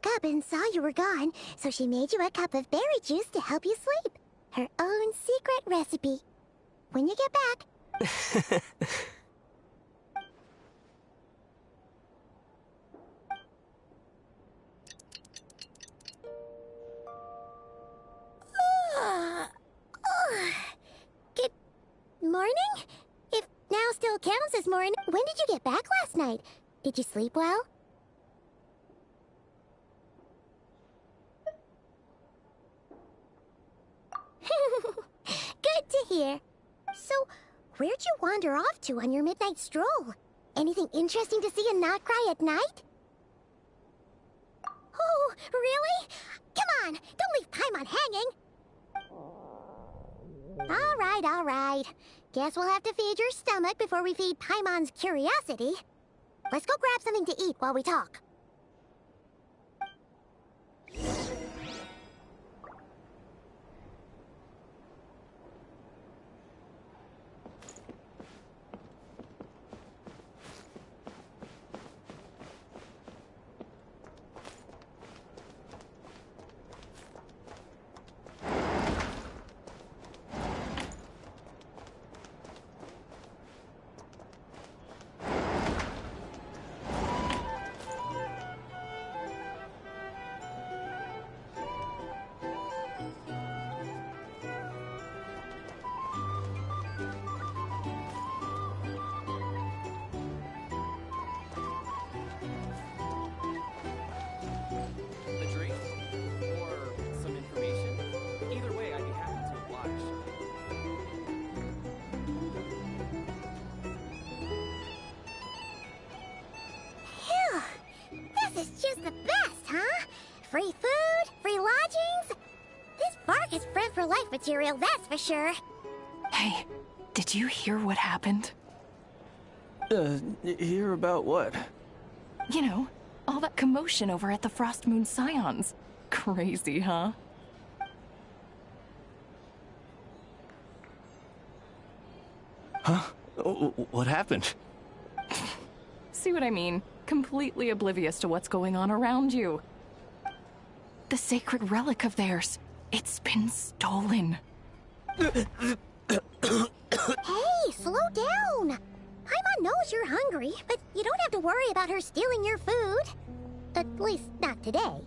woke up and saw you were gone, so she made you a cup of berry juice to help you sleep. Her own secret recipe. When you get back... Good morning? If now still counts as morning. When did you get back last night? Did you sleep well? Good to hear. So, where'd you wander off to on your midnight stroll? Anything interesting to see and not cry at night? Oh, really? Come on, don't leave Paimon hanging. All right. Guess we'll have to feed your stomach before we feed Paimon's curiosity. Let's go grab something to eat while we talk. This is just the best, huh? Free food, free lodgings. This bark is bred for life material, that's for sure. Hey, did you hear what happened? Hear about what? You know, all that commotion over at the Frost Moon Scions. Crazy, huh? Huh? What happened? See what I mean? Completely oblivious to what's going on around you. The sacred relic of theirs. It's been stolen. Hey, slow down. Paimon knows you're hungry, but you don't have to worry about her stealing your food. At least, not today.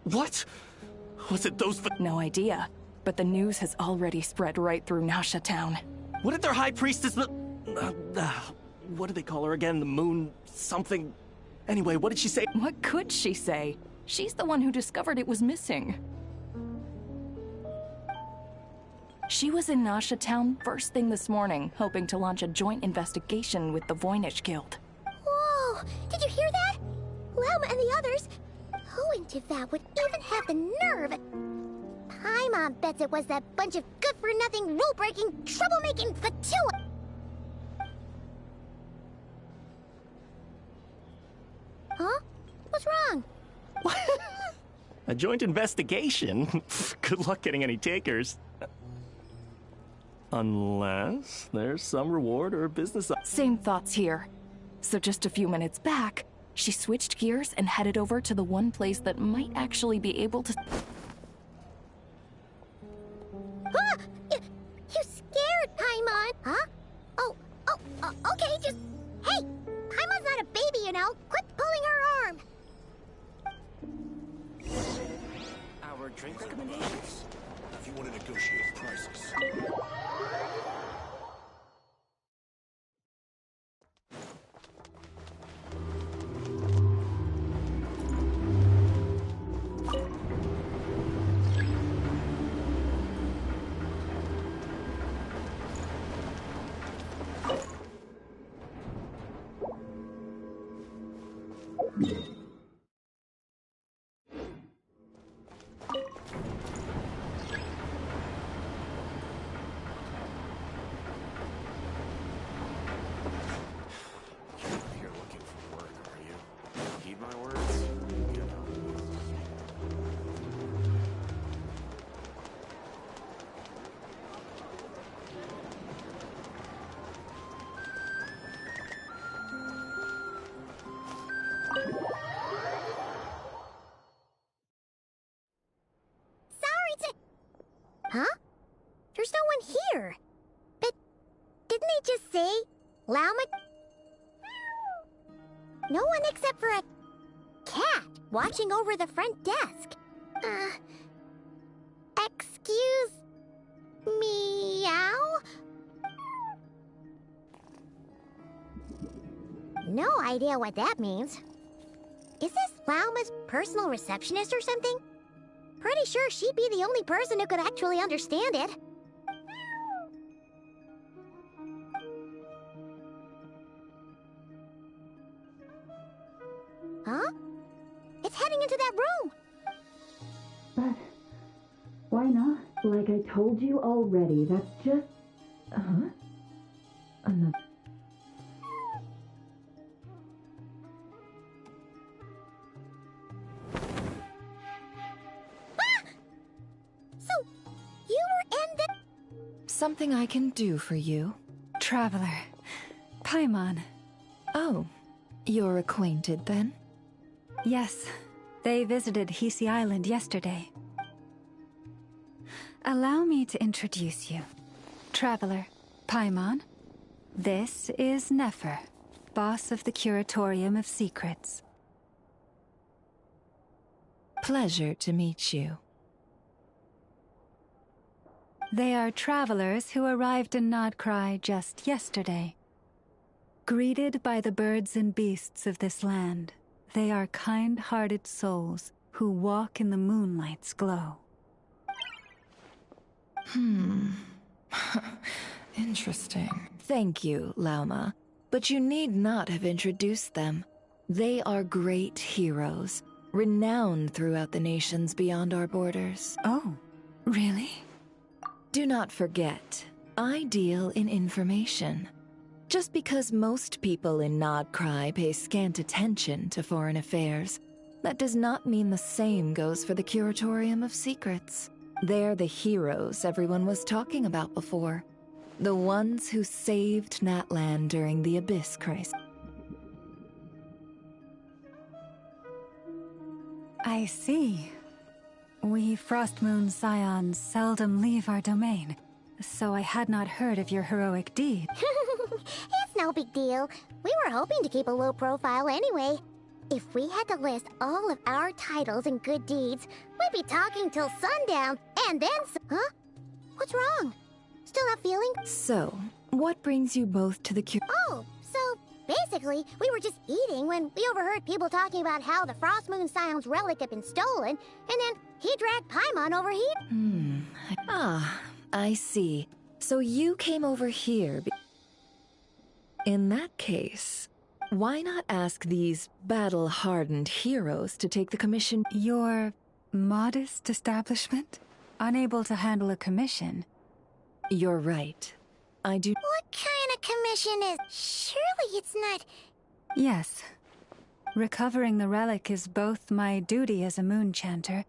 What? Was it those... No idea, but the news has already spread right through Nasha Town. What did their high priestess... what do they call her again? The moon... something... Anyway, what did she say? What could she say? She's the one who discovered it was missing. She was in Nasha Town first thing this morning, hoping to launch a joint investigation with the Voynich Guild. Whoa! Did you hear that? Lem and the others... Who in Tivat would even have the nerve? Paimon bets it was that bunch of good-for-nothing, rule-breaking, troublemaking Fatua... Huh? What's wrong? A joint investigation? Good luck getting any takers. Unless there's some reward or business... Same thoughts here. So just a few minutes back, she switched gears and headed over to the one place that might actually be able to... Ah! You scared Paimon! Huh? Okay, just... Hey! Paimon's not a baby, you know! Quit pulling her arm! Our drink recommendations? If you want to negotiate prices. You're looking for work, are you? Heed my words? You know. Huh? There's no one here. But didn't they just say Lauma? No one except for a cat watching over the front desk. Excuse meow? No idea what that means. Is this Lauma's personal receptionist or something? Pretty sure she'd be the only person who could actually understand it. Huh? It's heading into that room! But why not? Like I told you already, that's just... Another... So, you were in the... Something I can do for you? Traveler. Paimon. Oh, you're acquainted then? Yes, they visited Hisi Island yesterday. Allow me to introduce you. Traveler, Paimon. This is Nefer, boss of the Curatorium of Secrets. Pleasure to meet you. They are travelers who arrived in Nodcry just yesterday. Greeted by the birds and beasts of this land, they are kind-hearted souls who walk in the moonlight's glow. Interesting. Thank you, Lauma. But you need not have introduced them. They are great heroes, renowned throughout the nations beyond our borders. Oh, really? Do not forget, I deal in information. Just because most people in Nodcry pay scant attention to foreign affairs, that does not mean the same goes for the Curatorium of Secrets. They're the heroes everyone was talking about before. The ones who saved Natlan during the Abyss crisis. I see. We Frostmoon Scions seldom leave our domain, so I had not heard of your heroic deed. It's no big deal. We were hoping to keep a low profile anyway. If we had to list all of our titles and good deeds, we'd be talking till sundown, and then Huh? What's wrong? Still not feeling? So, what brings you both to the Oh, so basically, we were just eating when we overheard people talking about how the Frostmoon Scion's relic had been stolen, and then he dragged Paimon over here. Ah, I see. So you came over here. In that case, why not ask these battle-hardened heroes to take the commission? Your modest establishment? Unable to handle a commission? You're right. I do. What kind of commission is... Surely it's not... Yes. Recovering the relic is both my duty as a moon chanter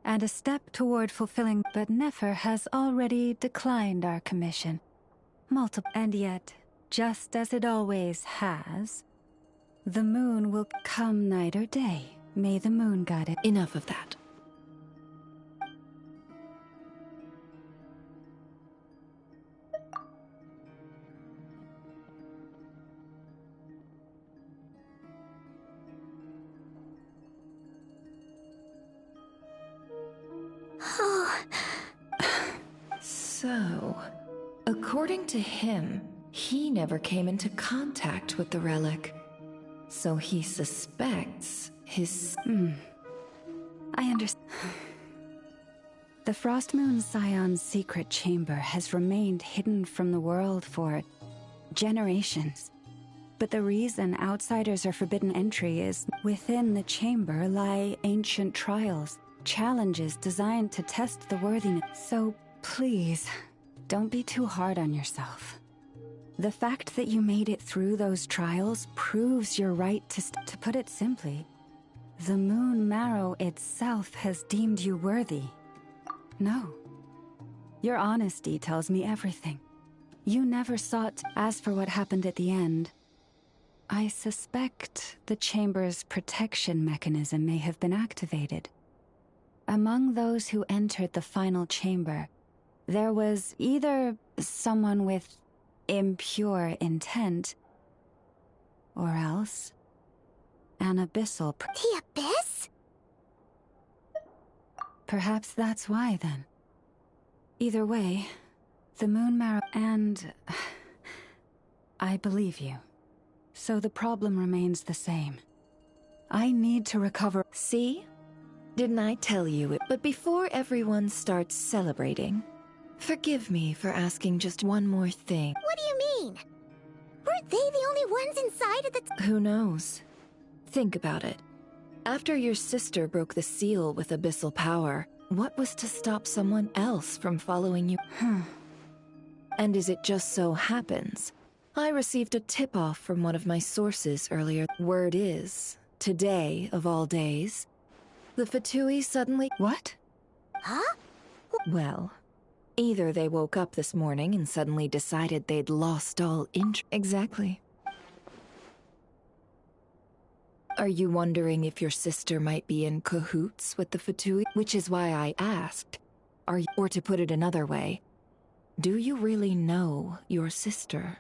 and a step toward fulfilling, but Nefer has already declined our commission. And yet, just as it always has, the moon will come night or day. May the moon guide it. Enough of that. So, according to him, he never came into contact with the relic. So he suspects his... I understand. The Frostmoon Scion's secret chamber has remained hidden from the world for generations. But the reason outsiders are forbidden entry is within the chamber lie ancient trials, challenges designed to test the worthiness. So please, don't be too hard on yourself. The fact that you made it through those trials proves your right to put it simply. The Moon Marrow itself has deemed you worthy. No. Your honesty tells me everything. You never sought. As for what happened at the end, I suspect the chamber's protection mechanism may have been activated. Among those who entered the final chamber, There was either someone with impure intent, or else an abyssal. The Abyss? Perhaps that's why, then. Either way, the moon marrow. And I believe you. So the problem remains the same. I need to recover. See? Didn't I tell you it? But before everyone starts celebrating, forgive me for asking just one more thing. What do you mean? Weren't they the only ones inside at the Who knows? Think about it. After your sister broke the seal with abyssal power, what was to stop someone else from following you? And as it just so happens, I received a tip-off from one of my sources earlier. Word is, today of all days, the Fatui suddenly— What? Huh? Well, either they woke up this morning and suddenly decided they'd lost all interest. Exactly. Are you wondering if your sister might be in cahoots with the Fatui? Which is why I asked. Are you— or to put it another way, do you really know your sister?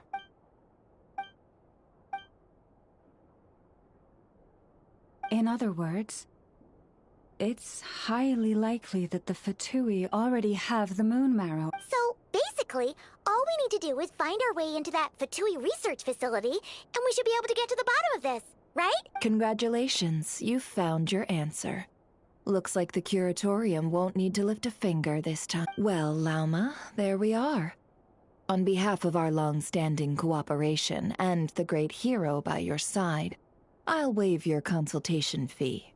In other words, it's highly likely that the Fatui already have the moon marrow. So, basically, all we need to do is find our way into that Fatui research facility, and we should be able to get to the bottom of this, right? Congratulations, you found your answer. Looks like the curatorium won't need to lift a finger this time. Well, Lauma, there we are. On behalf of our long-standing cooperation and the great hero by your side, I'll waive your consultation fee.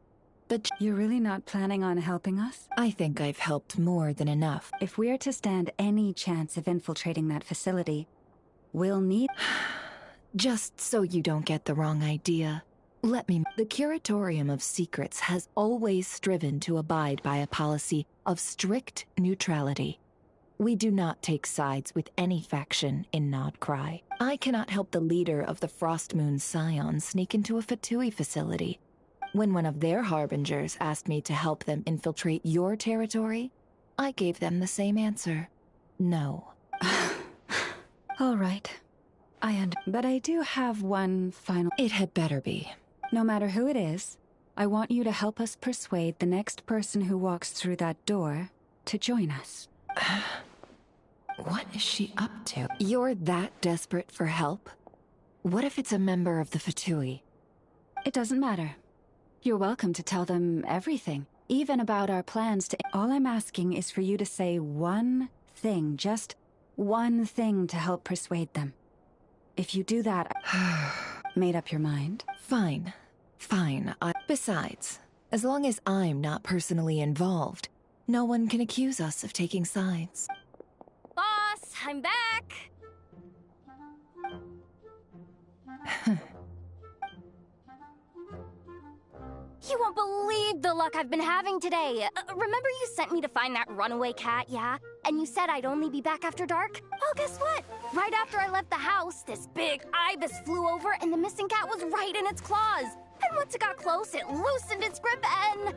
But You're really not planning on helping us? I think I've helped more than enough. If we're to stand any chance of infiltrating that facility, we'll need— Just so you don't get the wrong idea, let me— The Curatorium of Secrets has always striven to abide by a policy of strict neutrality. We do not take sides with any faction in Nodcry. I cannot help the leader of the Frostmoon Scions sneak into a Fatui facility. When one of their harbingers asked me to help them infiltrate your territory, I gave them the same answer. No. All right. But I do have one final— It had better be. No matter who it is, I want you to help us persuade the next person who walks through that door to join us. What is she up to? You're that desperate for help? What if it's a member of the Fatui? It doesn't matter. You're welcome to tell them everything, even about our plans to— All I'm asking is for you to say one thing, just one thing to help persuade them. If you do that— Made up your mind? Fine. Besides, as long as I'm not personally involved, no one can accuse us of taking sides. Boss, I'm back! You won't believe the luck I've been having today. Remember you sent me to find that runaway cat, yeah? And you said I'd only be back after dark? Well, guess what? Right after I left the house, this big ibis flew over and the missing cat was right in its claws. And once it got close, it loosened its grip and...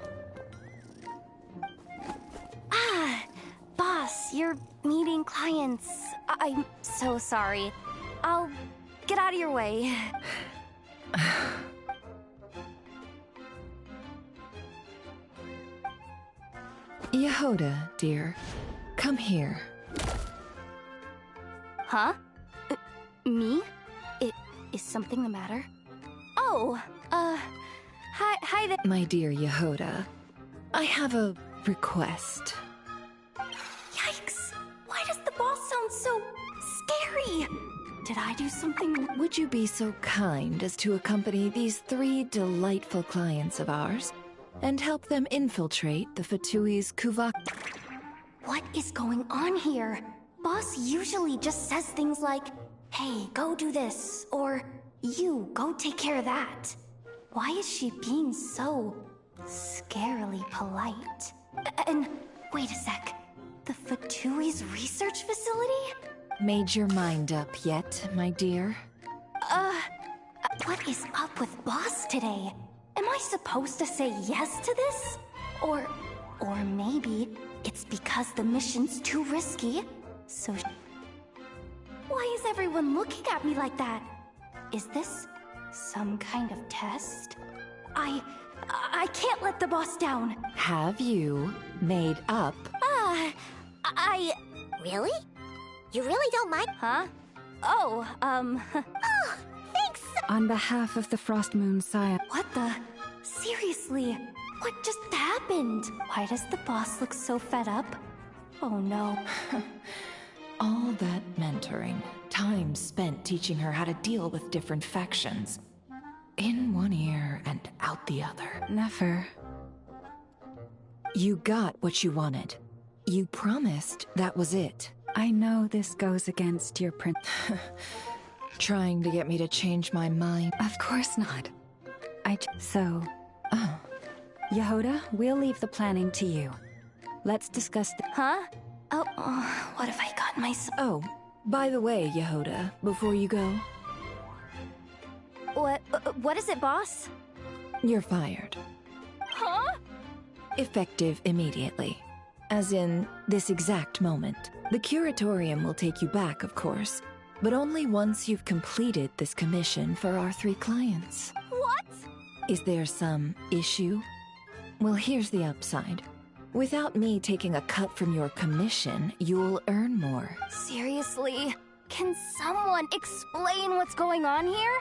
Boss, you're meeting clients. I'm so sorry. I'll get out of your way. Yehoda, dear, come here. Huh? Me? Is something the matter? Oh, hi there. My dear Yehoda, I have a request. Yikes! Why does the boss sound so scary? Did I do something? Would you be so kind as to accompany these 3 delightful clients of ours and help them infiltrate the Fatui's Kuvak? What is going on here? Boss usually just says things like, hey, go do this, or you, go take care of that. Why is she being so scarily polite? And wait a sec, the Fatui's research facility? Made your mind up yet, my dear? What is up with Boss today? Am I supposed to say yes to this? Or Or maybe it's because the mission's too risky, so... Why is everyone looking at me like that? Is this some kind of test? I can't let the boss down. Have you made up? Really? You really don't mind? Huh? Oh, Oh, thanks! On behalf of the Frost Moon Scion... What the? Seriously? What just happened? Why does the boss look so fed up? Oh no. All that mentoring, time spent teaching her how to deal with different factions. In one ear and out the other. Never. You got what you wanted. You promised that was it. I know this goes against your Trying to get me to change my mind. Of course not. So... Oh. Yehoda, we'll leave the planning to you. Let's discuss the... Huh? Oh, what have I gotten myself... Oh, by the way, Yehoda, before you go... What is it, boss? You're fired. Huh? Effective immediately. As in, this exact moment. The Curatorium will take you back, of course, but only once you've completed this commission for our 3 clients. What? Is there some issue? Well, here's the upside. Without me taking a cut from your commission, you'll earn more. Seriously? Can someone explain what's going on here?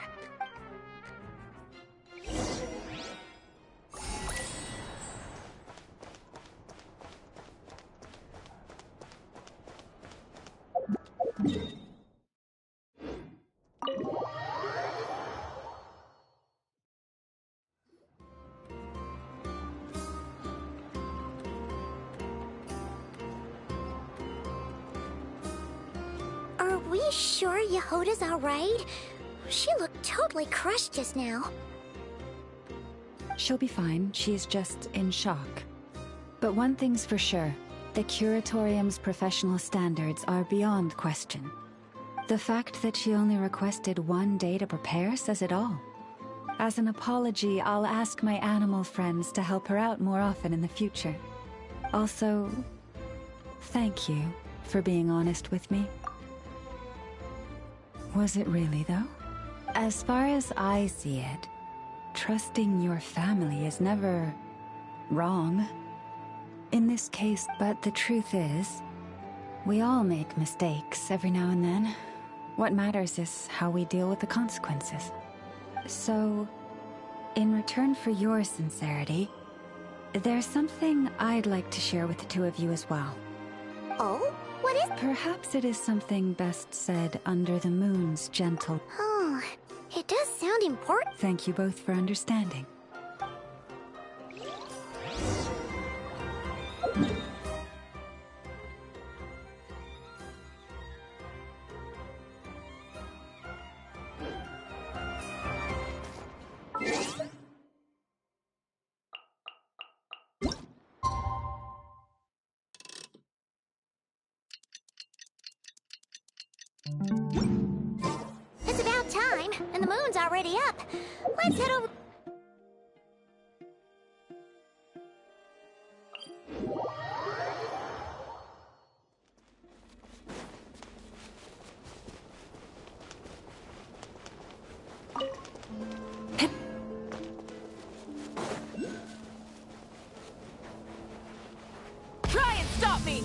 Are we sure Yehoda's alright? She looked totally crushed just now. She'll be fine. She's just in shock. But one thing's for sure. The Curatorium's professional standards are beyond question. The fact that she only requested 1 day to prepare says it all. As an apology, I'll ask my animal friends to help her out more often in the future. Also, thank you for being honest with me. Was it really, though? As far as I see it, trusting your family is never wrong. In this case, but the truth is, we all make mistakes every now and then. What matters is how we deal with the consequences. So, in return for your sincerity, there's something I'd like to share with the 2 of you as well. Oh? What is... Perhaps it is something best said under the moon's gentle... Oh, it does sound important. Thank you both for understanding. It's about time, and the moon's already up. Let's head over... Try and stop me!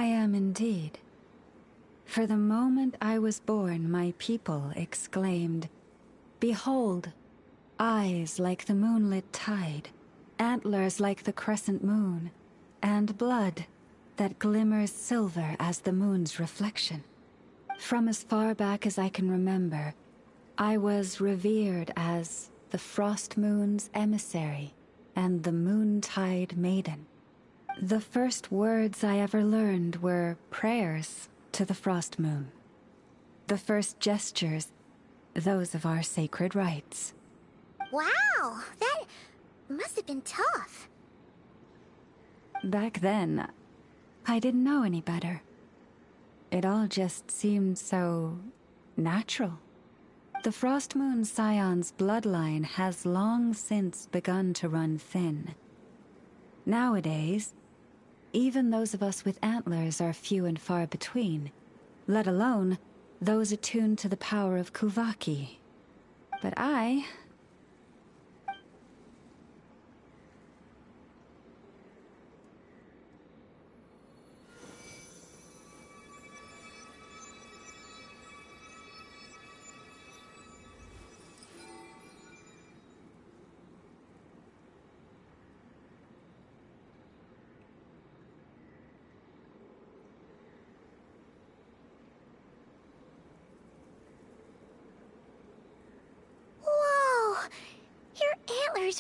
I am indeed. For the moment I was born, my people exclaimed, "Behold, eyes like the moonlit tide, antlers like the crescent moon, and blood that glimmers silver as the moon's reflection." From as far back as I can remember, I was revered as the Frost Moon's emissary and the Moontide Maiden. The first words I ever learned were prayers to the Frost Moon. The first gestures, those of our sacred rites. Wow, that must have been tough. Back then, I didn't know any better. It all just seemed so natural. The Frost Moon Scion's bloodline has long since begun to run thin. Nowadays, even those of us with antlers are few and far between, let alone those attuned to the power of Kuvaki. But I...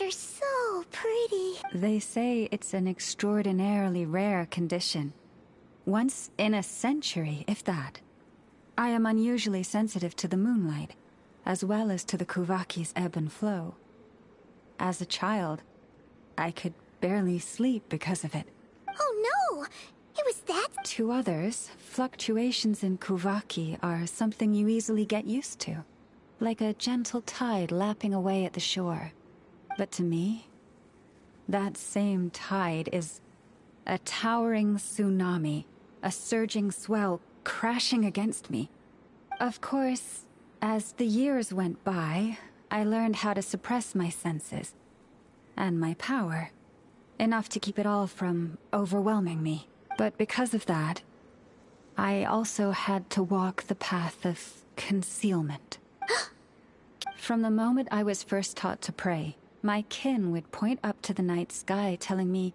Are so pretty. They say it's an extraordinarily rare condition. Once in a century, if that. I am unusually sensitive to the moonlight, as well as to the Kuvaki's ebb and flow. As a child, I could barely sleep because of it. Oh no! It was that... To others, fluctuations in Kuvaki are something you easily get used to. Like a gentle tide lapping away at the shore. But to me, that same tide is a towering tsunami, a surging swell crashing against me. Of course, as the years went by, I learned how to suppress my senses and my power, enough to keep it all from overwhelming me. But because of that, I also had to walk the path of concealment. From the moment I was first taught to pray, my kin would point up to the night sky telling me,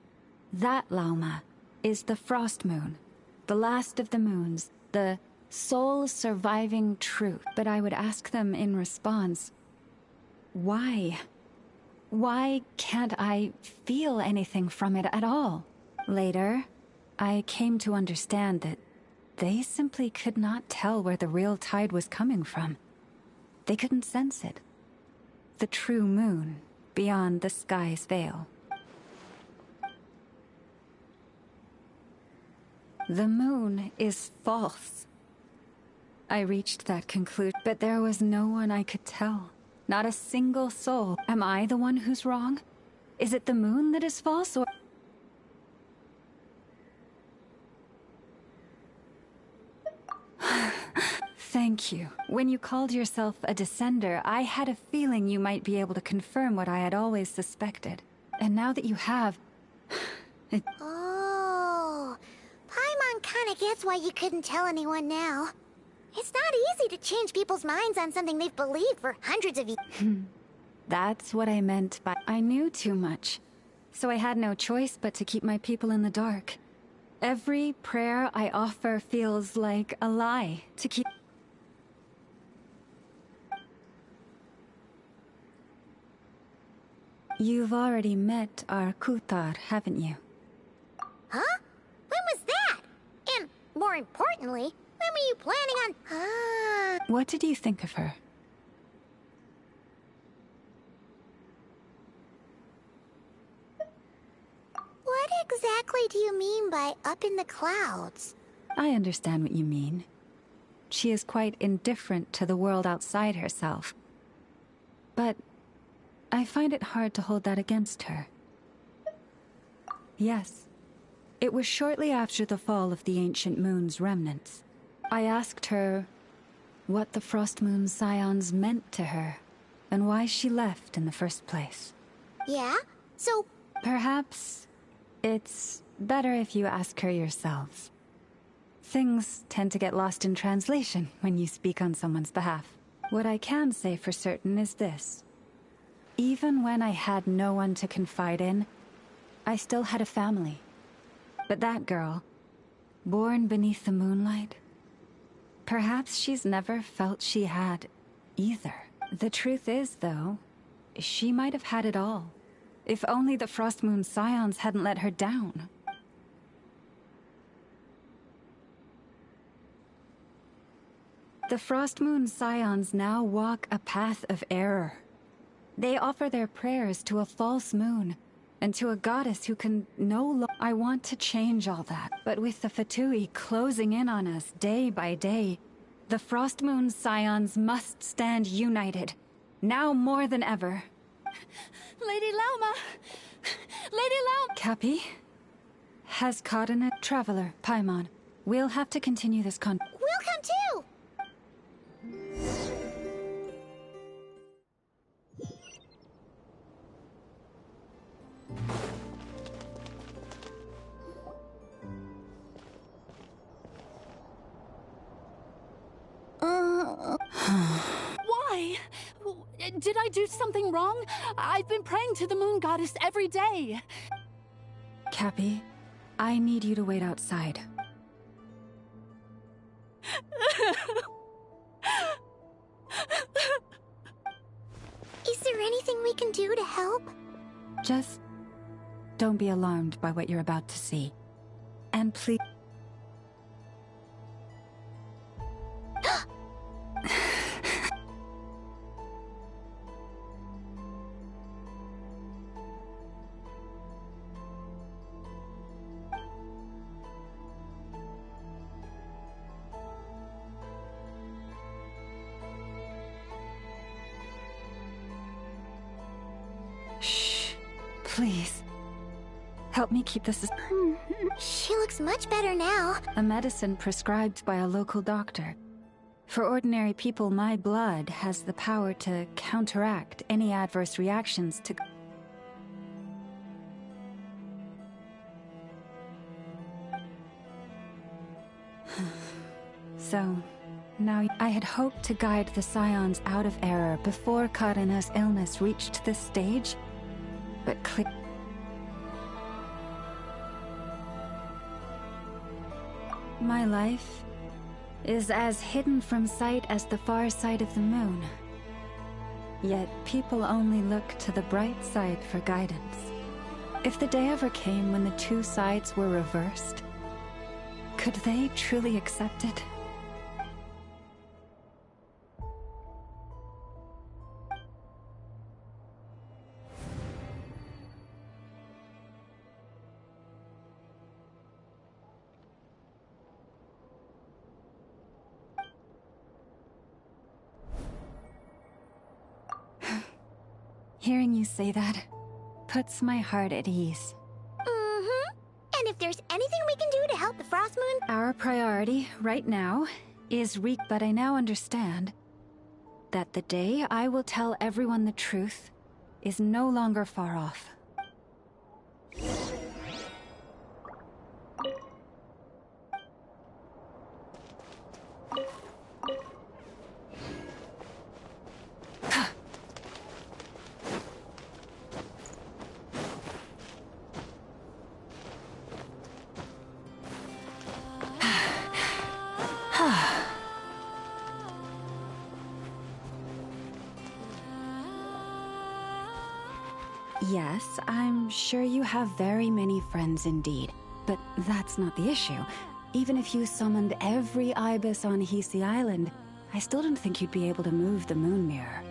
"That, Lauma, is the Frost Moon, the last of the moons, the sole surviving truth." But I would ask them in response, why? Why can't I feel anything from it at all? Later, I came to understand that they simply could not tell where the real tide was coming from. They couldn't sense it. The true moon, beyond the sky's veil. The moon is false. I reached that conclusion, but there was no one I could tell. Not a single soul. Am I the one who's wrong? Is it the moon that is false, or... Thank you. When you called yourself a descender, I had a feeling you might be able to confirm what I had always suspected. And now that you have... Oh... Paimon kinda gets why you couldn't tell anyone now. It's not easy to change people's minds on something they've believed for hundreds of years. That's what I meant by... I knew too much. So I had no choice but to keep my people in the dark. Every prayer I offer feels like a lie to keep... You've already met our Kutar, haven't you? Huh? When was that? And, more importantly, when were you planning on... Ah... What did you think of her? What exactly do you mean by up in the clouds? I understand what you mean. She is quite indifferent to the world outside herself. But I find it hard to hold that against her. Yes. It was shortly after the fall of the ancient moon's remnants. I asked her what the Frost Moon Scions meant to her, and why she left in the first place. Yeah? So... Perhaps it's better if you ask her yourselves. Things tend to get lost in translation when you speak on someone's behalf. What I can say for certain is this. Even when I had no one to confide in, I still had a family. But that girl, born beneath the moonlight, perhaps she's never felt she had either. The truth is, though, she might have had it all. If only the Frost Moon Scions hadn't let her down. The Frost Moon Scions now walk a path of error. They offer their prayers to a false moon, and to a goddess who can no longer... I want to change all that, but with the Fatui closing in on us day by day, the Frost Moon Scions must stand united, now more than ever. Lady Lauma! Lady Lauma! Cappy has caught in a traveler, Paimon. We'll have to continue this We'll come too! Why? Did I do something wrong? I've been praying to the moon goddess every day. Cappy, I need you to wait outside. Is there anything we can do to help? Just don't be alarmed by what you're about to see. And please... Shh. Please. Help me keep this... She looks much better now. A medicine prescribed by a local doctor. For ordinary people, my blood has the power to counteract any adverse reactions to... So, now I had hoped to guide the Scions out of error before Karina's illness reached this stage, but my life is as hidden from sight as the far side of the moon. Yet people only look to the bright side for guidance. If the day ever came when the two sides were reversed, could they truly accept it? Hearing you say that puts my heart at ease. Mm-hmm. And if there's anything we can do to help the Frost Moon... Our priority right now is but I now understand that the day I will tell everyone the truth is no longer far off. Yes, I'm sure you have very many friends indeed, but that's not the issue. Even if you summoned every ibis on Hisi Island, I still don't think you'd be able to move the moon mirror.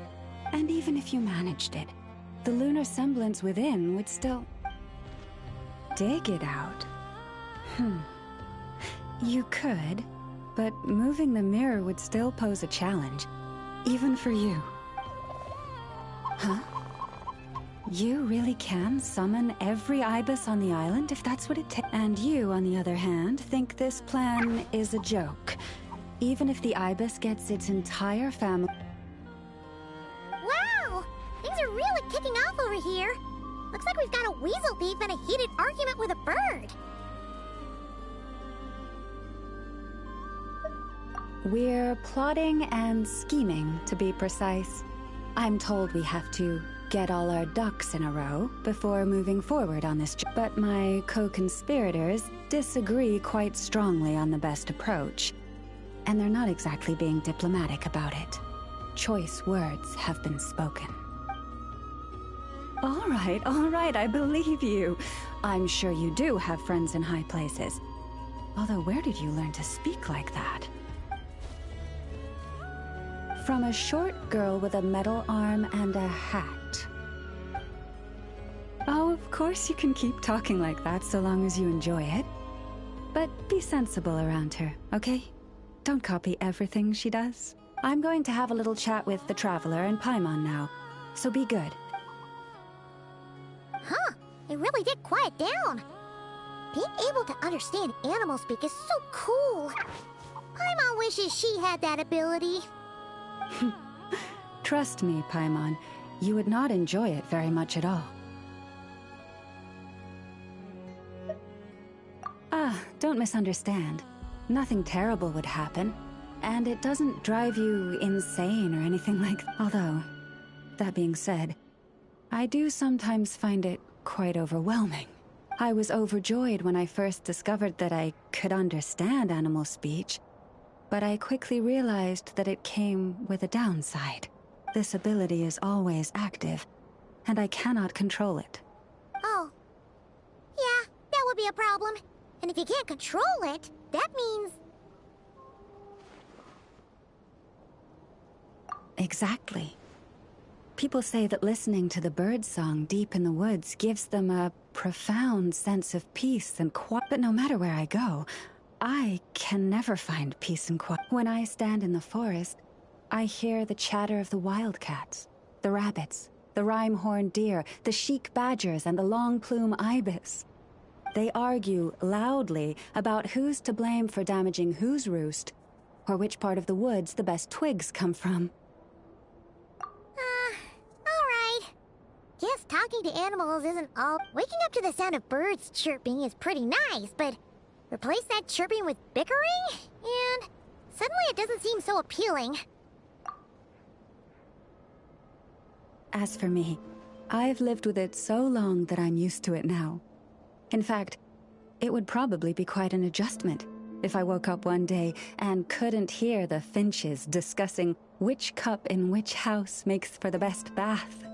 And even if you managed it, the lunar semblance within would still... dig it out. You could, but moving the mirror would still pose a challenge, even for you. Huh? You really can summon every ibis on the island if that's what it takes. And you, on the other hand, think this plan is a joke, even if the ibis gets its entire family. Wow! Things are really kicking off over here. Looks like we've got a weasel thief and a heated argument with a bird. We're plotting and scheming, to be precise. I'm told we have to get all our ducks in a row before moving forward on this but my co-conspirators disagree quite strongly on the best approach, and they're not exactly being diplomatic about it. Choice words have been spoken. All right, I believe you. I'm sure you do have friends in high places. Although, where did you learn to speak like that? From a short girl with a metal arm and a hat. Oh, of course you can keep talking like that so long as you enjoy it. But be sensible around her, okay? Don't copy everything she does. I'm going to have a little chat with the Traveler and Paimon now, so be good. Huh, it really did quiet down. Being able to understand animal speak is so cool. Paimon wishes she had that ability. Trust me, Paimon, you would not enjoy it very much at all. Don't misunderstand. Nothing terrible would happen, and it doesn't drive you insane or anything like that. Although, that being said, I do sometimes find it quite overwhelming. I was overjoyed when I first discovered that I could understand animal speech, but I quickly realized that it came with a downside. This ability is always active, and I cannot control it. Oh. Yeah, that would be a problem. And if you can't control it, that means... Exactly. People say that listening to the birdsong deep in the woods gives them a profound sense of peace and quiet. But no matter where I go, I can never find peace and quiet. When I stand in the forest, I hear the chatter of the wildcats, the rabbits, the rhyme-horned deer, the chic badgers, and the long-plume ibis. They argue loudly about who's to blame for damaging whose roost, or which part of the woods the best twigs come from. Alright. Guess talking to animals isn't all... Waking up to the sound of birds chirping is pretty nice, but replace that chirping with bickering? And suddenly it doesn't seem so appealing. As for me, I've lived with it so long that I'm used to it now. In fact, it would probably be quite an adjustment if I woke up one day and couldn't hear the finches discussing which cup in which house makes for the best bath.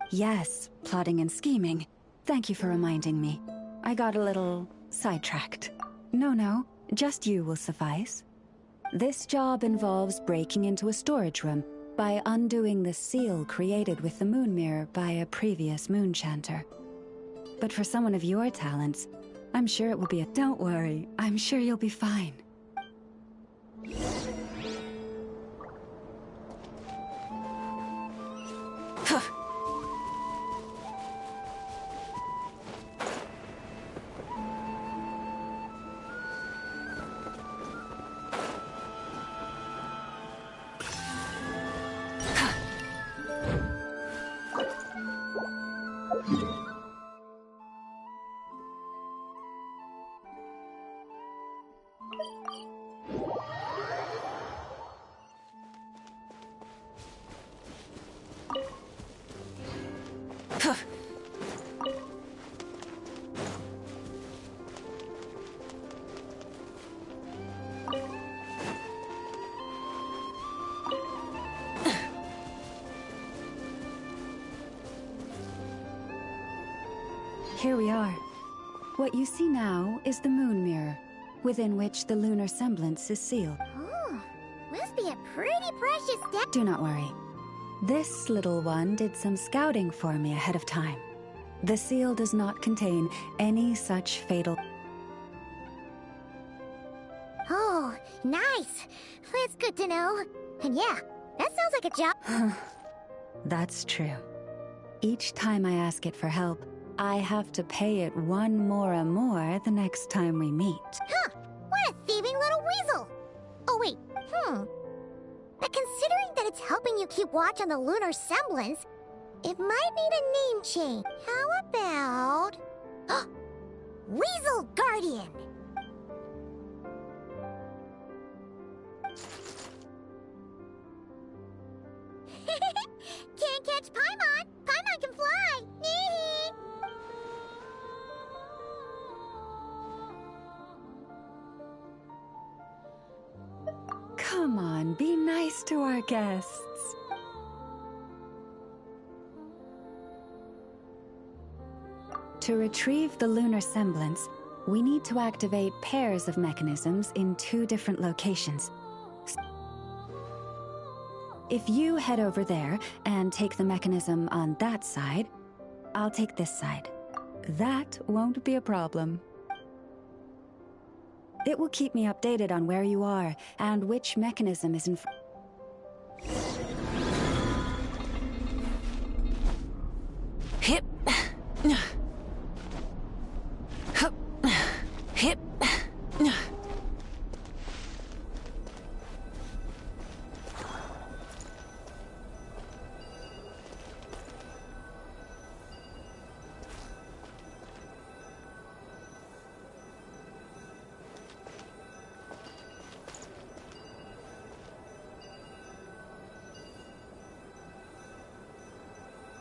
Yes, plotting and scheming. Thank you for reminding me. I got a little sidetracked. No, just you will suffice. This job involves breaking into a storage room by undoing the seal created with the moon mirror by a previous moon chanter. But for someone of your talents, I'm sure it will be a... Don't worry, I'm sure you'll be fine. Here we are. What you see now is the moon mirror, within which the lunar semblance is sealed. Oh, must be a pretty precious step. Do not worry. This little one did some scouting for me ahead of time. The seal does not contain any such fatal... Oh, nice. That's good to know. And yeah, that sounds like a job. That's true. Each time I ask it for help, I have to pay it one more the next time we meet. Huh, what a thieving little weasel. Oh wait, But considering that it's helping you keep watch on the lunar semblance, it might need a name change. How about... Weasel Guardian! Can't catch Paimon. Paimon can fly. Nee. Come on, be nice to our guests. To retrieve the lunar semblance, we need to activate pairs of mechanisms in 2 different locations. If you head over there and take the mechanism on that side, I'll take this side. That won't be a problem. It will keep me updated on where you are and which mechanism is in front. Hip. Hup. Hip.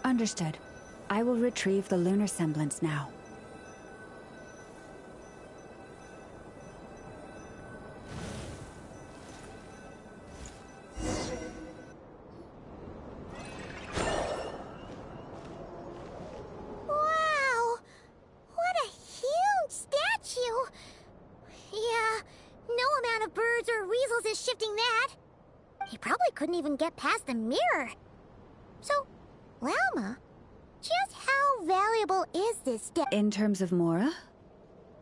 Understood. I will retrieve the lunar semblance now. Wow! What a huge statue! Yeah, no amount of birds or weasels is shifting that. He probably couldn't even get past the mirror. So, Lalma, just how valuable is this statue? In terms of Mora?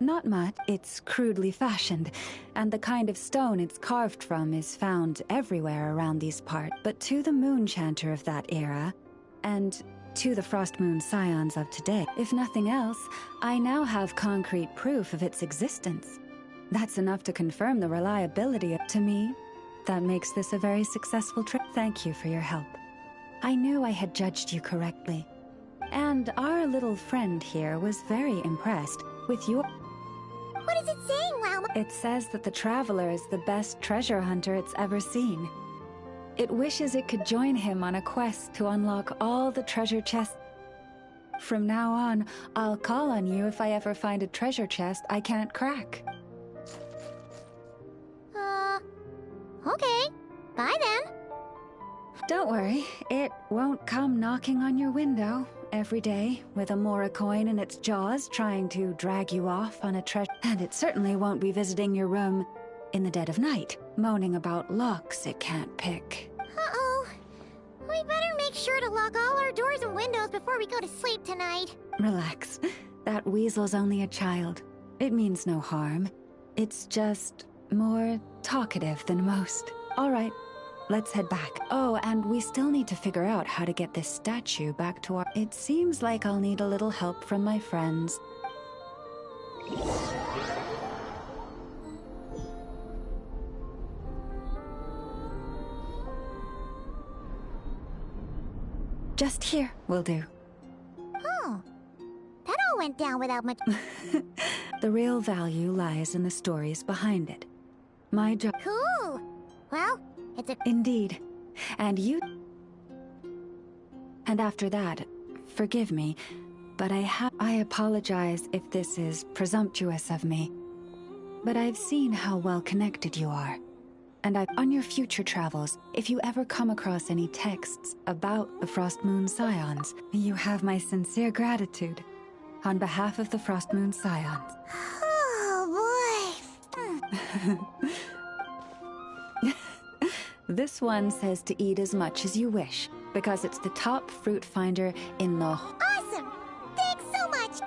Not much. It's crudely fashioned, and the kind of stone it's carved from is found everywhere around these parts. But to the moon chanter of that era, and to the Frost Moon scions of today, if nothing else, I now have concrete proof of its existence. That's enough to confirm the reliability to me. That makes this a very successful trip. Thank you for your help. I knew I had judged you correctly. And our little friend here was very impressed with your... What is it saying, Lalma? It says that the Traveler is the best treasure hunter it's ever seen. It wishes it could join him on a quest to unlock all the treasure chests. From now on, I'll call on you if I ever find a treasure chest I can't crack. Okay. Bye then. Don't worry, it won't come knocking on your window every day with a Mora coin in its jaws trying to drag you off on a treasure. And it certainly won't be visiting your room in the dead of night, moaning about locks it can't pick. Uh-oh. We better make sure to lock all our doors and windows before we go to sleep tonight. Relax. That weasel's only a child. It means no harm. It's just more talkative than most. All right. Let's head back. Oh, and we still need to figure out how to get this statue back to our... It seems like I'll need a little help from my friends. Just here will do. Oh. That all went down without much... The real value lies in the stories behind it. My job... Cool. Well, it's a... Indeed. And you... And after that, forgive me, but I apologize if this is presumptuous of me. But I've seen how well connected you are. And on your future travels, if you ever come across any texts about the Frost Moon Scions, you have my sincere gratitude. On behalf of the Frost Moon Scions. Oh, boy. This one says to eat as much as you wish, because it's the top fruit finder in the... Awesome! Thanks so much!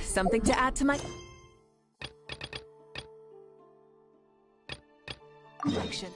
Something to add to my collection.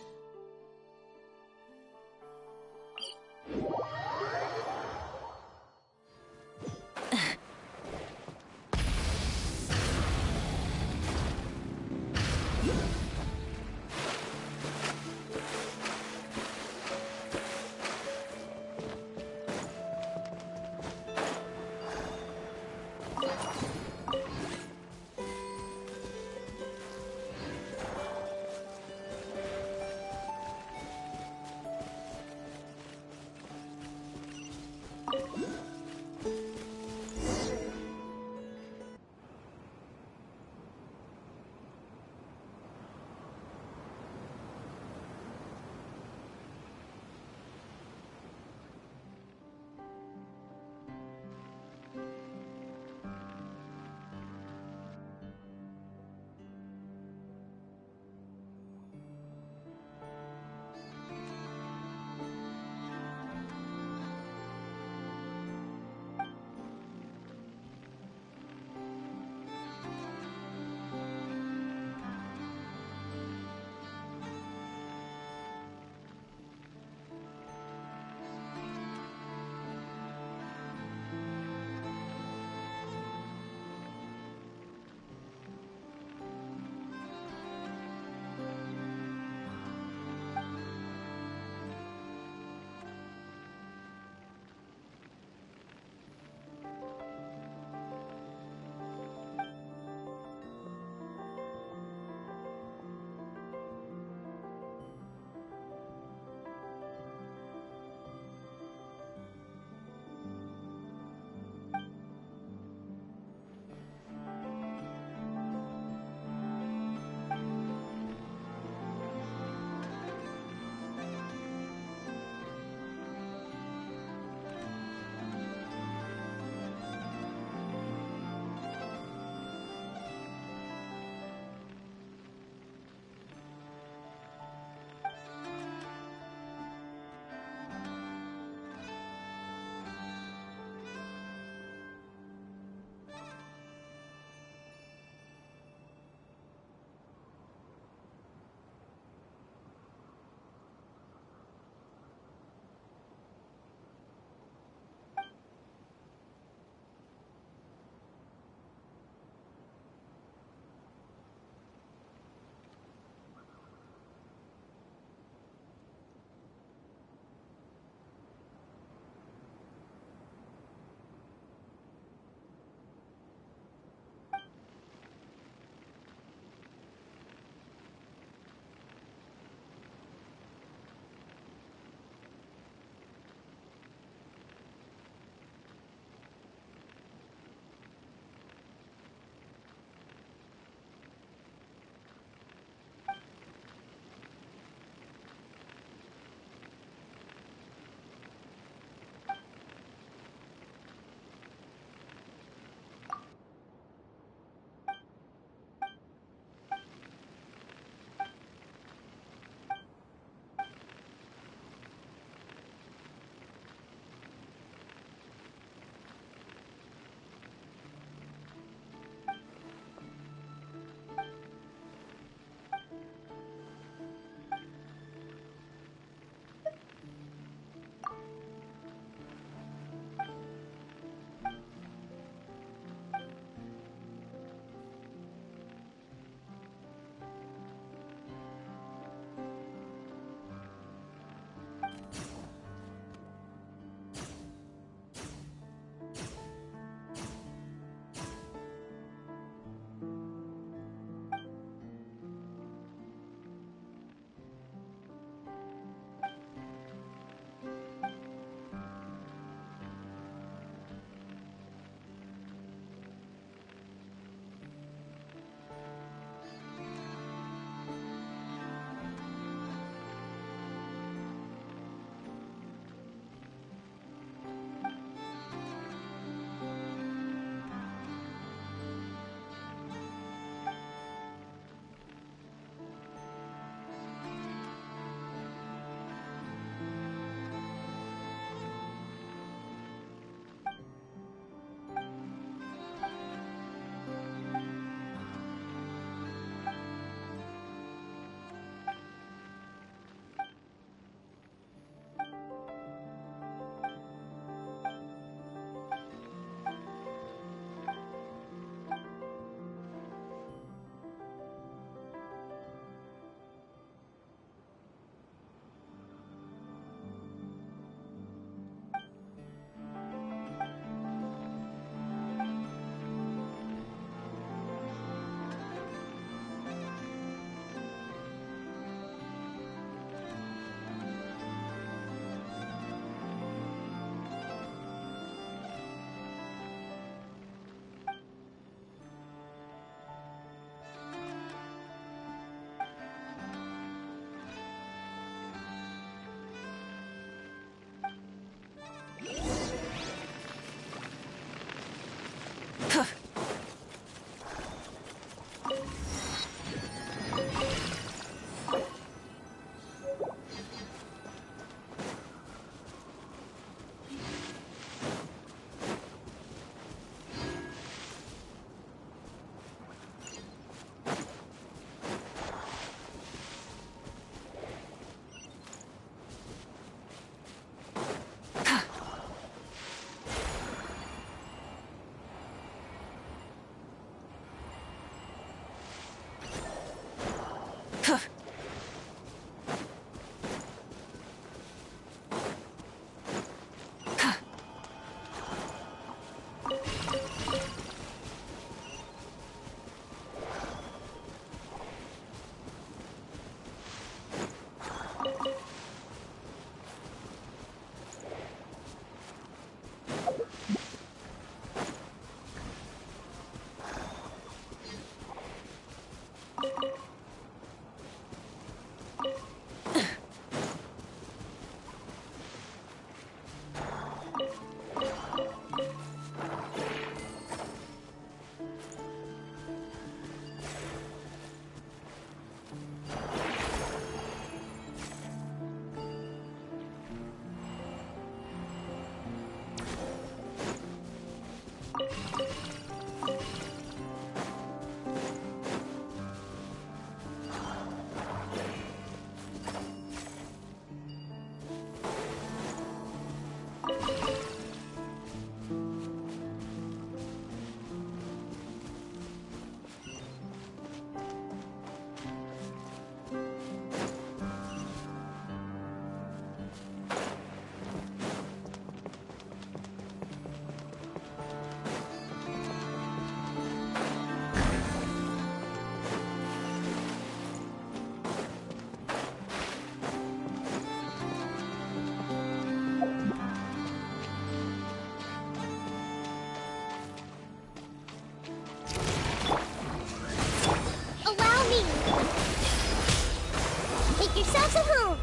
Castle home!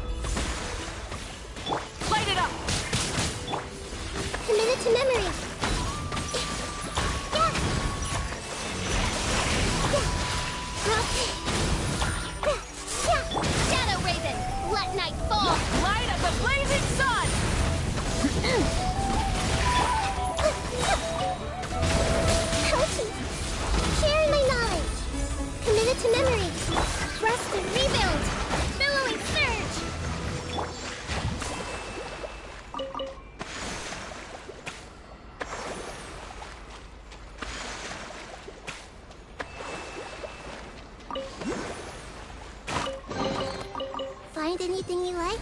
Light it up! Commit it to memory. Yeah. Shadow Raven, let night fall. Light up the blazing sun! Ouchie. Sharing my knowledge. Commit it to memory. Rest and rebuild. Billowing surge. Find anything you like?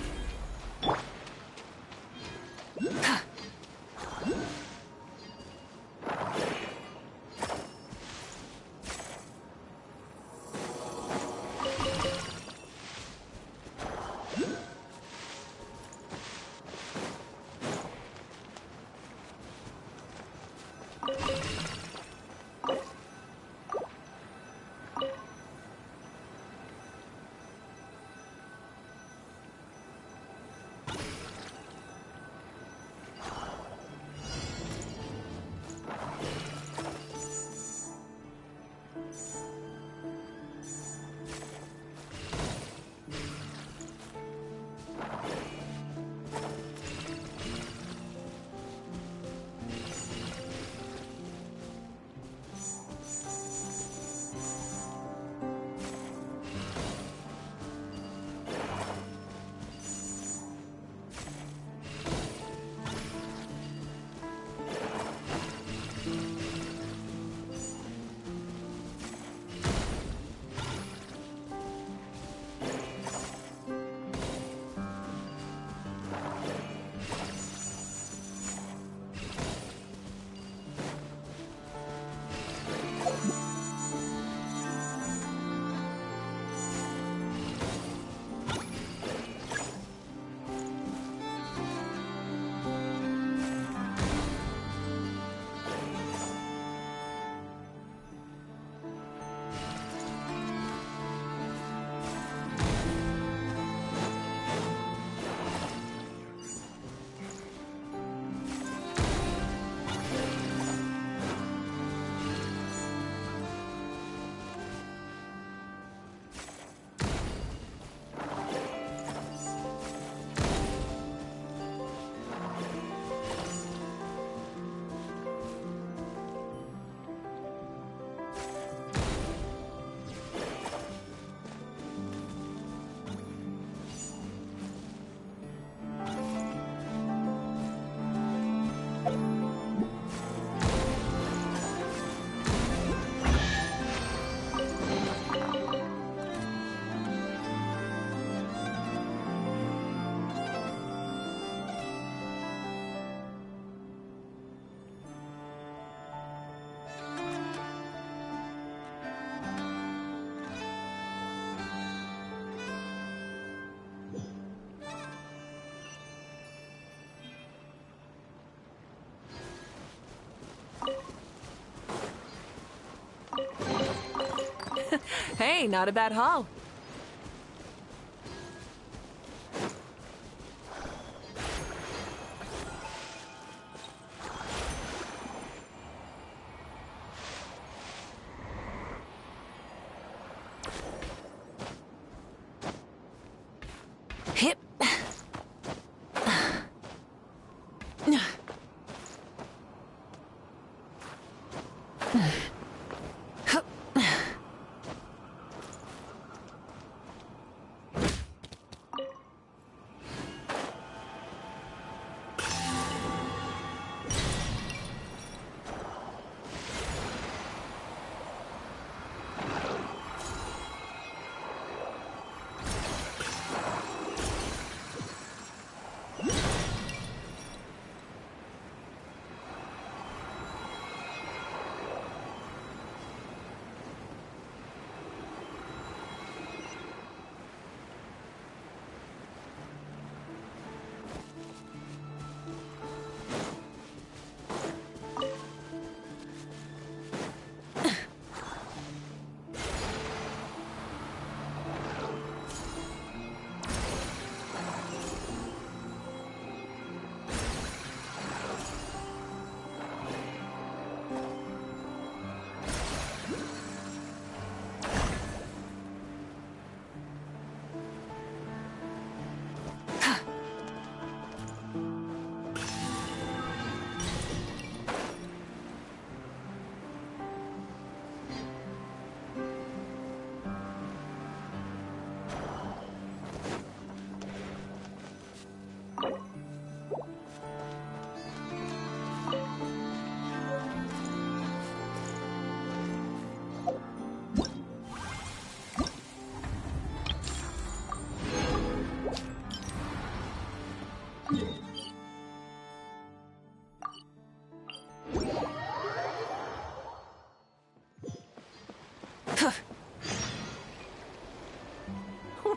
Hey, not a bad haul. Hip.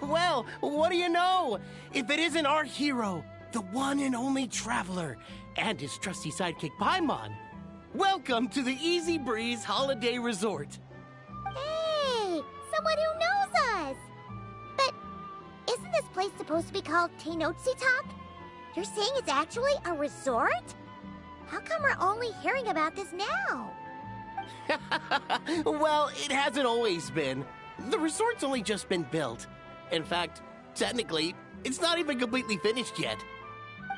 Well, what do you know? If it isn't our hero, the one and only Traveler, and his trusty sidekick Paimon. Welcome to the Easy Breeze Holiday Resort. Hey, someone who knows us. But isn't this place supposed to be called Tenochtitlan? You're saying it's actually a resort? How come we're only hearing about this now? Well, it hasn't always been. The resort's only just been built. In fact, technically, it's not even completely finished yet.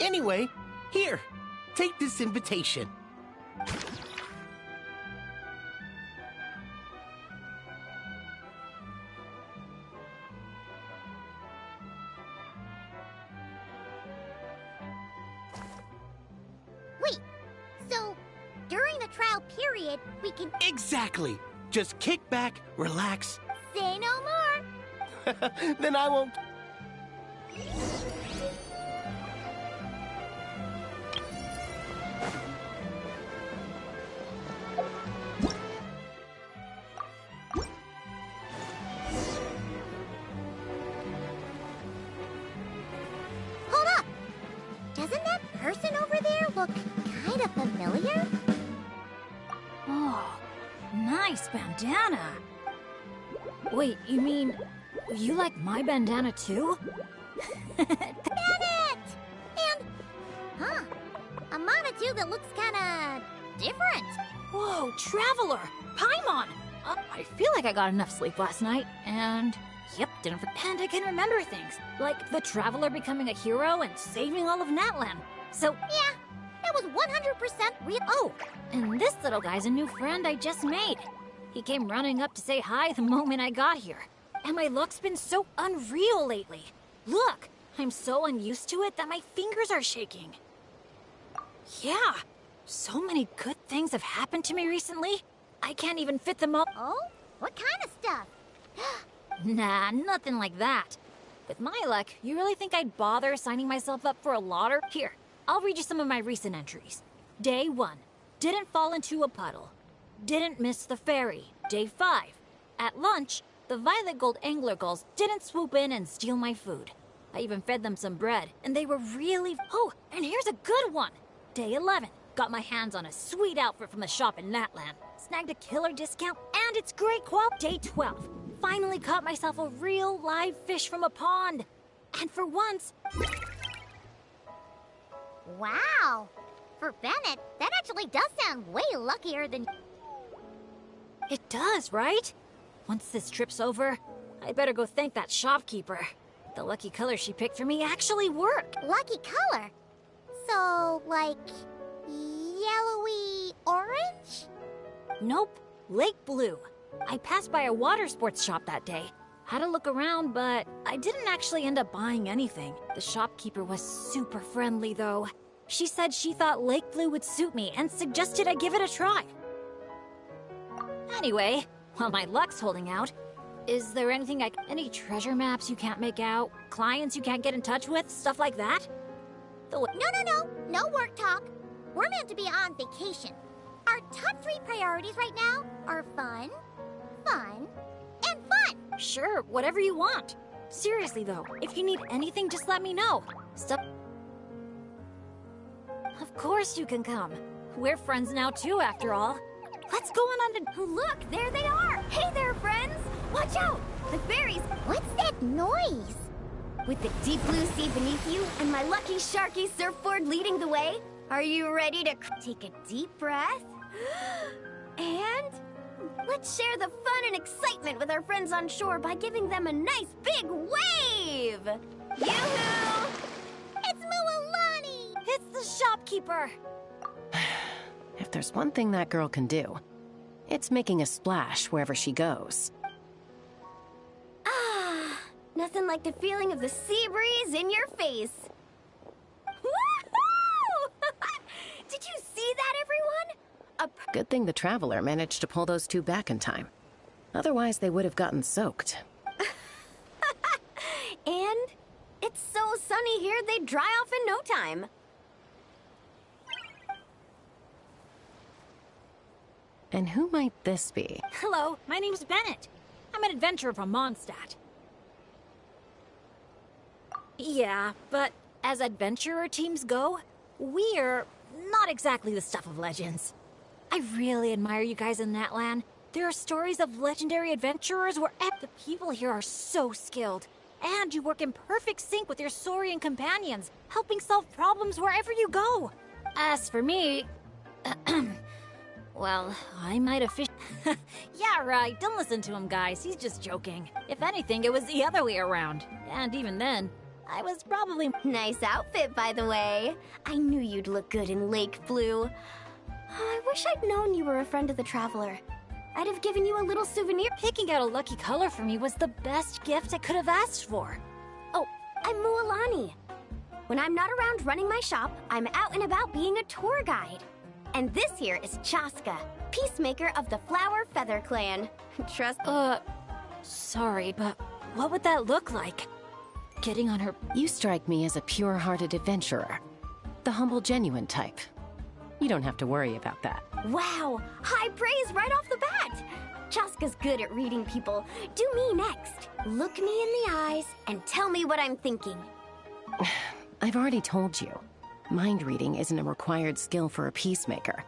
Anyway, here, take this invitation. Wait, so during the trial period, we can... Exactly. Just kick back, relax. Say no more. Then I won't... Hold up! Doesn't that person over there look kind of familiar? Oh, nice bandana. Wait, you mean you like my bandana too? Bennett! And, a Monotube that looks kinda different. Whoa, Traveler! Paimon! I feel like I got enough sleep last night, and yep, and I can remember things, like the Traveler becoming a hero and saving all of Natlan. So Yeah, that was 100% real. oh, and this little guy's a new friend I just made. He came running up to say hi the moment I got here. And my luck's been so unreal lately. Look, I'm so unused to it that my fingers are shaking. Yeah, so many good things have happened to me recently. I can't even fit them all. Oh? What kind of stuff? Nah, nothing like that. With my luck, you really think I'd bother signing myself up for a lottery? Here, I'll read you some of my recent entries. Day 1. Didn't fall into a puddle. Didn't miss the ferry. Day 5. At lunch, the violet gold angler gulls didn't swoop in and steal my food. I even fed them some bread, and they were really... Oh, and here's a good one! Day 11. Got my hands on a sweet outfit from the shop in Natlan. Snagged a killer discount, and it's great quality. Day 12. Finally caught myself a real live fish from a pond. And for once... Wow! For Bennett, that actually does sound way luckier than... It does, right? Once this trip's over, I better go thank that shopkeeper. The lucky color she picked for me actually worked. Lucky color? So, like, yellowy orange? Nope, lake blue. I passed by a water sports shop that day. Had a look around, but I didn't actually end up buying anything. The shopkeeper was super friendly, though. She said she thought lake blue would suit me and suggested I give it a try. Anyway, while my luck's holding out, is there anything any treasure maps you can't make out? Clients you can't get in touch with? Stuff like that? No work talk. We're meant to be on vacation. Our top 3 priorities right now are fun, fun, and fun. Sure, whatever you want. Seriously though, if you need anything, just let me know. Of course you can come. We're friends now too, after all. Let's go on to... Look, there they are! Hey there, friends! Watch out! The fairies... What's that noise? With the deep blue sea beneath you and my lucky sharky surfboard leading the way, are you ready to take a deep breath? And let's share the fun and excitement with our friends on shore by giving them a nice big wave! Yoo-hoo! It's Mualani! It's the shopkeeper! If there's one thing that girl can do, it's making a splash wherever she goes. Ah, nothing like the feeling of the sea breeze in your face. Woohoo! Did you see that, everyone? Good thing the Traveler managed to pull those 2 back in time. Otherwise, they would have gotten soaked. And it's so sunny here, they'd dry off in no time. And who might this be? Hello, my name's Bennett. I'm an adventurer from Mondstadt. Yeah, but as adventurer teams go, we're not exactly the stuff of legends. I really admire you guys in that land. There are stories of legendary adventurers where the people here are so skilled. And you work in perfect sync with your Saurian companions, helping solve problems wherever you go. As for me, well, I might have fished. Yeah, right. Don't listen to him, guys. He's just joking. If anything, it was the other way around. And even then, I was probably... Nice outfit, by the way. I knew you'd look good in lake blue. I wish I'd known you were a friend of the Traveler. I'd have given you a little souvenir. Picking out a lucky color for me was the best gift I could have asked for. Oh, I'm Mualani. When I'm not around running my shop, I'm out and about being a tour guide. And this here is Chaska, peacemaker of the Flower Feather Clan. Trust... Sorry, but what would that look like? Getting on her... You strike me as a pure-hearted adventurer. The humble, genuine type. You don't have to worry about that. Wow, high praise right off the bat. Chaska's good at reading people. Do me next. Look me in the eyes and tell me what I'm thinking. I've already told you. Mind reading isn't a required skill for a peacemaker.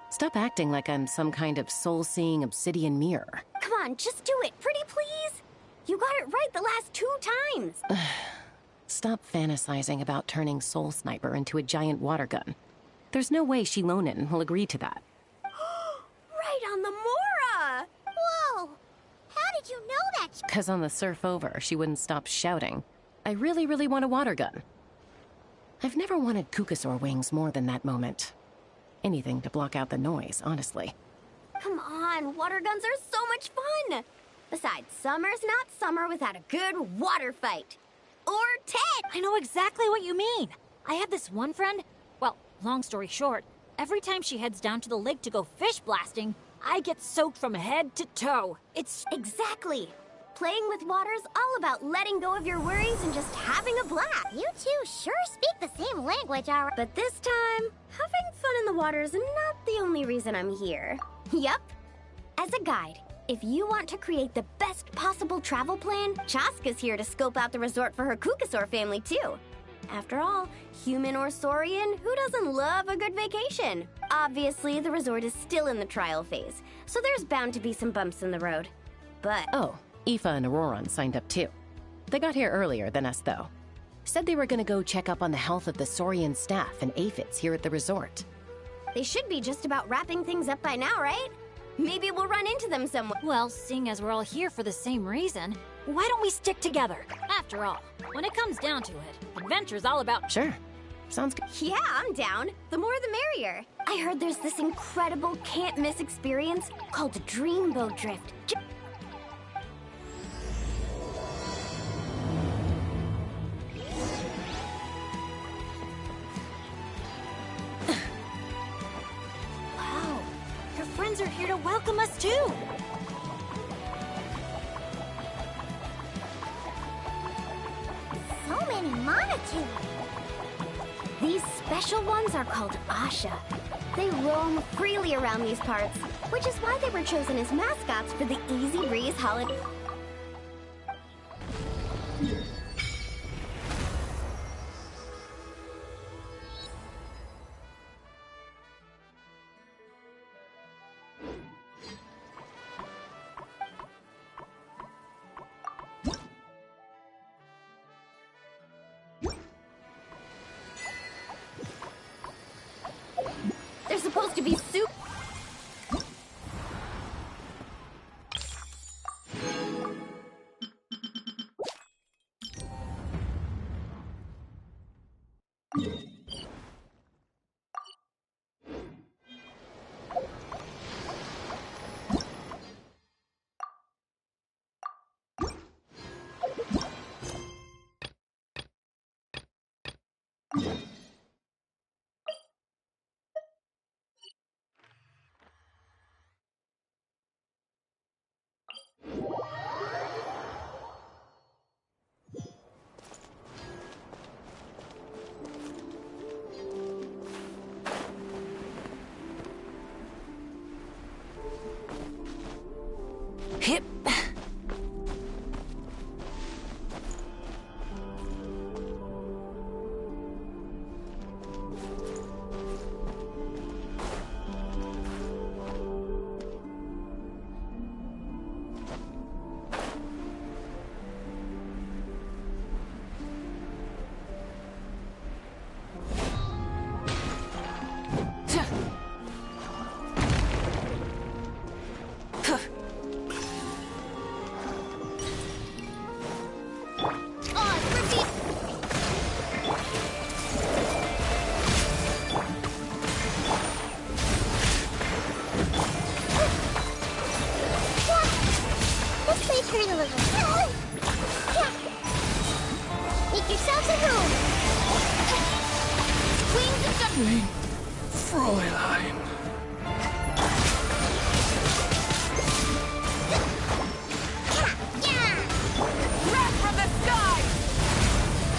Stop acting like I'm some kind of soul-seeing obsidian mirror. Come on, just do it, pretty please. You got it right the last 2 times. Stop fantasizing about turning Soul Sniper into a giant water gun. There's no way Shilonen will agree to that. Right on the Mora! Whoa! How did you know that? 'Cause on the surf over, she wouldn't stop shouting, I really, really want a water gun. I've never wanted Kukasaur wings more than that moment. Anything to block out the noise, honestly. Come on, water guns are so much fun! Besides, summer's not summer without a good water fight. Or 10! I know exactly what you mean. I have this one friend, well, long story short, every time she heads down to the lake to go fish blasting, I get soaked from head to toe. It's... Exactly. Playing with water's all about letting go of your worries and just having a blast. You two sure speak the same language, alright. But this time, having fun in the water is not the only reason I'm here. Yup. As a guide, if you want to create the best possible travel plan, Chaska's here to scope out the resort for her Kukasaur family, too. After all, human or Saurian, who doesn't love a good vacation? Obviously, the resort is still in the trial phase, so there's bound to be some bumps in the road. But... Oh, Aoife and Auroron signed up too. They got here earlier than us, though. Said they were gonna go check up on the health of the Saurian staff and aphids here at the resort. They should be just about wrapping things up by now, right? Maybe we'll run into them somewhere. Well, seeing as we're all here for the same reason, why don't we stick together? After all, when it comes down to it, adventure's all about... Sure. Sounds good. Yeah, I'm down. The more the merrier. I heard there's this incredible can't-miss experience called Dreamboat Drift. Wow, your friends are here to welcome us too. So many Monatu! These special ones are called Asha. They roam freely around these parts, which is why they were chosen as mascots for the Easy Breeze holiday. They're supposed to be soup. Hip. Make yourselves a room. Wings of Mein Fräulein. Wrath from the sky!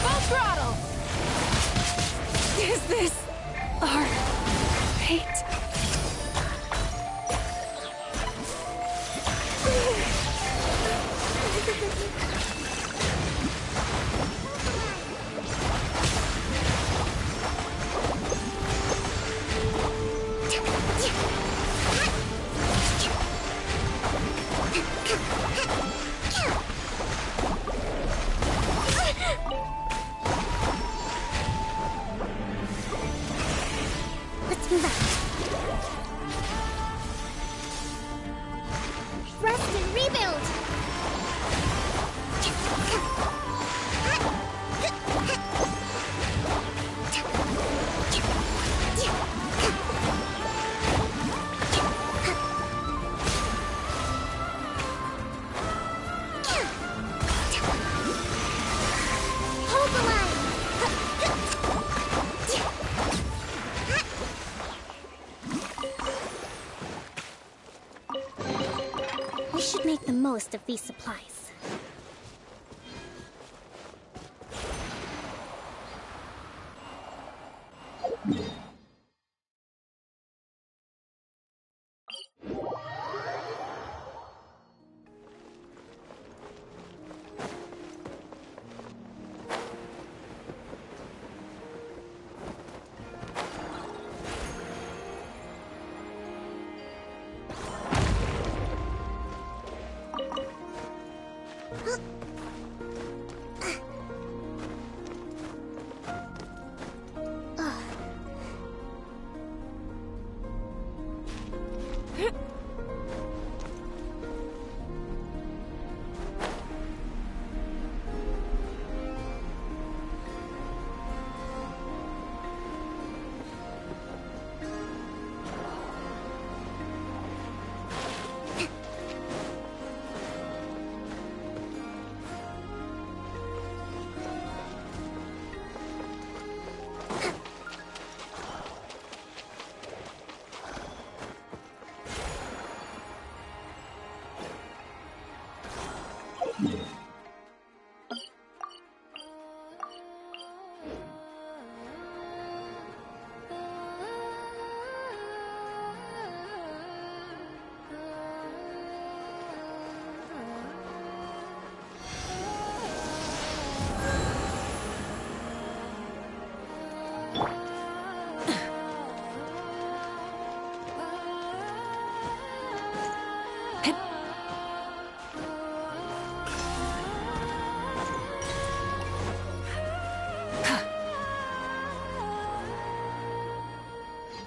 Full throttle! Is this our fate? Let's move out. Rest and rebuild. Hold the line. We should make the most of these supplies.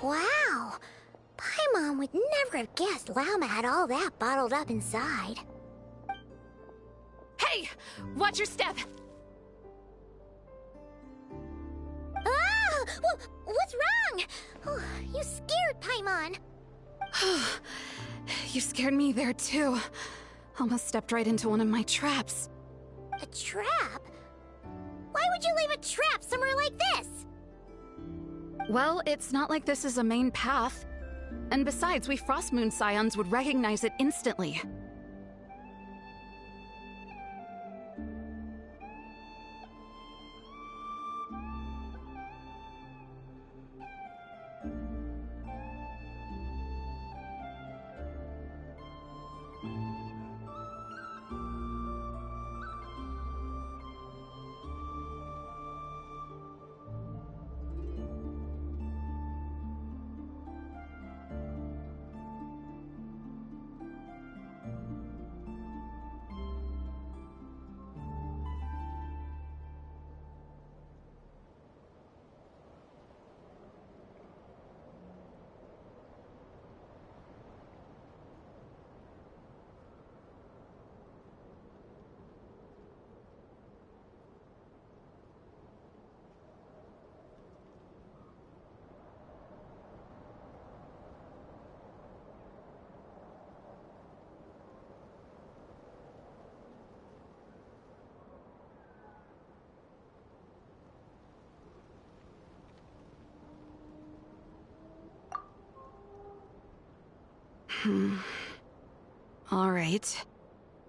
Wow! Paimon would never have guessed Llama had all that bottled up inside. Hey! Watch your step! Ah! What's wrong? Oh, you scared Paimon. You scared me there too. Almost stepped right into one of my traps. A trap? Why would you leave a trap somewhere like this? Well, it's not like this is a main path. And besides, we Frost Moon Scions would recognize it instantly. All right.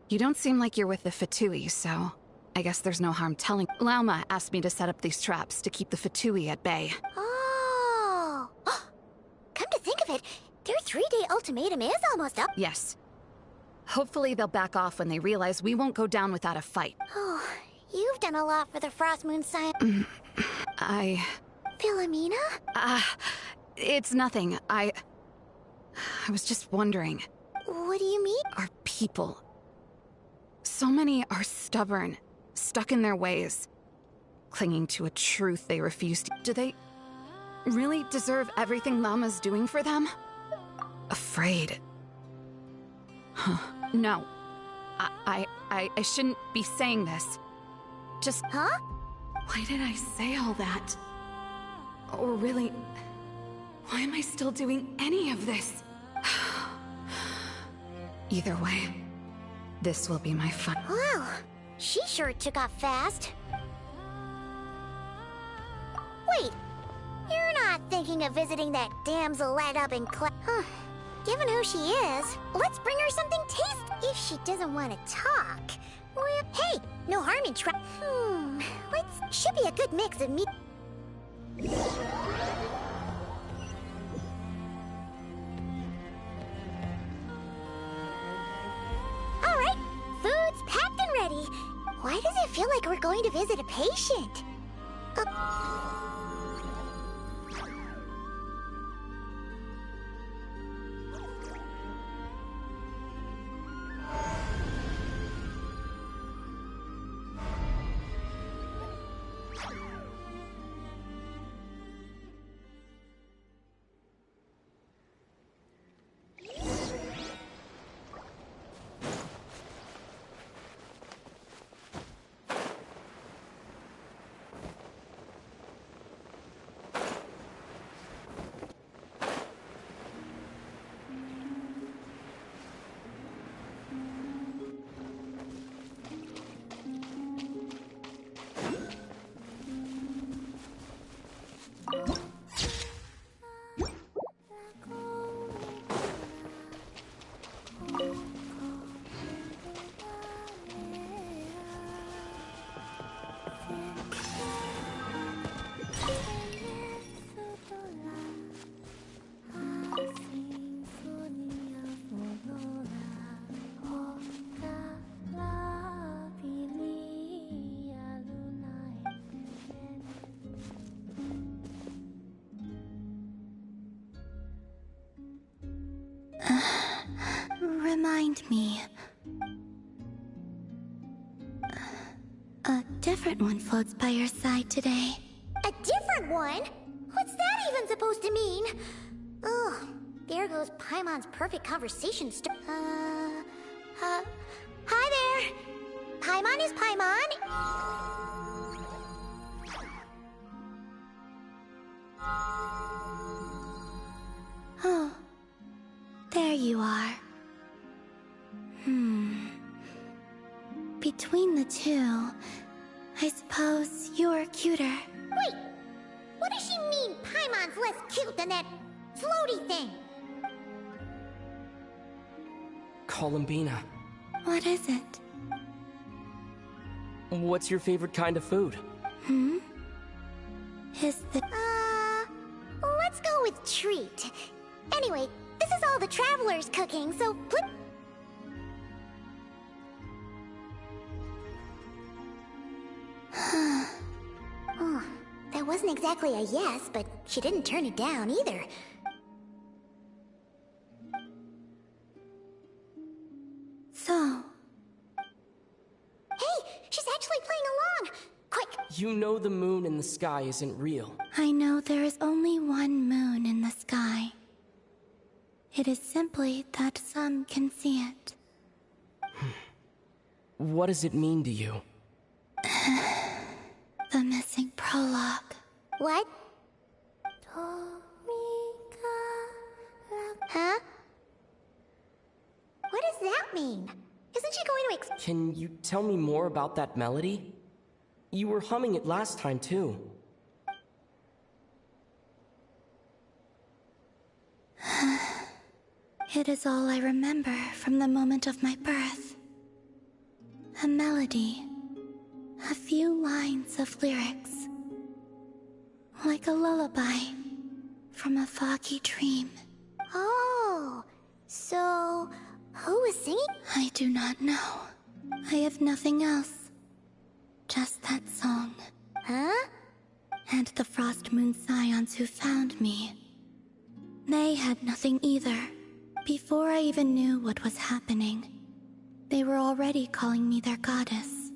You don't seem like you're with the Fatui, so I guess there's no harm telling. Lauma asked me to set up these traps to keep the Fatui at bay. Oh! Come to think of it, their 3-day ultimatum is almost up. Yes. Hopefully they'll back off when they realize we won't go down without a fight. Oh, you've done a lot for the Frost Moon Scion. Philomena? It's nothing. I was just wondering. What do you mean? Our people. So many are stubborn, stuck in their ways, clinging to a truth they refuse to. Do they really deserve everything Lama's doing for them? Afraid. Huh. No. I shouldn't be saying this. Just... Huh? Why did I say all that? Or really, why am I still doing any of this? Either way, this will be my fun. Wow, she sure took off fast. Wait, you're not thinking of visiting that damsel led up in class? Huh. Given who she is, let's bring her something tasty. If she doesn't want to talk, well, hey, no harm in try. Should be a good mix of meat. All right, food's packed and ready. Why does it feel like we're going to visit a patient? Remind me. A different one floats by your side today. A different one? What's that even supposed to mean? Ugh, there goes Paimon's perfect conversation hi there. Paimon is Paimon. Oh, there you are. Between the two, I suppose you're cuter. Wait! What does she mean Paimon's less cute than that floaty thing? Columbina. What is it? What's your favorite kind of food? Is the... let's go with treat. Anyway, this is all the traveler's cooking, so oh, that wasn't exactly a yes, but she didn't turn it down either. So... Hey, she's actually playing along! Quick! You know the moon in the sky isn't real. I know there is only one moon in the sky. It is simply that some can see it. What does it mean to you? The missing prologue. What? Huh? What does that mean? Isn't she going to Can you tell me more about that melody? You were humming it last time, too. It is all I remember from the moment of my birth. A melody. A few lines of lyrics. Like a lullaby from a foggy dream. Oh, so who was singing? I do not know. I have nothing else. Just that song. Huh? And the Frost Moon Scions who found me. They had nothing either. Before I even knew what was happening, they were already calling me their goddess.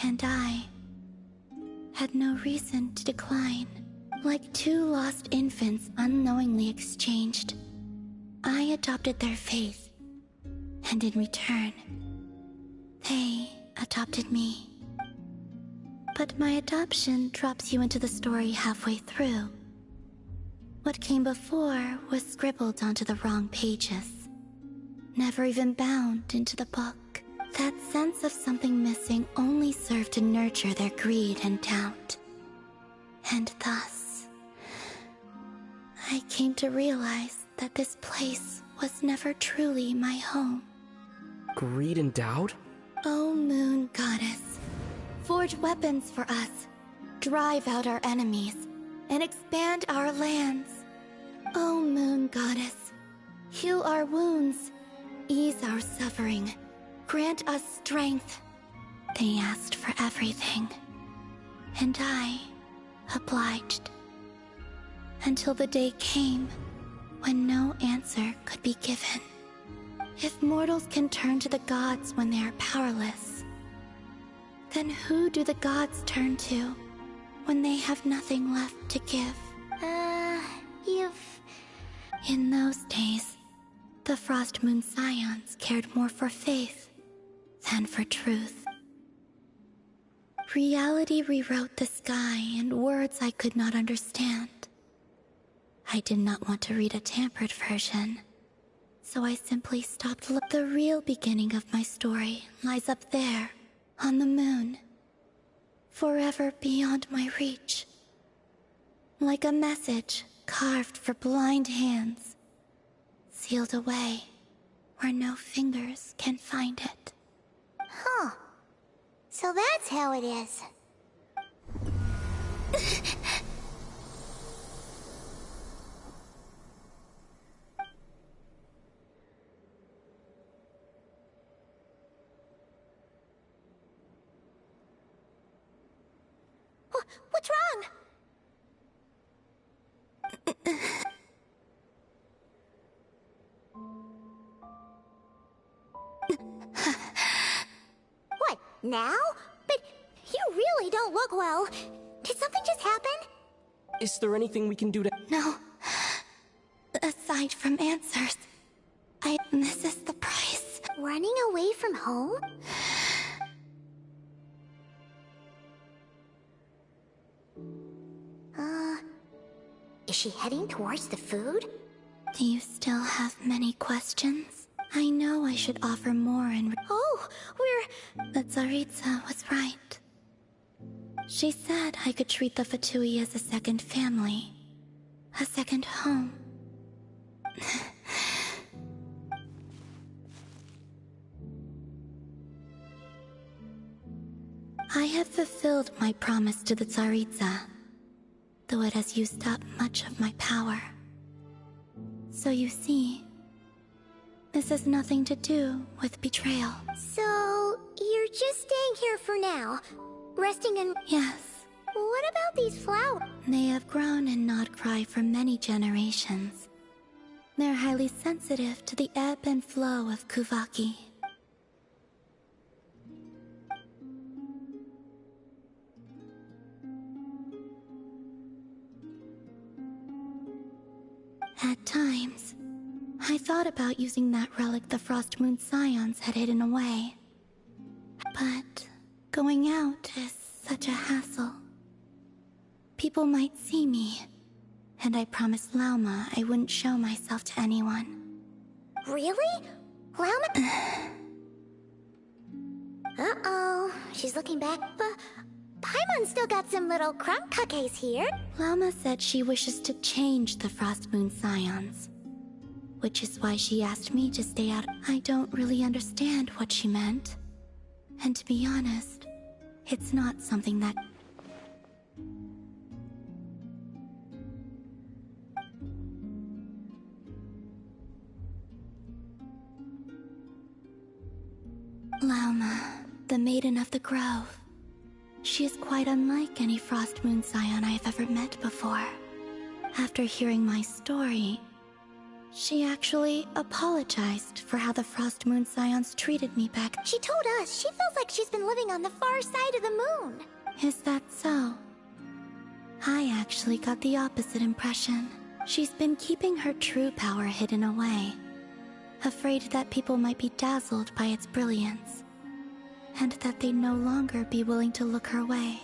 And I had no reason to decline. Like two lost infants unknowingly exchanged, I adopted their faith. And in return, they adopted me. But my adoption drops you into the story halfway through. What came before was scribbled onto the wrong pages, never even bound into the book. That sense of something missing only served to nurture their greed and doubt. And thus, I came to realize that this place was never truly my home. Greed and doubt? O Moon Goddess, forge weapons for us, drive out our enemies, and expand our lands. O Moon Goddess, heal our wounds, ease our suffering, grant us strength. They asked for everything, and I obliged. Until the day came when no answer could be given. If mortals can turn to the gods when they are powerless, then who do the gods turn to when they have nothing left to give? In those days, the Frost Moon Scions cared more for faith than for truth. Reality rewrote the sky in words I could not understand. I did not want to read a tampered version, so I simply stopped. The real beginning of my story lies up there, on the moon, forever beyond my reach. Like a message carved for blind hands, sealed away where no fingers can find it. Huh. So that's how it is. What's wrong? What, now? But you really don't look well. Did something just happen? Is there anything we can do to... No. Aside from answers, this is the price. Running away from home? Is she heading towards the food? Do you still have many questions? I know I should offer more and... Oh, the Tsaritsa was right. She said I could treat the Fatui as a second family. A second home. I have fulfilled my promise to the Tsaritsa, though it has used up much of my power. So you see, this has nothing to do with betrayal. So, you're just staying here for now, resting in... Yes. What about these flowers? They have grown in Nodcry for many generations. They're highly sensitive to the ebb and flow of Kuvaki. At times, I thought about using that relic the Frost Moon Scions had hidden away. But going out is such a hassle. People might see me, and I promised Lauma I wouldn't show myself to anyone. Really? Lauma? Uh-oh, she's looking back, but Paimon's still got some little crumb cookies here. Lauma said she wishes to change the Frost Moon Scions. which is why she asked me to stay out. I don't really understand what she meant. And to be honest, it's not something that... Lauma, the Maiden of the Grove. She is quite unlike any Frost Moon Scion I have ever met before. After hearing my story, she actually apologized for how the Frost Moon Scions treated me back. She told us she feels like she's been living on the far side of the moon. Is that so? I actually got the opposite impression. She's been keeping her true power hidden away, afraid that people might be dazzled by its brilliance, and that they'd no longer be willing to look her way.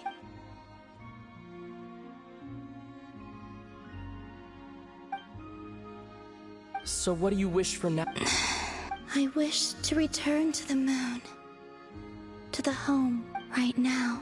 So what do you wish for now? I wish to return to the moon. To the home right now.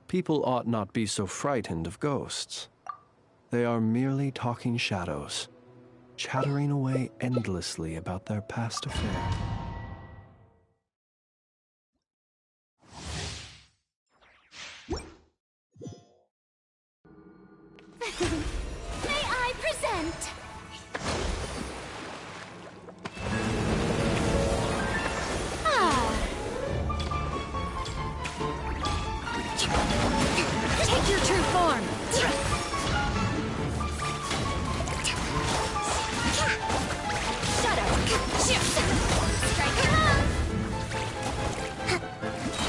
People ought not be so frightened of ghosts. They are merely talking shadows, chattering away endlessly about their past affairs. May I present? Take your true form!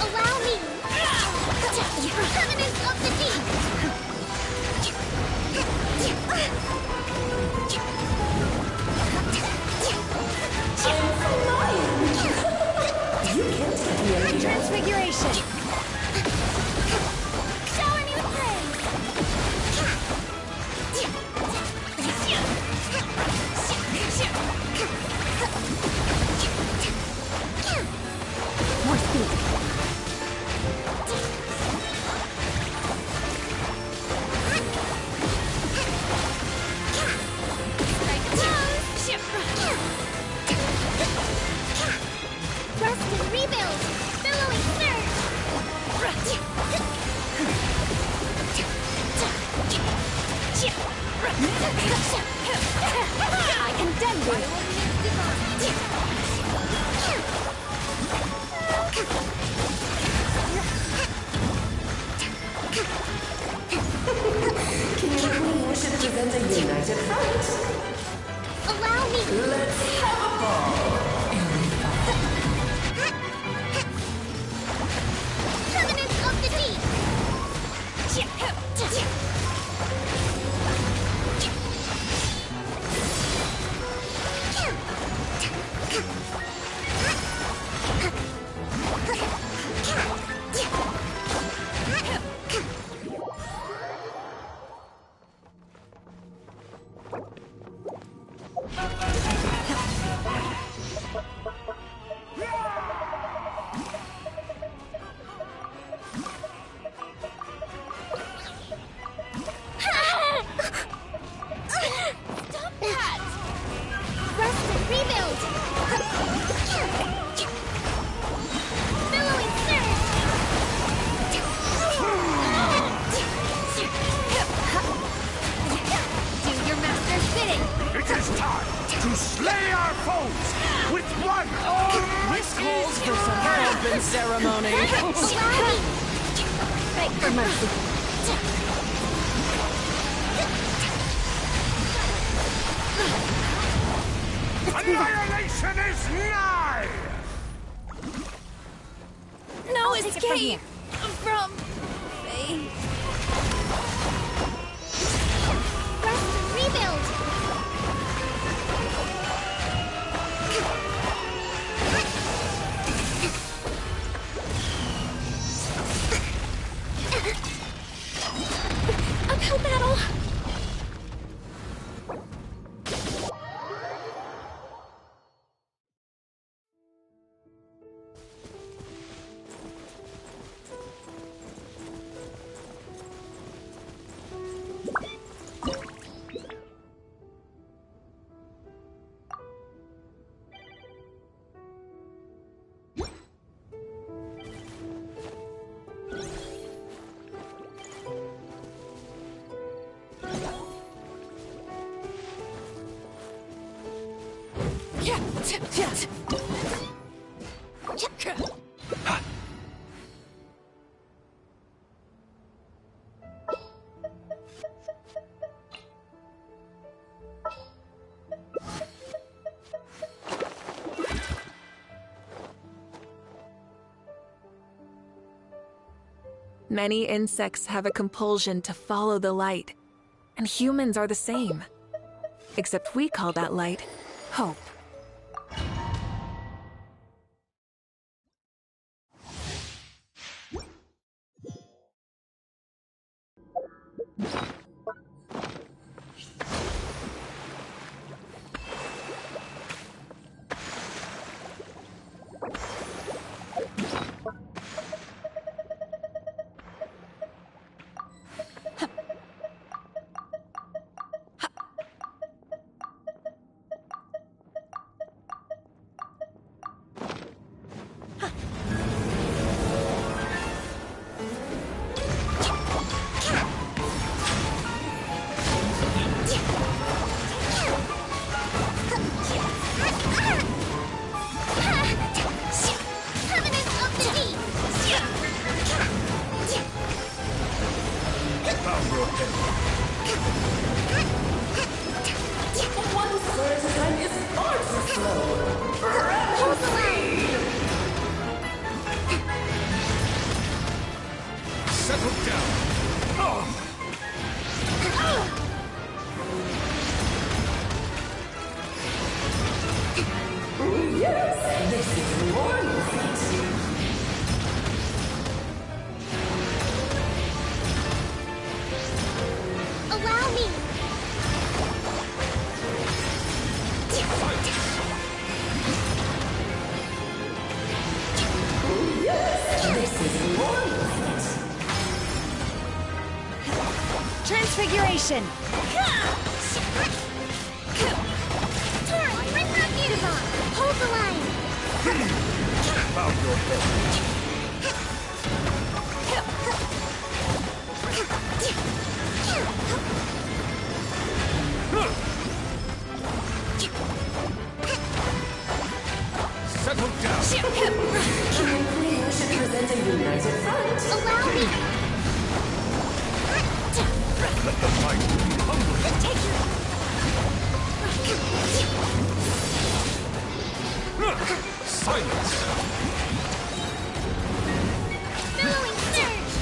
Allow me! Covenant of the Deep! Transfiguration! Shower me with praise! I condemn you! King we should present a united front. Allow me! Let's have a ball. Covenant of the Deep! Stop that! Rest and rebuild! Billowing surge! Do your master's bidding! It is time to slay our foes with one This calls for some open ceremony. Beg for mercy. Annihilation is nigh! No escape from me. Rest and rebuild! Uphill battle. Many insects have a compulsion to follow the light, and humans are the same. Except we call that light hope. Transfiguration! Hold the line! Bow your head. united front. Allow me! Let the fight be humbling. Take Silence! Billowing surge!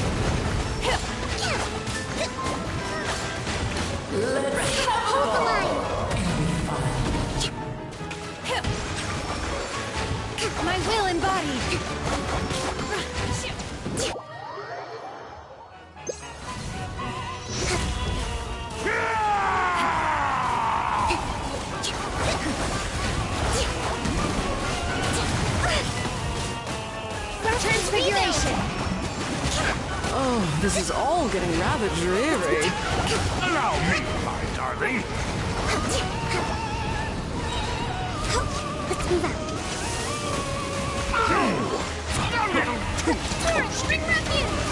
Let's Hold the line! My will embodied. Transfiguration! Oh, this is all getting rather dreary. Allow me, my darling. Let's move out. A little too toasty. Bring refuge!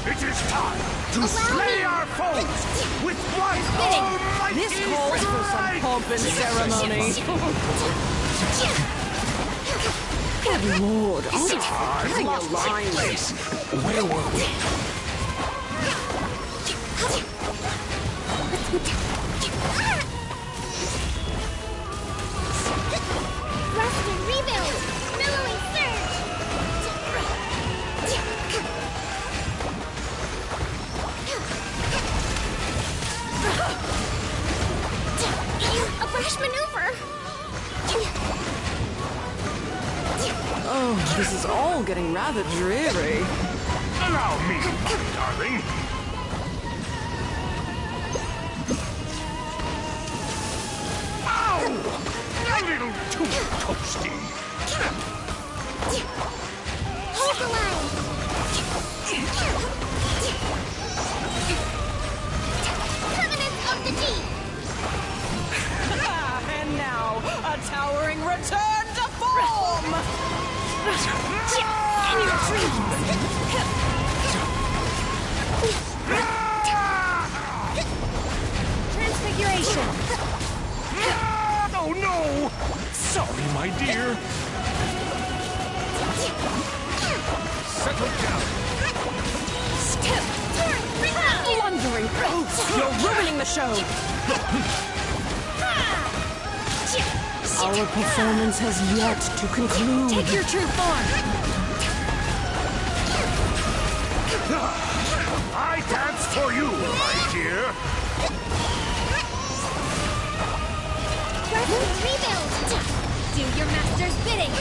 It is time to slay our foes with one almighty This calls for some pomp and ceremony. Good lord, I'll be cutting a line. Where were we? Rest and rebuild! Billowing surge! A brash maneuver! Oh, this is all getting rather dreary. Allow me, my darling. Ow! A little too toasty. Hold the line! Covenant of the Deep! And now, a towering return to form! In your dreams! Transfiguration! Oh no! Sorry, my dear. Settle down. Blundering brutes! You're ruining the show! Our performance has yet to conclude. Take your true form. I dance for you, my dear. Refuge rebuild! Do your master's bidding!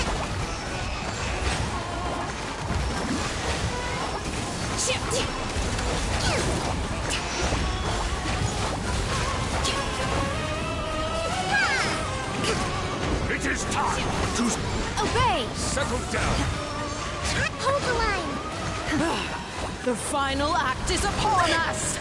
It is time to Obey! settle down. Hold the line! The final act is upon us!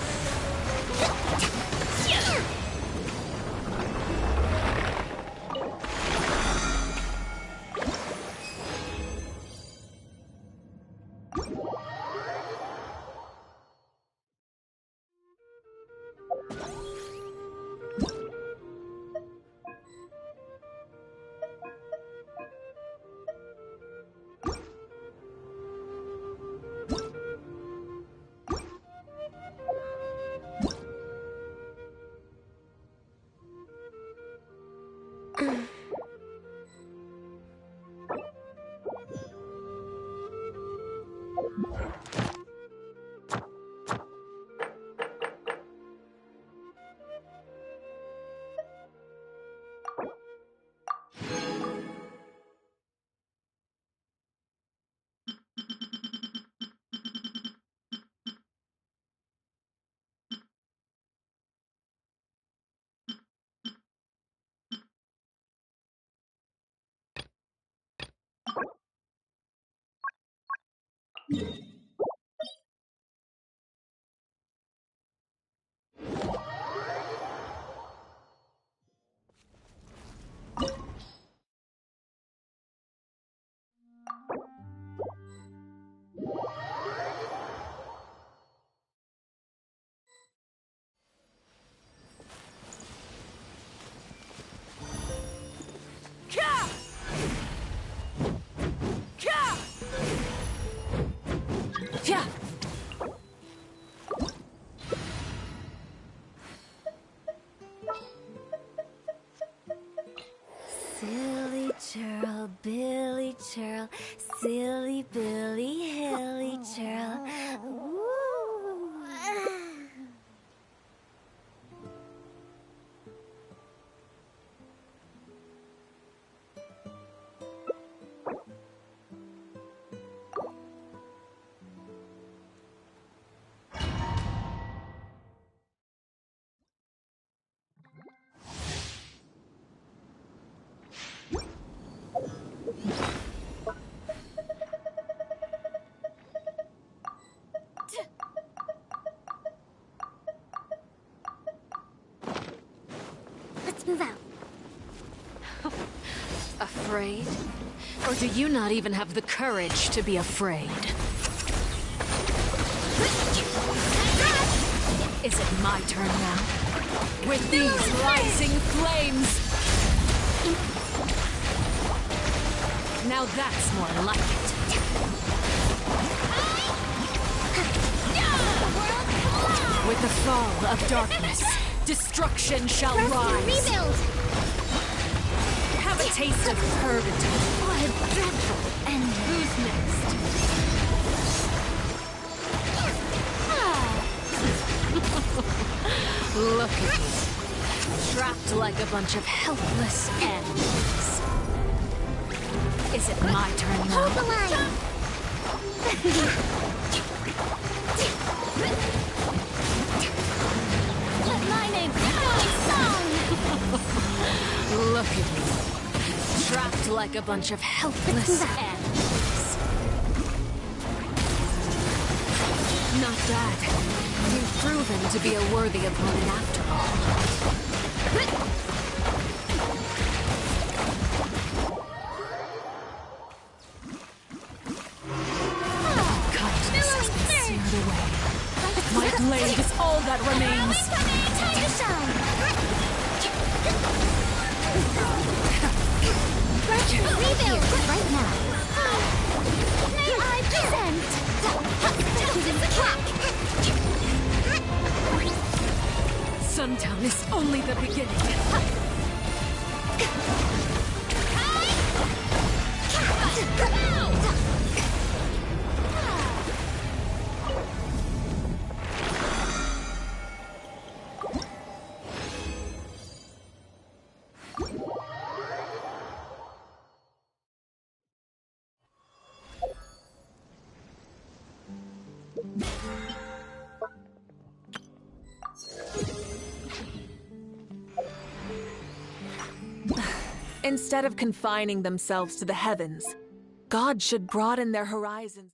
Let's move out. Afraid? Or do you not even have the courage to be afraid? Is it my turn now? With these rising flames! Now that's more like it. With the fall of darkness, destruction shall rise. Rebuild! Have a taste of purgatory. What a dreadful end. Who's next? Look at you. Trapped like a bunch of helpless animals. Is it my turn now? Hold the line! Let my name be song! Look at me. Trapped like a bunch of helpless animals. Not bad. You've proven to be a worthy opponent after all. Kindness has been seared away. My blade is all that remains. Time to shine! Rebuild right now. May I present? Suntown is only the beginning. Instead of confining themselves to the heavens, God should broaden their horizons.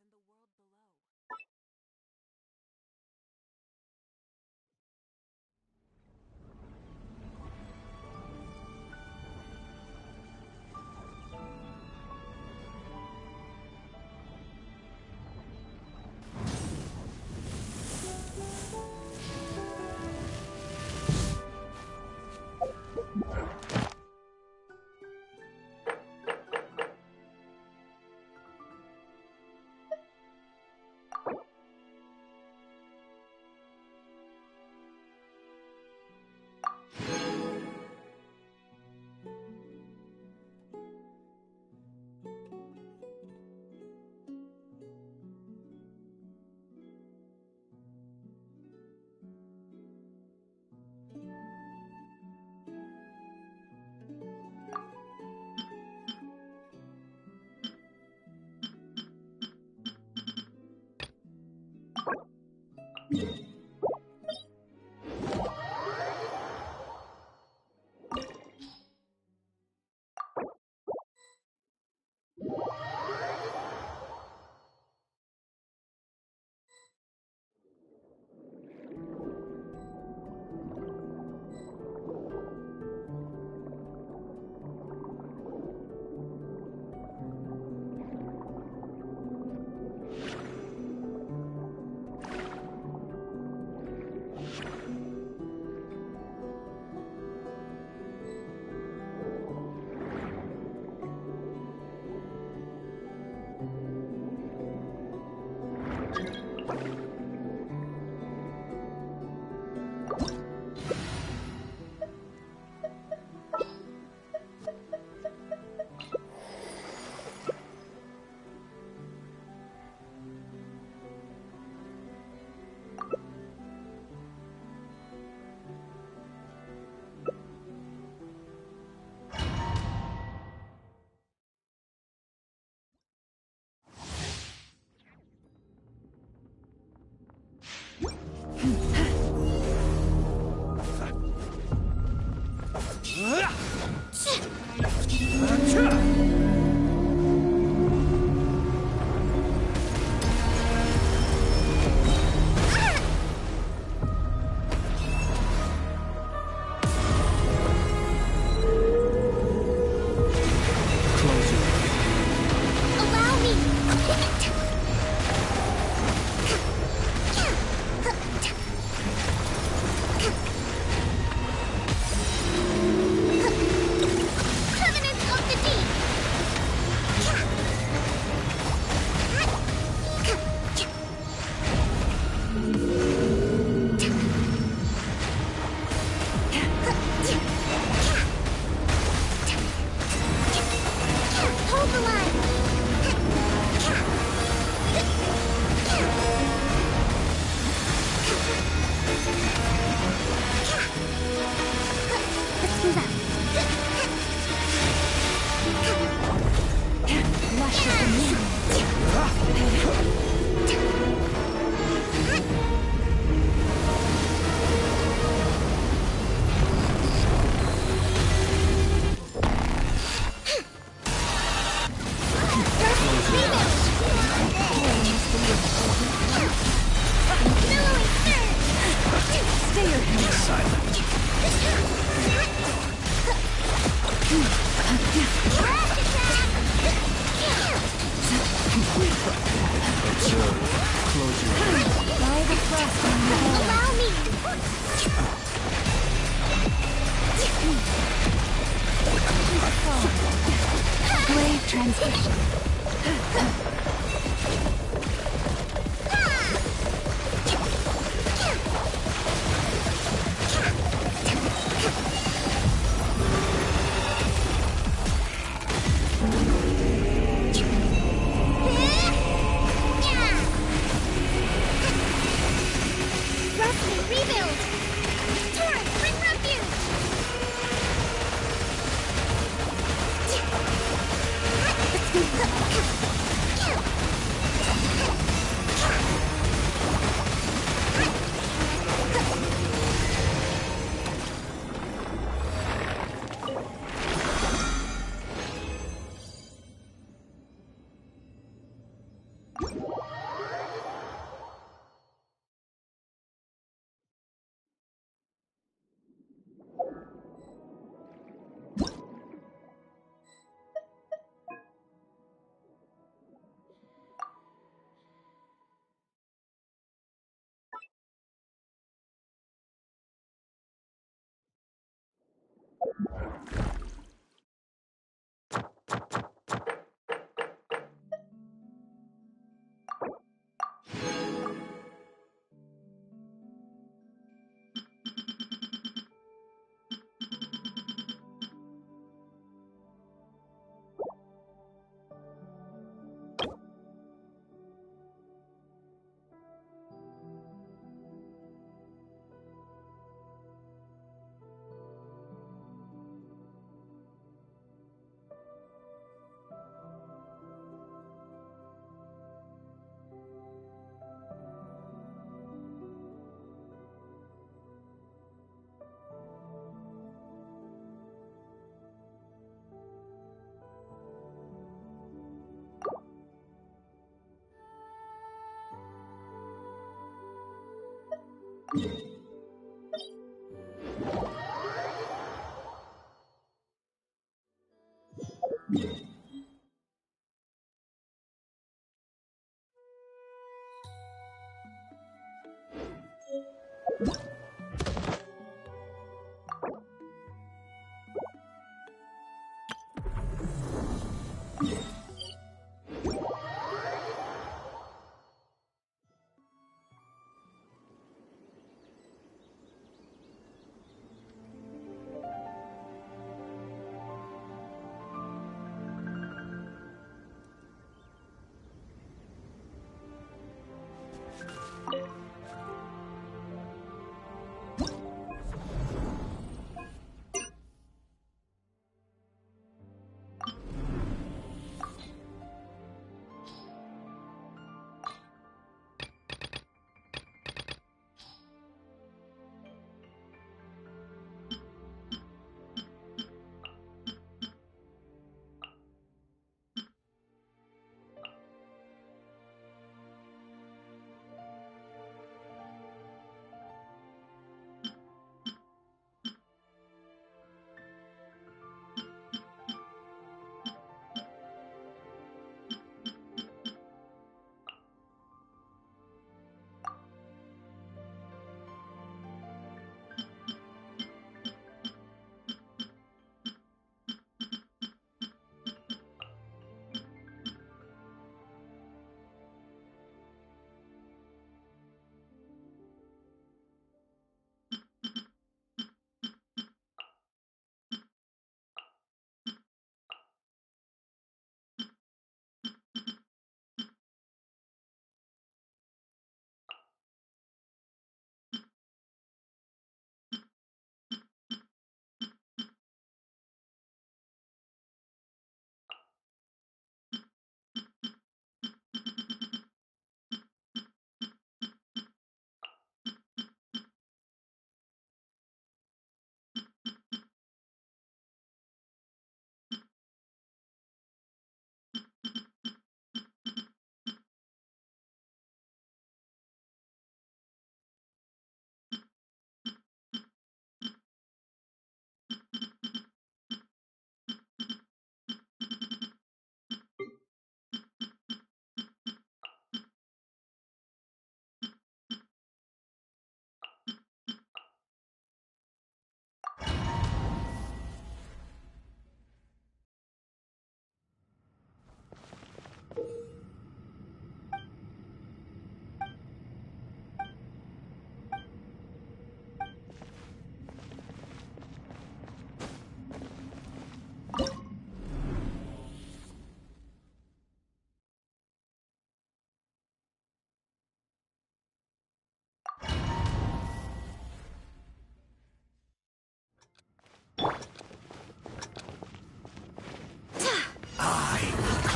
Allow me! Wave transmission. Roughly rebuild! Torrent, bring refuge!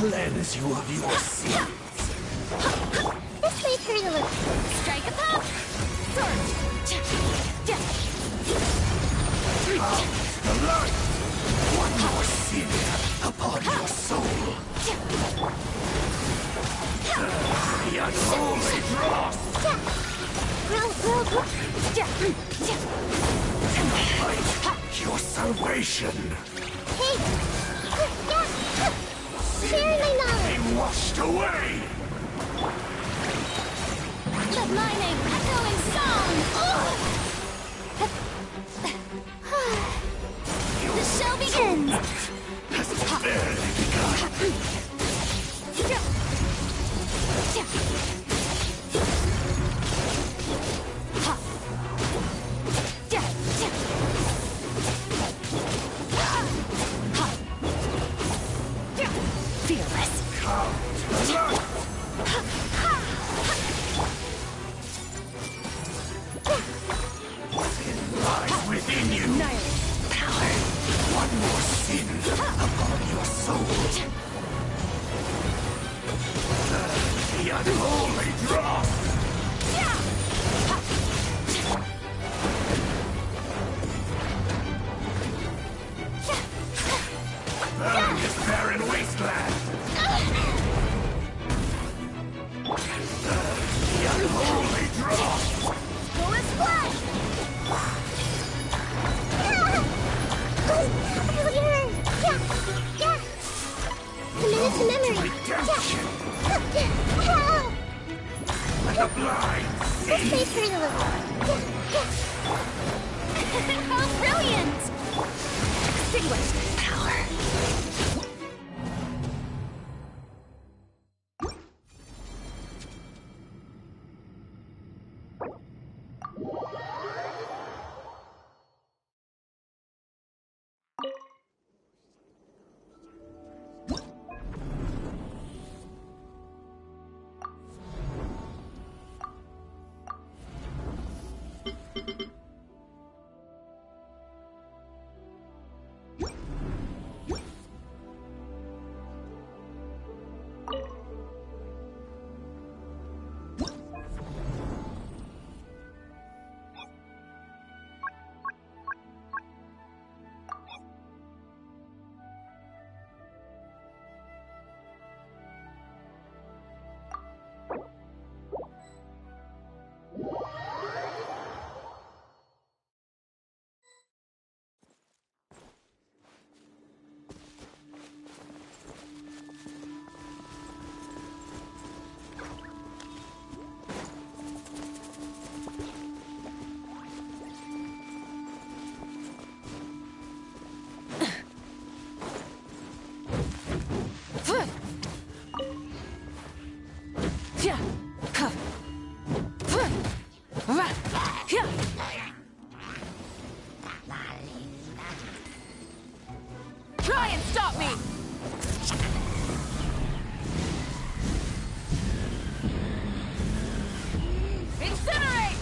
cleanse you of your sins. This may hurt a little. Strike a pop! The light! One more sin upon your soul. The unholy dross! Your salvation! Hey! Sharing my knowledge! Be washed away! The mining echoing song! The show begins! Has barely begun. Fearless. Lies within you. Power. One more sin upon your soul. The unholy dross! Burn this barren wasteland! The unholy dross! Go and splash! Committed to memory. Redemption! And the blind This may hurt a little. How brilliant! Extinguished power. Try and stop me! Incinerate!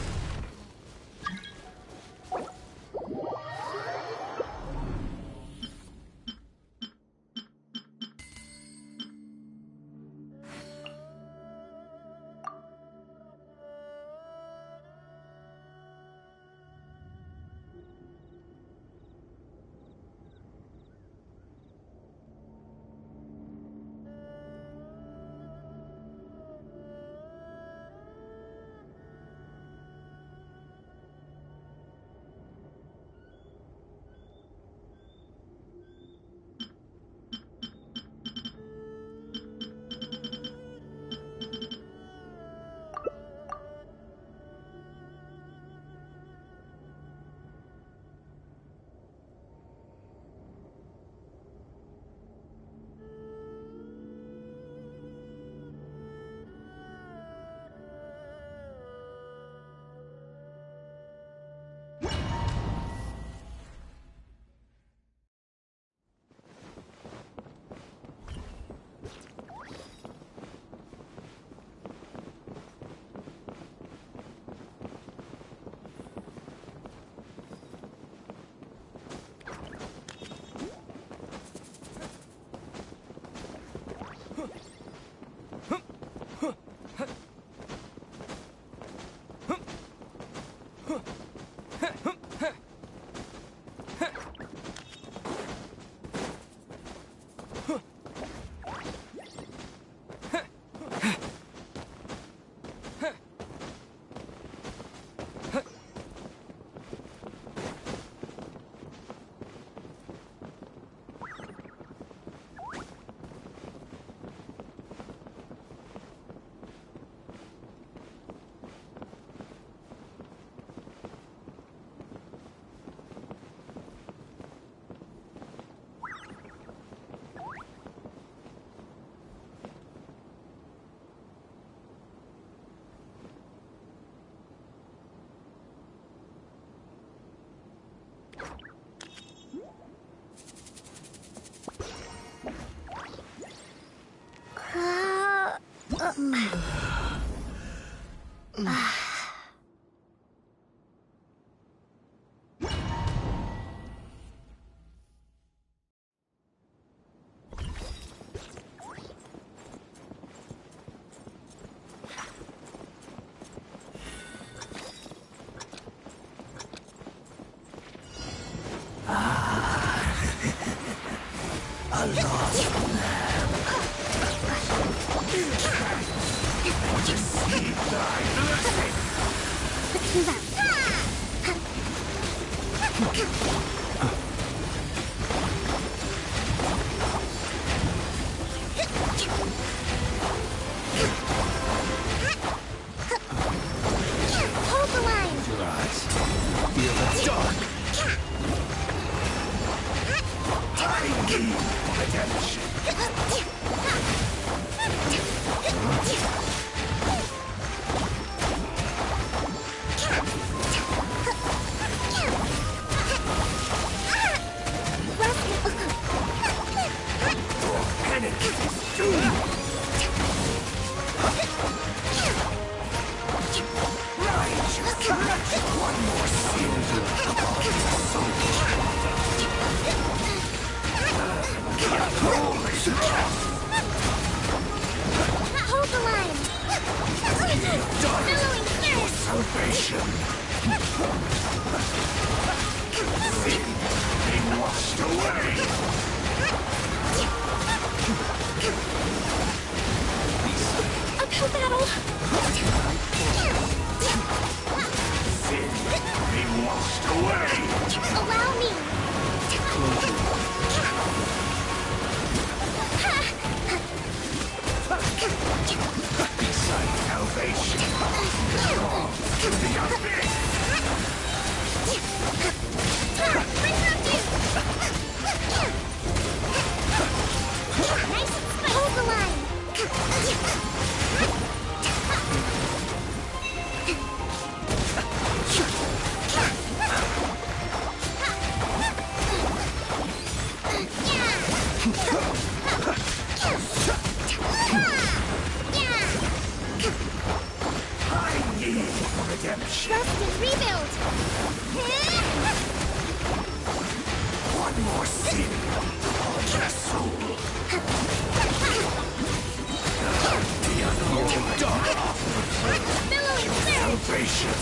Receive thy blessing. Hold the line. Close your eyes. Feel the dark. I need redemption. Your penance is due. One more sin upon your soul. Holy cross! Hold the line. Done your salvation. Sin be washed away. Uphill battle. Sin be washed away. Allow me. Beside salvation, belong to the abyss. Nice. Hold the line. I need redemption. Trust and rebuild. One more sin upon your soul. The unholy dark Billowing salvation.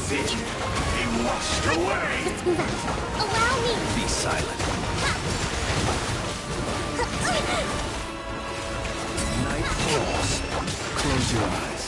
Sin be washed away. Let's move out. Allow me. Be silent. Night falls. Close your eyes.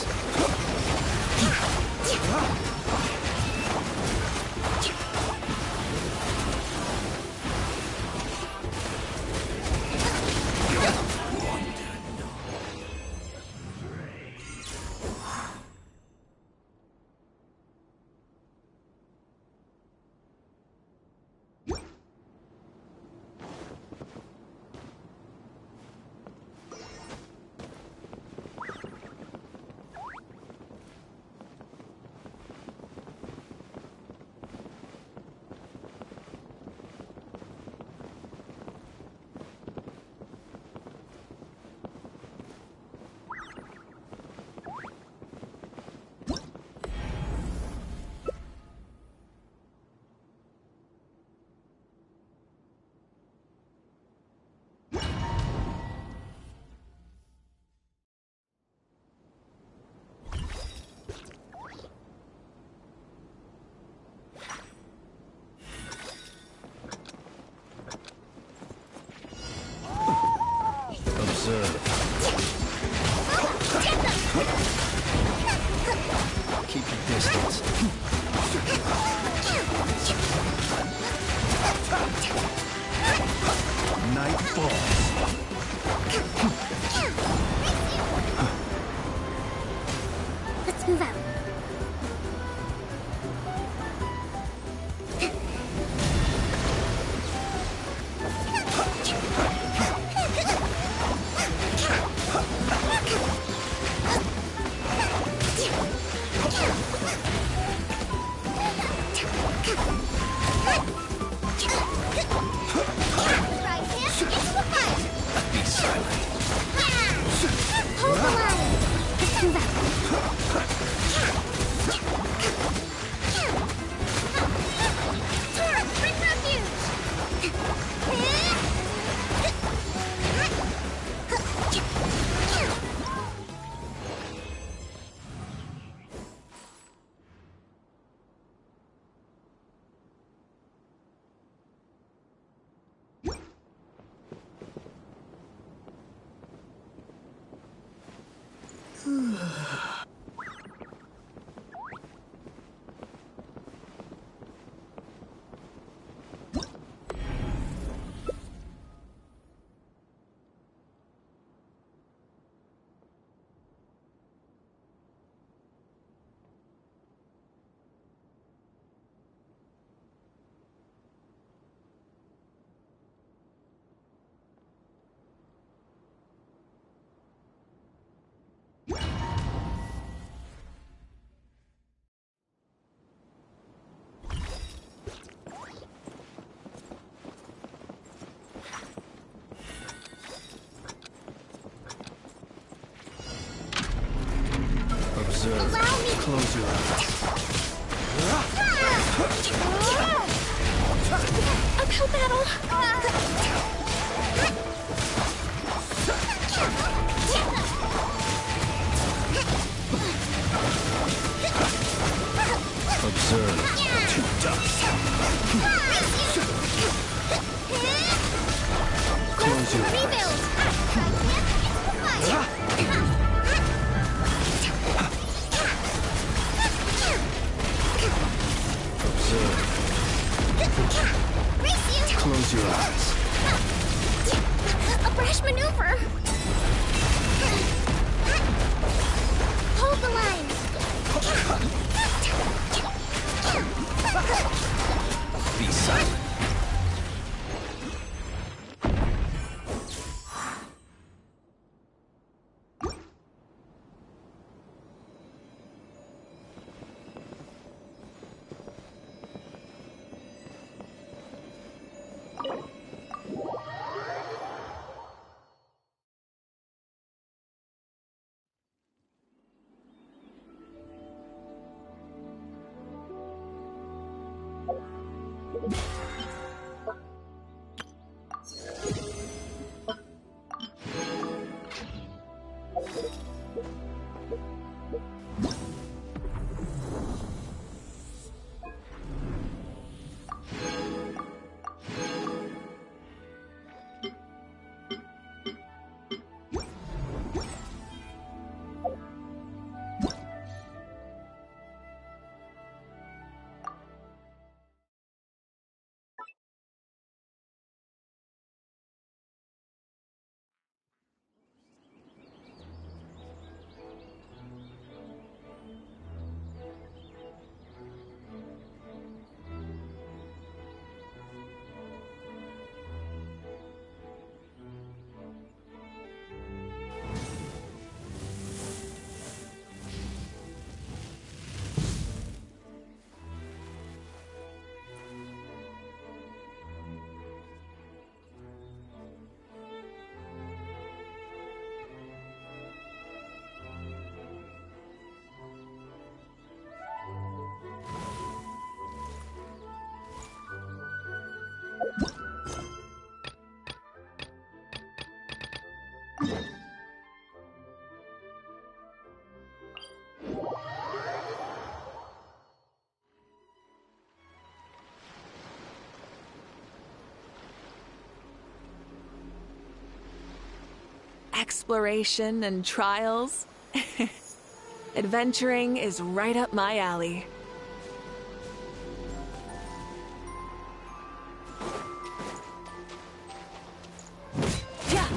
Observe to dust. Close your eyes. Observe. Close your eyes. A brash maneuver. Hold the line. Be silent. Exploration and trials. Adventuring is right up my alley. Yeah.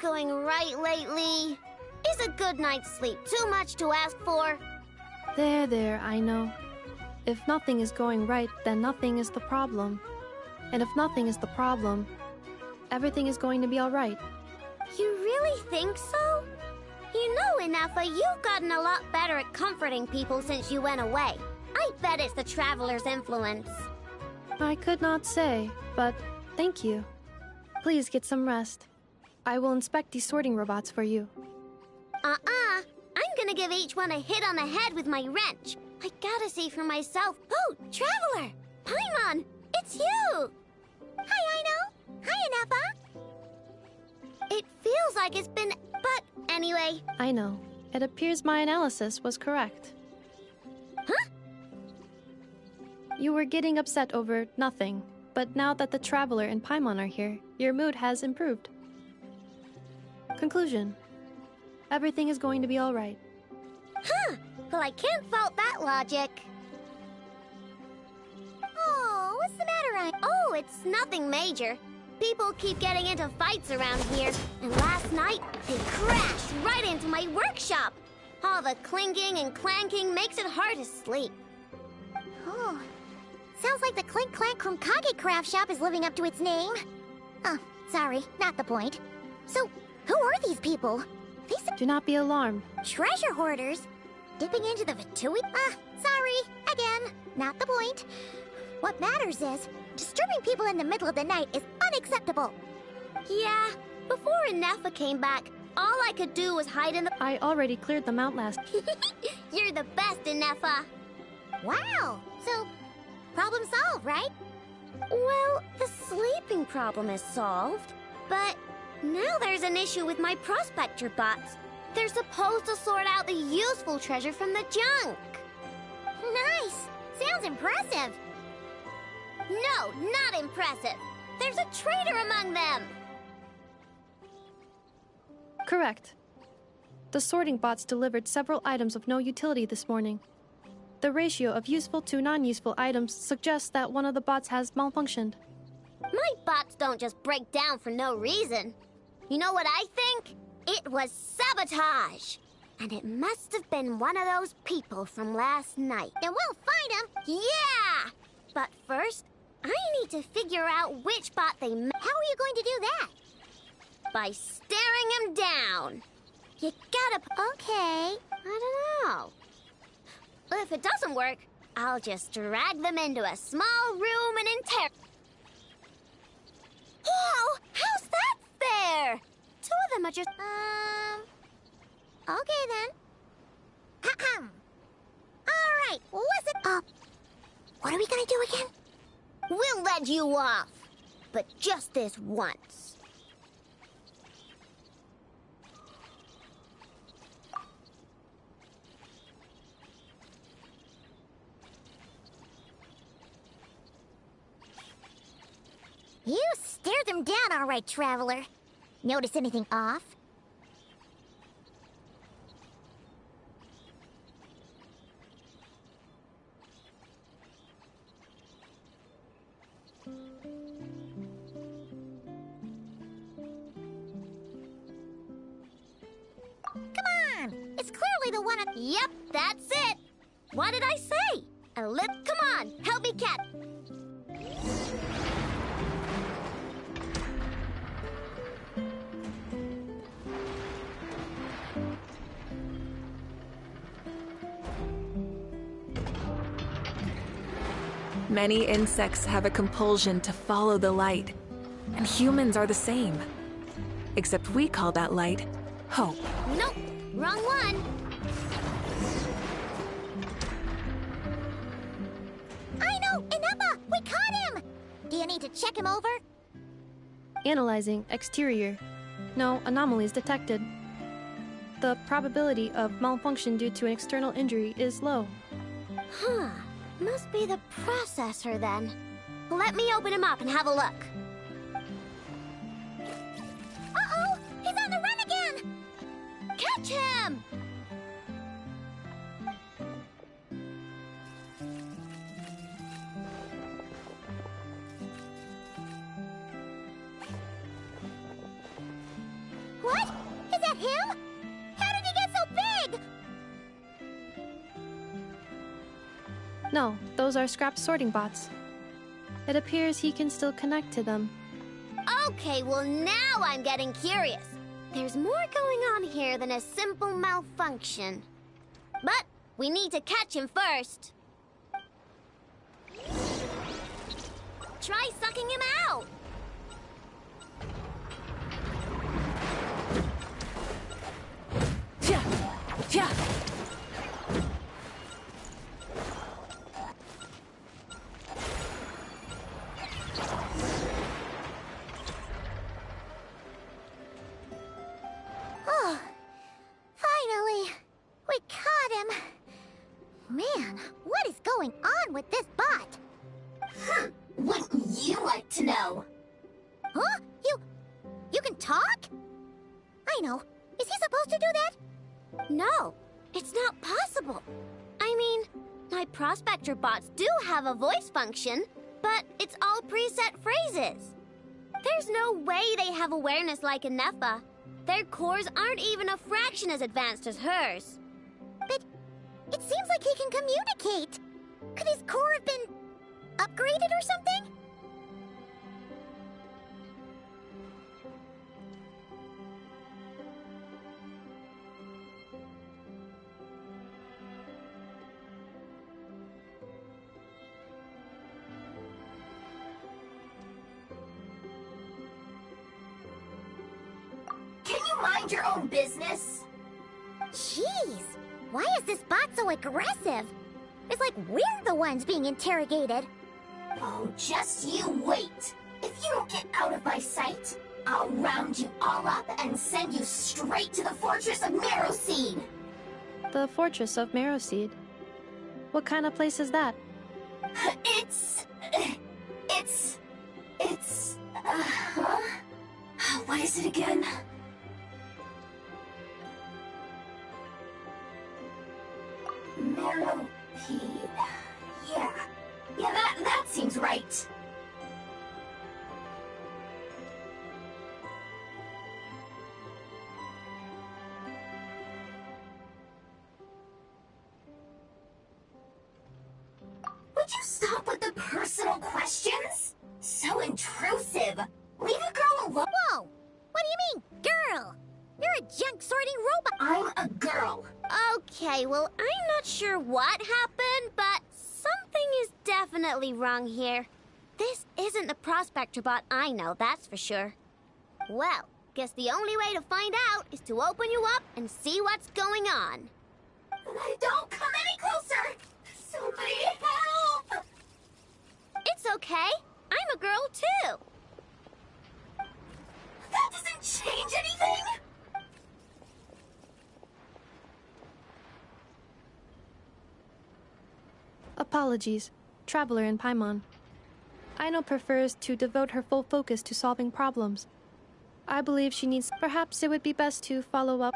going right lately? Is a good night's sleep too much to ask for? There, I know. If nothing is going right, then nothing is the problem. And if nothing is the problem, everything is going to be alright. You really think so? You know, Inafa, you've gotten a lot better at comforting people since you went away. I bet it's the Traveler's influence. I could not say, but thank you. Please get some rest. I will inspect these sorting robots for you. I'm gonna give each one a hit on the head with my wrench. I gotta see for myself. Oh, Traveler! Paimon! It's you! Hi, Aino! Hi, Inafa! It feels like it's been... But anyway... I know. It appears my analysis was correct. Huh? You were getting upset over nothing, but now that the Traveler and Paimon are here, your mood has improved. Conclusion. Everything is going to be alright. Huh. Well, I can't fault that logic. Oh, what's the matter, Oh, it's nothing major. People keep getting into fights around here, and last night, they crashed right into my workshop. All the clinking and clanking makes it hard to sleep. Oh, sounds like the Clink Clank from Kage Craft Shop is living up to its name. Oh, sorry, not the point. So, who are these people? Do not be alarmed. Treasure hoarders? Dipping into the Vitui? Sorry, again, not the point. What matters is, disturbing people in the middle of the night is unacceptable. Yeah, before Inafa came back, all I could do was hide in the... I already cleared them out last... You're the best, Inafa. Wow, so, problem solved, right? Well, the sleeping problem is solved, but now there's an issue with my prospector bots. They're supposed to sort out the useful treasure from the junk. Nice! Sounds impressive. No, not impressive. There's a traitor among them. Correct. The sorting bots delivered several items of no utility this morning. The ratio of useful to non-useful items suggests that one of the bots has malfunctioned. My bots don't just break down for no reason. You know what I think? It was sabotage. And it must have been one of those people from last night. And we'll find him! Yeah! But first, I need to figure out which bot they met. How are you going to do that? By staring him down. You gotta... Okay. I don't know. If it doesn't work, I'll just drag them into a small room and Whoa! How's that fair? Two of them are just... Okay then. Ahem. Alright, listen up. What are we gonna do again? We'll let you off. But just this once. You stared them down all right, Traveler. Notice anything off? Come on! It's clearly the one at... Yep, that's it! What did I say? A lip... Come on, help me, Cat! Many insects have a compulsion to follow the light, and humans are the same. Except we call that light hope. Nope, wrong one. I know! Inafa! We caught him! Do you need to check him over? Analyzing exterior. No anomalies detected. The probability of malfunction due to an external injury is low. Huh. Must be the processor then. Let me open him up and have a look. Uh-oh! He's on the run again! Catch him! What? No, those are scrapped sorting bots. It appears he can still connect to them. Okay, well now I'm getting curious. There's more going on here than a simple malfunction. But we need to catch him first. Try sucking him out. Yeah. Oh, finally! We caught him! Man, what is going on with this bot? Wouldn't you like to know? Huh? You can talk? I know. Is he supposed to do that? No, it's not possible. I mean, my prospector bots do have a voice function, but it's all preset phrases. There's no way they have awareness like a Nepha. Their cores aren't even a fraction as advanced as hers. But it seems like he can communicate. Could his core have been upgraded or something? Can you mind your own business? Jeez, why is this bot so aggressive? It's like we're the ones being interrogated. Oh, just you wait. If you don't get out of my sight, I'll round you all up and send you straight to the Fortress of Marrowseed. The Fortress of Marrowseed. What kind of place is that? What is it again? Marrowseed. Yeah, that seems right. Would you stop with the personal questions? So intrusive. Leave a girl alone. Whoa! What do you mean, girl? You're a junk sorting robot. I'm a girl. Okay, well, I'm not sure what happened, but something is definitely wrong here. This isn't the prospector bot I know, that's for sure. Well, guess the only way to find out is to open you up and see what's going on. Don't come any closer! Somebody help! It's okay. I'm a girl, too. That doesn't change anything! Apologies, Traveler in Paimon. Aino prefers to devote her full focus to solving problems. I believe she needs. Perhaps it would be best to follow up.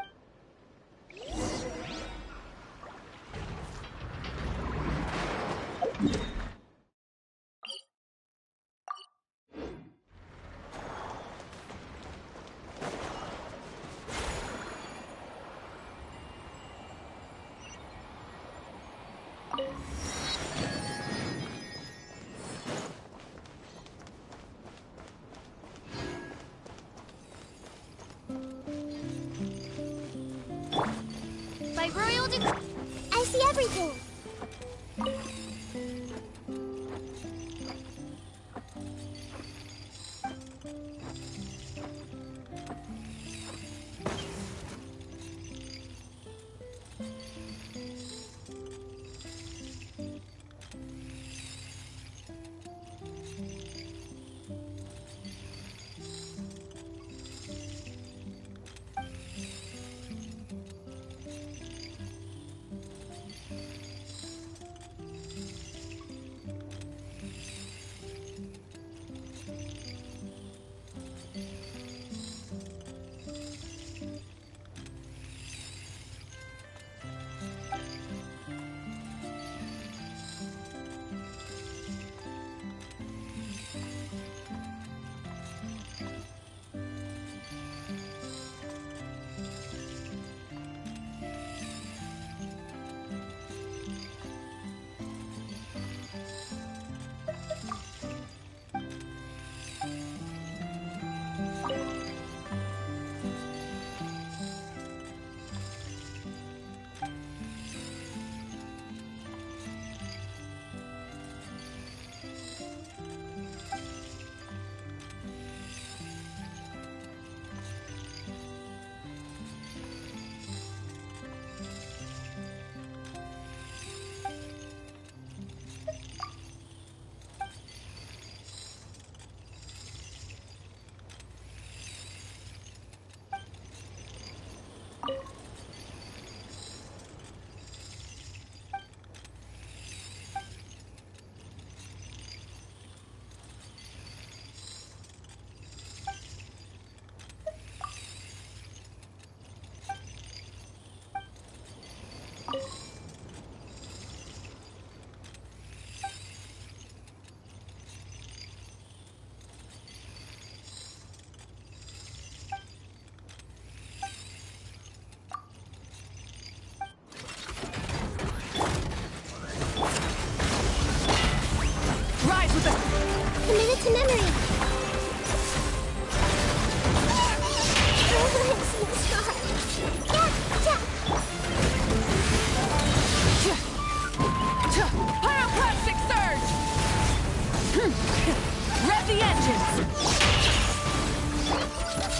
the engines!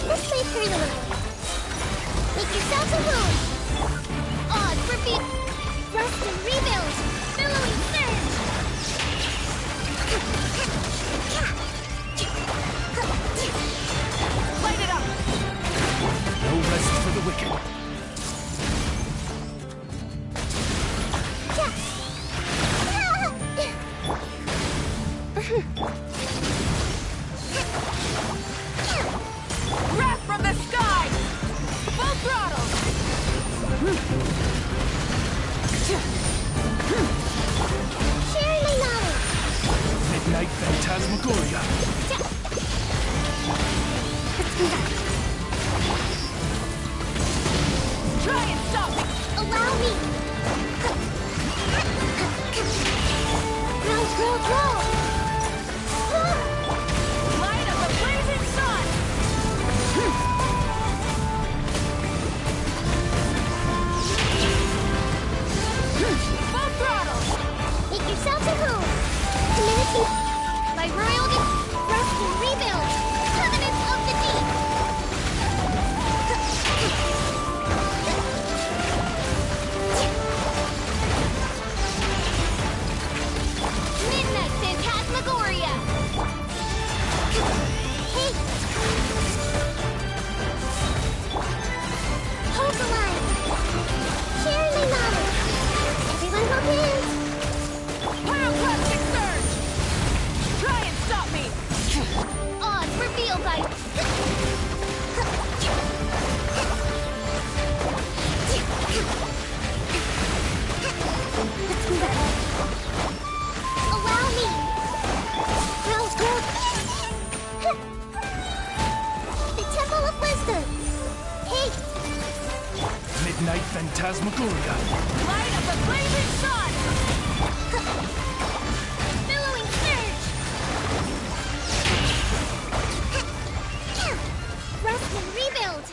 This may hurt a little. Make yourselves a wound. Odd, repeat. Rust and rebuild. Billowing surge. Light it up! No rest for the wicked. Wrath from the sky! Full throttle! Sharing my knowledge. Midnight Phantasmagoria. Try and stop me! Allow me. Roll, roll, roll. Light of the blazing sun! Full throttle! Make yourselves at home. Community by Royal Rust and Rebuild. Covenants of the Deep. Midnight Phantasmagoria. Hey. Hold the line. Sharing my knowledge. Everyone hold hands. Pyroclastic surge! Try and stop me! Odds revealed by... Allow me! Growth, growth! The Temple of Wisdom! Hey! Midnight Phantasmagoria. Light of the blazing sun! Billowing surge! Rust and rebuild!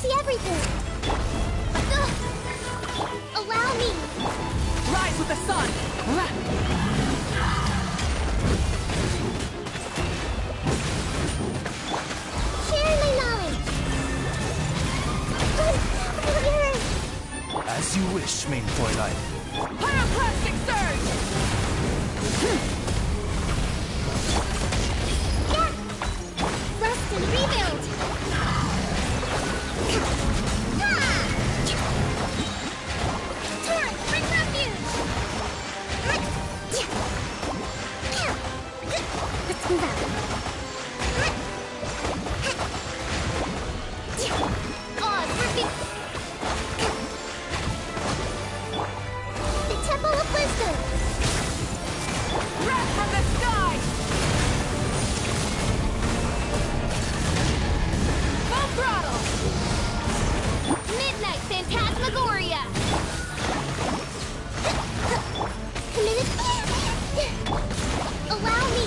see everything. Allow me. Rise with the sun. Share my knowledge. As you wish, main Fräulein. Pyroclastic surge! Rest and rebuild! Torrent, bring refuge! Let's move out. Oz, refuge! The Temple of Wisdom! Wrath from the sky! Full throttle! Midnight Phantasmagoria! Committed. Allow me.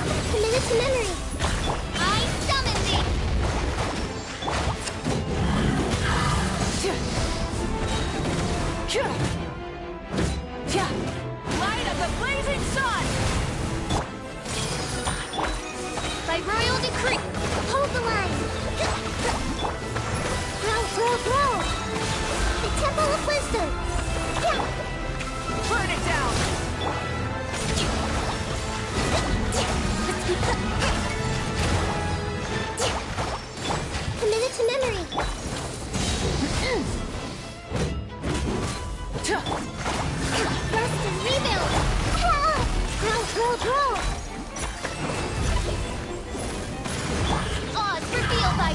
Commit it to memory. I summon thee! Light of the blazing sun! By royal decree, hold the line! Grow, grow, grow! The Temple of Wisdom! Burn it down! Commit it to memory! Rest and rebuild! Grow, grow, grow! Oz, reveal thy...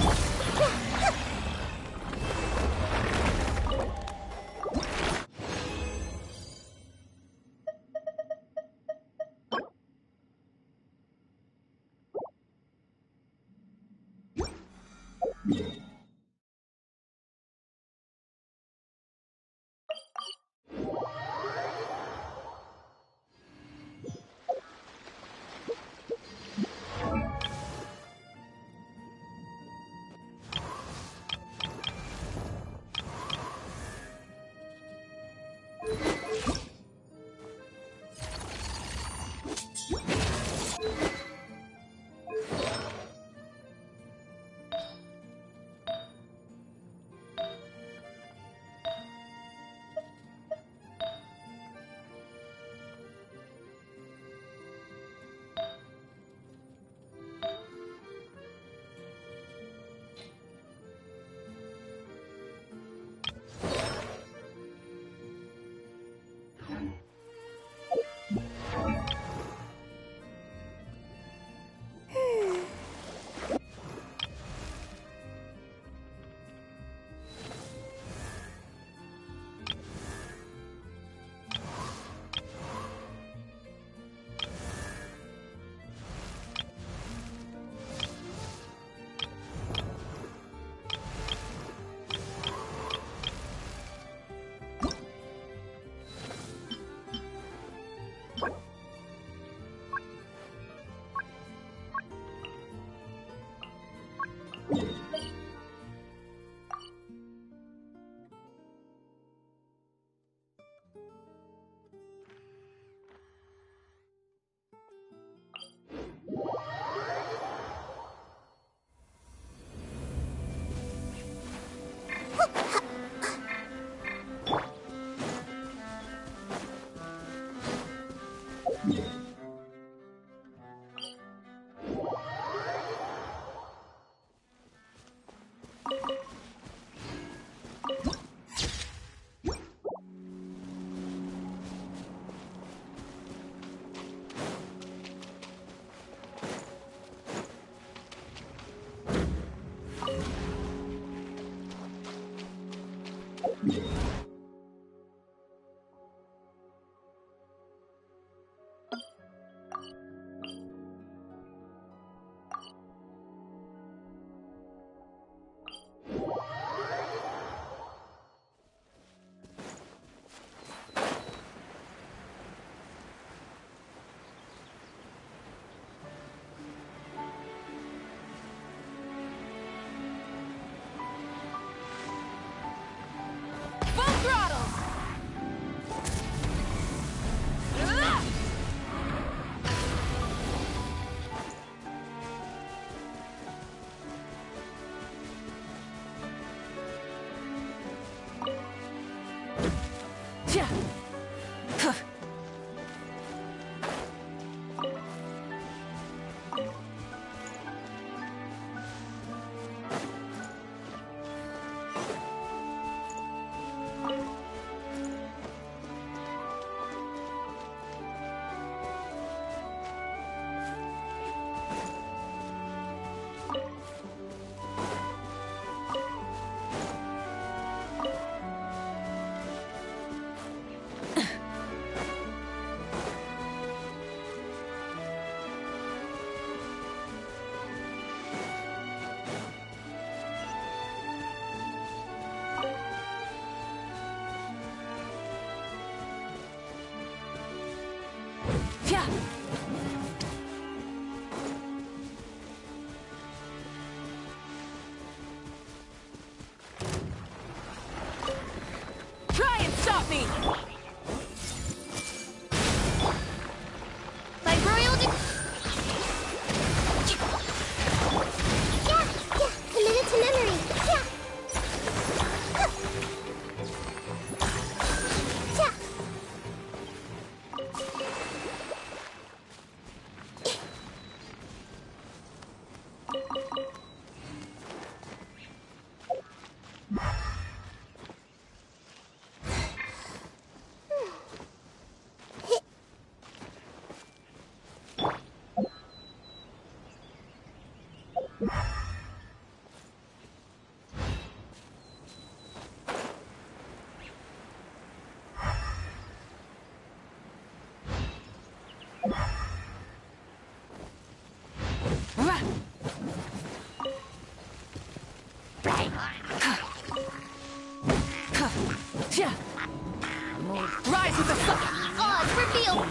to the sun. Oh, it's revealed.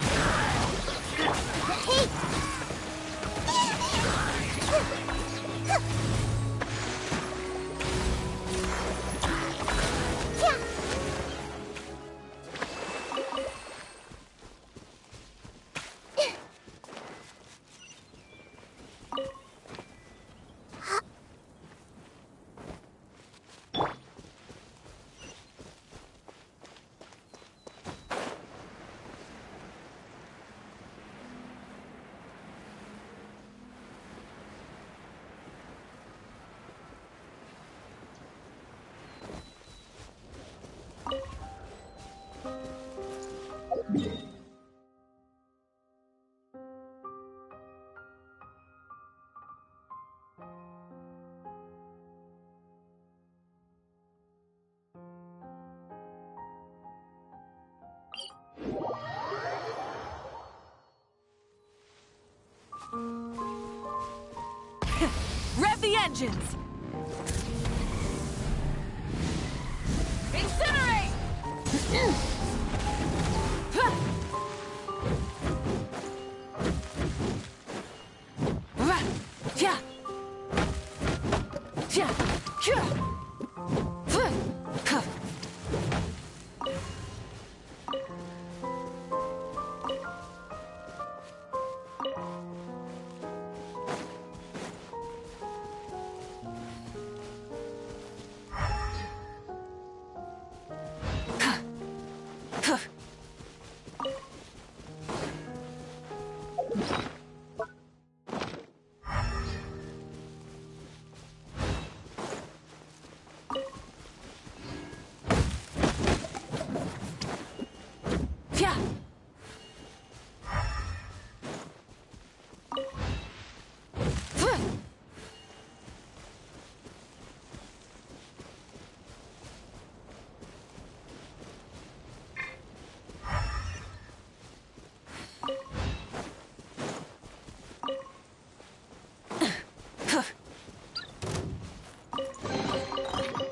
Hey. Yeah. Rev the engines! Incinerate! Yeah. Yeah.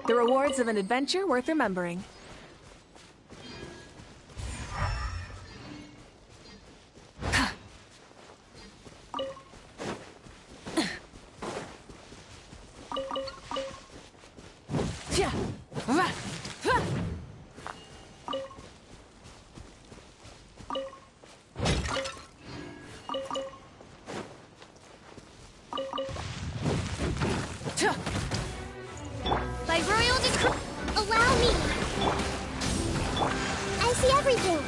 The rewards of an adventure worth remembering. By royal decree, allow me. I see everything.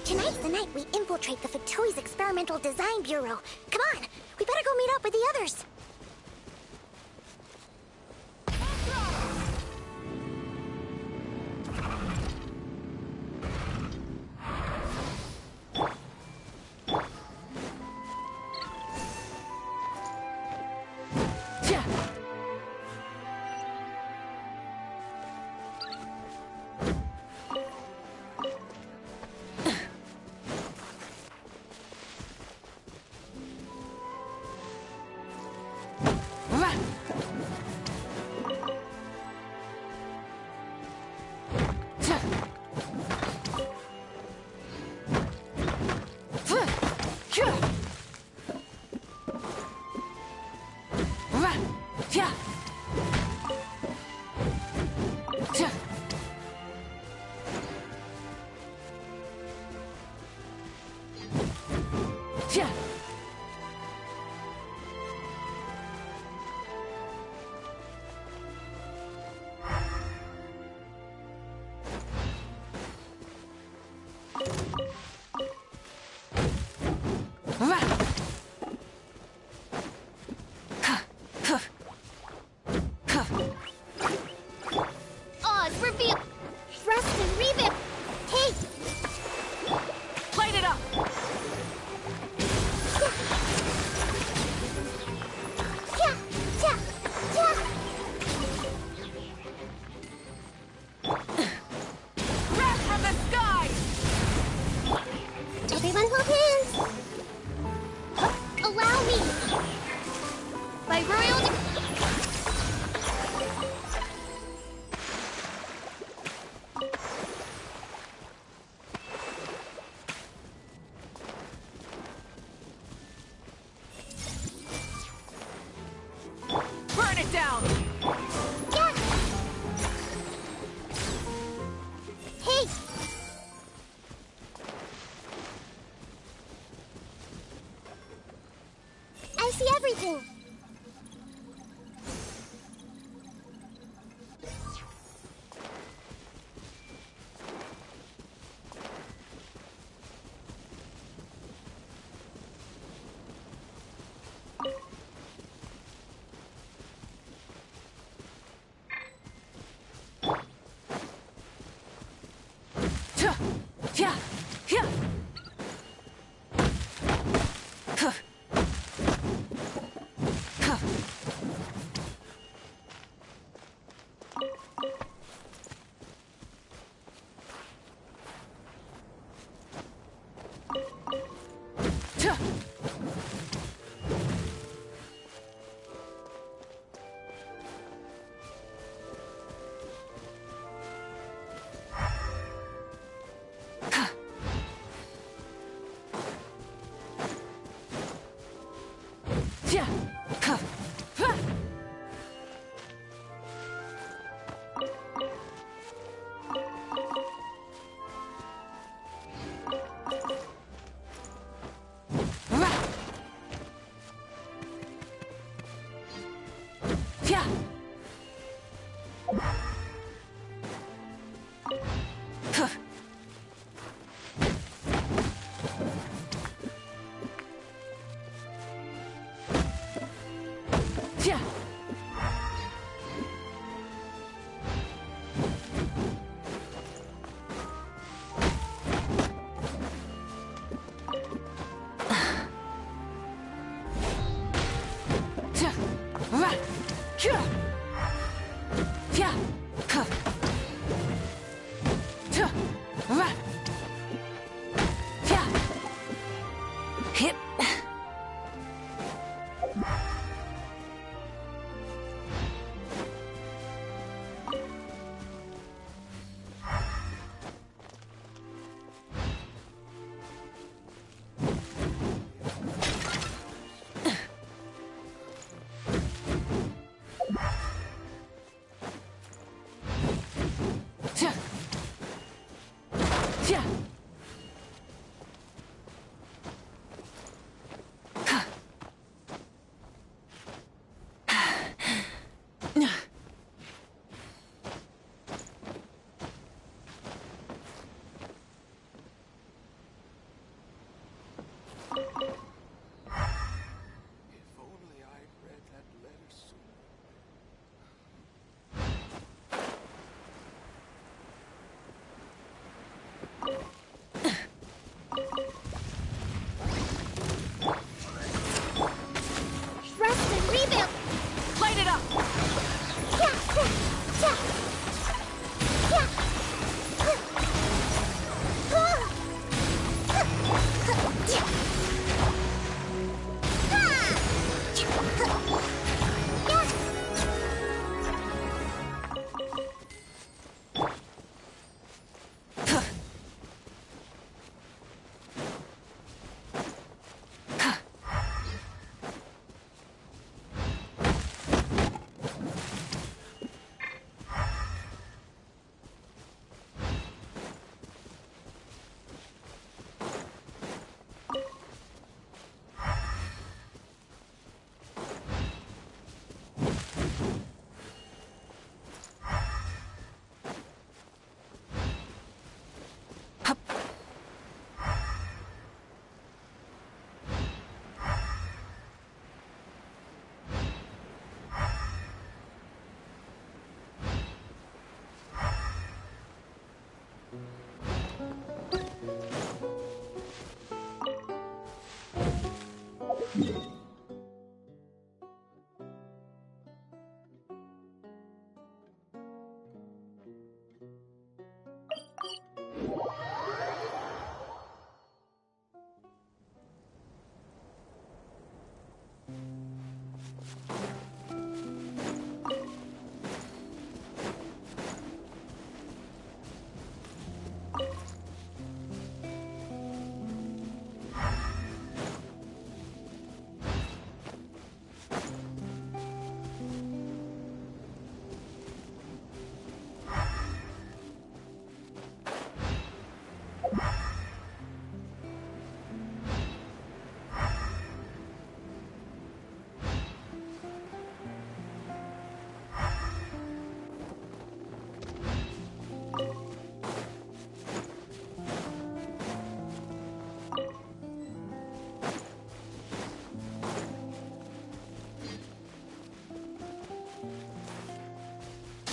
Tonight's the night we infiltrate the Fatoi's Experimental Design Bureau. Come on, we better go meet up with the others. My royal... Burn it down! Yeah! Hey! I see everything! Yeah! Yeah! Hit.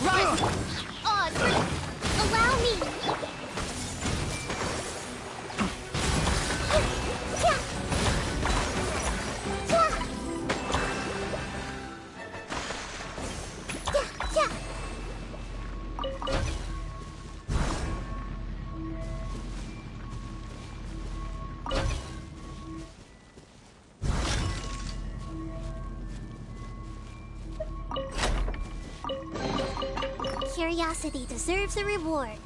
Rise! Allow me! Curiosity deserves a reward.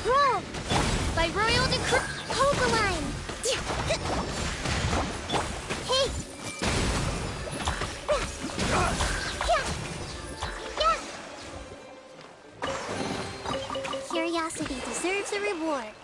Grow! By royal decree, Pokeline! Hey! Curiosity deserves a reward.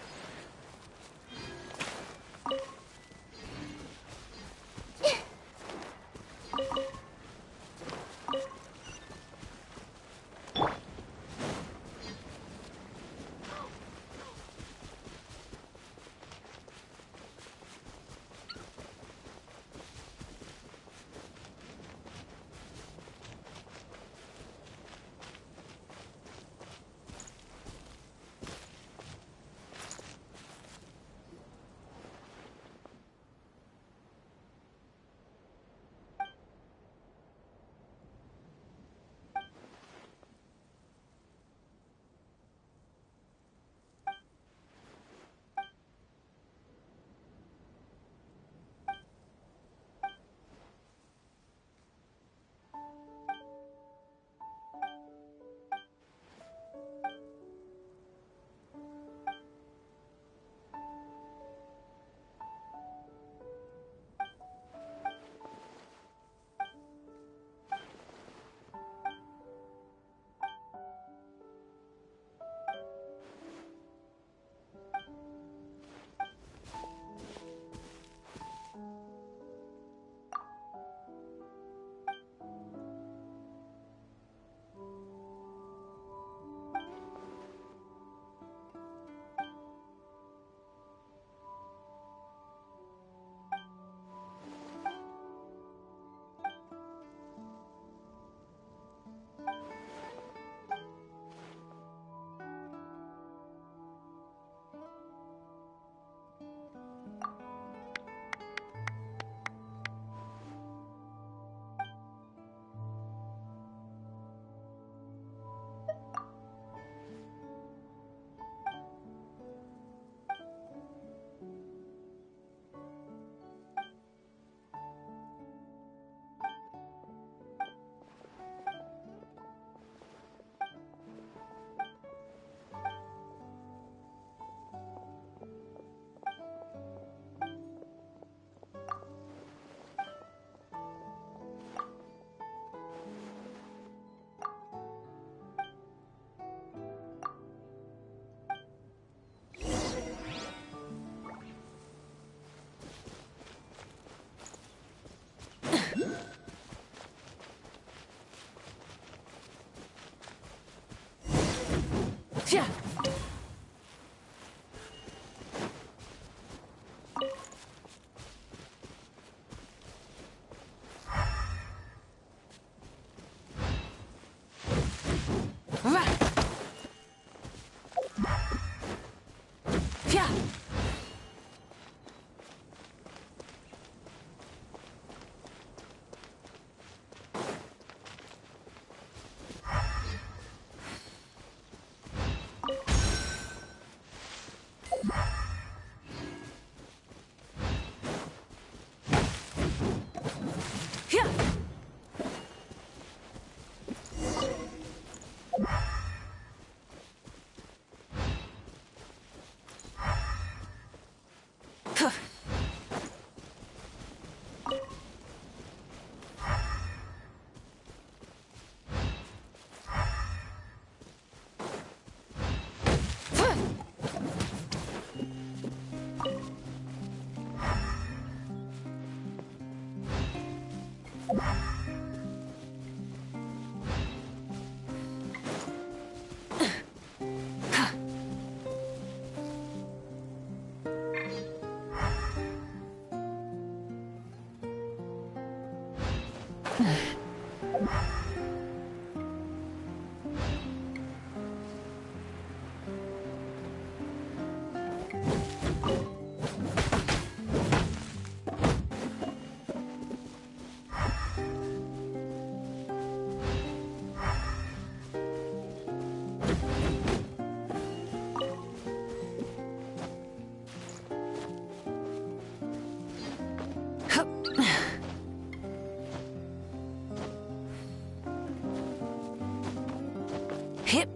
Hip. Hip.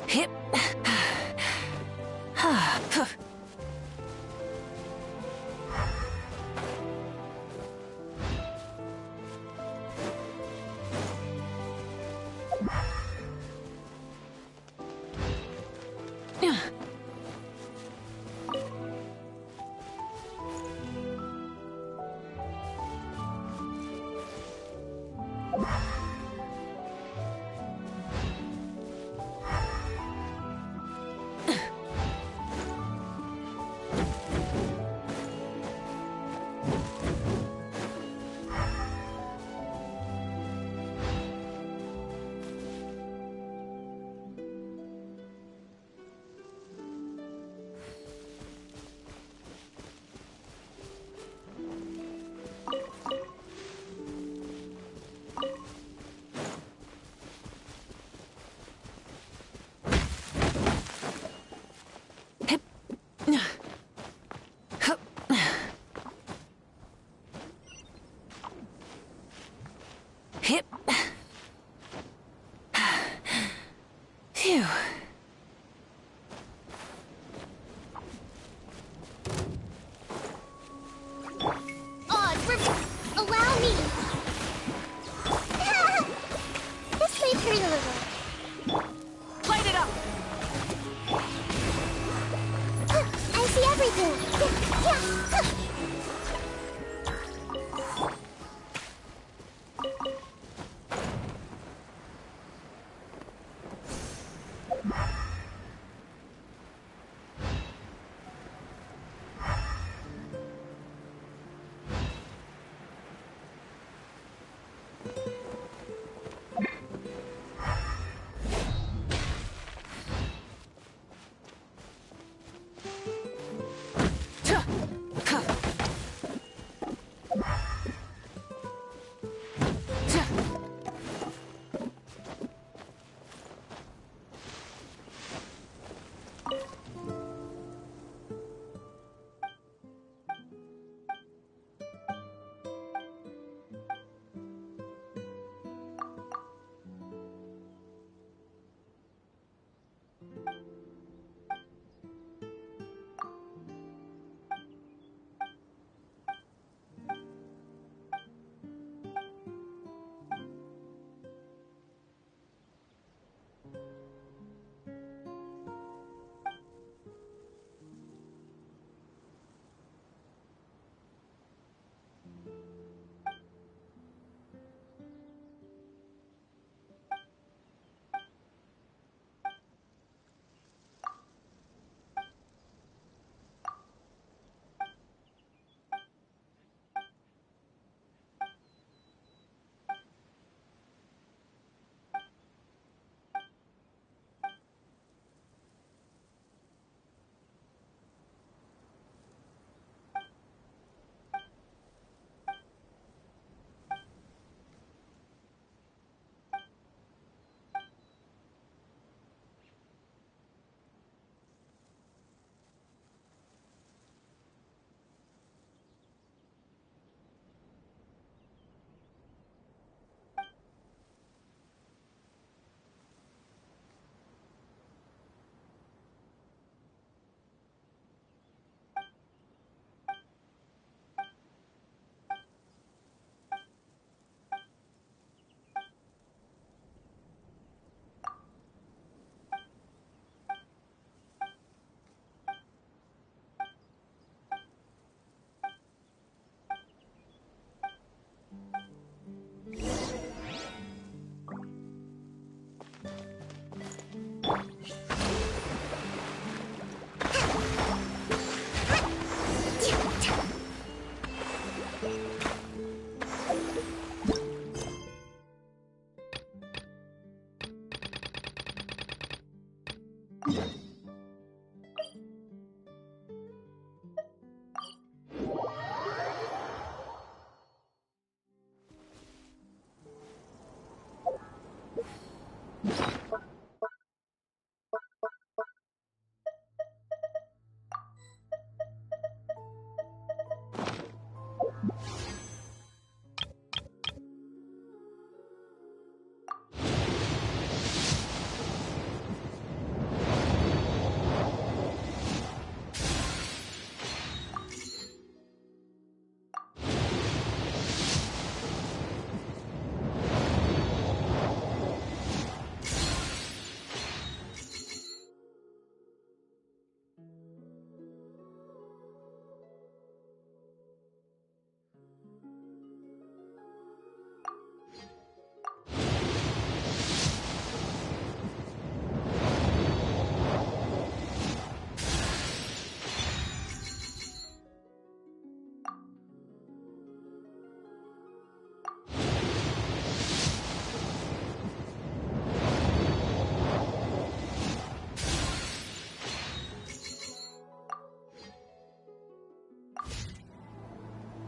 Hip. Hip. Phew. Allow me. This may hurt a little. Light it up! I see everything.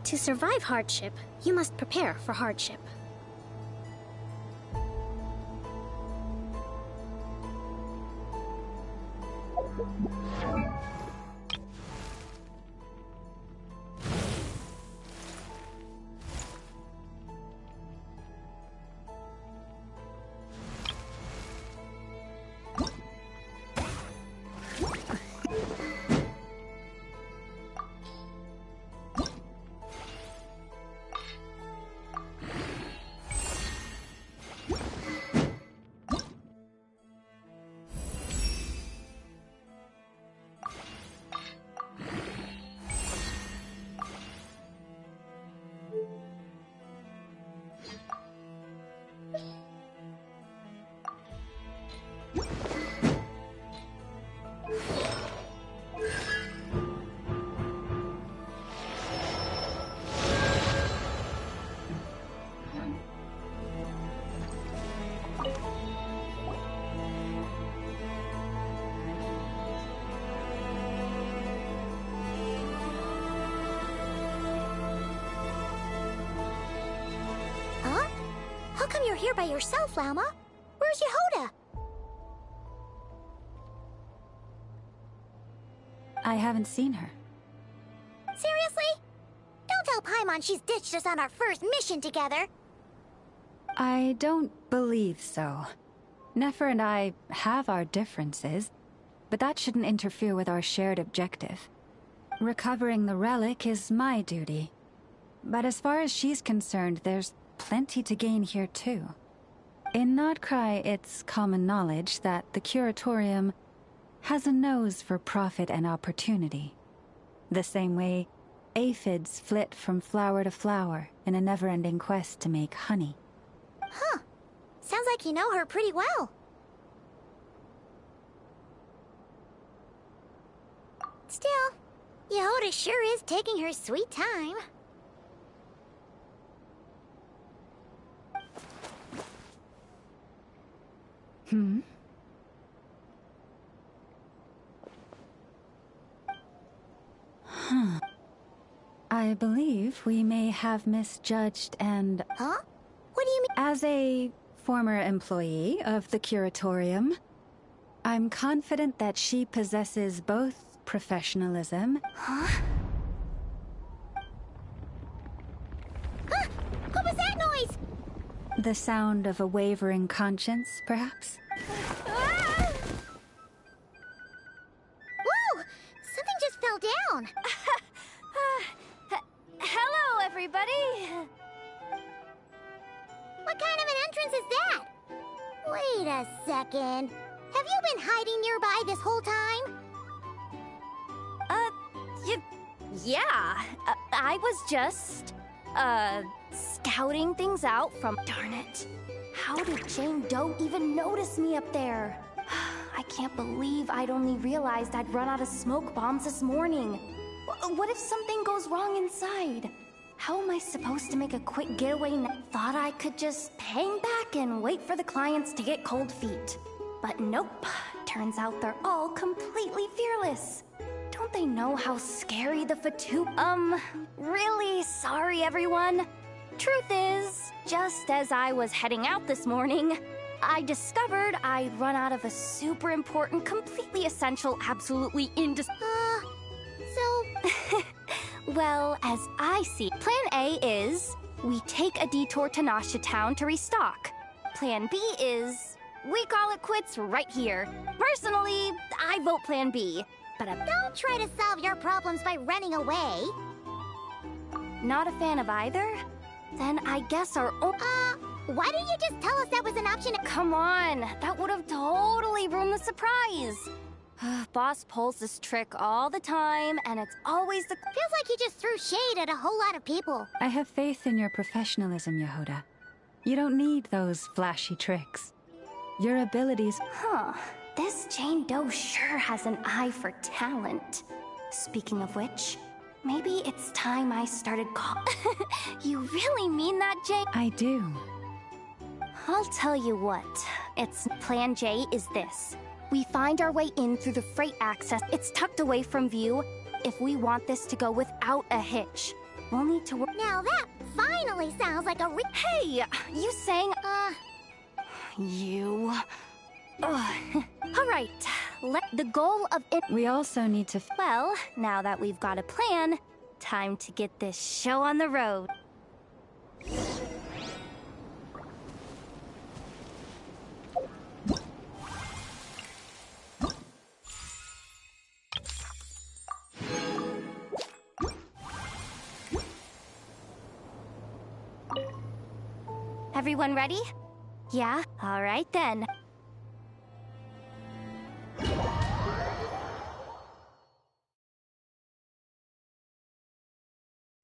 To survive hardship, you must prepare for hardship. How come you're here by yourself, Lauma? Where's Yehoda? I haven't seen her. Seriously? Don't tell Paimon she's ditched us on our first mission together. I don't believe so. Nefer and I have our differences, but that shouldn't interfere with our shared objective. Recovering the relic is my duty. But as far as she's concerned, there's plenty to gain here too. In Nodcry, it's common knowledge that the Curatorium has a nose for profit and opportunity. The same way aphids flit from flower to flower in a never-ending quest to make honey. Huh. Sounds like you know her pretty well. Still, Yehoda sure is taking her sweet time. I believe we may have misjudged and... Huh? What do you mean? As a former employee of the Curatorium, I'm confident that she possesses both professionalism... Huh? Huh? What was that noise? The sound of a wavering conscience, perhaps? Ah! Whoa! Something just fell down. Hello, everybody! What kind of an entrance is that? Wait a second. Have you been hiding nearby this whole time? Yeah. I was just, scouting things out from... Darn it. How did Jane Doe even notice me up there? I can't believe I'd only realized I'd run out of smoke bombs this morning. What if something goes wrong inside? How am I supposed to make a quick getaway now? Thought I could just hang back and wait for the clients to get cold feet. But nope. Turns out they're all completely fearless. Don't they know how scary the Fatu- really sorry, everyone. Truth is, just as I was heading out this morning, I discovered I'd run out of a super important, completely essential, absolutely well, as I see, Plan A is we take a detour to Nasha Town to restock. Plan B is we call it quits right here. Personally, I vote Plan B, but don't try to solve your problems by running away. Not a fan of either? Then I guess our own... why didn't you just tell us that was an option? Come on, that would have totally ruined the surprise. Boss pulls this trick all the time, and it's always the... Feels like he just threw shade at a whole lot of people. I have faith in your professionalism, Yehuda. You don't need those flashy tricks. Your abilities... This Jane Doe sure has an eye for talent. Speaking of which, maybe it's time I started You really mean that, Jane? I do. I'll tell you what. It's Plan J is this. We find our way in through the freight access. It's tucked away from view. If we want this to go without a hitch, we'll need to work. Now that finally sounds like a Hey, you saying, you... All right, the goal of it... We also need to... Well, now that we've got a plan, time to get this show on the road. Everyone ready? Yeah? All right then.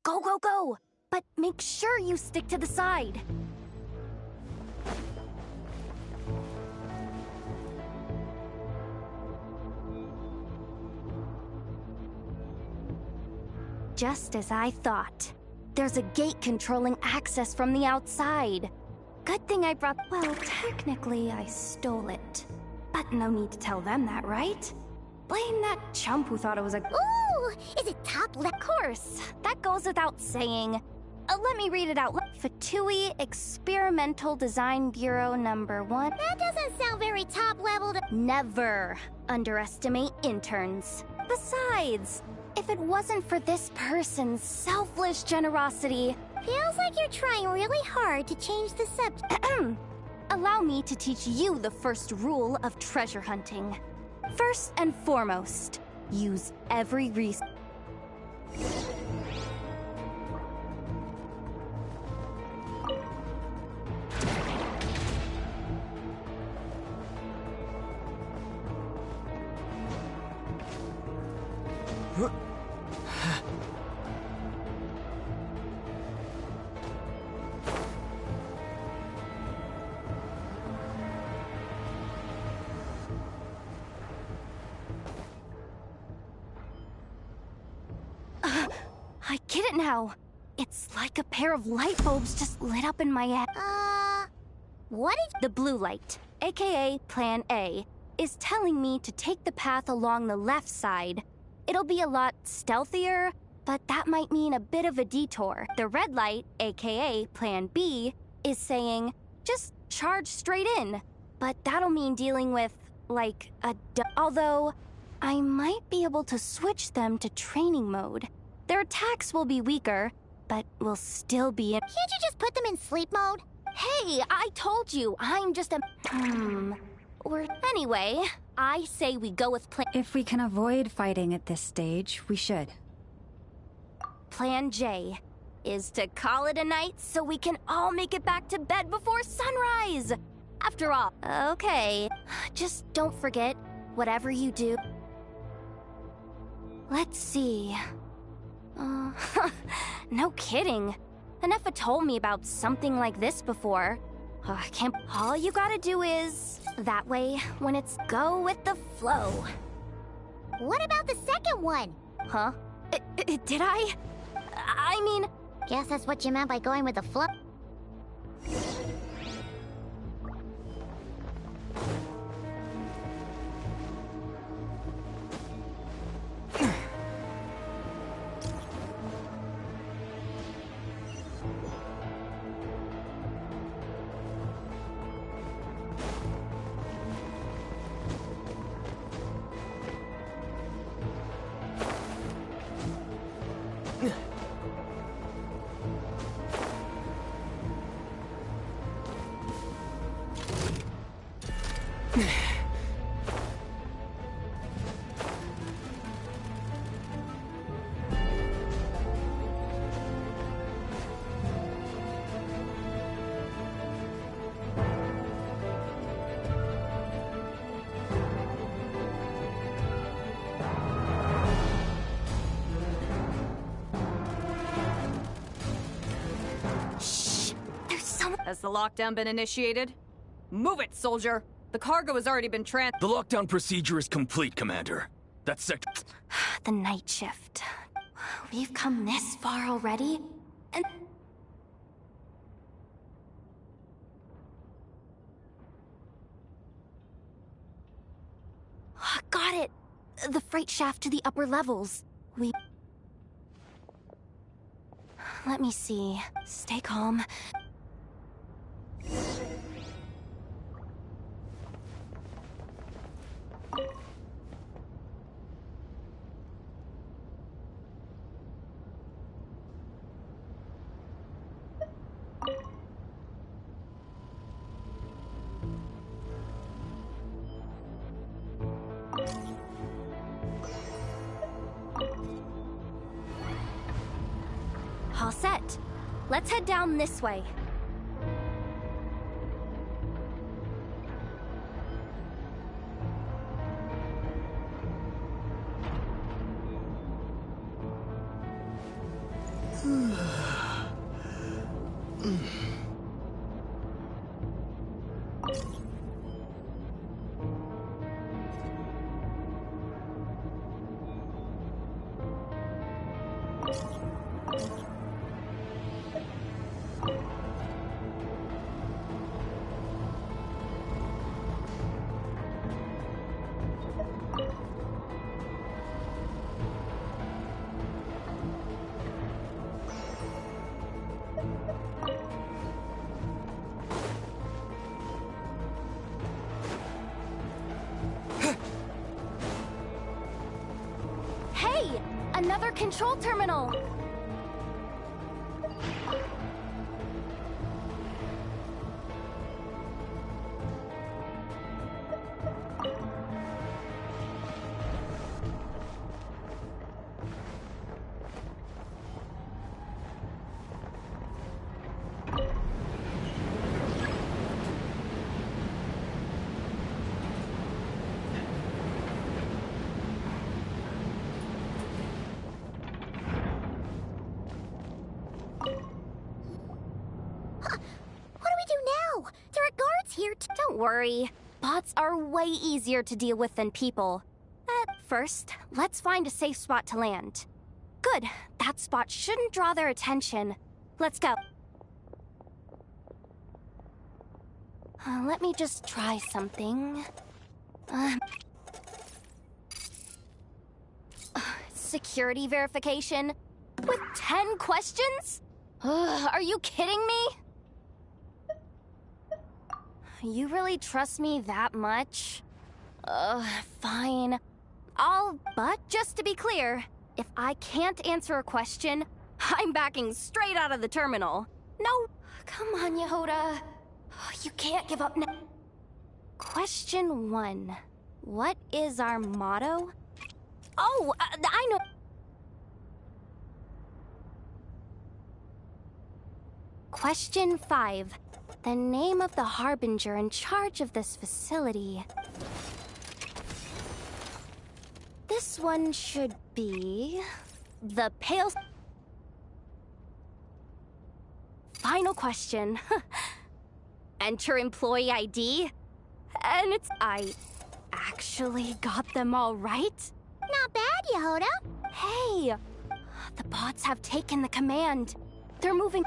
Go, go, go! But make sure you stick to the side. Just as I thought. There's a gate controlling access from the outside. Good thing I brought... Well, technically, I stole it. But no need to tell them that, right? Blame that chump who thought it was a... Ooh! Is it top left? Of course. That goes without saying. Let me read it out. Fatui Experimental Design Bureau number 1. That doesn't sound very top level to... Never underestimate interns. Besides, if it wasn't for this person's selfless generosity... Feels like you're trying really hard to change the subject. Allow me to teach you the first rule of treasure hunting. First and foremost, use every resource. I get it now. It's like a pair of light bulbs just lit up in my head. What is... The blue light, aka Plan A, is telling me to take the path along the left side. It'll be a lot stealthier, but that might mean a bit of a detour. The red light, aka Plan B, is saying, just charge straight in. But that'll mean dealing with, like, although, I might be able to switch them to training mode. Their attacks will be weaker, but will still be in... Can't you just put them in sleep mode? Hey, I told you, I'm just a... Or anyway, I say we go with Plan... If we can avoid fighting at this stage, we should. Plan J is to call it a night so we can all make it back to bed before sunrise. After all, okay, just don't forget, whatever you do... Let's see... no kidding. Nefa told me about something like this before. I can't... All you gotta do is... That way, when it's go with the flow. What about the second one? Huh? Did I? I mean... Guess that's what you meant by going with the flow. Has the lockdown been initiated? Move it, soldier! The cargo has already been The lockdown procedure is complete, Commander. That's sector. The night shift. We've come this far already, and... Got it! The freight shaft to the upper levels. Let me see. Stay calm. All set. Let's head down this way. Hey! Another control terminal! Don't worry. Bots are way easier to deal with than people. First, let's find a safe spot to land. Good. That spot shouldn't draw their attention. Let's go. Let me just try something. Security verification? With 10 questions? Are you kidding me? You really trust me that much? Fine. But just to be clear, if I can't answer a question, I'm backing straight out of the terminal. No, come on, Yehoda. You can't give up now. Question 1. What is our motto? Oh, I know. Question 5. The name of the Harbinger in charge of this facility. This one should be... the Pale... Final question. Enter employee ID. And I actually got them all right? Not bad, Yehoda. Hey! The bots have taken the command. They're moving...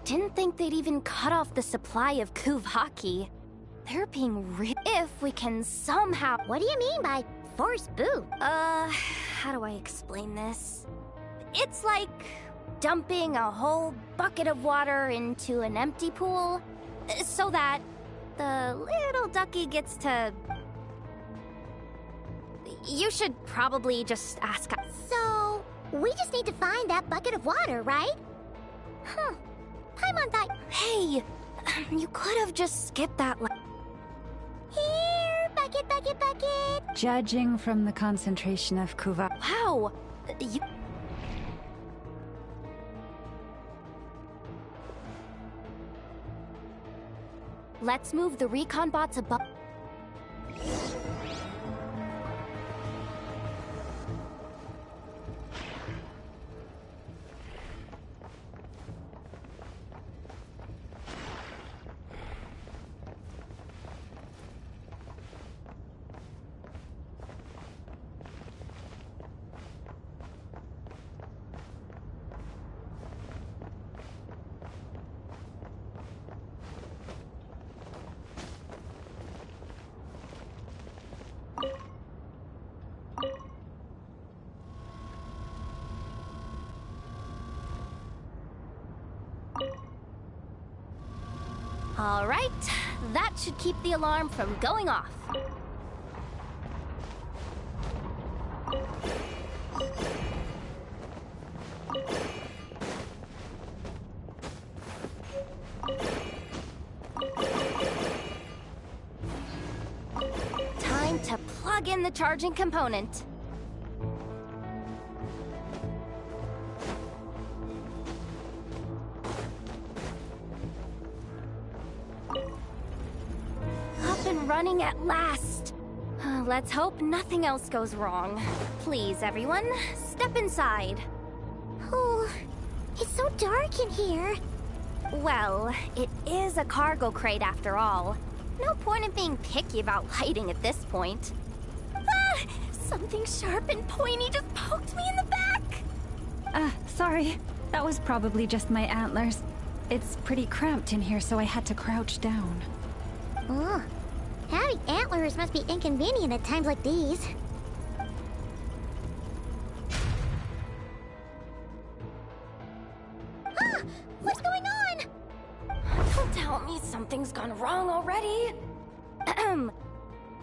Didn't think they'd even cut off the supply of Kuvaki. They're being if we can somehow... What do you mean by force boot? How do I explain this? It's like dumping a whole bucket of water into an empty pool so that the little ducky gets to... You should probably just ask... So, we just need to find that bucket of water, right? Huh. Paimon thought... Hey, you could have just skipped that... Here, bucket, bucket, bucket! Judging from the concentration of Kuva... Wow, you... Let's move the recon bots above... All right, that should keep the alarm from going off. Time to plug in the charging component. Running at last. Let's hope nothing else goes wrong. Please, everyone, step inside. Oh, it's so dark in here. Well, it is a cargo crate after all. No point in being picky about lighting at this point. Ah! Something sharp and pointy just poked me in the back! Sorry. That was probably just my antlers. It's pretty cramped in here, so I had to crouch down. Oh. Having antlers must be inconvenient at times like these. Ah! What's going on? Don't tell me something's gone wrong already.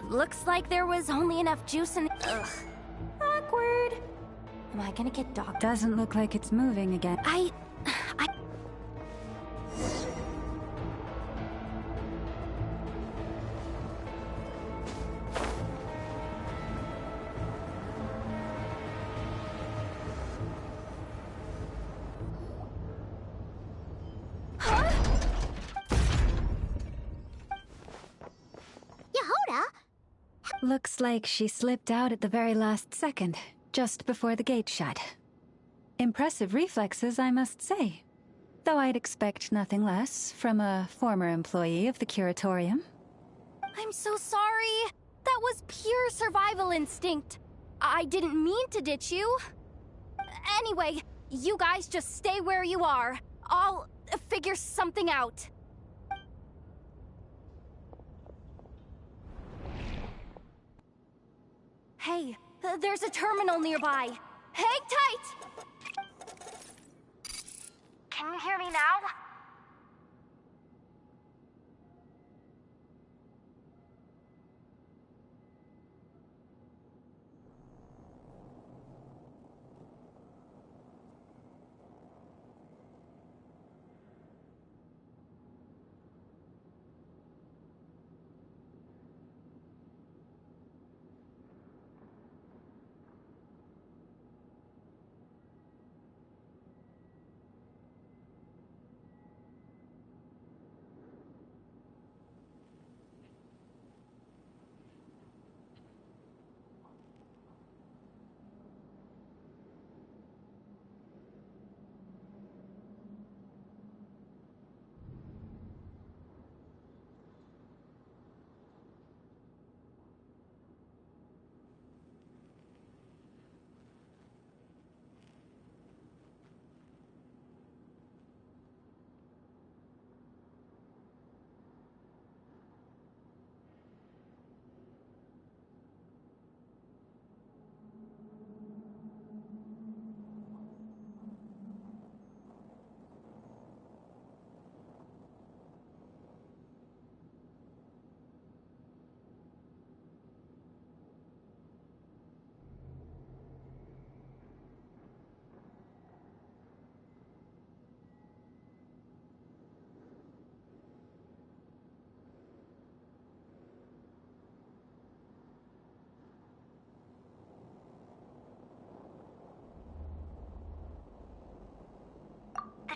Looks like there was only enough juice in... Ugh. Awkward. Am I gonna get docked? Doesn't look like it's moving again. I... Looks like she slipped out at the very last second, just before the gate shut. Impressive reflexes, I must say. Though I'd expect nothing less from a former employee of the Curatorium. I'm so sorry. That was pure survival instinct. I didn't mean to ditch you. Anyway, you guys just stay where you are. I'll figure something out. Hey, there's a terminal nearby. Hang tight! Can you hear me now?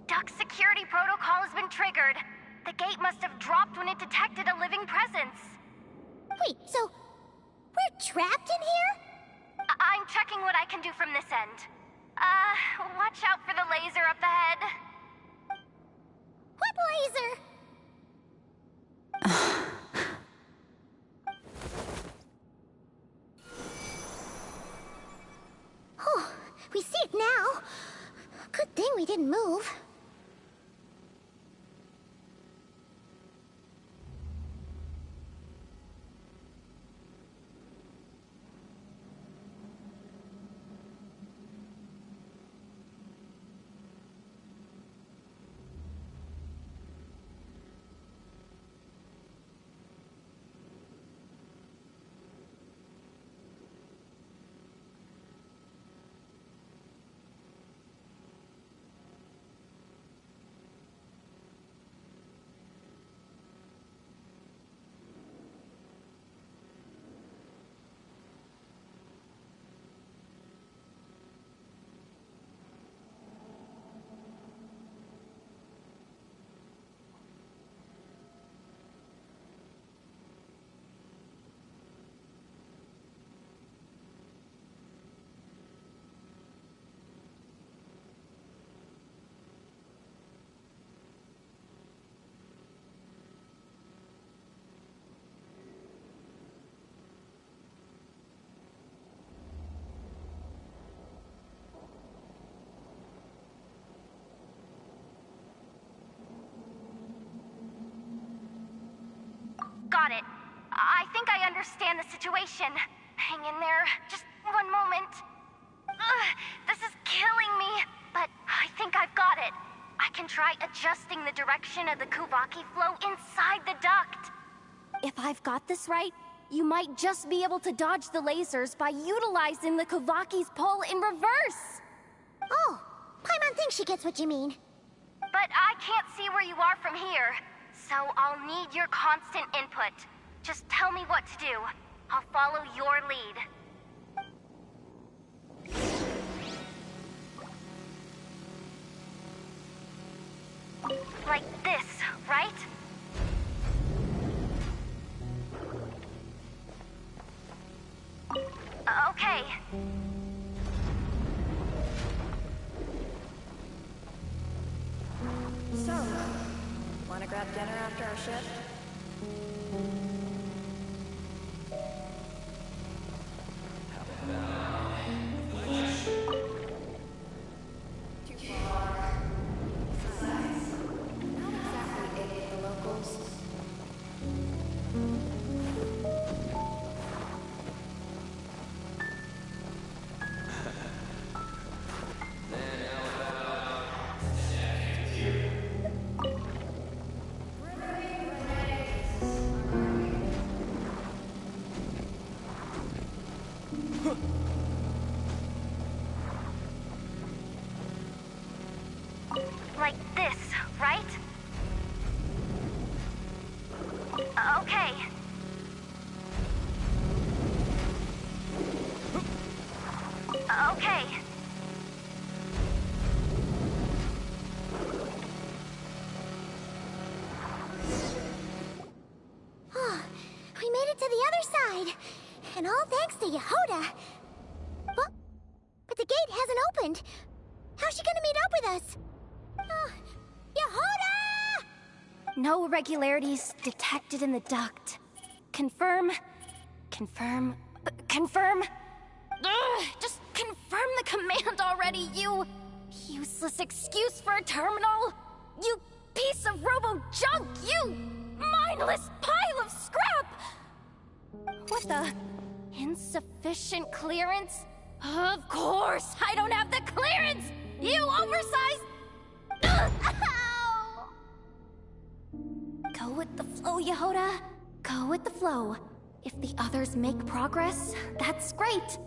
duck security protocol has been triggered. The gate must have dropped when it detected a living presence. Wait, so we're trapped in here? I'm checking what I can do from this end. Watch out for the laser up ahead. What laser? Oh, we see it now. Good thing we didn't move. Got it. I think I understand the situation. Hang in there. Just one moment. This is killing me, but I think I've got it. I can try adjusting the direction of the Kuvaki flow inside the duct. If I've got this right, you might just be able to dodge the lasers by utilizing the Kuvaki's pull in reverse. Oh, Paimon thinks she gets what you mean. But I can't see where you are from here, so I'll need your constant input. Just tell me what to do. I'll follow your lead. Like this, right? Okay. So, wanna grab dinner after our shift? Too far. Besides, not exactly it for the locals. Like this, right? Okay. Okay. Oh, we made it to the other side. And all thanks to Yehoda. Well, but the gate hasn't opened. How's she gonna meet up with us? Yehoda! No irregularities detected in the duct. Confirm. Confirm. Confirm. Ugh, just confirm the command already, you useless excuse for a terminal. You piece of robo-junk, you mindless pile of scrap! What the? Insufficient clearance? Of course, I don't have the clearance! You oversized... Ugh, ow! Go with the flow, Yehoda. Go with the flow. If the others make progress, that's great.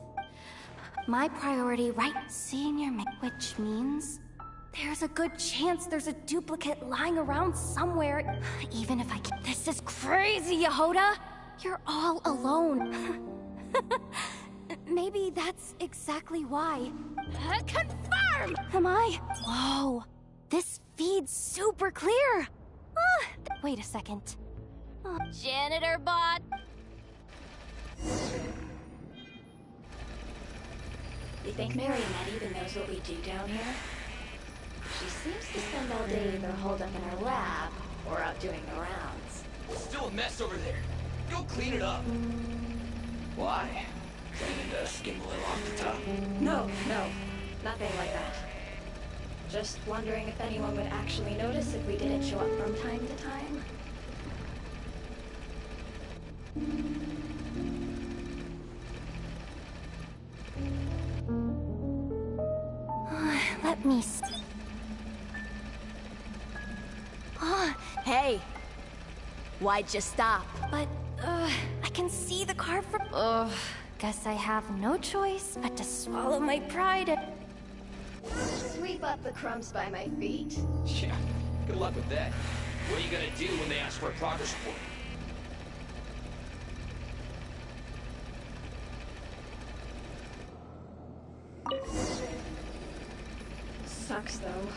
My priority, right? Seeing your which means there's a good chance there's a duplicate lying around somewhere. Even if I can. This is crazy, Yehoda. You're all alone. Maybe that's exactly why. Confirm! Am I? Whoa. This super clear. Wait a second. Janitor bot. You think Marionette even knows what we do down here? She seems to spend all day either holed up in her lab or out doing the rounds. It's still a mess over there. Go clean it up. Why? Planning to skim a little off the top? No, nothing like that. Just wondering if anyone would actually notice if we didn't show up from time to time. Let me see. Hey! Why'd you stop? But, I can see the car from... Guess I have no choice but to swallow my pride and... Sweep up the crumbs by my feet. Yeah, good luck with that. What are you gonna do when they ask for a progress report? Sucks, though.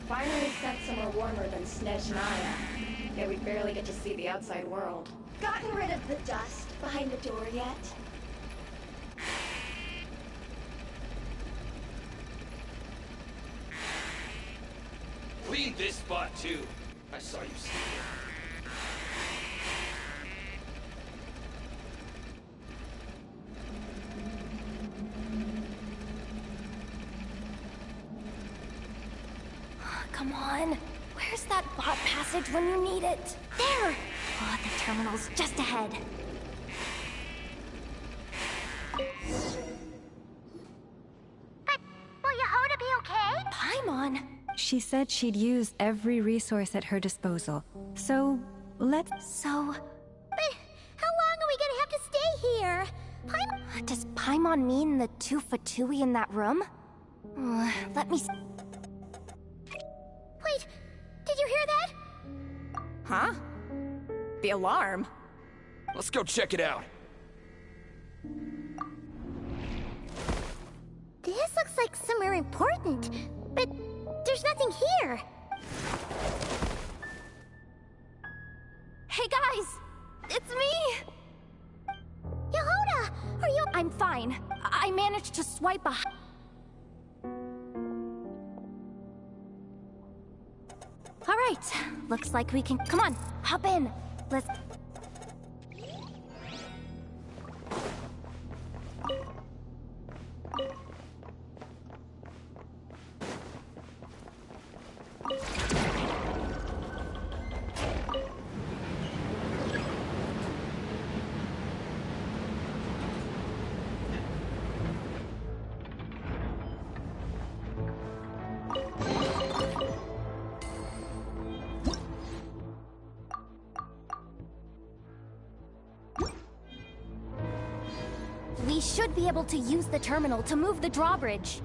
Finally sent somewhere warmer than Snezhnaya. Yet we barely get to see the outside world. Gotten rid of the dust behind the door yet? Clean this spot, too. I saw you steal it. Come on. Where's that bot passage when you need it? There! The terminal's just ahead. But will Yehoda be okay? Paimon! She said she'd use every resource at her disposal. So, let's... But how long are we gonna have to stay here? Does Paimon mean the two Fatui in that room? Let me... Wait, did you hear that? Huh? The alarm? Let's go check it out. This looks like somewhere important, but there's nothing here. Hey guys! It's me! Yehoda, are you... I'm fine. I managed to swipe a... Alright, looks like we can... Come on, hop in. Let's... We should be able to use the terminal to move the drawbridge.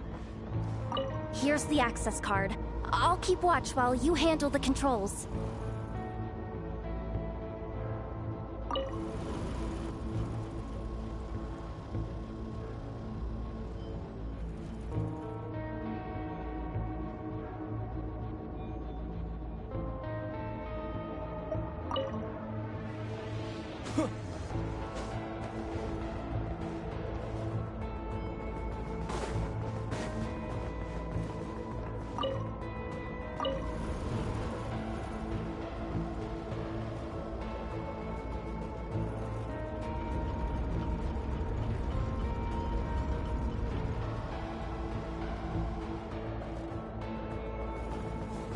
Here's the access card. I'll keep watch while you handle the controls.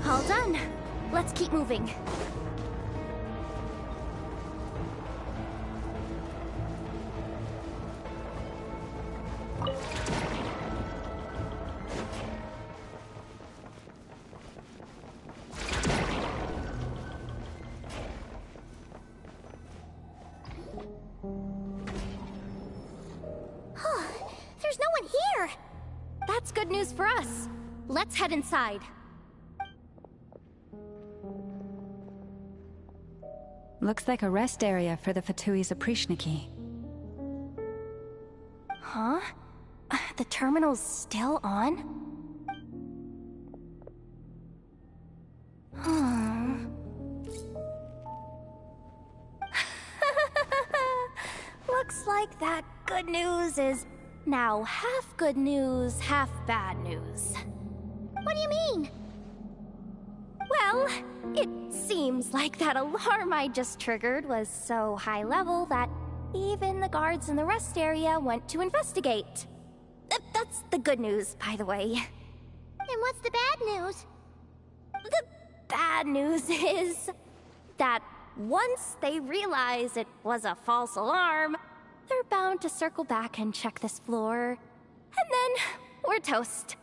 All done. Let's keep moving. There's no one here! That's good news for us. Let's head inside. Looks like a rest area for the Fatui's Oprishniki. Huh? The terminal's still on? like that good news is now half good news, half bad news. What do you mean? Well, it seems like that alarm I just triggered was so high level that even the guards in the rest area went to investigate. That's the good news, by the way. And what's the bad news? The bad news is that once they realize it was a false alarm, they're bound to circle back and check this floor. And then we're toast.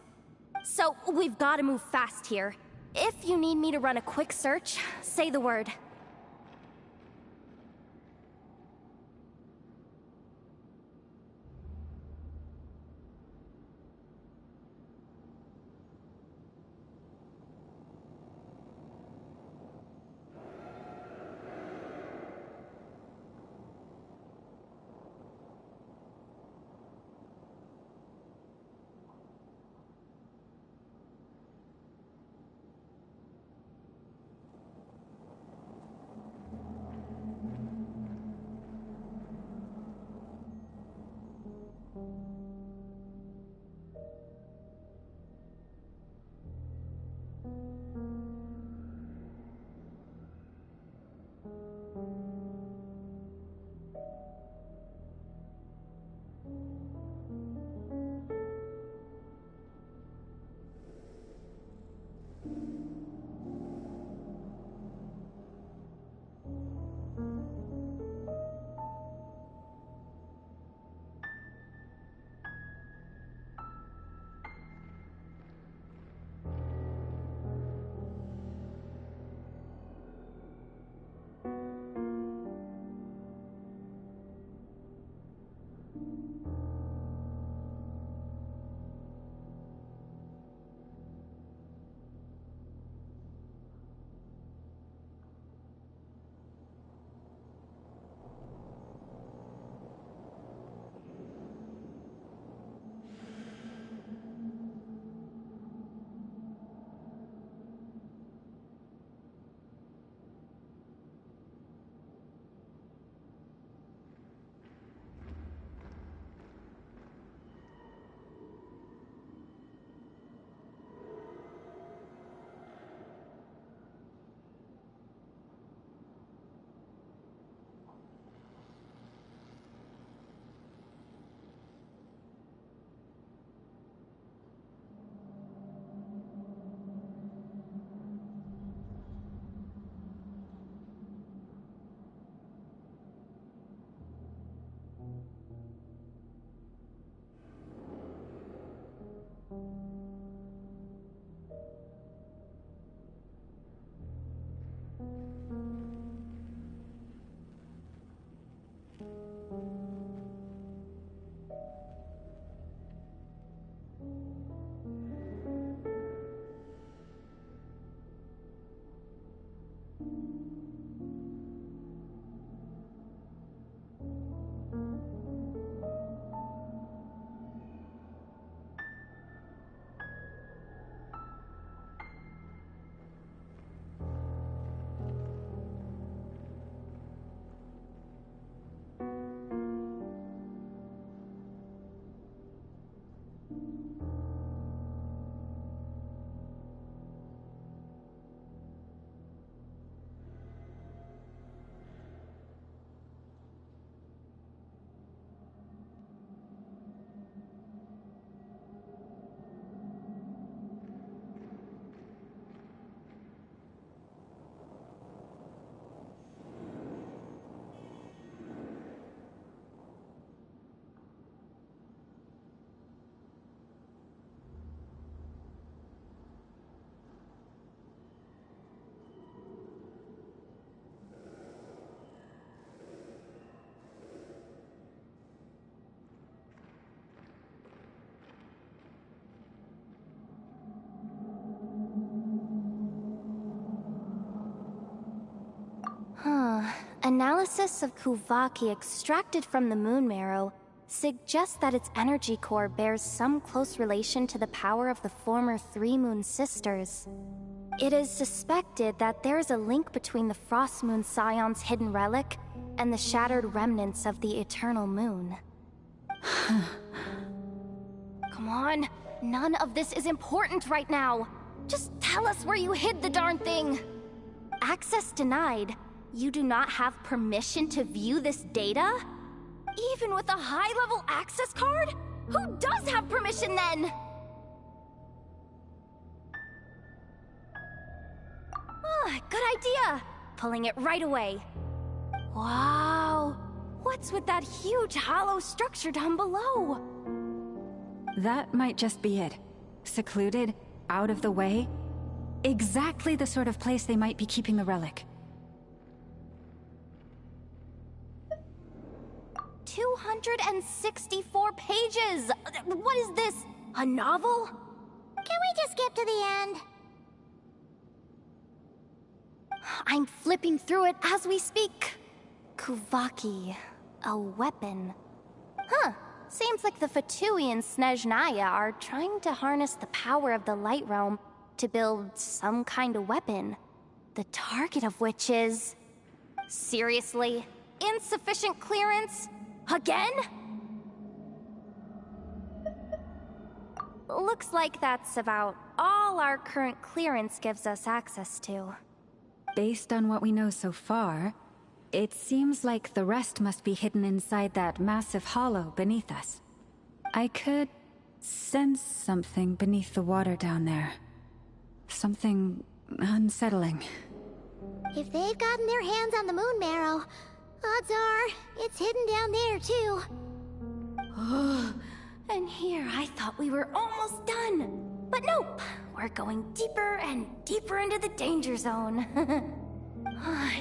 So we've got to move fast here. If you need me to run a quick search, say the word. Analysis of Kuvaki extracted from the moon marrow suggests that its energy core bears some close relation to the power of the former Three Moon Sisters. It is suspected that there is a link between the Frost Moon Scion's hidden relic and the shattered remnants of the eternal moon. Come on, none of this is important right now. Just tell us where you hid the darn thing. Access denied. You do not have permission to view this data? Even with a high-level access card? Who does have permission then? Ah, good idea. Pulling it right away. Wow. What's with that huge hollow structure down below? That might just be it. Secluded, out of the way. Exactly the sort of place they might be keeping the relic. 264 pages! What is this? A novel? Can we just skip to the end? I'm flipping through it as we speak. Kuvaki, a weapon. Huh. Seems like the Fatui and Snezhnaya are trying to harness the power of the Light Realm to build some kind of weapon. The target of which is... Seriously? Insufficient clearance? Again? Looks like that's about all our current clearance gives us access to. Based on what we know so far, it seems like the rest must be hidden inside that massive hollow beneath us. I could sense something beneath the water down there. Something unsettling. If they've gotten their hands on the moon marrow, odds are it's hidden down there too. And here I thought we were almost done. But nope, we're going deeper and deeper into the danger zone.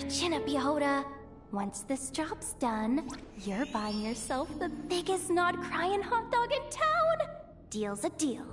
Chinabihoda, once this job's done, you're buying yourself the biggest nod-crying hot dog in town. Deal's a deal.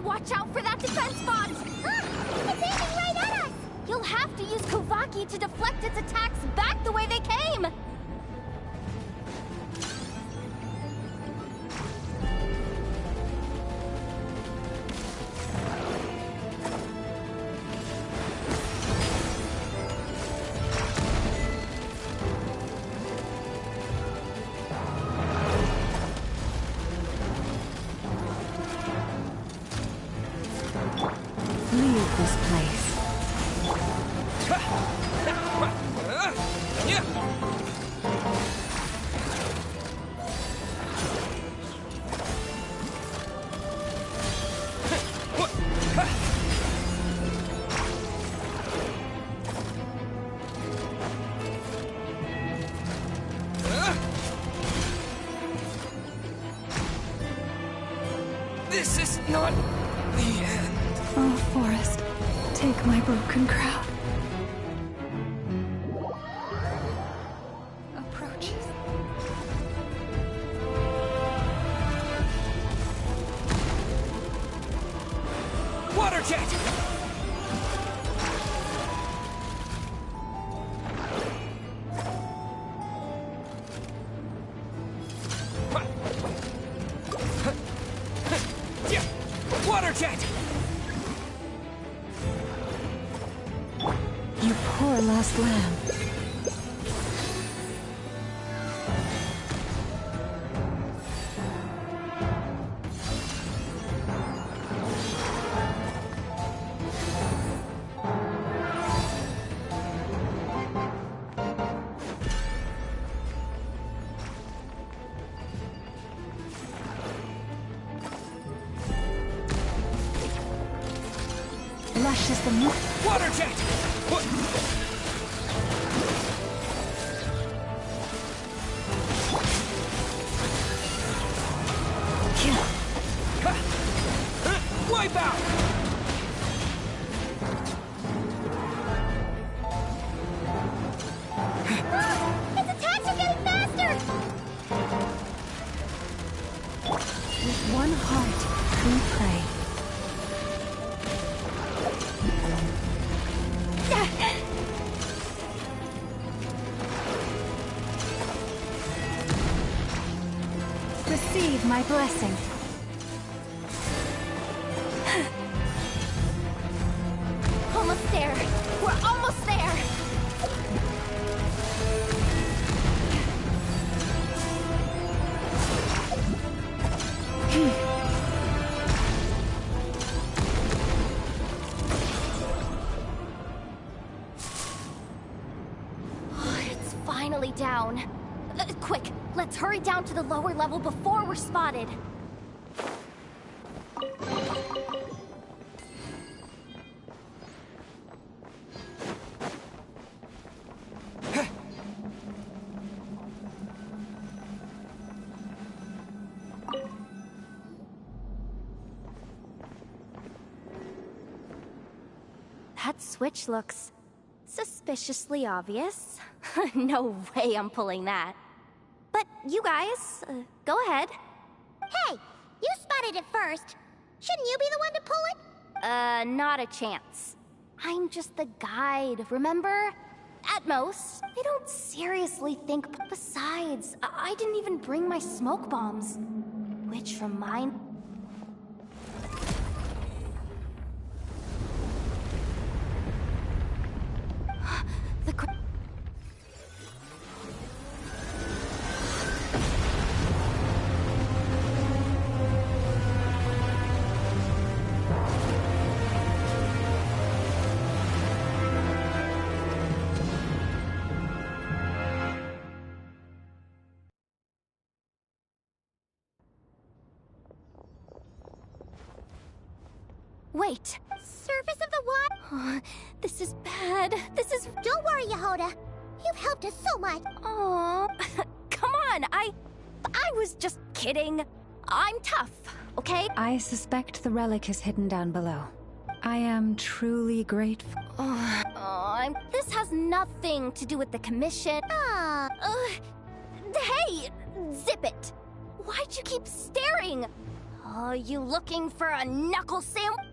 Watch out for that defense bot! It's aiming right at us! You'll have to use Kuvaki to deflect its attacks back the way they came! Leave this place. This is not the end. Oh, Forest, take my broken crown. Approaches. Water jet! Water jet! You poor lost lamb. is the moon. Water jet! What? Wipe out! Its attacks are getting faster! With one heart, we pray. Receive my blessing. Almost there. We're almost there. It's finally down. Quick, let's hurry down to the lower level before we're spotted. That switch looks suspiciously obvious. No way I'm pulling that. But you guys, go ahead. Hey, you spotted it first. Shouldn't you be the one to pull it? Not a chance. I'm just the guide, remember? At most, they don't seriously think. Besides, I didn't even bring my smoke bombs. Which remind... Wait. Surface of the water? This is bad. This is... Don't worry, Yehoda. You've helped us so much. Aw. Come on, I was just kidding. I'm tough, okay? I suspect the relic is hidden down below. I am truly grateful. This has nothing to do with the commission. Hey, zip it. Why'd you keep staring? Are you looking for a knuckle sandwich?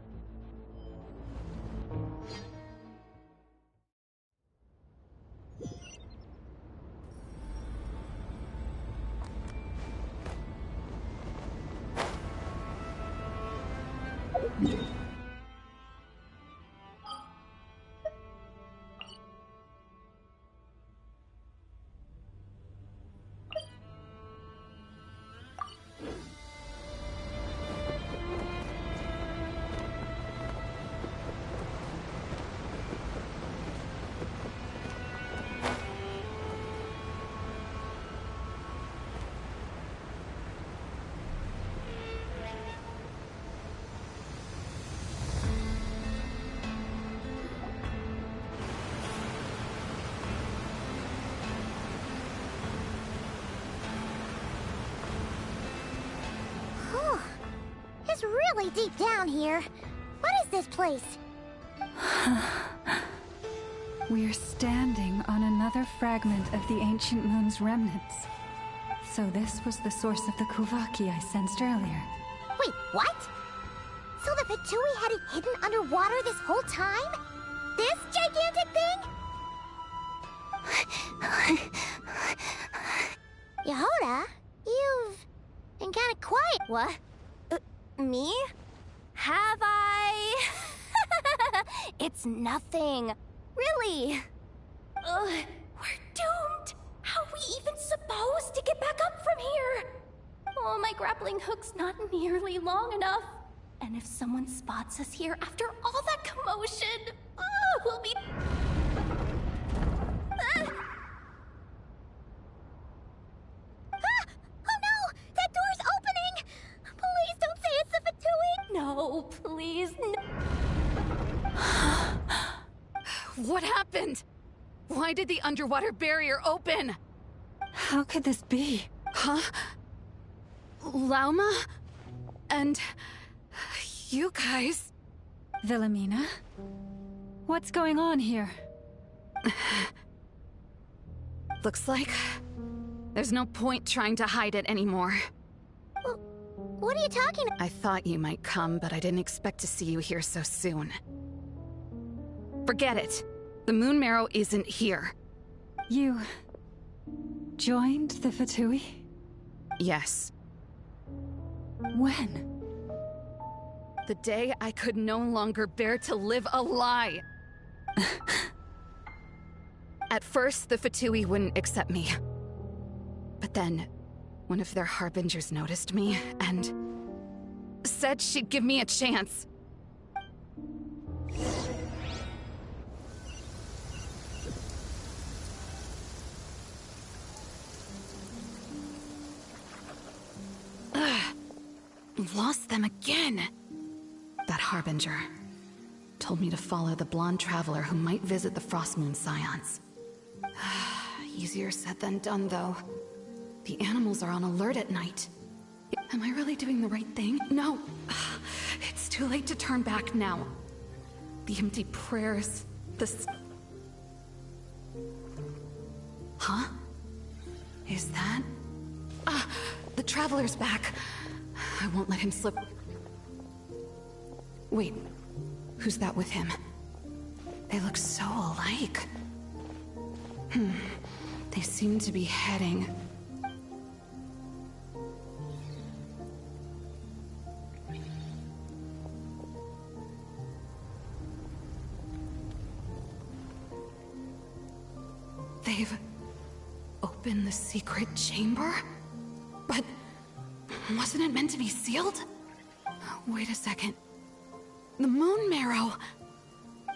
It's really deep down here. What is this place? We're standing on another fragment of the ancient moon's remnants. So this was the source of the Kuvaki I sensed earlier. Wait, what? So the Fatui had it hidden underwater this whole time? This gigantic thing? Yehoda, you've been kind of quiet. What? Me? Have I? It's nothing. Really. We're doomed. How are we even supposed to get back up from here? Oh, my grappling hook's not nearly long enough. And if someone spots us here after all that commotion, we'll be... Oh no! That door's opening! Please don't say it's the Fatui! No, please, no. Why did the underwater barrier open? How could this be? Huh? Lauma? And... you guys... Wilhelmina? What's going on here? Looks like... there's no point trying to hide it anymore. Well, what are you talking about? I thought you might come, but I didn't expect to see you here so soon. Forget it. The Moon Marrow isn't here. You... joined the Fatui? Yes. When? The day I could no longer bear to live a lie. At first, the Fatui wouldn't accept me. But then, one of their harbingers noticed me, and... said she'd give me a chance. Lost them again. That harbinger told me to follow the blonde traveler who might visit the Frostmoon Scions. Easier said than done, though. The animals are on alert at night. Am I really doing the right thing? No. It's too late to turn back now. The empty prayers, Huh? Is that... the traveler's back. I won't let him slip. Wait, who's that with him? They look so alike. They seem to be heading... They've... opened the secret chamber? But... wasn't it meant to be sealed? Wait a second. The Moon Marrow!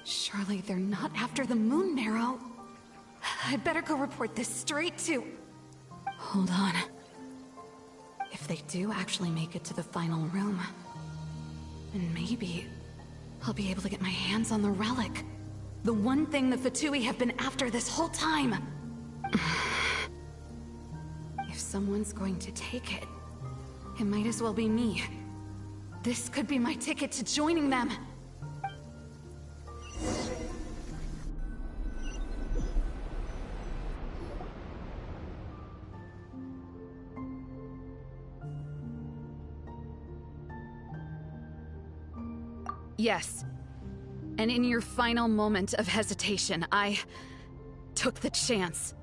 Surely they're not after the Moon Marrow. I'd better go report this straight to... Hold on. If they do actually make it to the final room, then maybe I'll be able to get my hands on the relic. The one thing the Fatui have been after this whole time. If someone's going to take it, it might as well be me. This could be my ticket to joining them. Yes. And in your final moment of hesitation, I took the chance.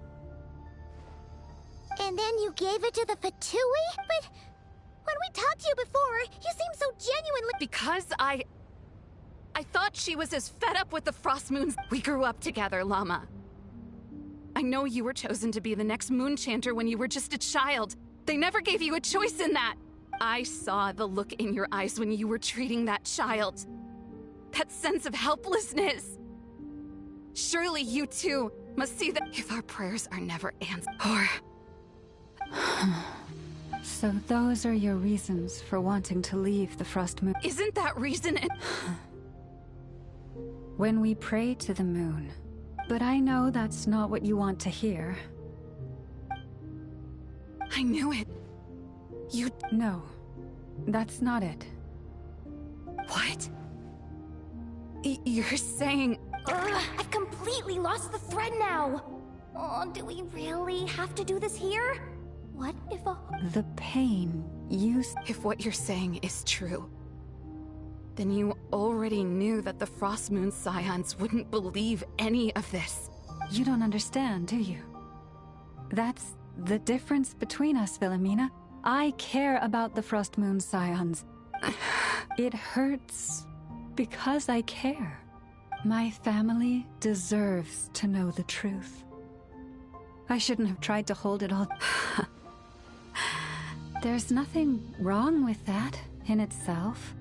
And then you gave it to the Fatui? But when we talked to you before, you seemed so genuinely— Because I thought she was as fed up with the Frostmoons. We grew up together, Llama. I know you were chosen to be the next Moon Chanter when you were just a child. They never gave you a choice in that. I saw the look in your eyes when you were treating that child. That sense of helplessness. Surely you too must see that if our prayers are never answered, or... So those are your reasons for wanting to leave the Frostmoon? Isn't that reason When we pray to the moon. But I know that's not what you want to hear. I knew it. No, that's not it. What? You're saying... I've completely lost the thread now. Oh, do we really have to do this here? What if The pain you... If what you're saying is true, then you already knew that the Frostmoon Scions wouldn't believe any of this. You don't understand, do you? That's the difference between us, Wilhelmina. I care about the Frostmoon Scions. It hurts because I care. My family deserves to know the truth. I shouldn't have tried to hold it all. There's nothing wrong with that in itself.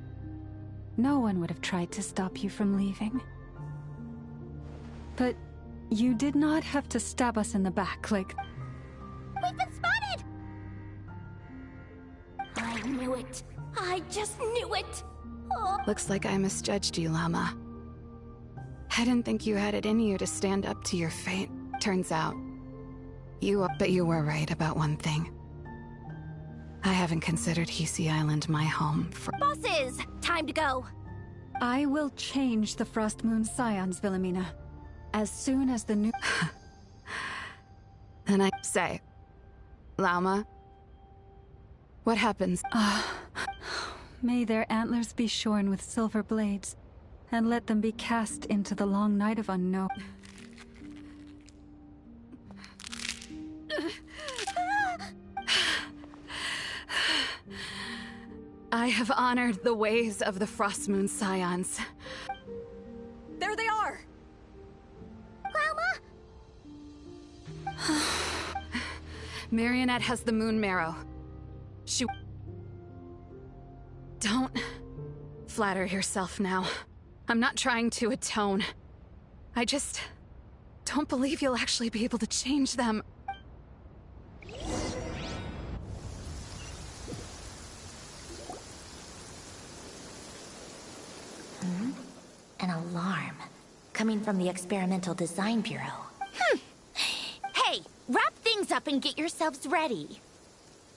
No one would have tried to stop you from leaving. But you did not have to stab us in the back like... We've been spotted! I knew it. I just knew it. Oh. Looks like I misjudged you, Llama. I didn't think you had it in you to stand up to your fate. Turns out, but you were right about one thing. I haven't considered Hisi Island my home for— Bosses! Time to go! I will change the Frost Moon Scions, Wilhelmina. As soon as the new— And I say, Lauma, what happens? May their antlers be shorn with silver blades, and let them be cast into the long night of unknown. I have honored the ways of the Frost Moon Scions. There they are! Grandma? Marionette has the moon marrow. She— Don't flatter yourself now. I'm not trying to atone. I just don't believe you'll actually be able to change them. An alarm. Coming from the Experimental Design Bureau. Hey, wrap things up and get yourselves ready.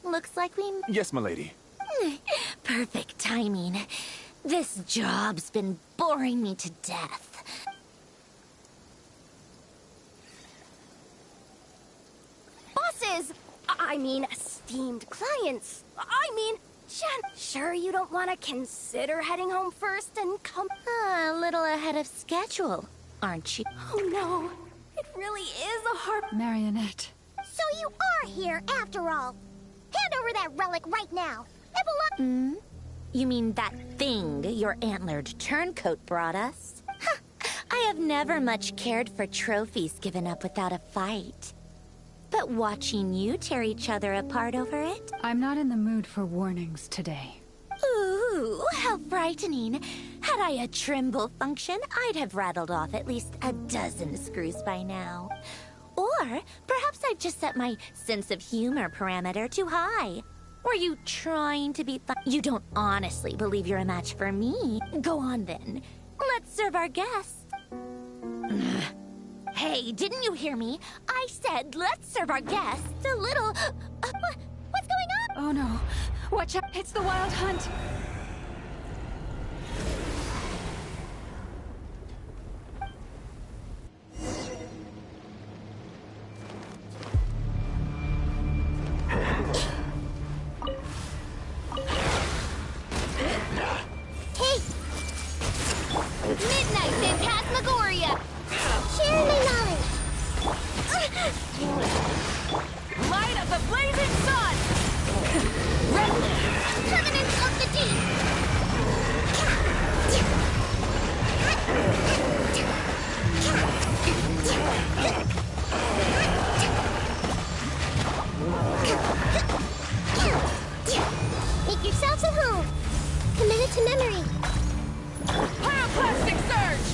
Looks like we... Yes, milady. Perfect timing. This job's been boring me to death. Bosses! I mean, esteemed clients. I mean, Jen, sure you don't want to consider heading home first and come— A little ahead of schedule, aren't you? Oh no, it really is a hard— Marionette. So you are here after all. Hand over that relic right now. It belongs— You mean that thing your antlered turncoat brought us? I have never much cared for trophies given up without a fight. But watching you tear each other apart over it? I'm not in the mood for warnings today. Ooh, how frightening. Had I a Trimble function, I'd have rattled off at least a dozen screws by now. Or perhaps I've just set my sense of humor parameter too high. Were you trying to be fun? You don't honestly believe you're a match for me. Go on then. Let's serve our guests. Hey, didn't you hear me? I said let's serve our guests a little... what's going on? Oh no. Watch out. It's the Wild Hunt. Midnight Phantasmagoria! Share my knowledge! Light of the blazing sun! Covenant of the Deep! Make yourselves at home. Commit it to memory. Pyroclastic surge!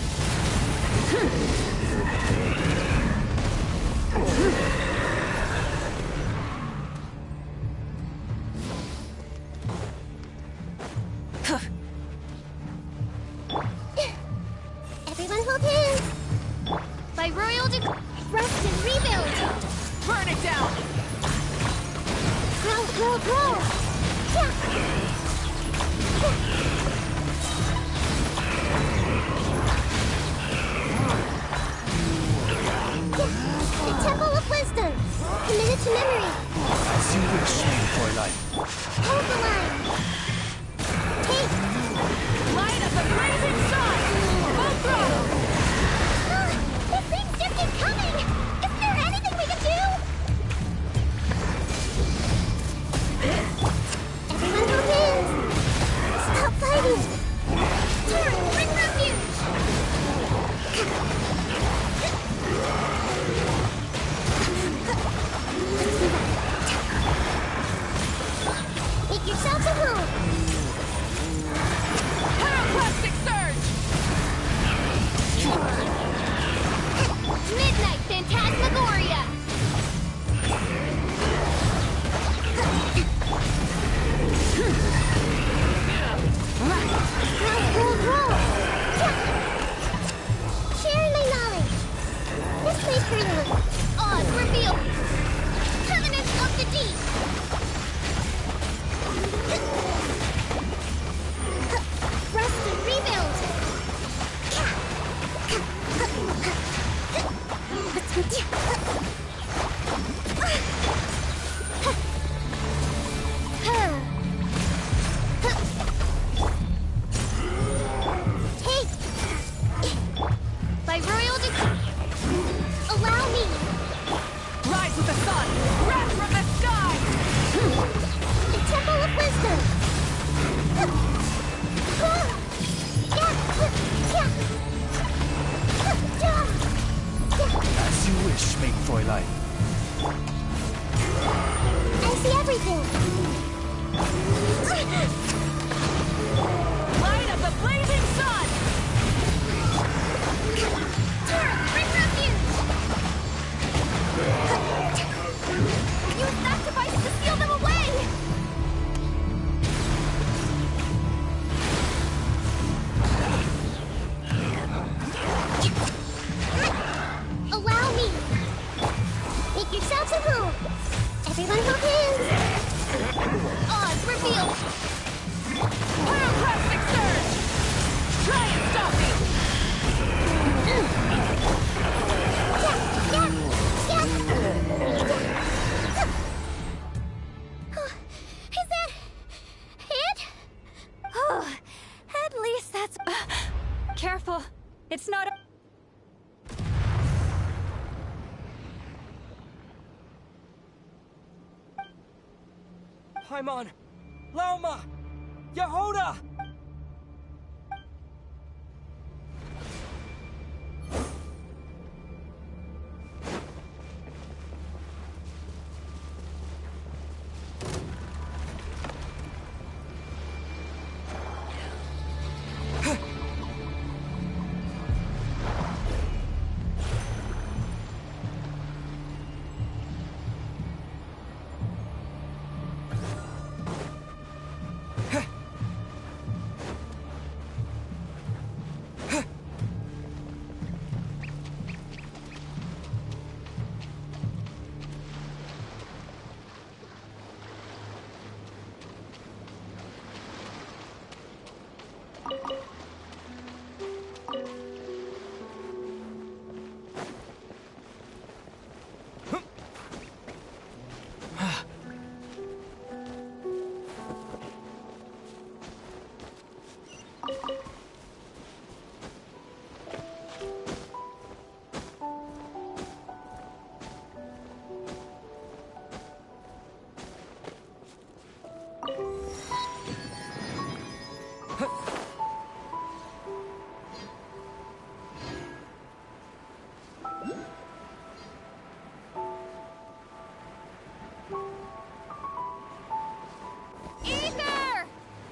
Everyone hold hands. By royal rest and rebuild! Burn it down! Grow, grow, grow. The Temple of Wisdom. Committed to memory. As you wish, Fräulein. Hold the line. Take. Light of the blazing sun! Full throttle! These things just keep coming! Isn't there anything we can do? Everyone hold hands! Stop fighting! Turn! Bring refuge! Make yourselves at home! Pyroclastic surge! faster! As you wish, main Fräulein. I see everything! Light of the blazing sun! Turret, bring refuge! Use that device to seal them away! Allow me! Make yourselves at home! Everyone hold hands! Odds revealed! Pyroclastic surge! Try and stop me! Is that it? Oh, at least that's... Careful. It's not a... Paimon! Lauma! Yehoda!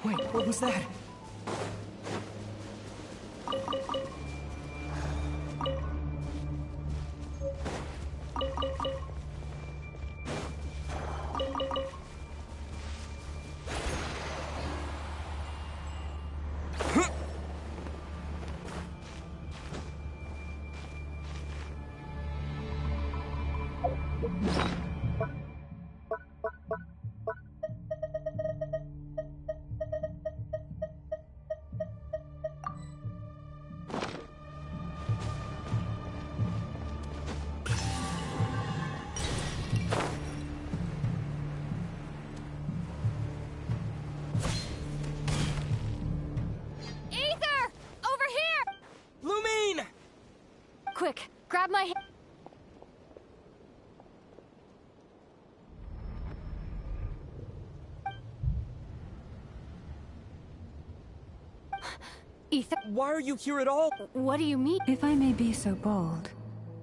Wait, what was that? Quick, grab my hand. Ether. Why are you here at all? What do you mean? If I may be so bold,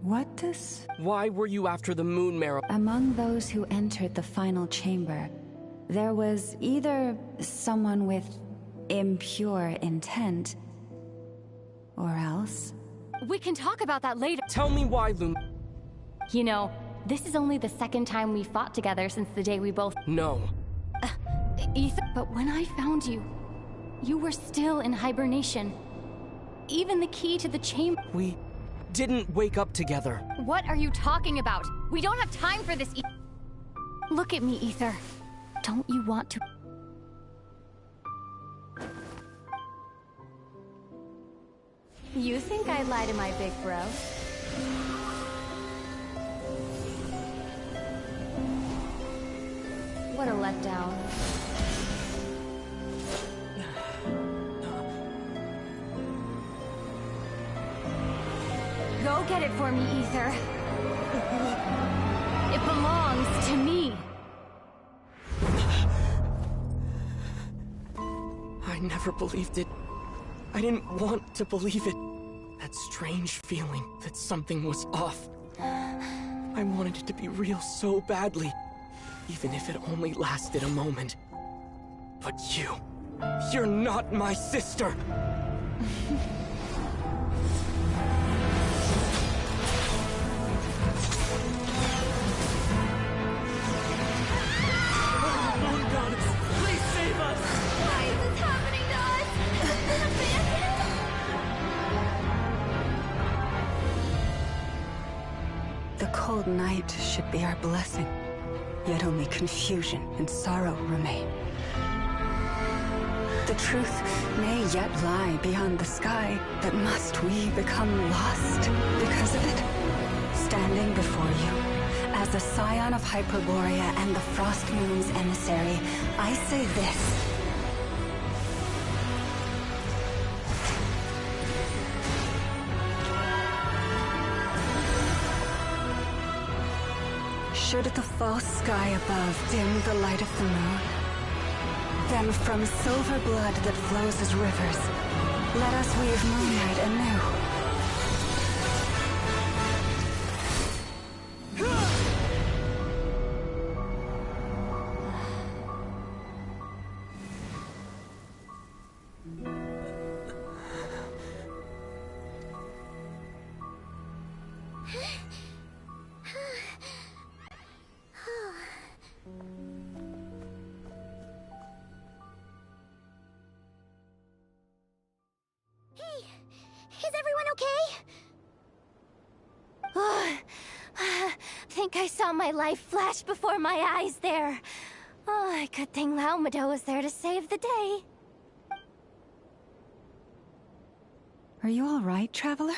what does... Why were you after the moon marrow? Among those who entered the final chamber, there was either someone with impure intent, or else... We can talk about that later. Tell me why, Lum... You know, this is only the second time we fought together since the day we both... No. Ether... But when I found you, you were still in hibernation. Even the key to the chamber... We didn't wake up together. What are you talking about? We don't have time for this, Look at me, Ether. Don't you want to... You think I lie to my big bro? What a letdown. Go get it for me, Ether. It belongs to me. never believed it. I didn't want to believe it. That strange feeling that something was off. I wanted it to be real so badly, even if it only lasted a moment. But you're not my sister! Moon goddess, please save us! Why is this happening to us? Has it been abandoned? The cold night should be our blessing, yet only confusion and sorrow remain. The truth may yet lie beyond the sky, but must we become lost because of it? Standing before you, as a scion of Hyperborea and the Frost Moon's emissary, I say this. Should the false sky above dim the light of the moon, then from silver blood that flows as rivers, let us weave moonlight anew. Is everyone okay? Think I saw my life flash before my eyes there. Oh, good thing Laumado was there to save the day. Are you all right, traveler?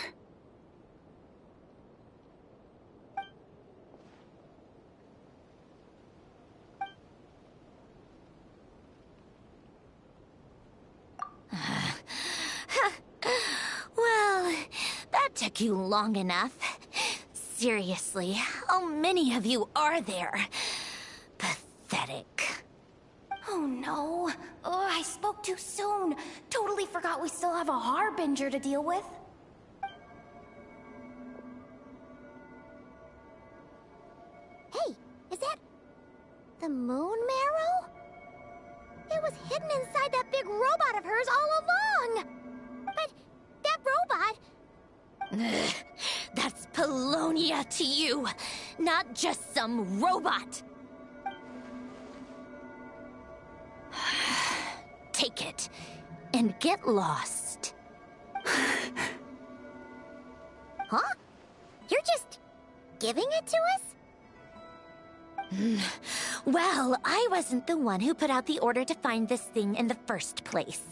Well, that took you long enough. Seriously, how many of you are there? Pathetic. Oh no. Oh, I spoke too soon. Totally forgot we still have a Harbinger to deal with. Hey, is that the moon marrow? It was hidden inside that big robot of hers all along. But that robot... That's Polonia to you, not just some robot. Take it and get lost. Huh? You're just giving it to us? Well, I wasn't the one who put out the order to find this thing in the first place.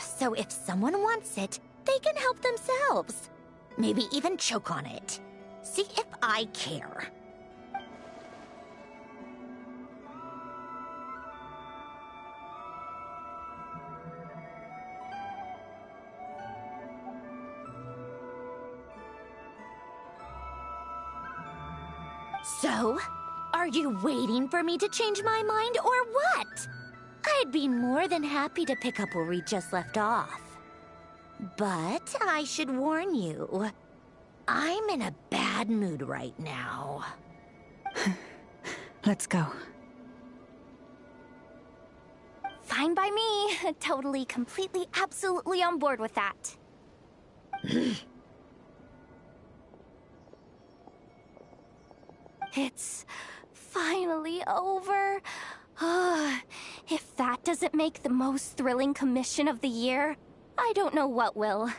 So if someone wants it, they can help themselves. Maybe even choke on it. See if I care. So, are you waiting for me to change my mind or what? I'd be more than happy to pick up where we just left off. But I should warn you, I'm in a bad mood right now. Let's go. Fine by me. Totally, completely, absolutely on board with that. It's finally over. If that doesn't make the most thrilling commission of the year, I don't know what will.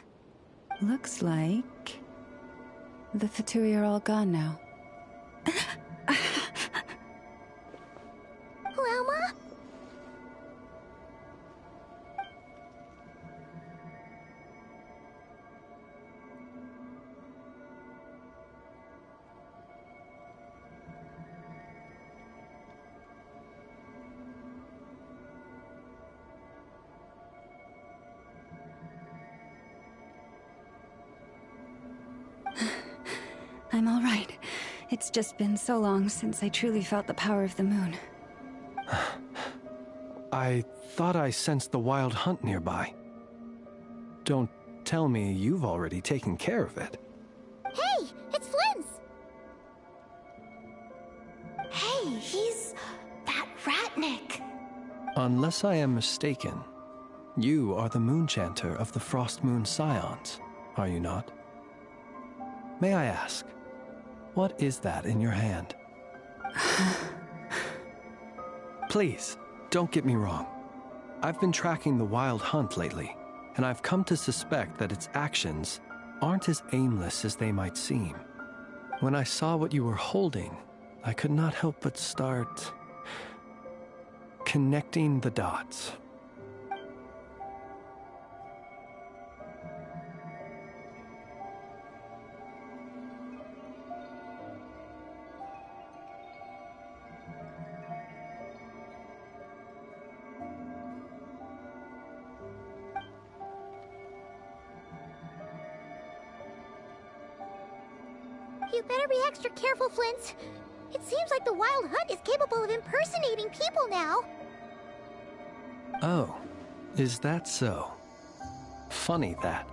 Looks like the Fatui are all gone now. Lauma? I'm all right. It's just been so long since I truly felt the power of the moon. I thought I sensed the wild hunt nearby. Don't tell me you've already taken care of it. Hey, it's Flint's! Hey, he's that Ratnik. Unless I am mistaken, you are the Moonchanter of the Frost Moon Scions, are you not? May I ask, what is that in your hand? Please, don't get me wrong. I've been tracking the wild hunt lately, and I've come to suspect that its actions aren't as aimless as they might seem. When I saw what you were holding, I could not help but start connecting the dots. You better be extra careful, Flint. It seems like the Wild Hunt is capable of impersonating people now. Oh, is that so? Funny that.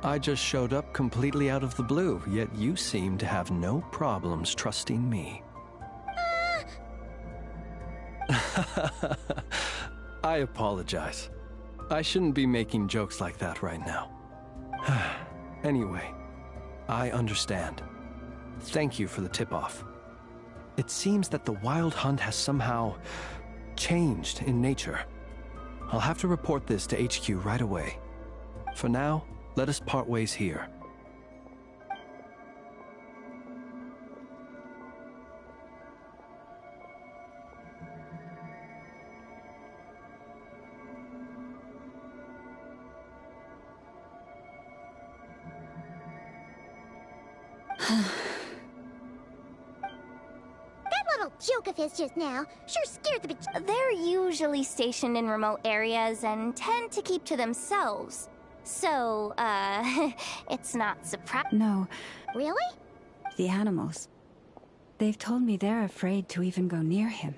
I just showed up completely out of the blue, yet you seem to have no problems trusting me. I apologize. I shouldn't be making jokes like that right now. Anyway, I understand. Thank you for the tip-off. It seems that the Wild Hunt has somehow changed in nature. I'll have to report this to HQ right away. For now, let us part ways here. Joke of his just now sure scared the bitch. They're usually stationed in remote areas and tend to keep to themselves. So, it's not surprising. No. Really? The animals. They've told me they're afraid to even go near him.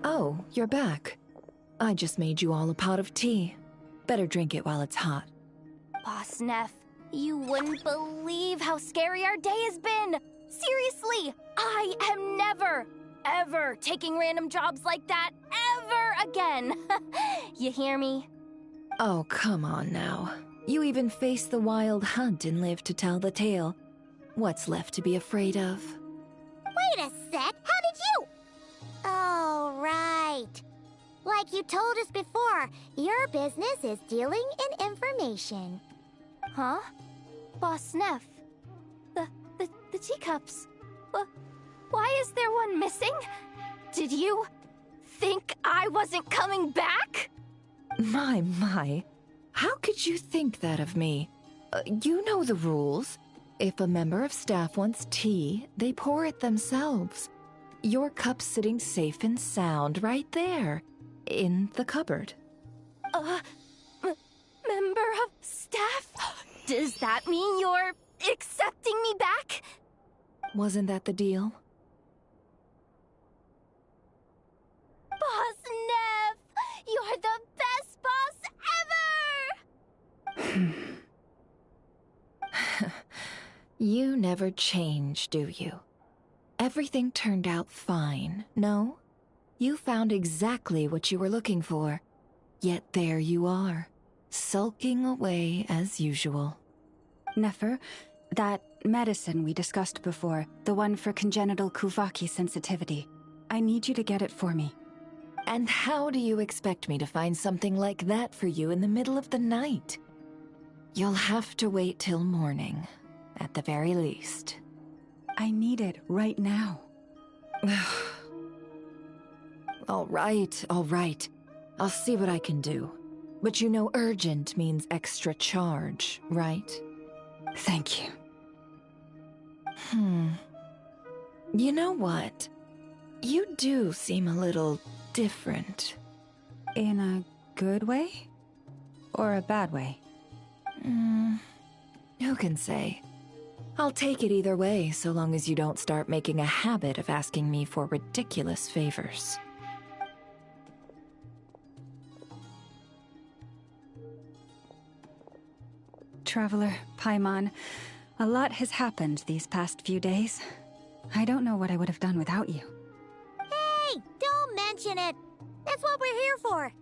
Oh, you're back. I just made you all a pot of tea. Better drink it while it's hot. Boss Neff, you wouldn't believe how scary our day has been! Seriously, I am never, ever taking random jobs like that ever again! You hear me? Oh, come on now. You even faced the wild hunt and lived to tell the tale. What's left to be afraid of? Wait a sec, how did you? Oh, right. Like you told us before, your business is dealing in information. Huh? Boss Neff? The teacups? Why is there one missing? Did you think I wasn't coming back? My. How could you think that of me? You know the rules. If a member of staff wants tea, they pour it themselves. Your cup's sitting safe and sound right there, in the cupboard. Member of staff? Does that mean you're accepting me back? Wasn't that the deal? Boss Neff! You're the best boss ever! You never change, do you? Everything turned out fine, no? You found exactly what you were looking for. Yet there you are, sulking away as usual. Nefer, that medicine we discussed before, the one for congenital Kuvaki sensitivity, I need you to get it for me. And how do you expect me to find something like that for you in the middle of the night? You'll have to wait till morning, at the very least. I need it right now. All right. I'll see what I can do. But you know urgent means extra charge, right? Thank you. You know what? You do seem a little different. In a good way? Or a bad way? Who can say? I'll take it either way, so long as you don't start making a habit of asking me for ridiculous favors. Traveler, Paimon, a lot has happened these past few days. I don't know what I would have done without you. Hey, don't mention it. That's what we're here for.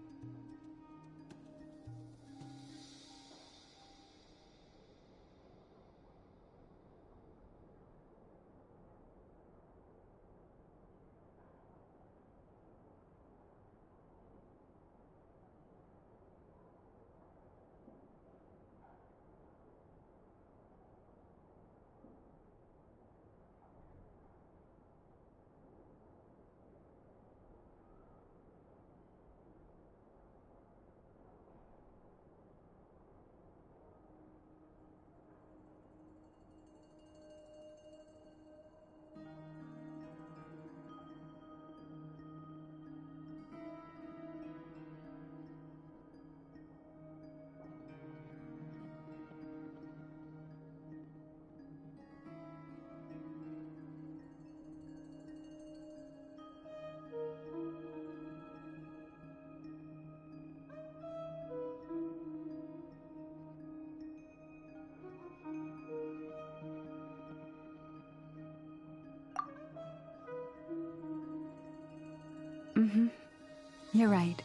You're right.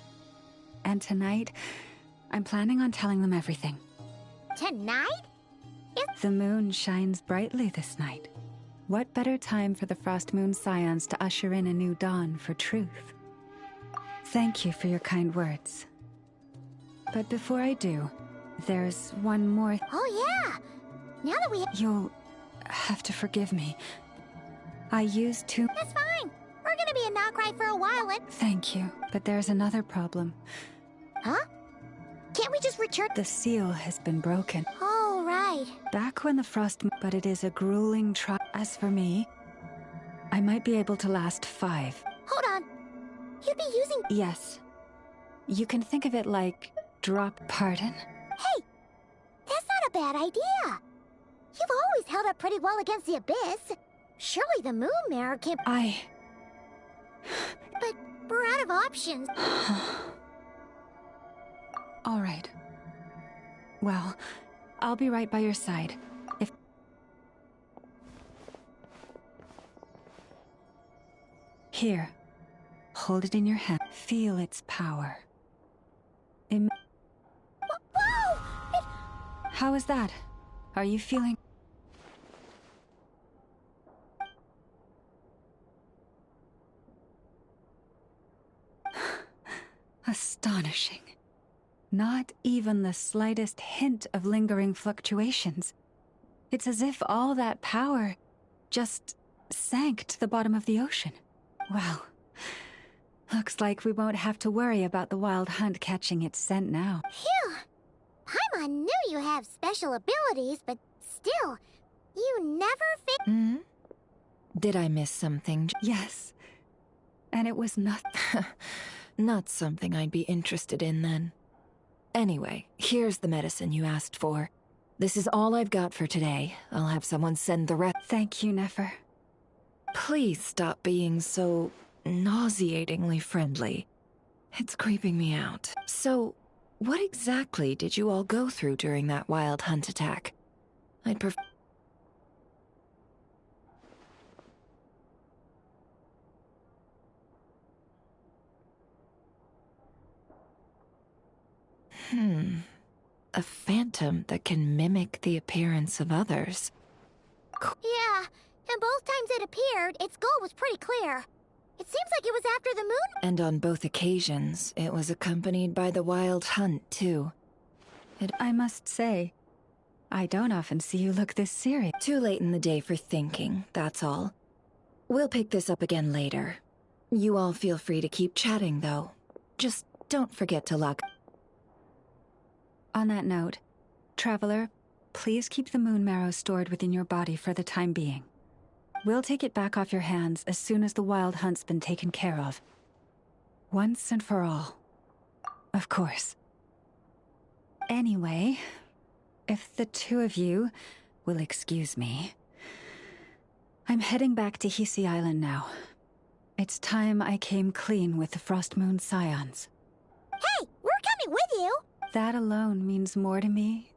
And tonight, I'm planning on telling them everything. Tonight? The moon shines brightly this night. What better time for the Frost Moon Scions to usher in a new dawn for truth? Thank you for your kind words. But before I do, there's one more. Oh yeah! Now that we... You'll have to forgive me. I used to... That's fine. We're gonna be a not cry for a while and... Thank you, but there's another problem. Huh? Can't we just return... The seal has been broken. Oh, right. Back when the frost... But it is a grueling trial. As for me, I might be able to last 5. Hold on. You'd be using... Yes. You can think of it like... Pardon? Hey! That's not a bad idea. You've always held up pretty well against the abyss. Surely the moon mirror can't... But We're out of options. All right. Well, I'll be right by your side. If... Here. Hold it in your hand. Feel its power. Whoa! How is that? Are you feeling... Astonishing. Not even the slightest hint of lingering fluctuations. It's as if all that power just sank to the bottom of the ocean. Well, looks like we won't have to worry about the wild hunt catching its scent now. Phew! Paimon knew you have special abilities, but still, you never Hmm? Did I miss something? Yes. And it was not... Not something I'd be interested in, then. Anyway, here's the medicine you asked for. This is all I've got for today. I'll have someone send the rest. Thank you, Nefer. Please stop being so nauseatingly friendly. It's creeping me out. So, what exactly did you all go through during that wild hunt attack? I'd prefer... A phantom that can mimic the appearance of others. Yeah, and both times it appeared, its goal was pretty clear. It seems like it was after the moon. And on both occasions, it was accompanied by the wild hunt, too. I must say, I don't often see you look this serious. Too late in the day for thinking, that's all. We'll pick this up again later. You all feel free to keep chatting, though. Just don't forget to lock... On that note, Traveler, please keep the moon marrow stored within your body for the time being. We'll take it back off your hands as soon as the wild hunt's been taken care of. Once and for all. Of course. Anyway, if the two of you will excuse me, I'm heading back to Hisi Island now. It's time I came clean with the Frost Moon Scions. Hey, we're coming with you! That alone means more to me.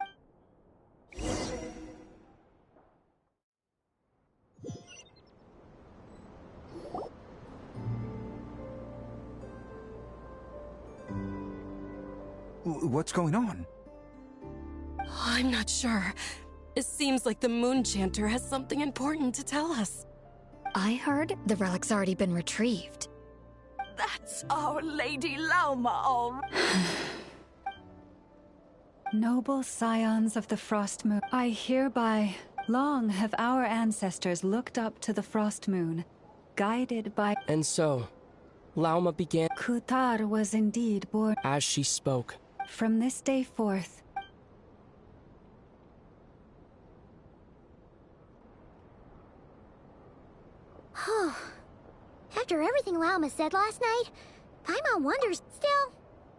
What's going on? I'm not sure. It seems like the Moon Chanter has something important to tell us. I heard the relic's already been retrieved. That's our Lady Lauma, all. Noble scions of the Frost Moon, I hereby... Long have our ancestors looked up to the Frost Moon, guided by... And so, Lauma began... Kutar was indeed born... As she spoke. From this day forth... After everything Lauma said last night, Paimon wonders still.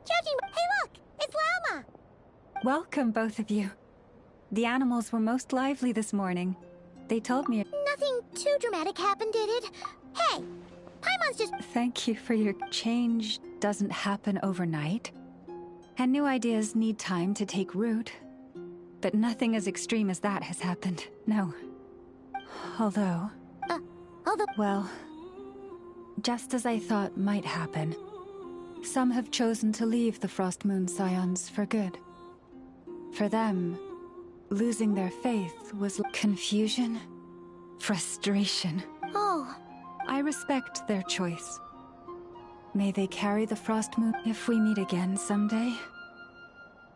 Judging... Hey look! It's Lauma! Welcome, both of you. The animals were most lively this morning. They told me... Nothing too dramatic happened, did it? Hey! Paimon's just... Thank you for your... Change doesn't happen overnight. And new ideas need time to take root. But nothing as extreme as that has happened, no. Although... Well... Just as I thought might happen, some have chosen to leave the Frost Moon Scions for good. For them, losing their faith was confusion, frustration. Oh. I respect their choice. May they carry the Frost Moon if we meet again someday.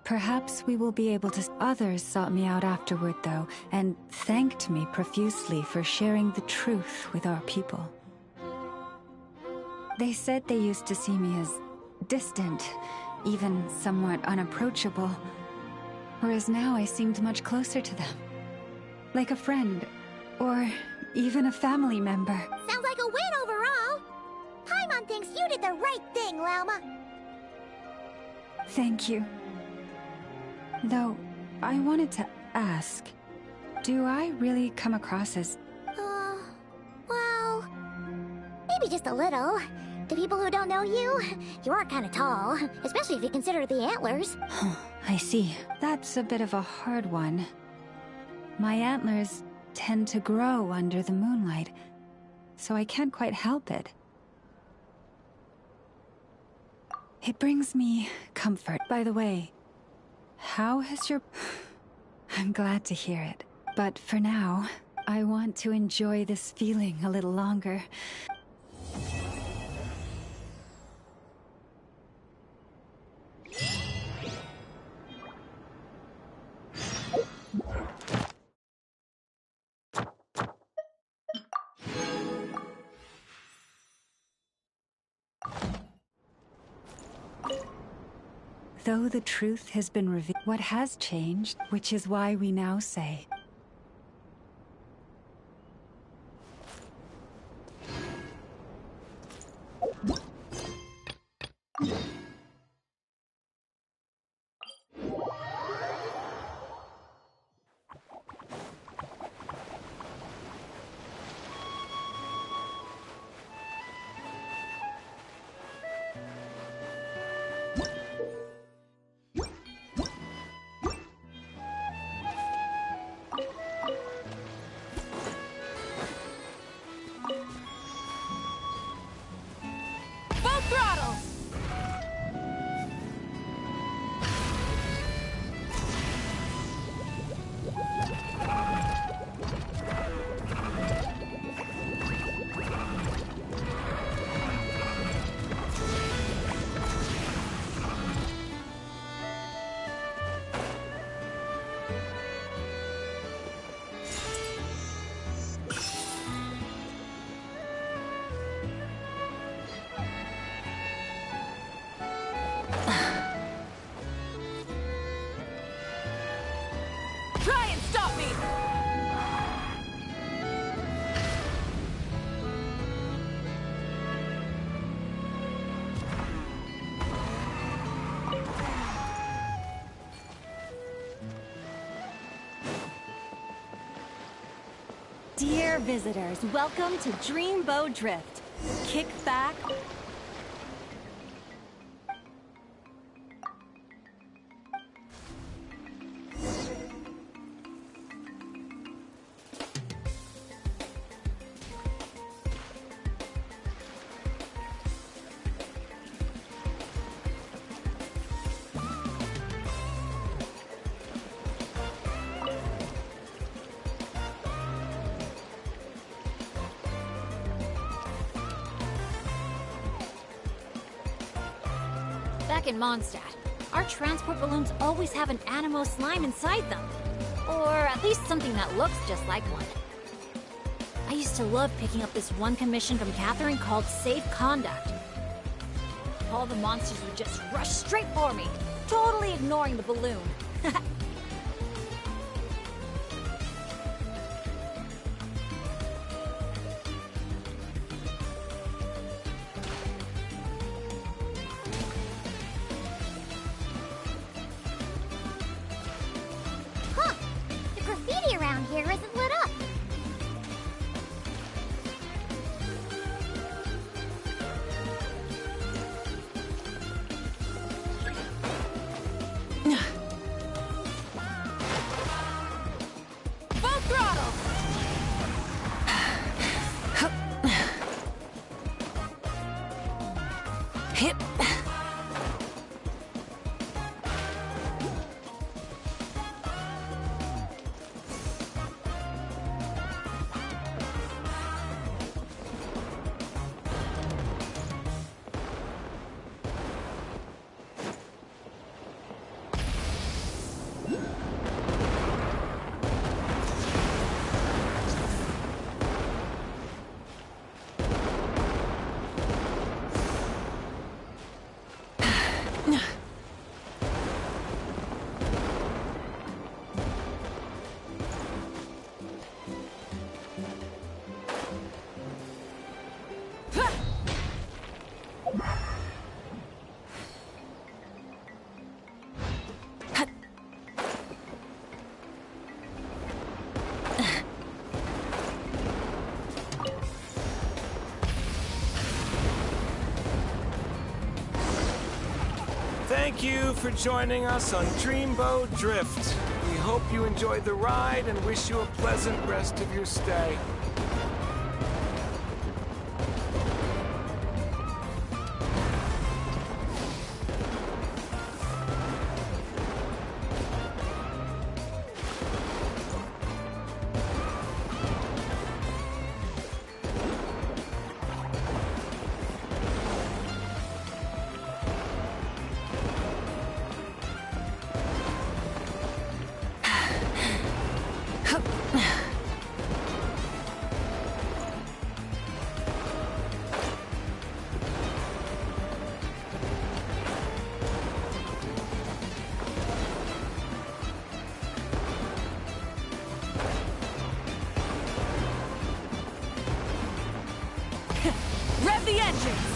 Perhaps we will be able to... Others sought me out afterward, though, and thanked me profusely for sharing the truth with our people. They said they used to see me as distant, even somewhat unapproachable, whereas now I seemed much closer to them. Like a friend, or even a family member. Sounds like a win overall! Paimon thinks you did the right thing, Lauma. Thank you. Though, I wanted to ask, do I really come across as... Well... Maybe just a little. To people who don't know you, you are kind of tall, especially if you consider the antlers. I see. That's a bit of a hard one. My antlers tend to grow under the moonlight, so I can't quite help it. It brings me comfort. By the way, how has your... I'm glad to hear it. But for now, I want to enjoy this feeling a little longer. Though the truth has been revealed, what has changed, which is why we now say, Full throttle! Try and stop me! Dear visitors, welcome to Dreambow Drift. Kick back. Back in Mondstadt, our transport balloons always have an animo slime inside them. Or at least something that looks just like one. I used to love picking up this one commission from Catherine called Safe Conduct. All the monsters would just rush straight for me, totally ignoring the balloon. Huh! The graffiti around here isn't lit up. Full throttle! Hip. Thank you for joining us on Dreamboat Drift. We hope you enjoyed the ride and wish you a pleasant rest of your stay. Rev the engines!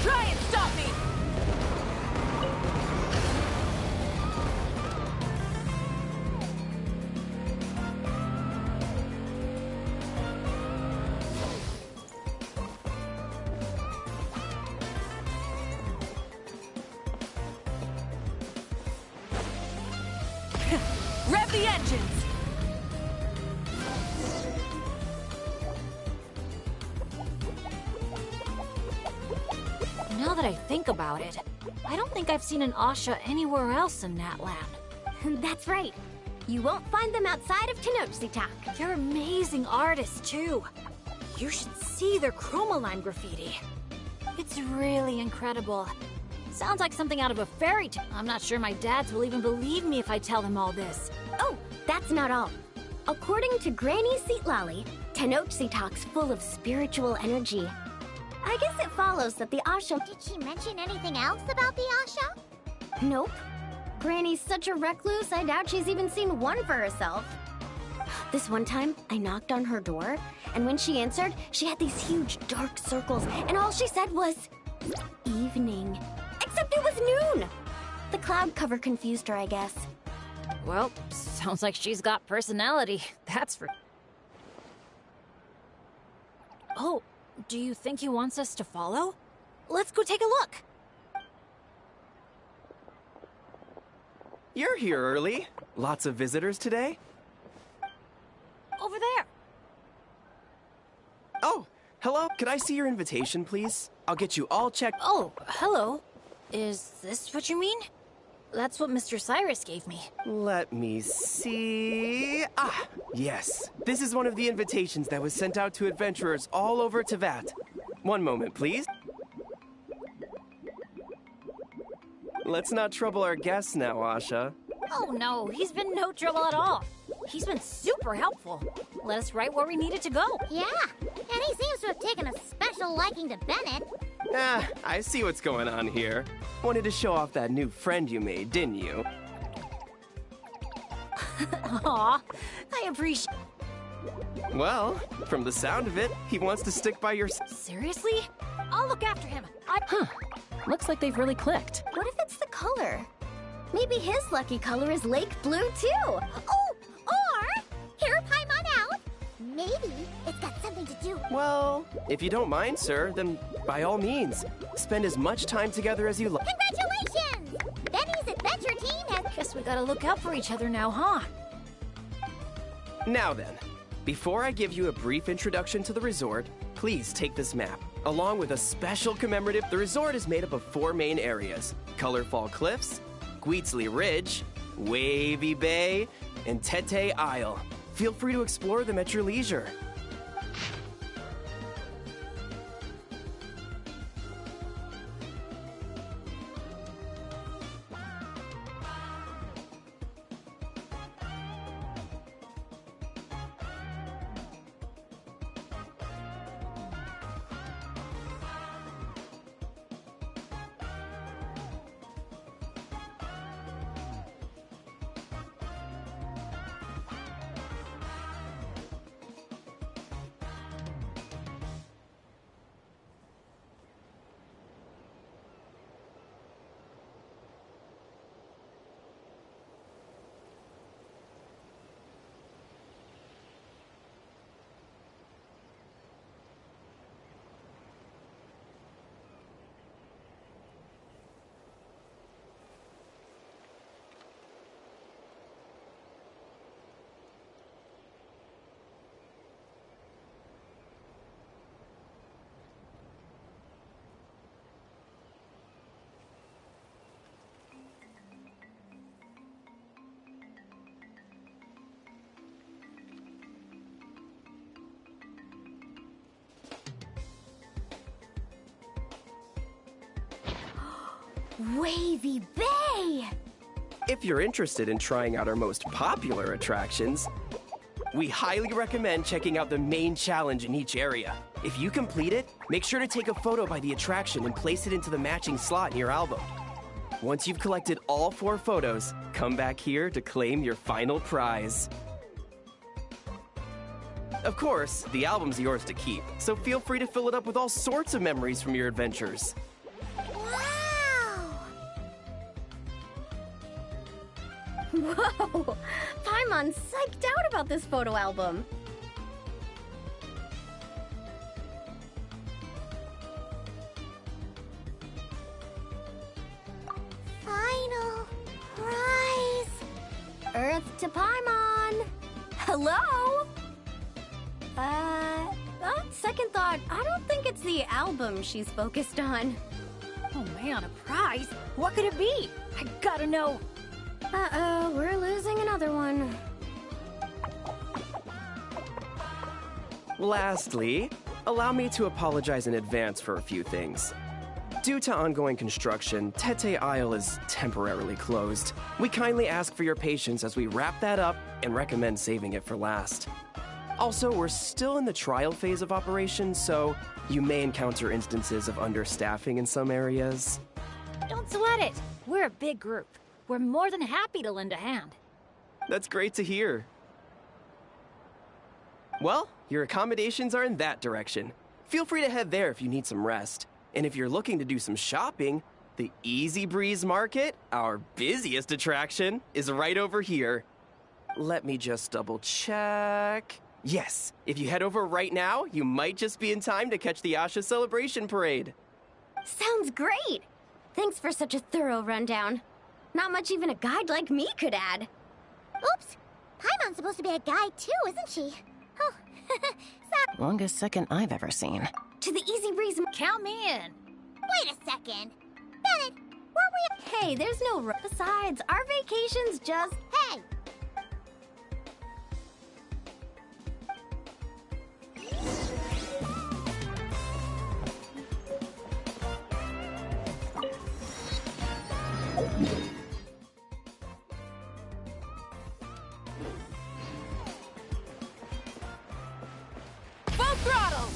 Try and stop me! Rev the engines! Now that I think about it, I don't think I've seen an Asha anywhere else in Natland. That's right. You won't find them outside of Tenochtitlan. They're amazing artists, too. You should see their chromoline graffiti. It's really incredible. Sounds like something out of a fairy tale. I'm not sure my dads will even believe me if I tell them all this. Oh, that's not all. According to Granny Seatlolly, Tenochtitlan's full of spiritual energy. I guess it follows that the Asha... Did she mention anything else about the Asha? Nope. Granny's such a recluse, I doubt she's even seen one for herself. This one time, I knocked on her door, and when she answered, she had these huge dark circles, and all she said was... evening. Except it was noon! The cloud cover confused her, I guess. Well, sounds like she's got personality. That's for... Oh, do you think he wants us to follow? Let's go take a look. You're here early. Lots of visitors today? Over there. Oh, hello. Could I see your invitation, please? I'll get you all checked. Oh, hello. Is this what you mean? That's what Mr. Cyrus gave me. Let me see. Ah, yes. This is one of the invitations that was sent out to adventurers all over Tevat. One moment, please. Let's not trouble our guests now, Asha. Oh no, he's been no trouble at all. He's been super helpful. Let us right where we needed to go. Yeah, and he seems to have taken a special liking to Bennett. Ah, I see what's going on here. Wanted to show off that new friend you made, didn't you? Aw, I appreciate... Well, from the sound of it, he wants to stick by your... Seriously? I'll look after him. Huh. Looks like they've really clicked. What if it's the color? Maybe his lucky color is lake blue, too. Oh, or hair Paimon out. Maybe it's got something to do. Well, if you don't mind, sir, then by all means, spend as much time together as you like. Congratulations! Benny's adventure team has... Guess we gotta look out for each other now, huh? Now then, before I give you a brief introduction to the resort, please take this map. Along with a special commemorative, the resort is made up of 4 main areas: Colorfall Cliffs, Gweetsley Ridge, Wavy Bay, and Tete Isle. Feel free to explore them at your leisure. Wavy Bay! If you're interested in trying out our most popular attractions, we highly recommend checking out the main challenge in each area. If you complete it, make sure to take a photo by the attraction and place it into the matching slot in your album. Once you've collected all 4 photos, come back here to claim your final prize. Of course, the album's yours to keep, so feel free to fill it up with all sorts of memories from your adventures. Whoa! Paimon's psyched out about this photo album. Final prize! Earth to Paimon! Hello? Second thought, I don't think it's the album she's focused on. Oh man, a prize? What could it be? I gotta know. Uh-oh, we're losing another one. Lastly, allow me to apologize in advance for a few things. Due to ongoing construction, Tete Isle is temporarily closed. We kindly ask for your patience as we wrap that up and recommend saving it for last. Also, we're still in the trial phase of operation, so you may encounter instances of understaffing in some areas. Don't sweat it. We're a big group. We're more than happy to lend a hand. That's great to hear. Well, your accommodations are in that direction. Feel free to head there if you need some rest. And if you're looking to do some shopping, the Easy Breeze Market, our busiest attraction, is right over here. Let me just double check. Yes, if you head over right now, you might just be in time to catch the Asha Celebration Parade. Sounds great! Thanks for such a thorough rundown. Not much even a guide like me could add. Oops! Paimon's supposed to be a guide too, isn't she? Oh, sorry. Longest second I've ever seen. To the Easy Breeze... Count me in. Wait a second. Bennett, were we... Hey, there's no... Besides, our vacation's just... Hey! Full throttle!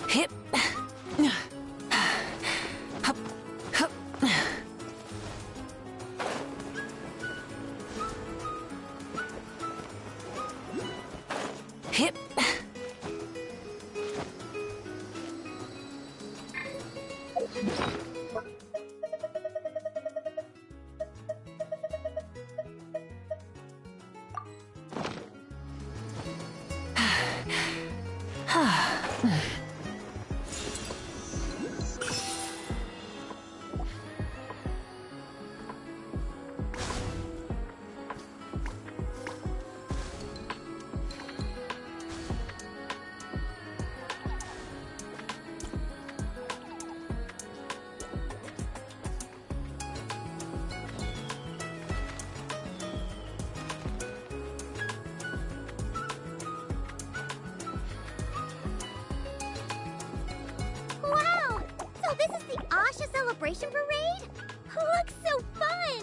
Hip. Hup. Hup. Hip. Wow! So this is the Asha Celebration Parade? Looks so fun!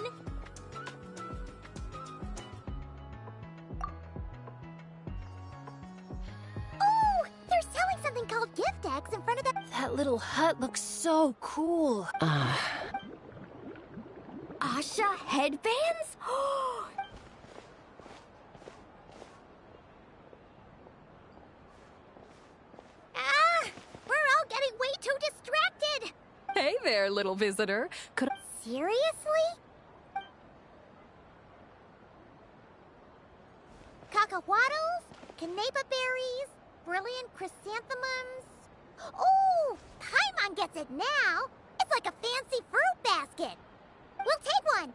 Oh! They're selling something called gift eggs in front of the... That little hut looks so cool. Asha headbands? Ah! We're all getting way too distracted! Hey there, little visitor. Could Seriously? Cacahuatls, canepa berries, brilliant chrysanthemums. Oh, Paimon gets it now. It's like a fancy fruit basket. We'll take one.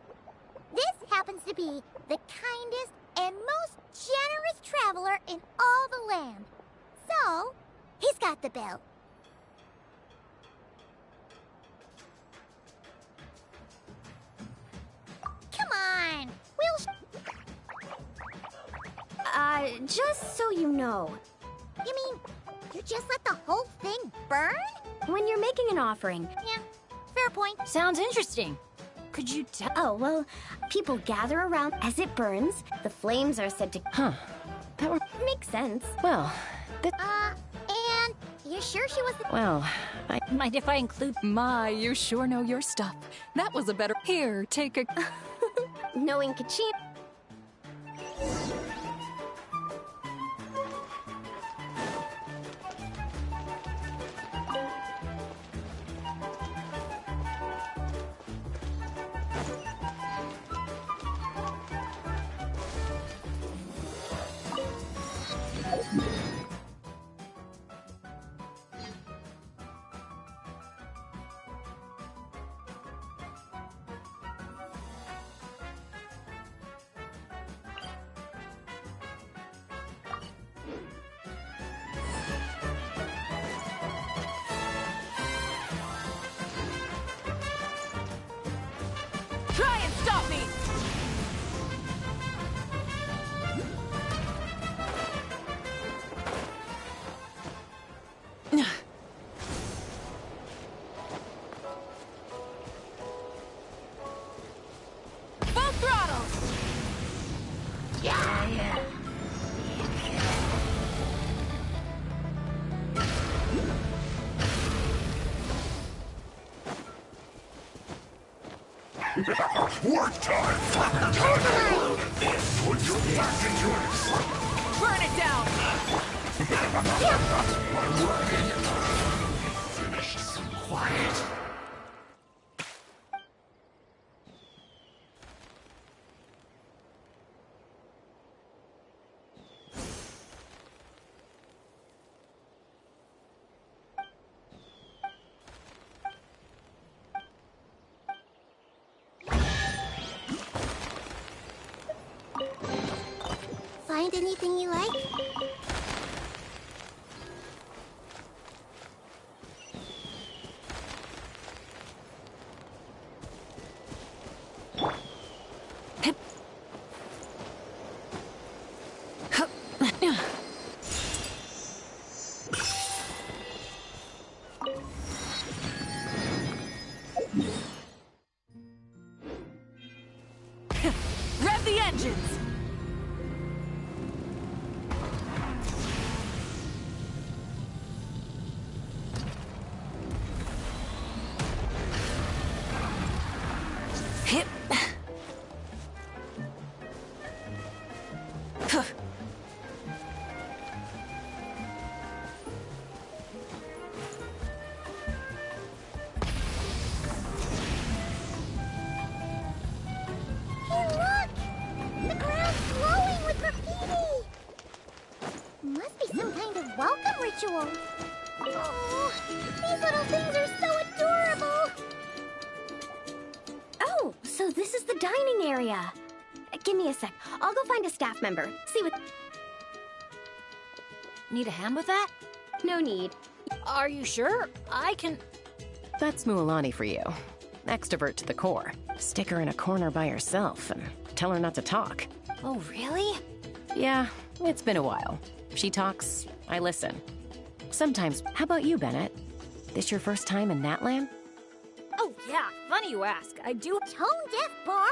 This happens to be the kindest and most generous traveler in all the land. So, he's got the bill. just so you know. You mean, you just let the whole thing burn? When you're making an offering. Yeah, fair point. Sounds interesting. Could you tell? Oh, well, people gather around as it burns. The flames are said to... Huh. That would... Makes sense. Well, And you sure she was the... Well, Mind if I include... My, you sure know your stuff. That was a better... Here, take a... Knowing Kachin... Try and stop me! Full throttle! Yeah. Work time! Time! Put your back into it! Burn it down! My work! Finished so quiet. Find anything you like? Rev the engines! Hip. Hey, look! The ground's glowing with graffiti! Must be some kind of welcome ritual. Oh, these little things are so adorable! Oh, so this is the dining area. Give me a sec. I'll go find a staff member. See what... Need a hand with that? No need. Are you sure? I can... that's Mualani for you. Extrovert to the core. Stick her in a corner by herself and tell her not to talk. Oh, really? Yeah, it's been a while. She talks, I listen. Sometimes. How about you, Bennett? This your first time in Natlan? Oh, yeah. Funny you ask. I do... Tone-deaf bard?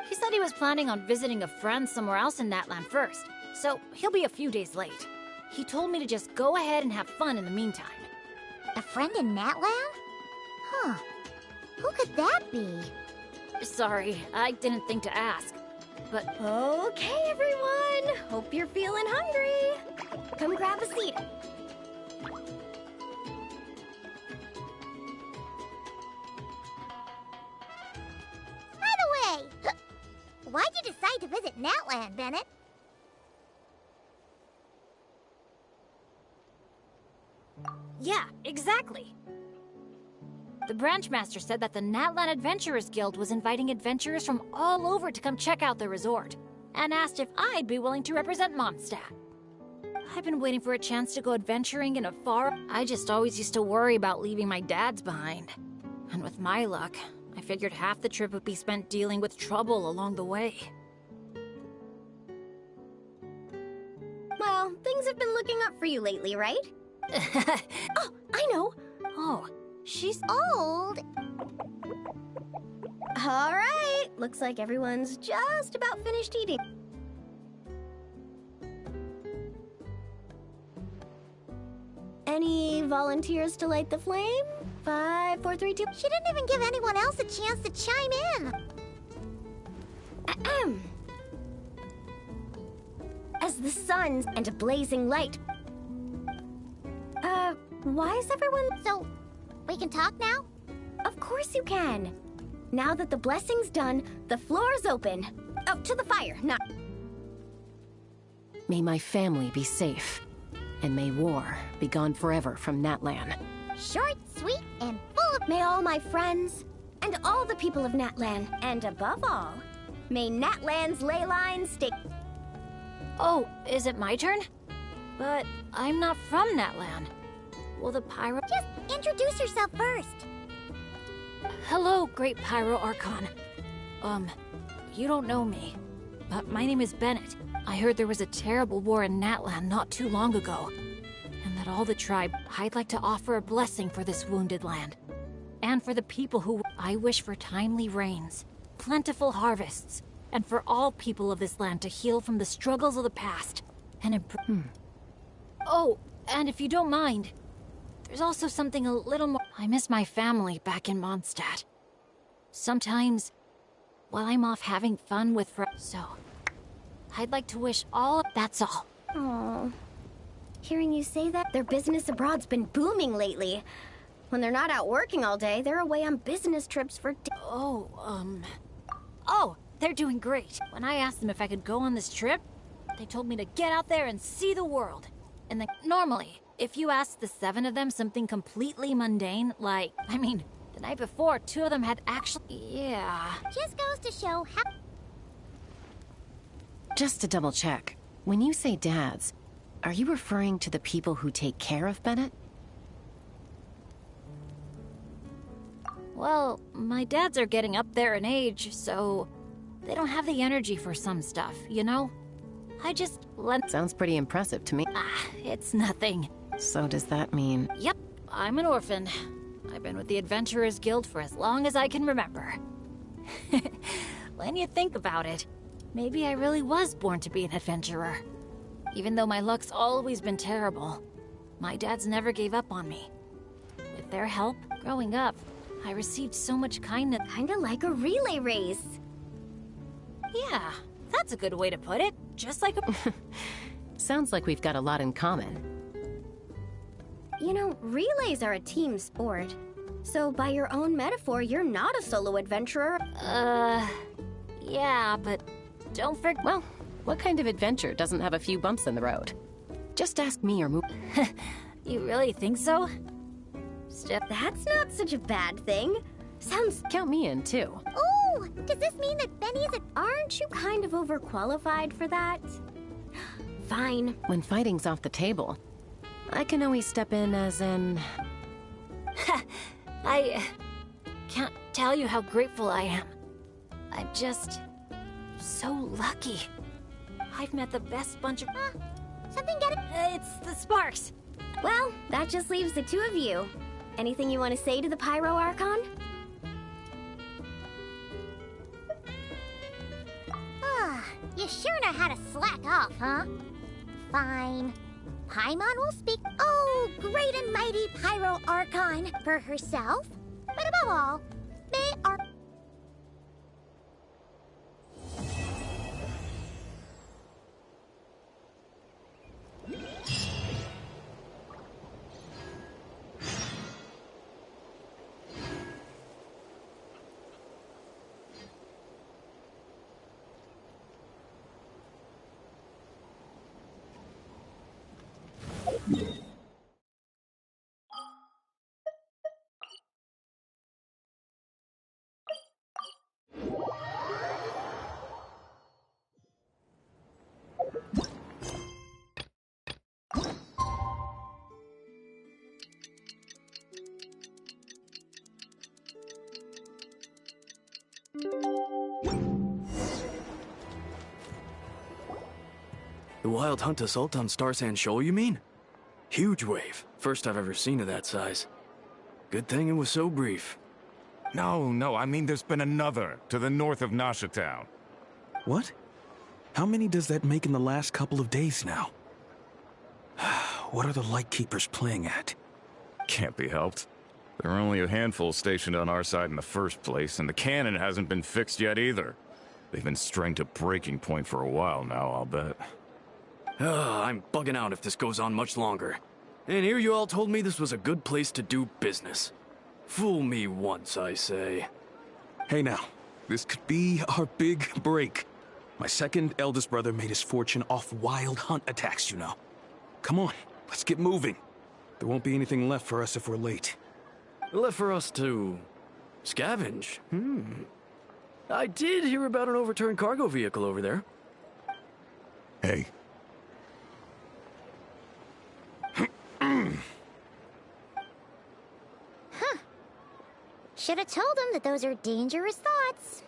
He said he was planning on visiting a friend somewhere else in Natlan first, so he'll be a few days late. He told me to just go ahead and have fun in the meantime. A friend in Natlan? Huh. Who could that be? Sorry, I didn't think to ask. But Okay, everyone. Hope you're feeling hungry. Come grab a seat. By the way, why'd you decide to visit Natlan, Bennett? yeah, exactly. The branch master said that the Natlan Adventurers Guild was inviting adventurers from all over to come check out the resort, and asked if I'd be willing to represent Mondstadt. I've been waiting for a chance to go adventuring in a far... I just always used to worry about leaving my dads behind. And with my luck, I figured half the trip would be spent dealing with trouble along the way. Things have been looking up for you lately, right? Oh, I know. Oh, she's old. All right. Looks like everyone's just about finished eating. Any volunteers to light the flame? 5, 4, 3, 2. She didn't even give anyone else a chance to chime in. Ahem. As the sun and a blazing light. Why is everyone... So, we can talk now? Of course you can. Now that the blessing's done, the floor's open. Oh, to the fire, not... May my family be safe, and may war be gone forever from Natlan. Short, sweet, and full of... May all my friends, and all the people of Natlan, and above all, may Natlan's ley line stay... Oh, is it my turn? But I'm not from Natlan. Will the Pyro... Just introduce yourself first. Hello, Great Pyro Archon. You don't know me, but my name is Bennett. I heard there was a terrible war in Natlan not too long ago, and that all the tribe... I'd like to offer a blessing for this wounded land. And for the people who... I wish for timely rains, plentiful harvests, and for all people of this land to heal from the struggles of the past, and improve... Oh, and if you don't mind, there's also something a little more... I miss my family back in Mondstadt. Sometimes, while I'm off having fun with friends, so... I'd like to wish all... That's all. Aww. Hearing you say that, their business abroad's been booming lately. When they're not out working all day, they're away on business trips for... Oh, they're doing great. When I asked them if I could go on this trip, they told me to get out there and see the world. And then, normally, if you asked the 7 of them something completely mundane, like, the night before, 2 of them had actually... Yeah. Just goes to show how... Just to double check, when you say dads, are you referring to the people who take care of Bennett? Well, my dads are getting up there in age, so they don't have the energy for some stuff, you know? I just let... Sounds pretty impressive to me. It's nothing. So does that mean... Yep, I'm an orphan. I've been with the Adventurers Guild for as long as I can remember. When you think about it, maybe I really was born to be an adventurer. Even though my luck's always been terrible, my dads never gave up on me. With their help, growing up, I received so much kindness. Kinda like a relay race. Yeah, that's a good way to put it. Just like a... Sounds like we've got a lot in common. You know, relays are a team sport. So by your own metaphor, you're not a solo adventurer. Yeah, but don't forget... Well, what kind of adventure doesn't have a few bumps in the road? Just ask me or move. You really think so? That's not such a bad thing. Sounds... Count me in, too. Oh, does this mean that Benny's a... Aren't you kind of overqualified for that? Fine. When fighting's off the table, I can always step in as an... I can't tell you how grateful I am. I'm just so lucky. I've met the best bunch of... something getting... It's the Sparks. Well, that just leaves the 2 of you. Anything you want to say to the Pyro Archon? You sure know how to slack off, huh? Fine. Paimon will speak, oh, great and mighty Pyro Archon, for herself. But above all, may our... The wild hunt assault on Star Sand Shoal, you mean? Huge wave. First I've ever seen of that size. Good thing it was so brief. No, I mean there's been another to the north of Nasha Town. What? How many does that make in the last couple of days now? What are the Lightkeepers playing at? Can't be helped. There are only a handful stationed on our side in the first place, and the cannon hasn't been fixed yet either. They've been strained to breaking point for a while now, I'll bet. I'm bugging out if this goes on much longer. And here you all told me this was a good place to do business. Fool me once, I say. Hey now, this could be our big break. My second eldest brother made his fortune off wild hunt attacks, you know. Come on, let's get moving. There won't be anything left for us if we're late. Left for us to scavenge? I did hear about an overturned cargo vehicle over there. Hey. Huh. Should have told him that those are dangerous thoughts.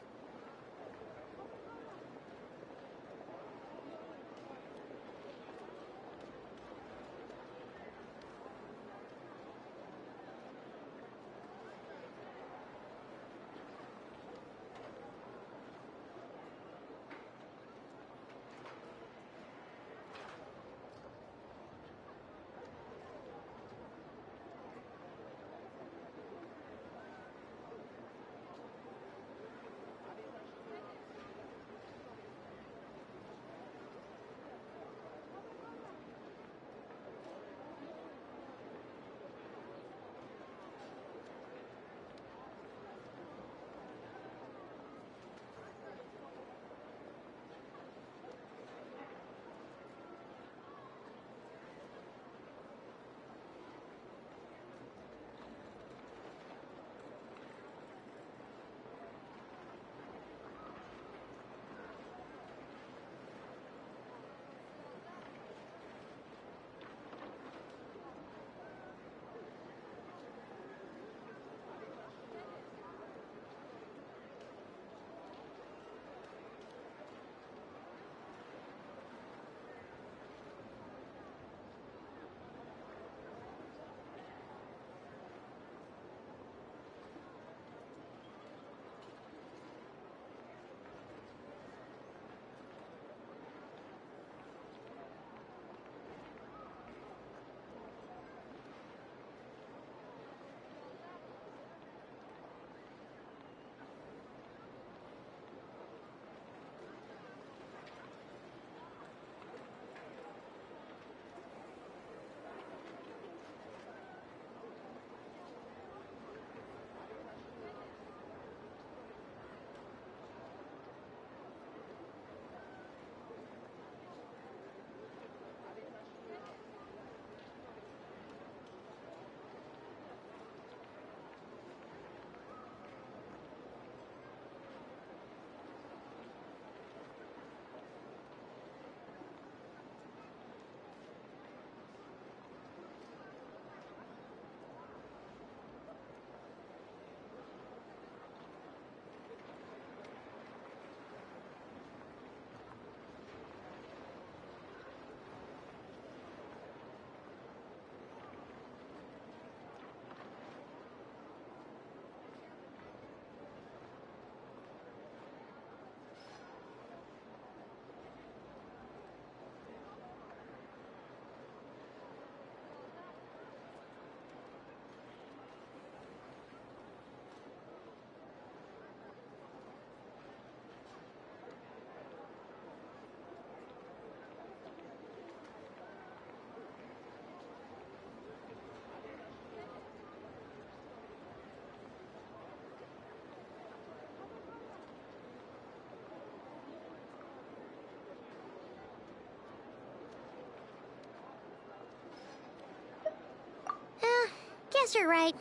Guess you're right.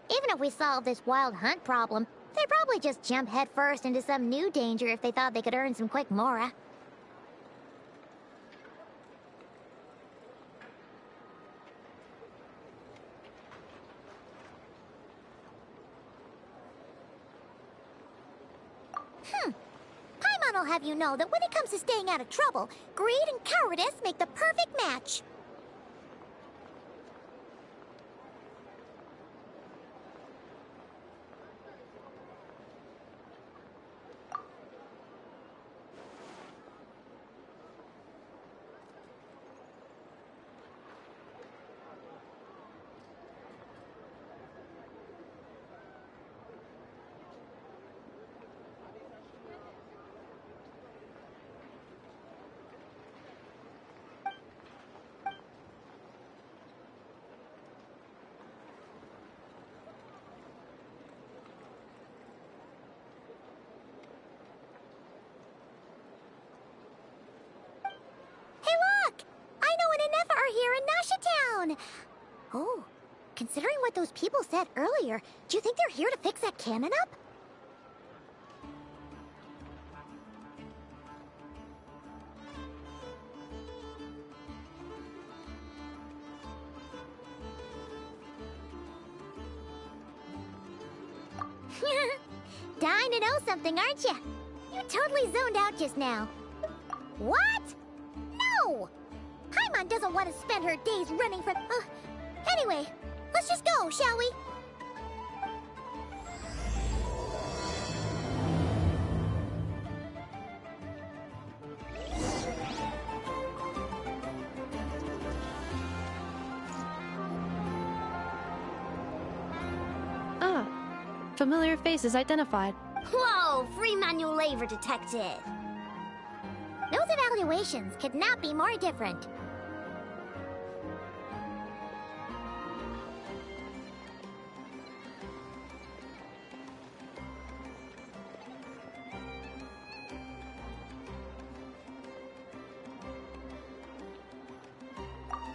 Even if we solve this wild hunt problem, they'd probably just jump headfirst into some new danger if they thought they could earn some quick mora. Paimon I'll have you know that when it comes to staying out of trouble, greed and cowardice make the perfect match. Here in Nasha Town. Oh, considering what those people said earlier, do you think they're here to fix that cannon up? Dying to know something, aren't you? You totally zoned out just now. What? No! Paimon doesn't want to spend her days running from... Anyway, let's just go, shall we? Ah, familiar faces identified. Whoa, free manual labor detected. Those evaluations could not be more different.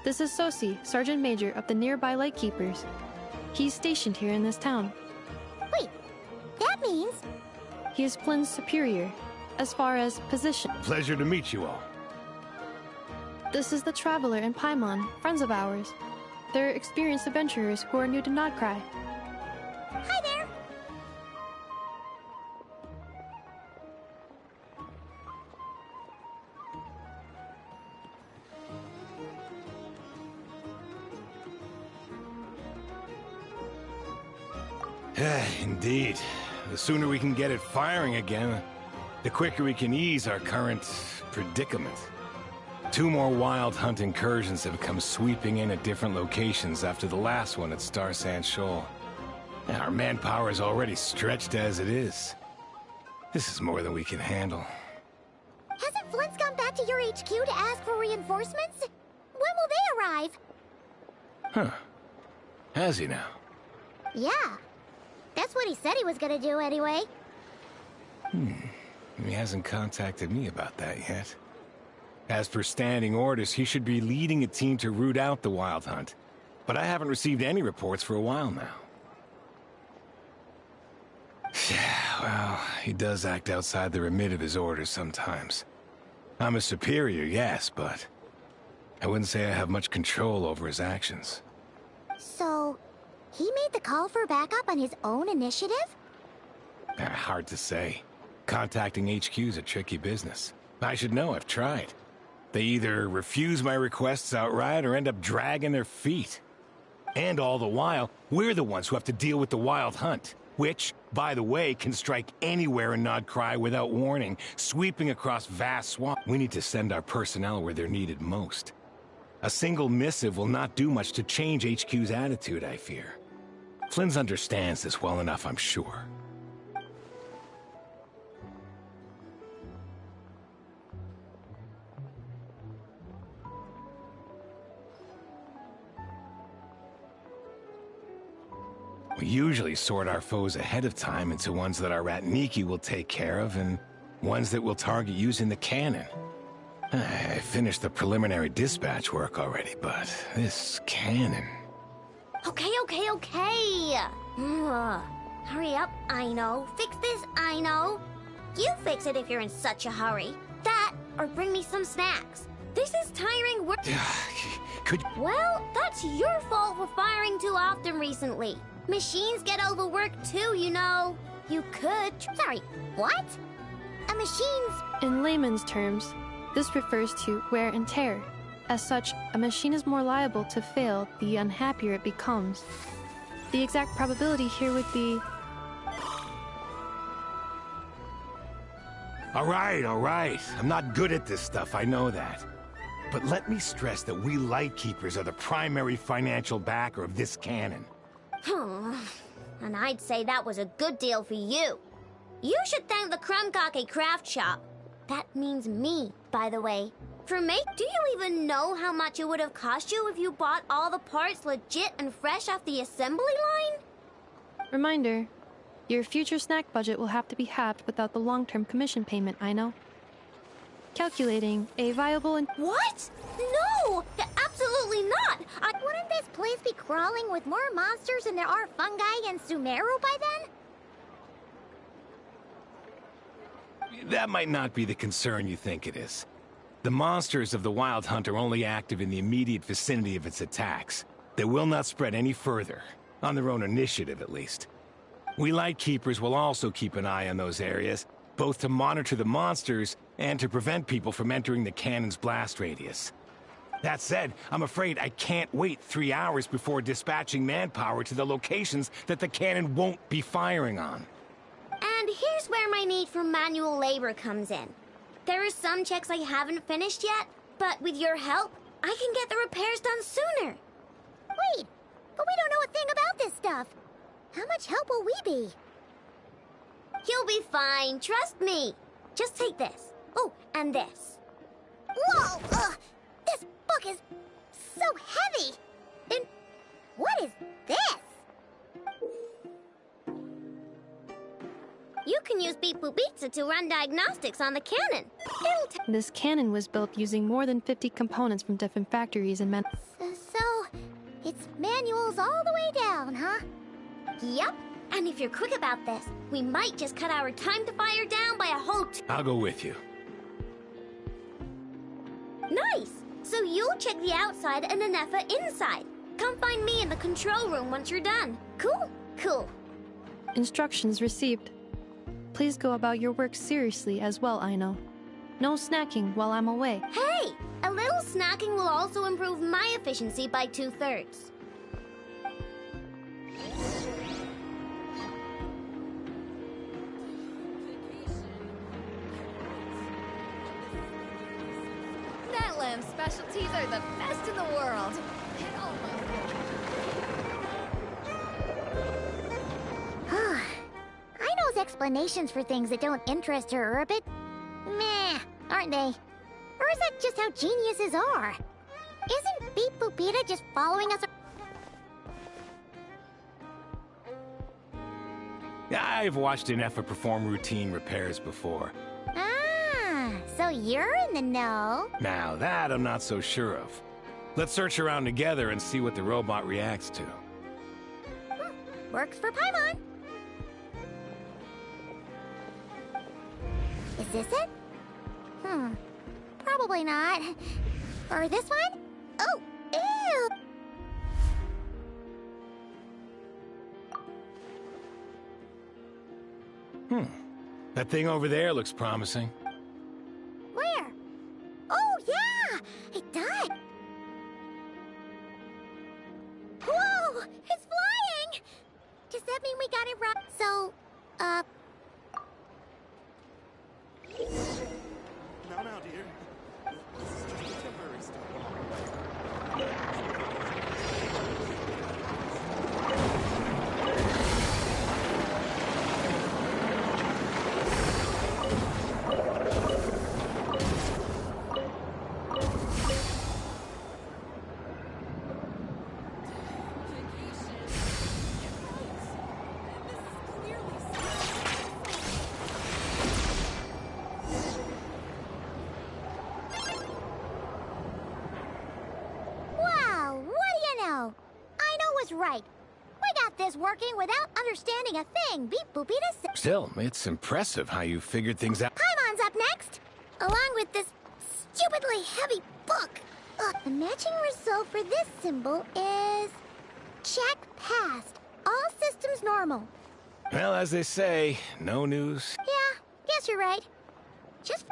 This is Sosi, Sergeant Major of the nearby Lightkeepers. He's stationed here in this town. Wait, that means... He is Flynn's superior, as far as position. Pleasure to meet you all. This is the Traveler and Paimon, friends of ours. They're experienced adventurers who are new to Nodcry. Hi there! Indeed. The sooner we can get it firing again, the quicker we can ease our current predicament. 2 more wild hunt incursions have come sweeping in at different locations after the last one at Star Sand Shoal. Our manpower is already stretched as it is. This is more than we can handle. Hasn't Flint's gone back to your HQ to ask for reinforcements? When will they arrive? Huh. Has he now? Yeah. That's what he said he was gonna do anyway. He hasn't contacted me about that yet. As per standing orders, he should be leading a team to root out the wild hunt. But I haven't received any reports for a while now. Well, he does act outside the remit of his orders sometimes. I'm a superior, yes, but I wouldn't say I have much control over his actions. So, he made the call for backup on his own initiative? Hard to say. Contacting HQ's a tricky business. I should know, I've tried. They either refuse my requests outright or end up dragging their feet. And all the while, we're the ones who have to deal with the wild hunt. Which, by the way, can strike anywhere in Nodcry without warning, sweeping across vast swamps. We need to send our personnel where they're needed most. A single missive will not do much to change HQ's attitude, I fear. Flynn's understands this well enough, I'm sure. We usually sort our foes ahead of time into ones that our Ratniki will take care of and ones that we'll target using the cannon. I finished the preliminary dispatch work already, but this cannon... Okay. Hurry up, I know. Fix this, I know. You fix it if you're in such a hurry. That, or bring me some snacks. This is tiring work. Well, that's your fault for firing too often recently. Machines get overworked too, you know. You could... Sorry, what? a machine's... In layman's terms, this refers to wear and tear. As such, a machine is more liable to fail the unhappier it becomes. The exact probability here would be... All right. I'm not good at this stuff, I know that. But let me stress that we Lightkeepers are the primary financial backer of this cannon. And I'd say that was a good deal for you. You should thank the Krumkake craft shop. That means me, by the way. For me, do you even know how much it would have cost you if you bought all the parts legit and fresh off the assembly line? Reminder, your future snack budget will have to be halved without the long-term commission payment, I know. Calculating a viable and... What? No! Absolutely not! Wouldn't this place be crawling with more monsters than there are fungi and Sumeru by then? That might not be the concern you think it is. The monsters of the Wild Hunt are only active in the immediate vicinity of its attacks. They will not spread any further, on their own initiative at least. We Lightkeepers will also keep an eye on those areas, both to monitor the monsters and to prevent people from entering the cannon's blast radius. That said, I'm afraid I can't wait 3 hours before dispatching manpower to the locations that the cannon won't be firing on. And here's where my need for manual labor comes in. There are some checks I haven't finished yet, but with your help, I can get the repairs done sooner. Wait, but we don't know a thing about this stuff. How much help will we be? You'll be fine, trust me. Just take this. Oh, and this. Whoa! This book is so heavy! And what is this? You can use Beep Boop Pizza to run diagnostics on the cannon. This cannon was built using more than 50 components from different factories and So, it's manuals all the way down, huh? Yep. And if you're quick about this, we might just cut our time to fire down by a whole I'll go with you. Nice! So you'll check the outside and Anefa inside. Come find me in the control room once you're done. Cool? Cool. Instructions received. Please go about your work seriously as well, Aino. No snacking while I'm away. Hey! A little snacking will also improve my efficiency by 2/3. Lamb specialties are the best in the world. Aino's explanations for things that don't interest her are a bit meh, aren't they? Or is that just how geniuses are? Isn't Beep Boopita just following us? I've watched Anefa perform routine repairs before. So you're in the know. Now that I'm not so sure of. Let's search around together and see what the robot reacts to. Works for Paimon. Is this it? Probably not. Or this one? Oh, ew! That thing over there looks promising. Where? Oh, yeah! It died! Whoa! It's flying! Does that mean we got it right? So, Now, dear. This is just a temporary stop. Right. We got this working without understanding a thing. Beep Boopita. Still, it's impressive how you figured things out. Paimon's up next, along with this stupidly heavy book. The matching result for this symbol is check passed. All systems normal. Well, as they say, no news. Yeah, guess you're right. Just...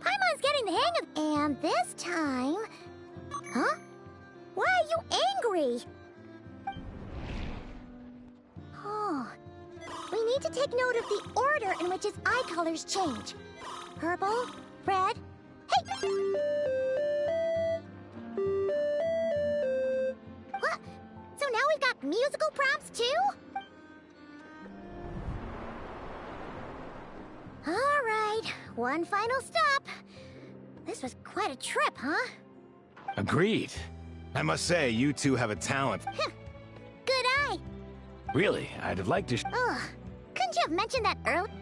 Paimon's getting the hang of... And this time... Huh? Why are you angry? Oh. We need to take note of the order in which his eye colors change. Purple, red... Hey! What? So now we've got musical prompts too? Alright, one final stop. This was quite a trip, huh? Agreed. I must say, you two have a talent. Good eye. Really, I'd have liked to... Ugh, couldn't you have mentioned that earlier?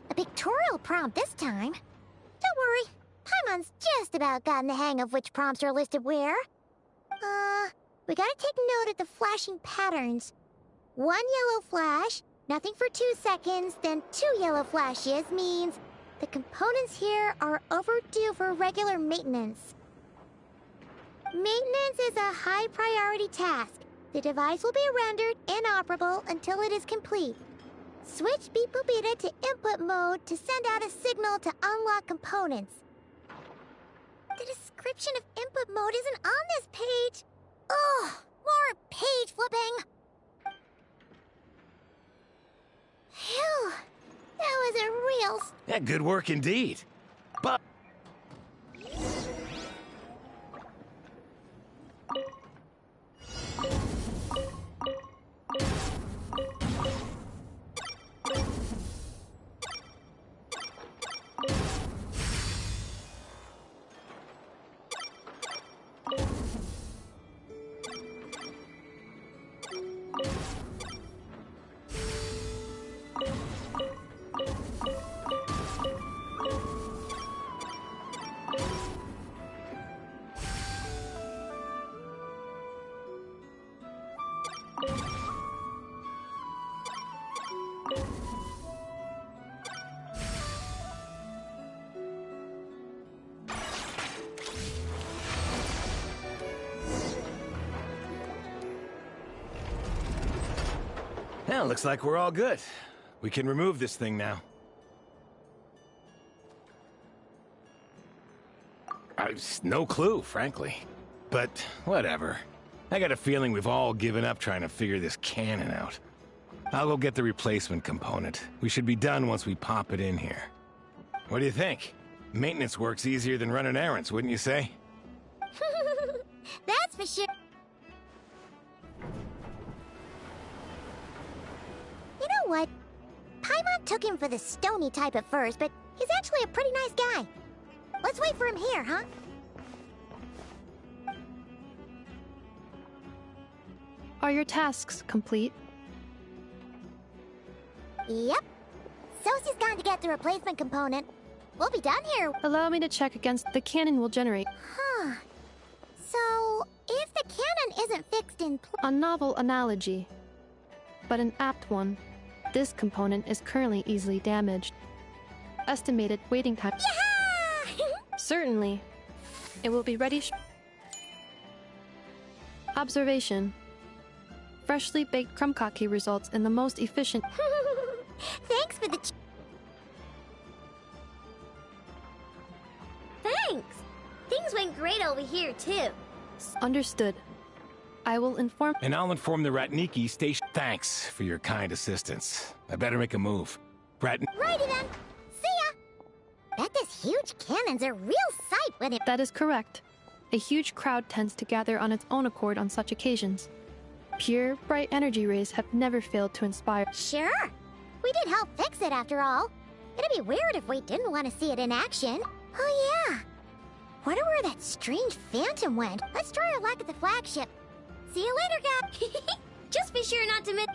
A pictorial prompt this time. Don't worry, Paimon's just about gotten the hang of which prompts are listed where. We gotta take note of the flashing patterns. 1 yellow flash, nothing for 2 seconds, then 2 yellow flashes means the components here are overdue for regular maintenance. Maintenance is a high priority task. The device will be rendered inoperable until it is complete. Switch Beep Boopita to input mode to send out a signal to unlock components. The description of input mode isn't on this page. Ugh, more page flipping. Phew, that was a real... Yeah, good work indeed. But... Well, looks like we're all good. We can remove this thing now. No clue, frankly. But whatever. I got a feeling we've all given up trying to figure this cannon out. I'll go get the replacement component. We should be done once we pop it in here. What do you think? Maintenance work's easier than running errands, wouldn't you say? That's for sure. You know what? Paimon took him for the stony type at first, but he's actually a pretty nice guy. Let's wait for him here, huh? Are your tasks complete? Yep. Sosie's gone to get the replacement component. We'll be done here. Allow me to check against the cannon will generate. Huh. So, if the cannon isn't fixed in place... A novel analogy, but an apt one. This component is currently easily damaged. Estimated waiting time... Certainly. It will be ready... Observation. Freshly baked krumkake results in the most efficient... Thanks for the... Thanks! Things went great over here, too. Understood. I will inform... And I'll inform the Ratniki station... Thanks for your kind assistance. I better make a move. Righty then. See ya! Bet this huge cannon's a real sight when it... That is correct. A huge crowd tends to gather on its own accord on such occasions. Pure, bright energy rays have never failed to inspire. Sure. We did help fix it after all. It'd be weird if we didn't want to see it in action. Oh yeah. Wonder where that strange phantom went. Let's try our luck at the flagship. See you later, guys. Just be sure not to miss.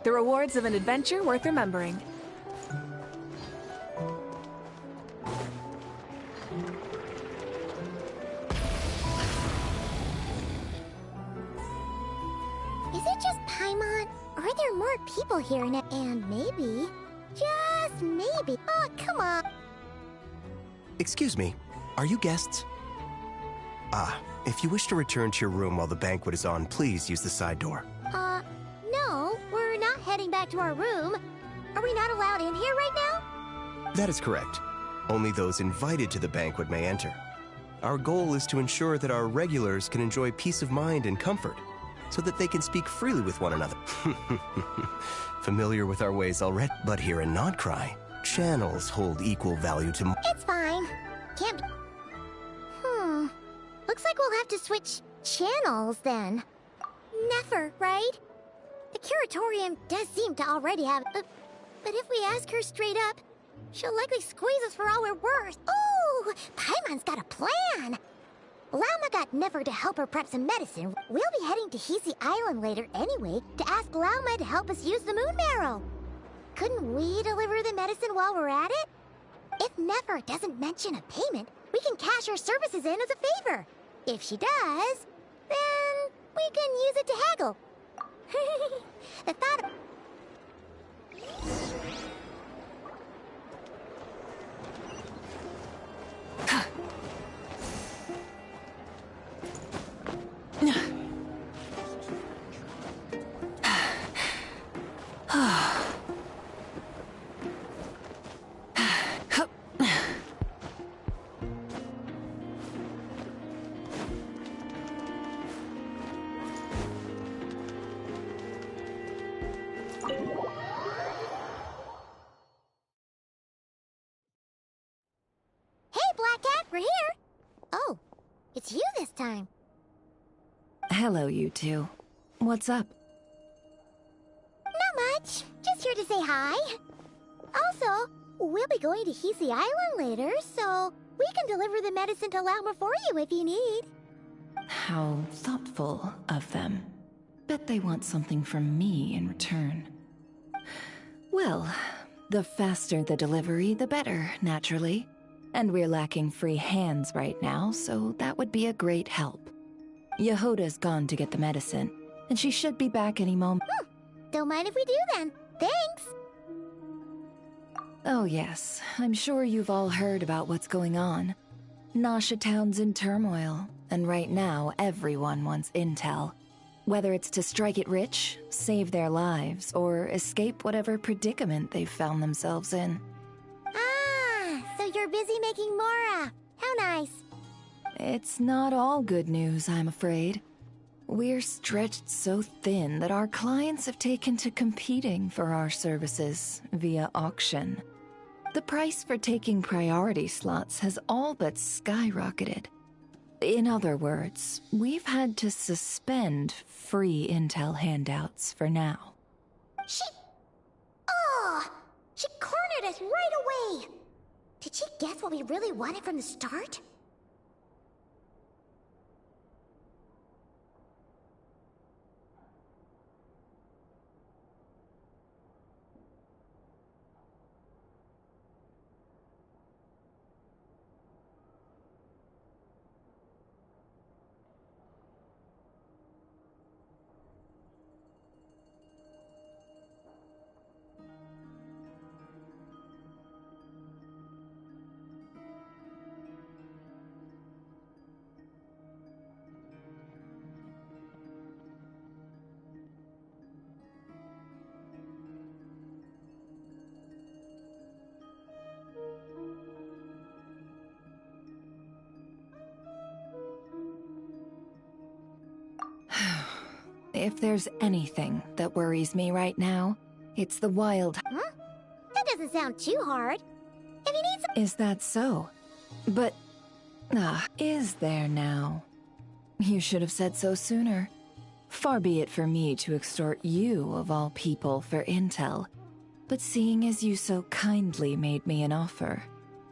The rewards of an adventure worth remembering. Is it just Paimon? Or are there more people here now? And maybe, just maybe. Oh, come on. Excuse me, are you guests? If you wish to return to your room while the banquet is on, please use the side door. No, we're not heading back to our room. Are we not allowed in here right now? That is correct. Only those invited to the banquet may enter. Our goal is to ensure that our regulars can enjoy peace of mind and comfort, so that they can speak freely with one another. Familiar with our ways already, but here in Nodcry, channels hold equal value to... It's fine. Can't be... Looks like we'll have to switch channels then. Never, right? The curatorium does seem to already have... but if we ask her straight up, she'll likely squeeze us for all we're worth. Ooh, Paimon's got a plan. Lauma got Nefer to help her prep some medicine. We'll be heading to Hisi Island later anyway to ask Lauma to help us use the moon marrow. Couldn't we deliver the medicine while we're at it? If Nefer doesn't mention a payment, we can cash our services in as a favor. If she does, then we can use it to haggle. The thought of... We're here! Oh, it's you this time. Hello, you two. What's up? Not much. Just here to say hi. Also, we'll be going to Hisi Island later, so we can deliver the medicine to Lauma for you if you need. How thoughtful of them. Bet they want something from me in return. Well, the faster the delivery, the better, naturally. And we're lacking free hands right now, so that would be a great help. Yehoda's gone to get the medicine, and she should be back any moment. Don't mind if we do then. Thanks! Oh yes, I'm sure you've all heard about what's going on. Nasha Town's in turmoil, and right now everyone wants intel. Whether it's to strike it rich, save their lives, or escape whatever predicament they've found themselves in. So you're busy making Mora. How nice. It's not all good news, I'm afraid. We're stretched so thin that our clients have taken to competing for our services via auction. The price for taking priority slots has all but skyrocketed. In other words, we've had to suspend free intel handouts for now. She cornered us right away! Did she guess what we really wanted from the start? If there's anything that worries me right now, it's the wild... Huh? That doesn't sound too hard. If you need some... Is that so? But... is there now? You should have said so sooner. Far be it for me to extort you, of all people, for intel. But seeing as you so kindly made me an offer,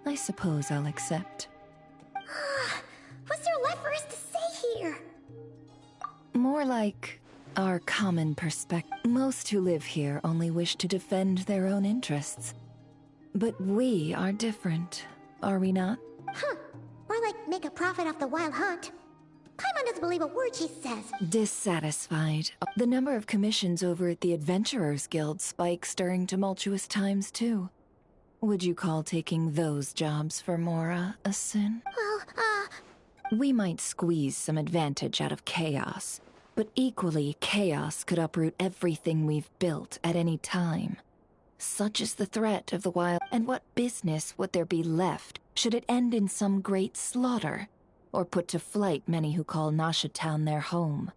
I suppose I'll accept. What's there left for us to say here? More like our common perspective. Most who live here only wish to defend their own interests. But we are different, are we not? Huh. More like make a profit off the wild hunt. Paimon doesn't believe a word she says. Dissatisfied. The number of commissions over at the Adventurers Guild spikes during tumultuous times, too. Would you call taking those jobs for Mora a sin? Well, We might squeeze some advantage out of chaos, but equally, chaos could uproot everything we've built at any time. Such is the threat of the wild, and what business would there be left should it end in some great slaughter, or put to flight many who call Nasha Town their home?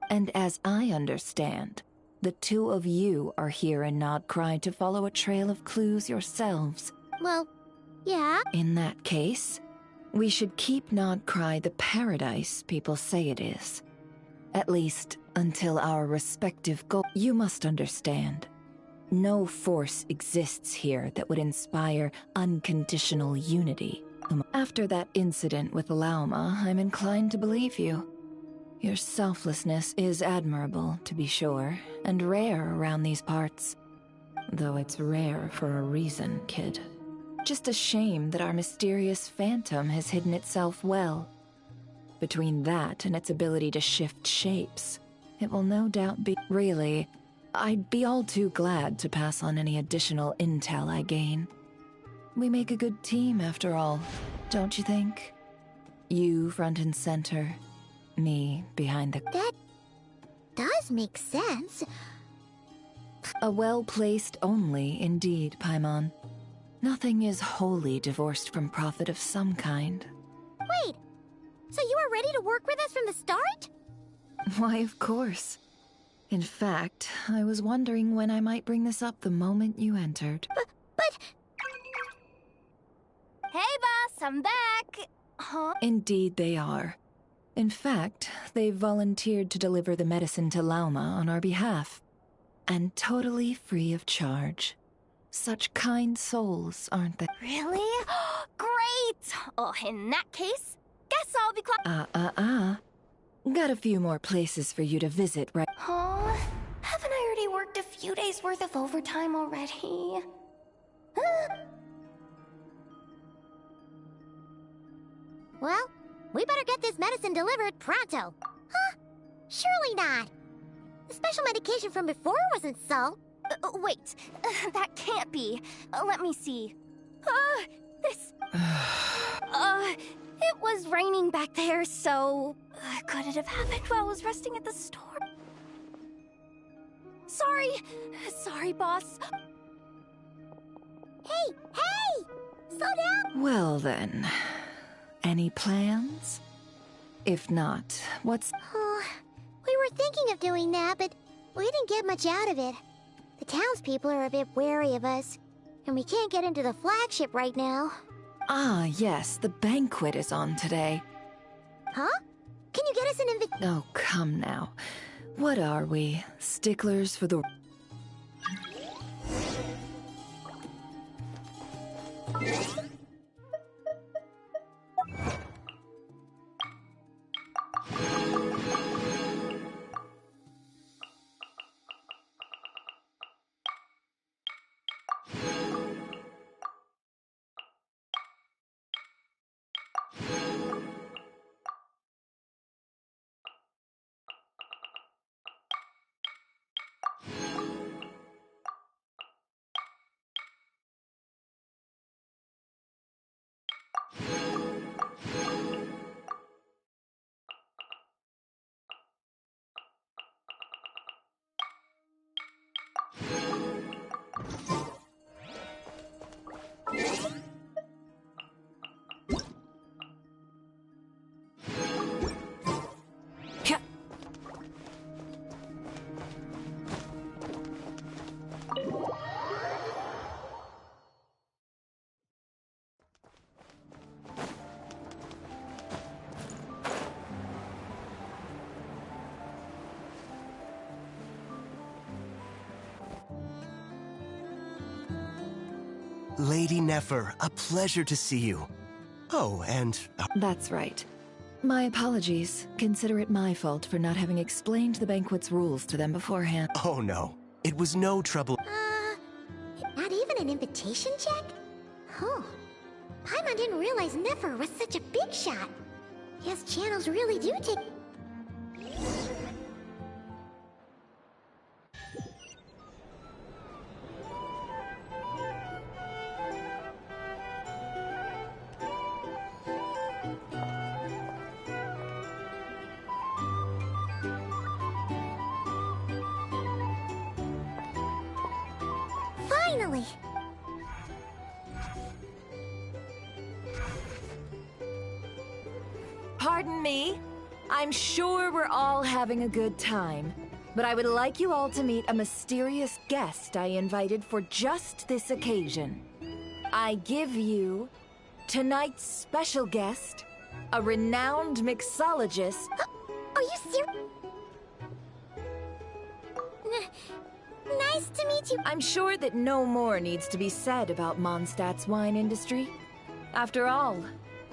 And as I understand, the two of you are here in Nodcry to follow a trail of clues yourselves. well, yeah. In that case, we should keep Nodcry the paradise people say it is. At least, until our respective goals. You must understand. No force exists here that would inspire unconditional unity. After that incident with Lauma, I'm inclined to believe you. Your selflessness is admirable, to be sure, and rare around these parts. Though it's rare for a reason, kid. Just a shame that our mysterious phantom has hidden itself well. Between that and its ability to shift shapes, it will no doubt be... Really, I'd be all too glad to pass on any additional intel I gain. We make a good team, after all, don't you think? You front and center, me behind the... That does make sense. A well-placed only, indeed, Paimon. Nothing is wholly divorced from profit of some kind. Wait, so you were ready to work with us from the start? Why, of course. In fact, I was wondering when I might bring this up the moment you entered. But... Hey, boss, I'm back! Huh? Indeed they are. In fact, they've volunteered to deliver the medicine to Lauma on our behalf. And totally free of charge. Such kind souls, aren't they? Really? Great! Oh, in that case, guess I'll be Got a few more places for you to visit, right? Huh? Haven't I already worked a few days' worth of overtime already? Well, we better get this medicine delivered pronto. Huh? Surely not. The special medication from before wasn't so. Wait, that can't be. Let me see. This... it was raining back there, so... could it have happened while I was resting at the store? Sorry, boss. Hey! Slow down! Well then, any plans? If not, what's... Oh, we were thinking of doing that, but we didn't get much out of it. The townspeople are a bit wary of us, and we can't get into the flagship right now. Ah, yes, the banquet is on today. Huh? Can you get us an invitation? Oh, come now. What are we? Sticklers for the... Lady Nefer, a pleasure to see you. Oh, and... That's right. My apologies. Consider it my fault for not having explained the banquet's rules to them beforehand. Oh no, it was no trouble. Not even an invitation check? Oh. Paimon didn't realize Nefer was such a big shot. His channels really do take... Finally! Pardon me. I'm sure we're all having a good time, but I would like you all to meet a mysterious guest I invited for just this occasion. I give you tonight's special guest, a renowned mixologist. Are you serious? Nice to meet you. I'm sure that no more needs to be said about Mondstadt's wine industry. After all,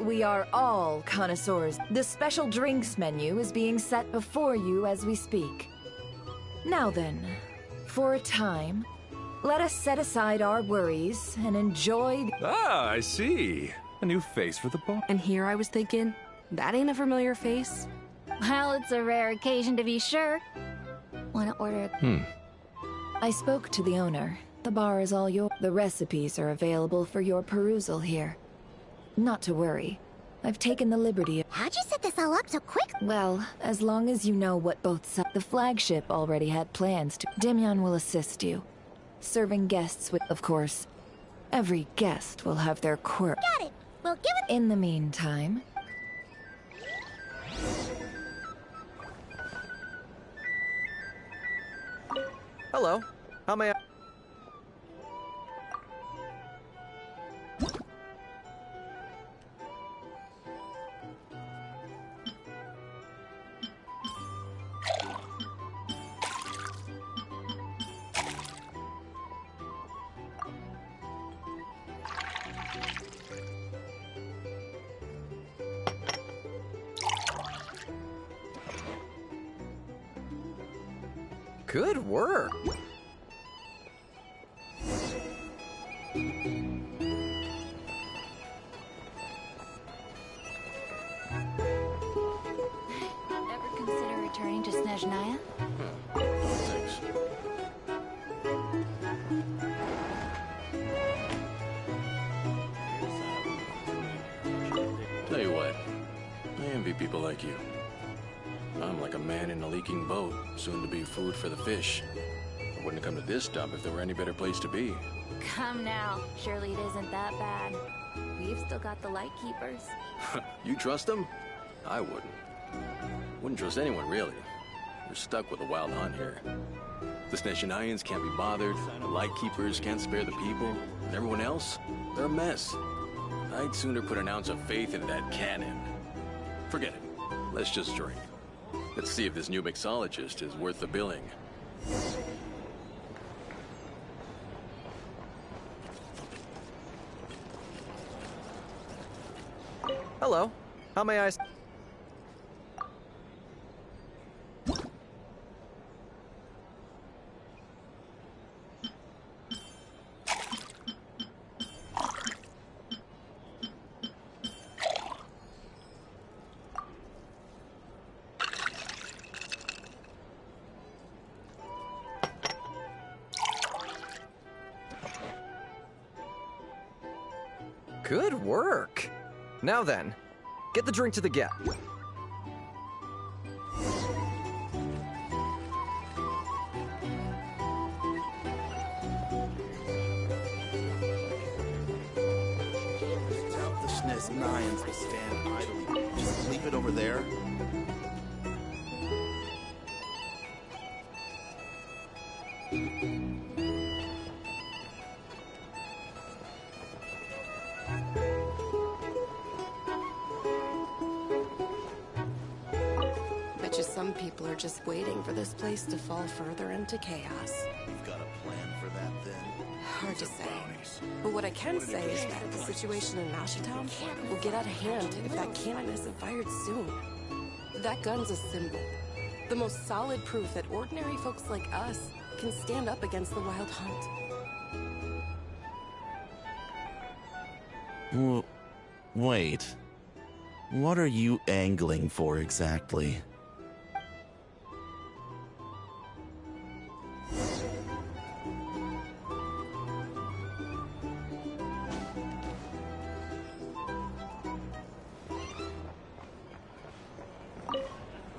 we are all connoisseurs. The special drinks menu is being set before you as we speak. Now then, for a time, let us set aside our worries and enjoy... Ah, I see. A new face for the bar. And here I was thinking, that ain't a familiar face. Well, it's a rare occasion to be sure. Wanna order a... I spoke to the owner. The bar is all yours. The recipes are available for your perusal here. Not to worry. I've taken the liberty of... How'd you set this all up so quick? Well, as long as you know what both sides... The flagship already had plans to... Demyon will assist you. Serving guests with... Of course, every guest will have their quirk. Got it! We'll give it... In the meantime... Hello. How may I... Good work. Ever consider returning to Snezhnaya? Thanks. Tell you what, I envy people like you. I'm like a man in a leaking boat, soon to be food for the fish. I wouldn't come to this dump if there were any better place to be. Come now. Surely it isn't that bad. We've still got the light keepers. You trust them? I wouldn't. Wouldn't trust anyone, really. We're stuck with a wild hunt here. The Snezhnayans can't be bothered, the Lightkeepers can't spare the people, and everyone else, they're a mess. I'd sooner put an ounce of faith into that cannon. Forget it. Let's just drink. Let's see if this new mixologist is worth the billing. Hello. How may I... Good work. Now then, get the drink to the guest. Doubt the Snezhnayans will stand idly. Just leave it over there. some people are just waiting for this place to fall further into chaos. You've got a plan for that, then? Hard to say. But what I can say is that the situation in Mashitown will get out of hand if that cannon isn't fired soon. That gun's a symbol. The most solid proof that ordinary folks like us can stand up against the Wild Hunt. Wait. What are you angling for exactly?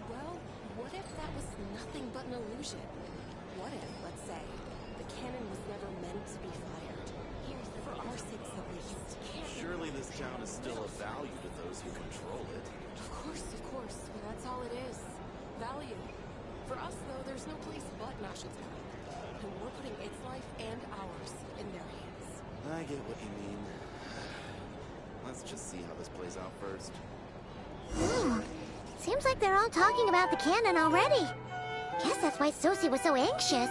Well, what if that was nothing but an illusion? What if, let's say, the cannon was never meant to be fired? For our sakes at least. Surely this town is still of value to those who control it. Of course. But that's all it is. Value. For us, though, there's no place but Mashitown. And we're putting its life and ours in their hands. I get what you mean. Let's just see how this plays out first. Seems like they're all talking about the cannon already. Guess that's why Sosie was so anxious.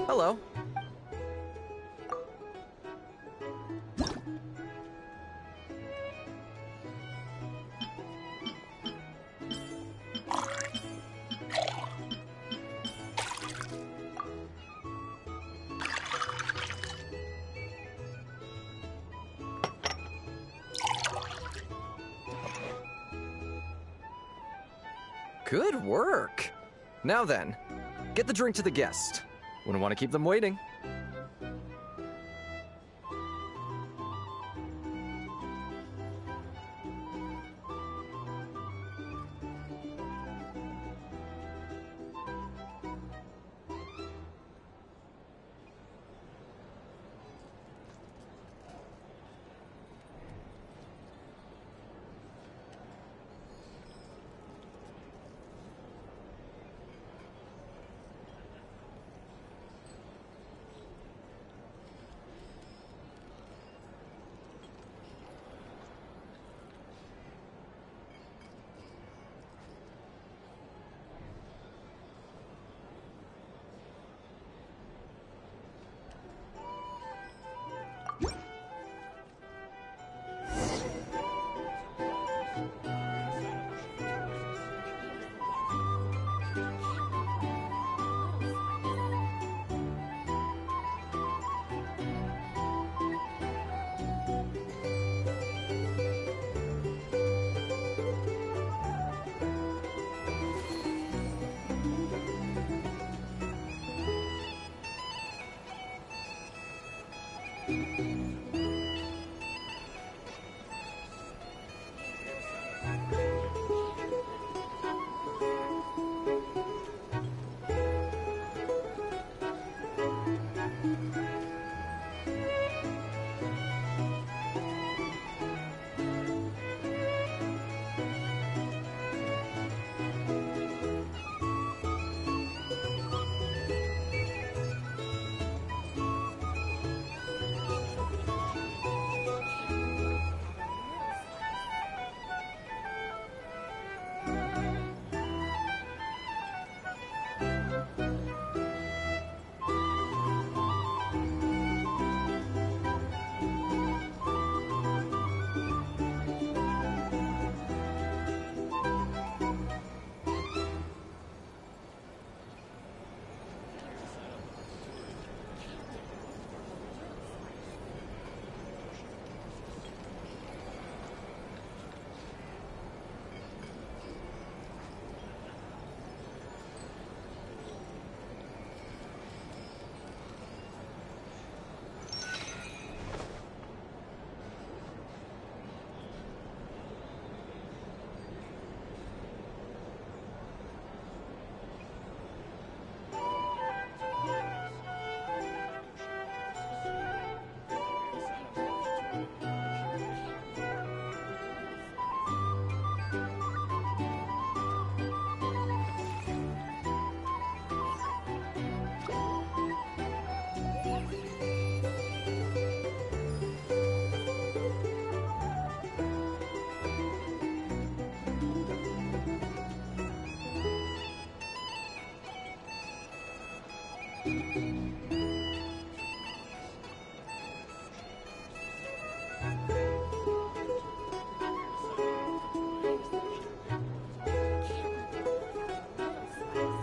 Hello. Good work. Now then, get the drink to the guest. Wouldn't want to keep them waiting.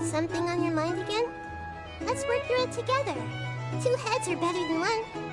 Something on your mind again? Let's work through it together. Two heads are better than one.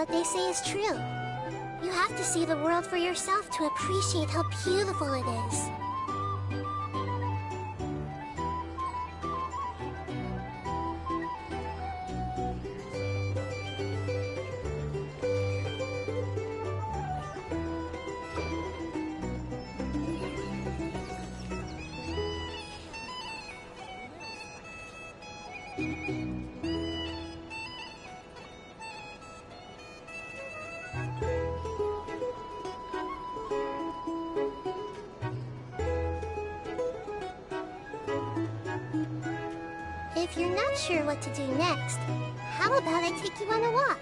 What they say is true. You have to see the world for yourself to appreciate how beautiful it is. If you're not sure what to do next, how about I take you on a walk?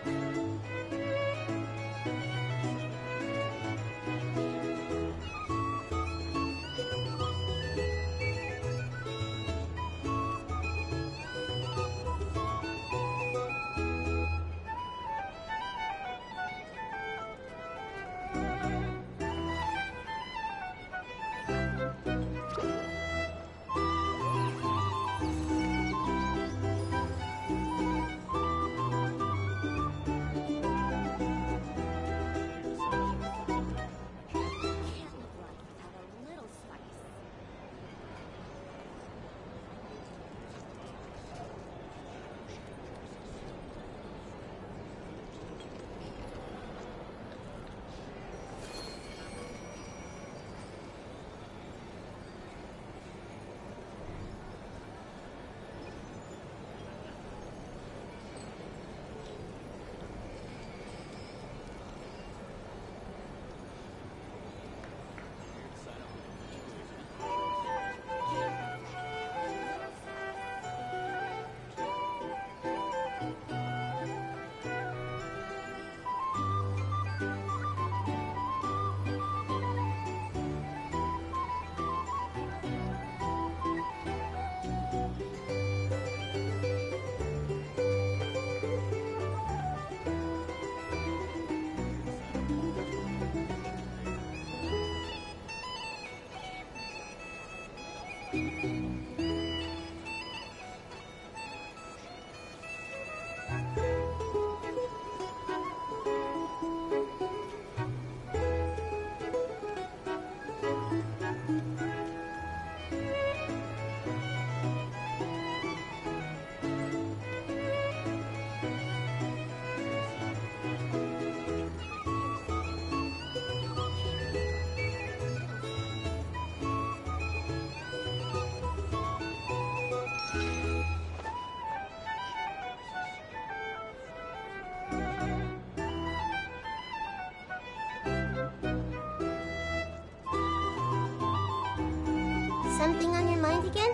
Something on your mind again?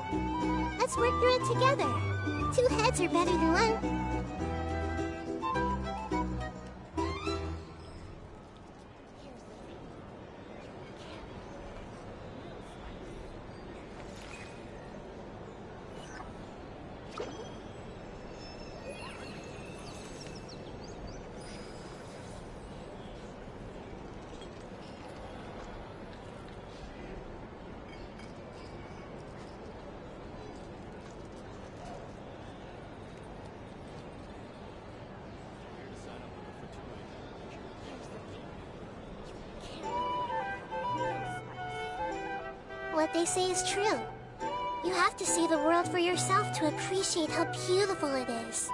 Let's work through it together. Two heads are better than one. What they say is true. You have to see the world for yourself to appreciate how beautiful it is.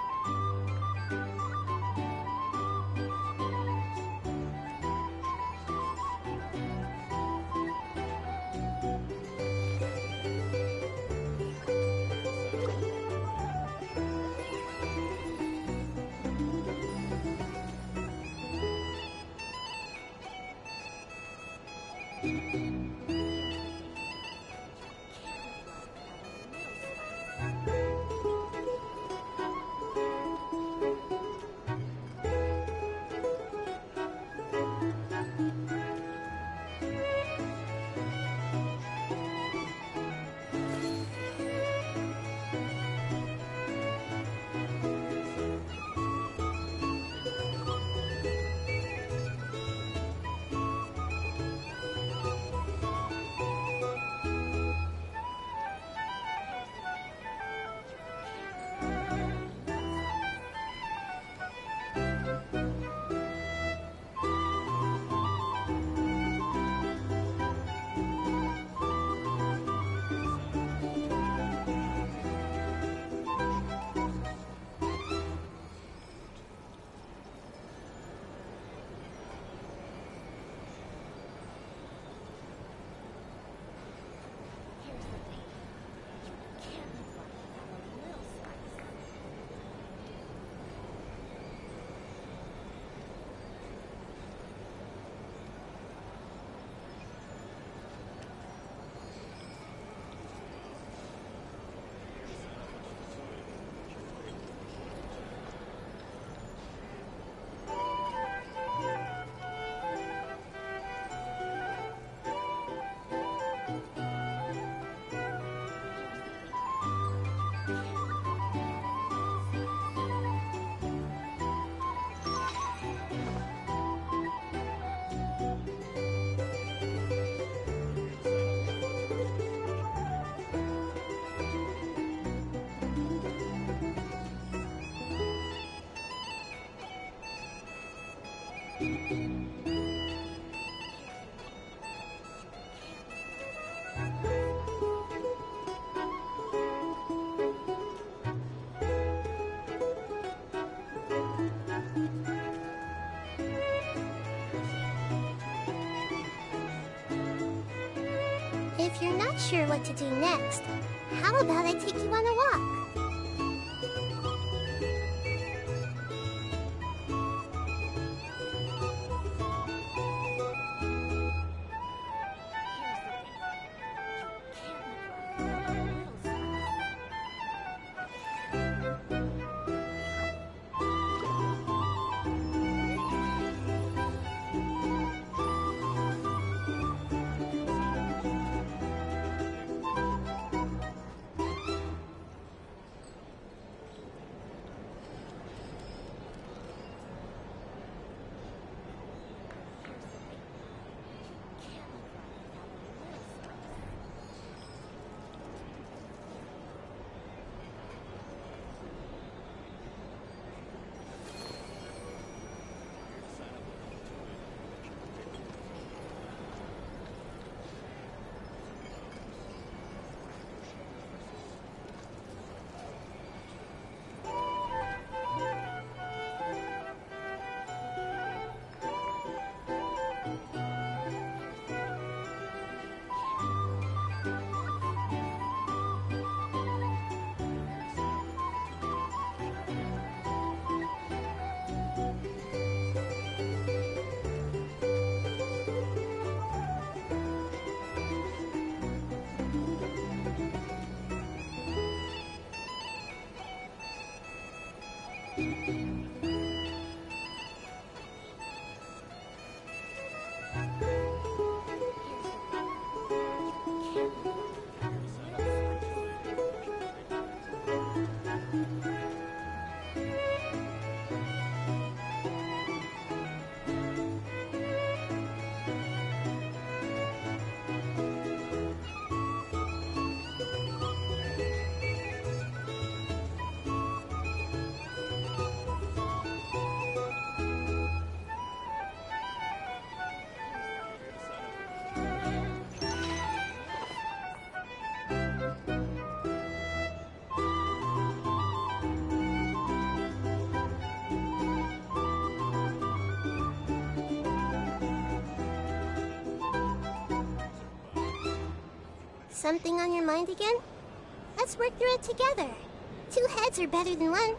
If you're not sure what to do next, how about I take you on a walk? Something on your mind again? Let's work through it together. 2 heads are better than 1.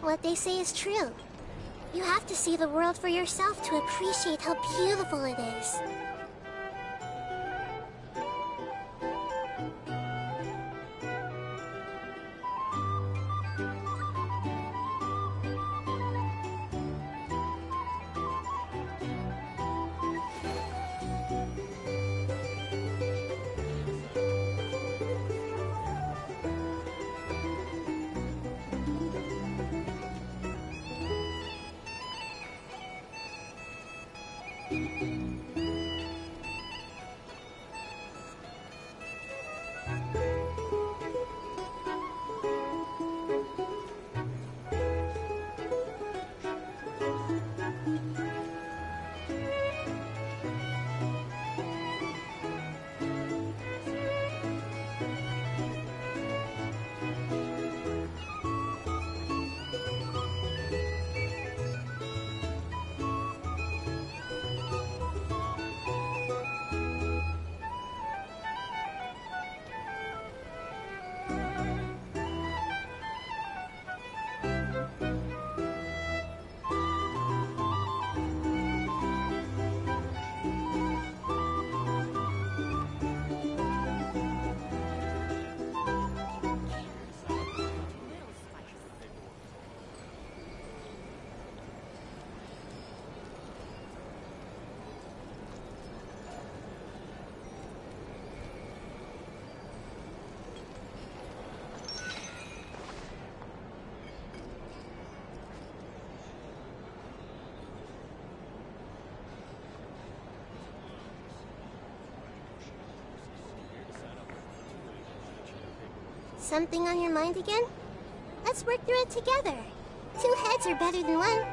What they say is true. You have to see the world for yourself to appreciate how beautiful it is. Something on your mind again? Let's work through it together. 2 heads are better than 1.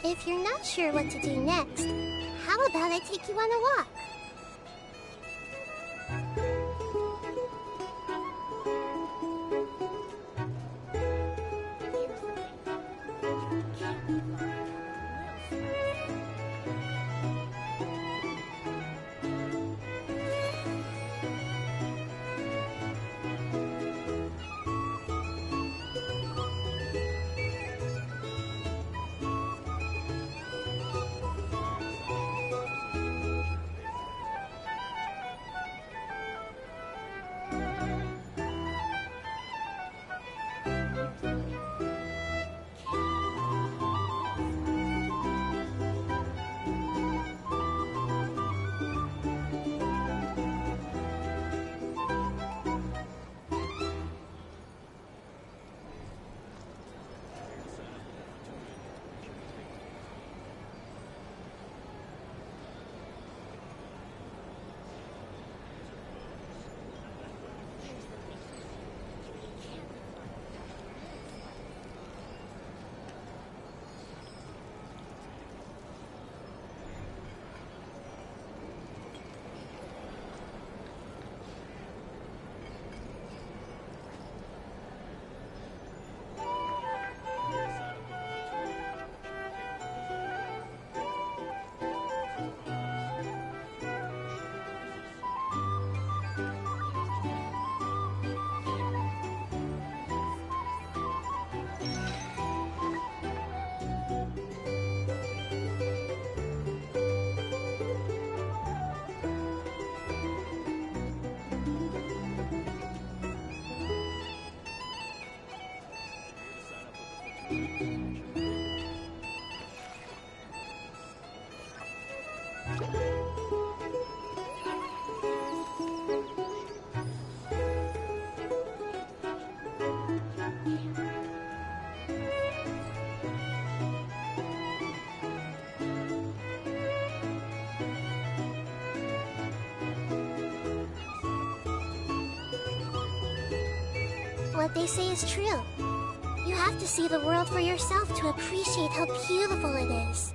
If you're not sure what to do next, how about I take you on a walk? What they say is true. You have to see the world for yourself to appreciate how beautiful it is.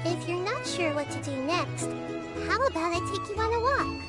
If you're not sure what to do next, how about I take you on a walk?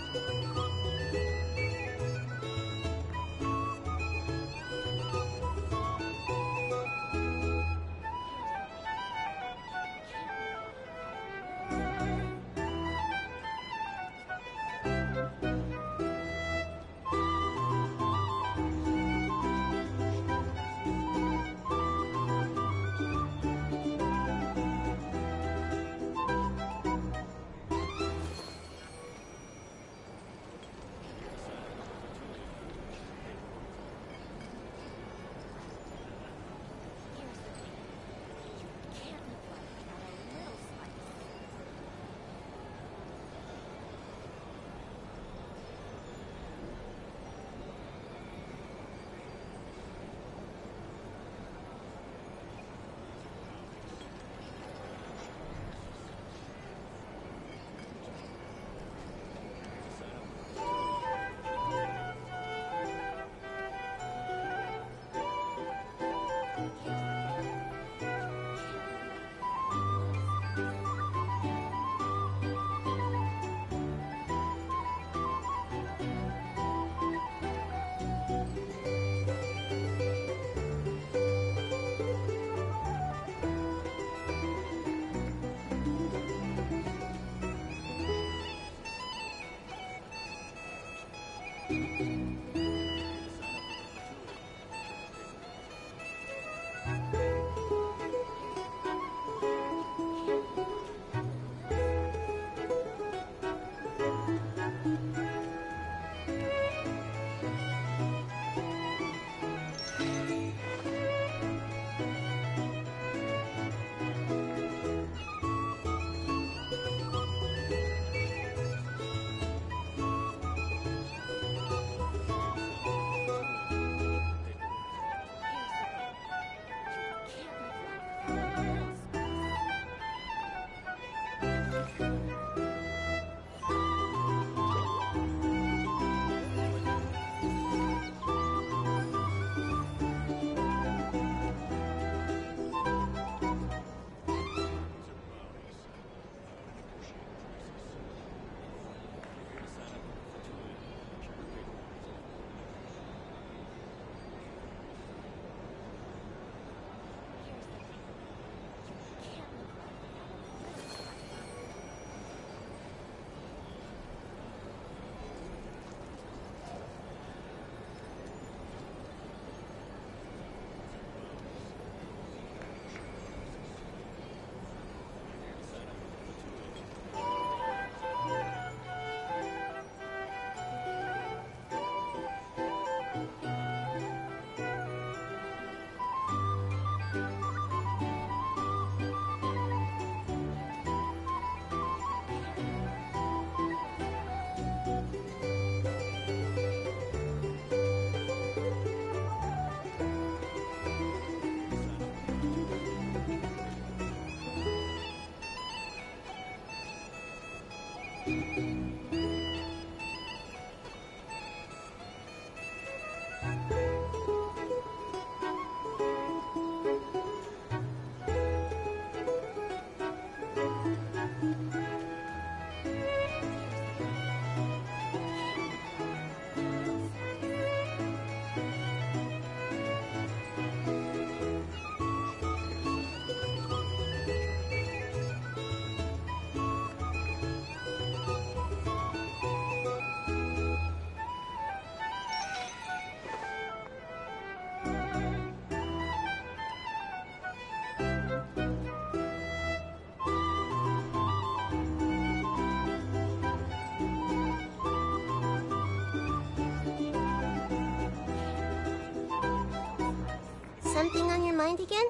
Something on your mind again?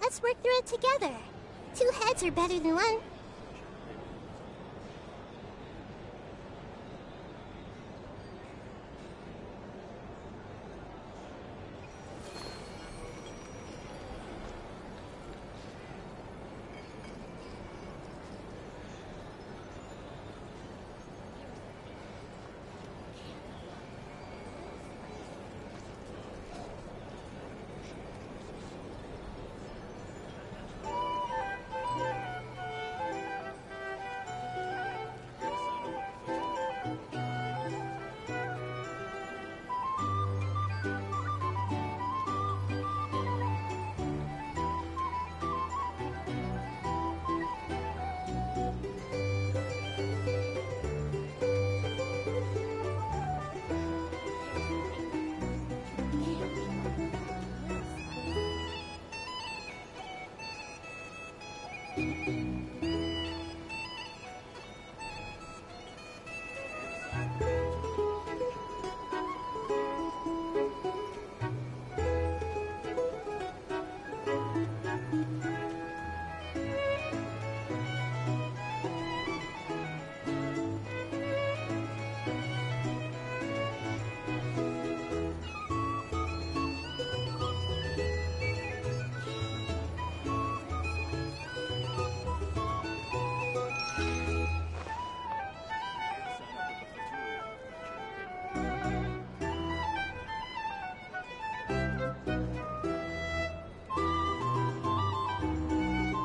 Let's work through it together. 2 heads are better than 1.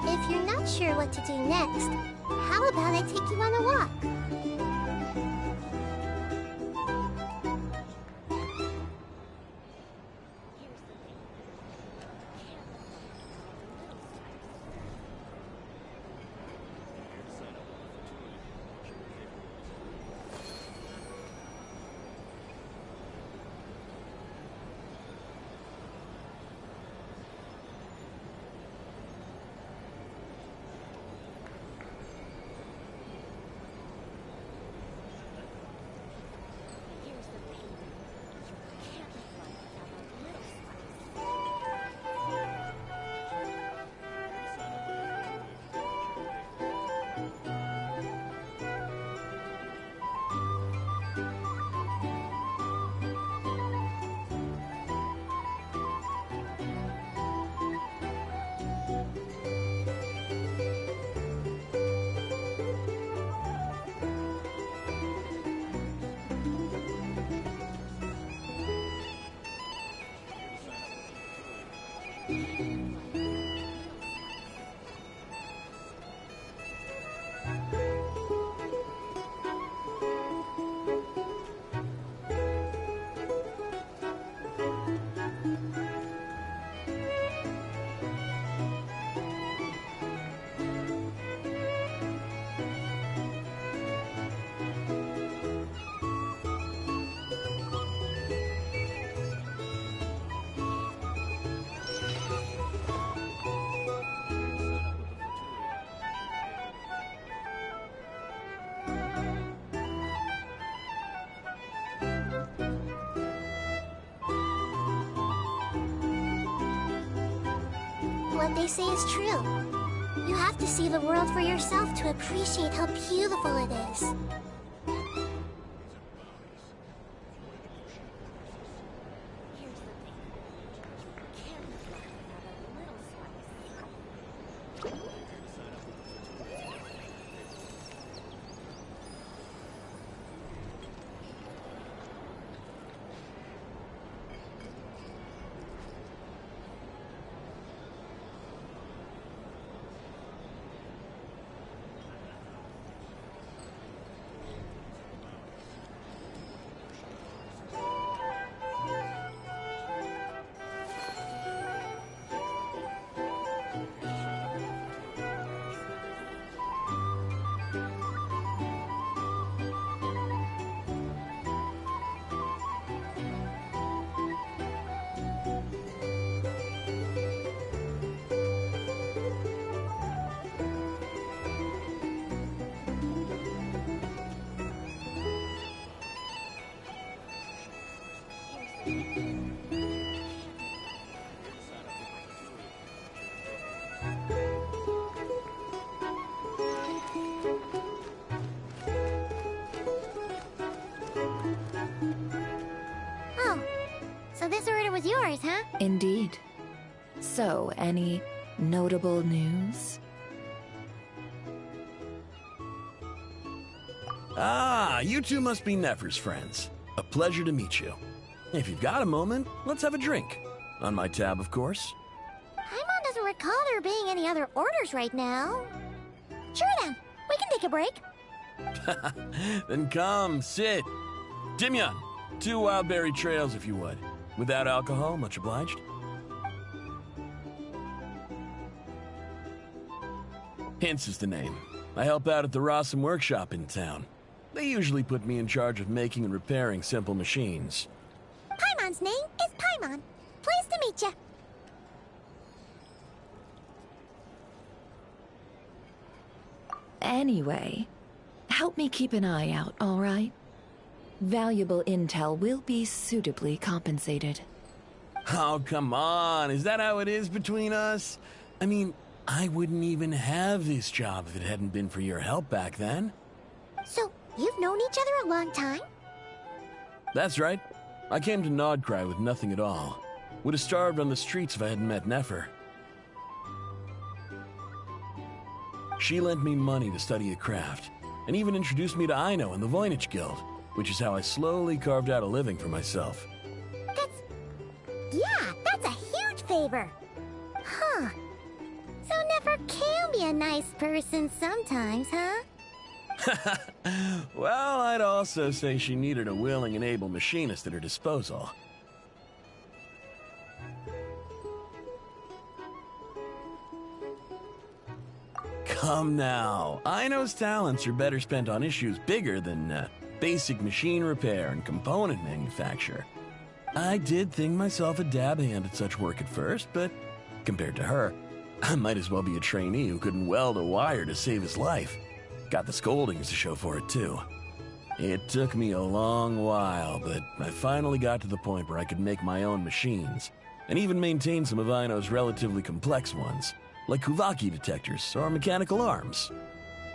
If you're not sure what to do next, how about I take you on a walk? What they say is true. You have to see the world for yourself to appreciate how beautiful it is. Oh, so this order was yours, huh? Indeed. So, any notable news? Ah, you two must be Nefer's friends. A pleasure to meet you. If you've got a moment, let's have a drink. On my tab, of course. Paimon doesn't recall there being any other orders right now. Sure then, we can take a break. Then come, sit. Dimyon, 2 wildberry trails if you would. Without alcohol, much obliged. Hints is the name. I help out at the Rossum workshop in town. They usually put me in charge of making and repairing simple machines. Paimon's name is Paimon. Pleased to meet you. Anyway, help me keep an eye out, all right? Valuable intel will be suitably compensated. Oh, come on. Is that how it is between us? I mean, I wouldn't even have this job if it hadn't been for your help back then. So, you've known each other a long time? That's right. I came to Nodcry with nothing at all. Would have starved on the streets if I hadn't met Nefer. She lent me money to study a craft, and even introduced me to Aino and the Voynich Guild, which is how I slowly carved out a living for myself. That's a huge favor. Huh. So Nefer can be a nice person sometimes, huh? Well, I'd also say she needed a willing and able machinist at her disposal. Come now. Aino's talents are better spent on issues bigger than basic machine repair and component manufacture. I did think myself a dab hand at such work at first, but compared to her, I might as well be a trainee who couldn't weld a wire to save his life. Got the scoldings to show for it, too. It took me a long while, but I finally got to the point where I could make my own machines, and even maintain some of Aino's relatively complex ones, like Kuvaki detectors or mechanical arms.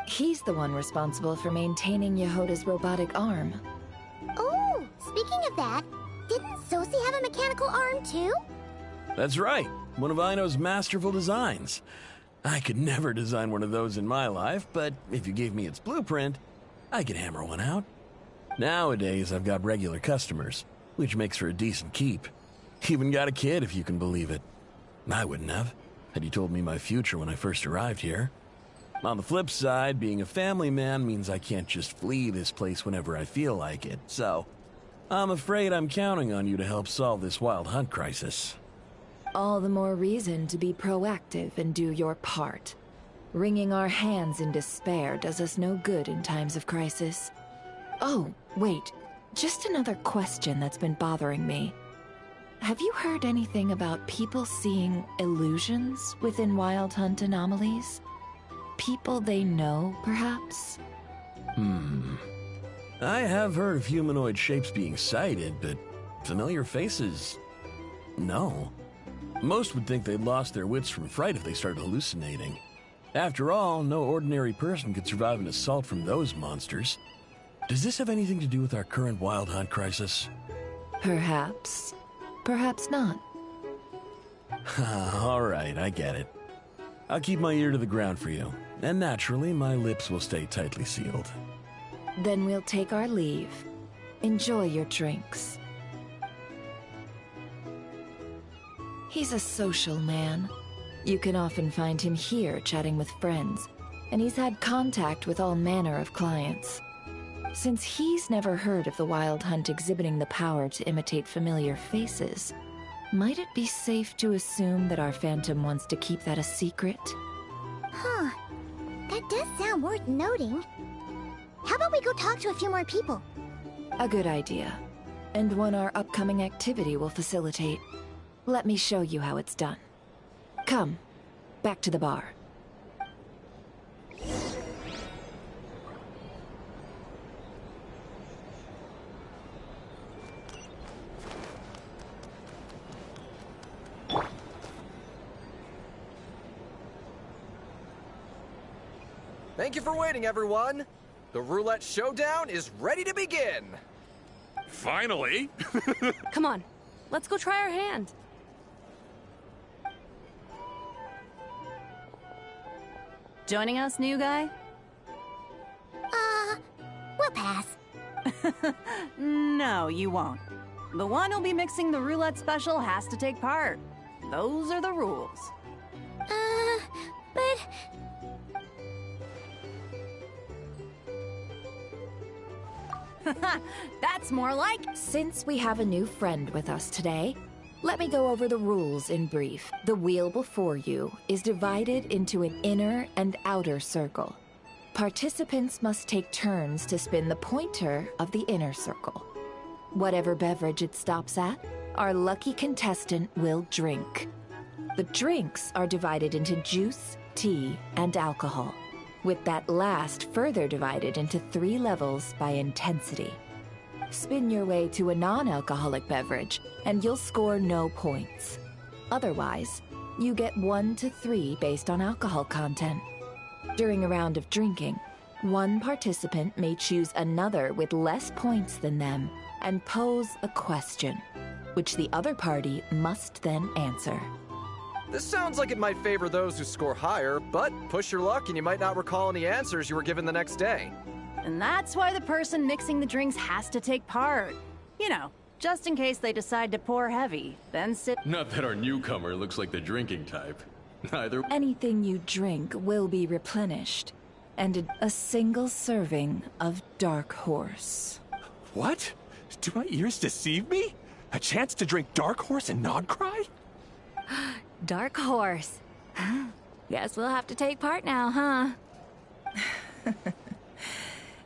He's the one responsible for maintaining Yehoda's robotic arm. Oh, speaking of that, didn't Sosi have a mechanical arm too? That's right, one of Aino's masterful designs. I could never design one of those in my life, but if you gave me its blueprint, I could hammer one out. Nowadays, I've got regular customers, which makes for a decent keep. Even got a kid, if you can believe it. I wouldn't have, had you told me my future when I first arrived here. On the flip side, being a family man means I can't just flee this place whenever I feel like it, so I'm afraid I'm counting on you to help solve this wild hunt crisis. All the more reason to be proactive and do your part. Wringing our hands in despair does us no good in times of crisis. Oh, wait. Just another question that's been bothering me. Have you heard anything about people seeing illusions within Wild Hunt anomalies? People they know, perhaps? I have heard of humanoid shapes being sighted, but familiar faces? No. Most would think they'd lost their wits from fright if they started hallucinating. After all, no ordinary person could survive an assault from those monsters. Does this have anything to do with our current Wild Hunt crisis? Perhaps. Perhaps not. All right, I get it. I'll keep my ear to the ground for you, and naturally, my lips will stay tightly sealed. Then we'll take our leave. Enjoy your drinks. He's a social man. You can often find him here chatting with friends, and he's had contact with all manner of clients. Since he's never heard of the Wild Hunt exhibiting the power to imitate familiar faces, might it be safe to assume that our Phantom wants to keep that a secret? Huh. That does sound worth noting. How about we go talk to a few more people? A good idea. And one our upcoming activity will facilitate. Let me show you how it's done. Come, back to the bar. Thank you for waiting, everyone. The roulette showdown is ready to begin. Finally! Come on, let's go try our hand. Joining us, new guy? We'll pass. No, you won't. The one who'll be mixing the roulette special has to take part. Those are the rules. But... That's more like... Since we have a new friend with us today, let me go over the rules in brief. The wheel before you is divided into an inner and outer circle. Participants must take turns to spin the pointer of the inner circle. Whatever beverage it stops at, our lucky contestant will drink. The drinks are divided into juice, tea, and alcohol, with that last further divided into 3 levels by intensity. Spin your way to a non-alcoholic beverage, and you'll score no points. Otherwise, you get 1 to 3 based on alcohol content. During a round of drinking, one participant may choose another with less points than them and pose a question, which the other party must then answer. This sounds like it might favor those who score higher, but push your luck and you might not recall any answers you were given the next day. And that's why the person mixing the drinks has to take part. You know, just in case they decide to pour heavy, then sip. Not that our newcomer looks like the drinking type. Neither. Anything you drink will be replenished, and a single serving of Dark Horse. What? Do my ears deceive me? A chance to drink Dark Horse and not cry? Dark Horse. Guess we'll have to take part now, huh?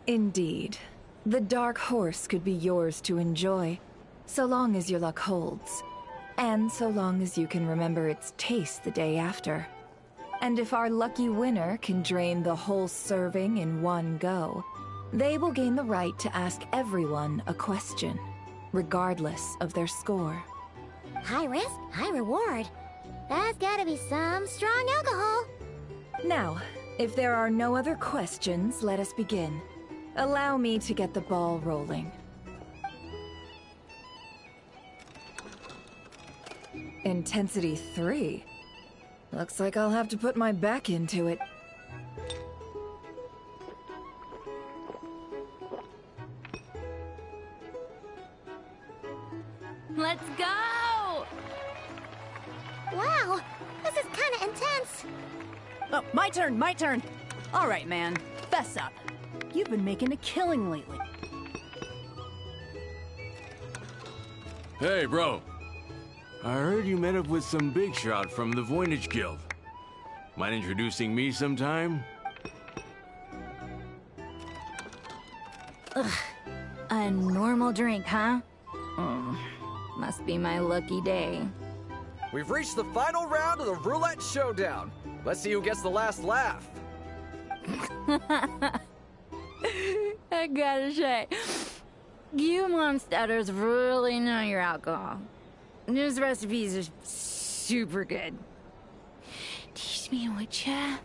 Indeed. The Dark Horse could be yours to enjoy, so long as your luck holds. And so long as you can remember its taste the day after. And if our lucky winner can drain the whole serving in one go, they will gain the right to ask everyone a question, regardless of their score. High risk, high reward. That's gotta be some strong alcohol. Now, if there are no other questions, let us begin. Allow me to get the ball rolling. Intensity 3? Looks like I'll have to put my back into it. Let's go! Wow, this is kinda intense. Oh, my turn. All right, man, fess up. You've been making a killing lately. Hey, bro. I heard you met up with some big shot from the Voynich Guild. Mind introducing me sometime? Ugh. A normal drink, huh? Must be my lucky day. We've reached the final round of the roulette showdown. Let's see who gets the last laugh. I gotta say, you Mondstatters really know your alcohol. These recipes are super good. Teach me, would ya?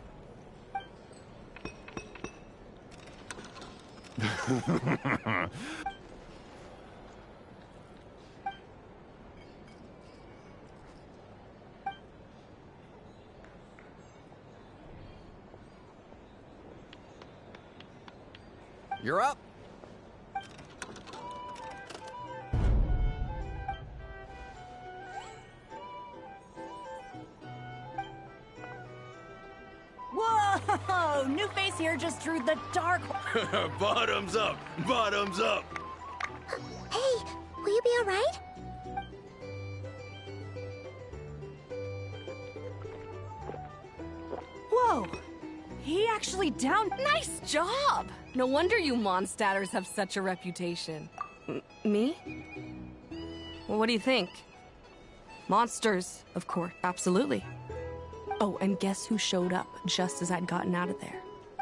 You're up. Whoa! New face here just drew the dark. Bottoms up! Bottoms up! Hey, will you be alright? Whoa! He actually downed. Nice job! No wonder you Mondstatters have such a reputation. Me? Well, what do you think? Monsters, of course, absolutely. Oh, and guess who showed up just as I'd gotten out of there?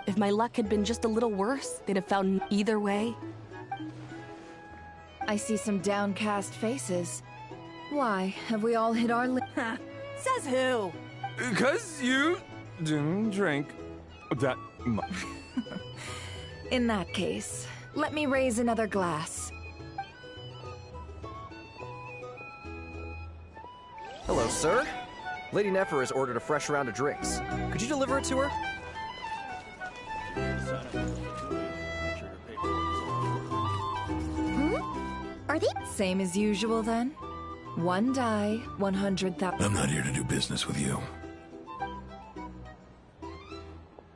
If my luck had been just a little worse, they'd have found me either way. I see some downcast faces. Why, have we all hit our Says who? 'Cause you didn't drink that much. In that case, let me raise another glass. Hello, sir. Lady Nefer has ordered a fresh round of drinks. Could you deliver it to her? Are they? Same as usual then? One die, 100,000. I'm not here to do business with you.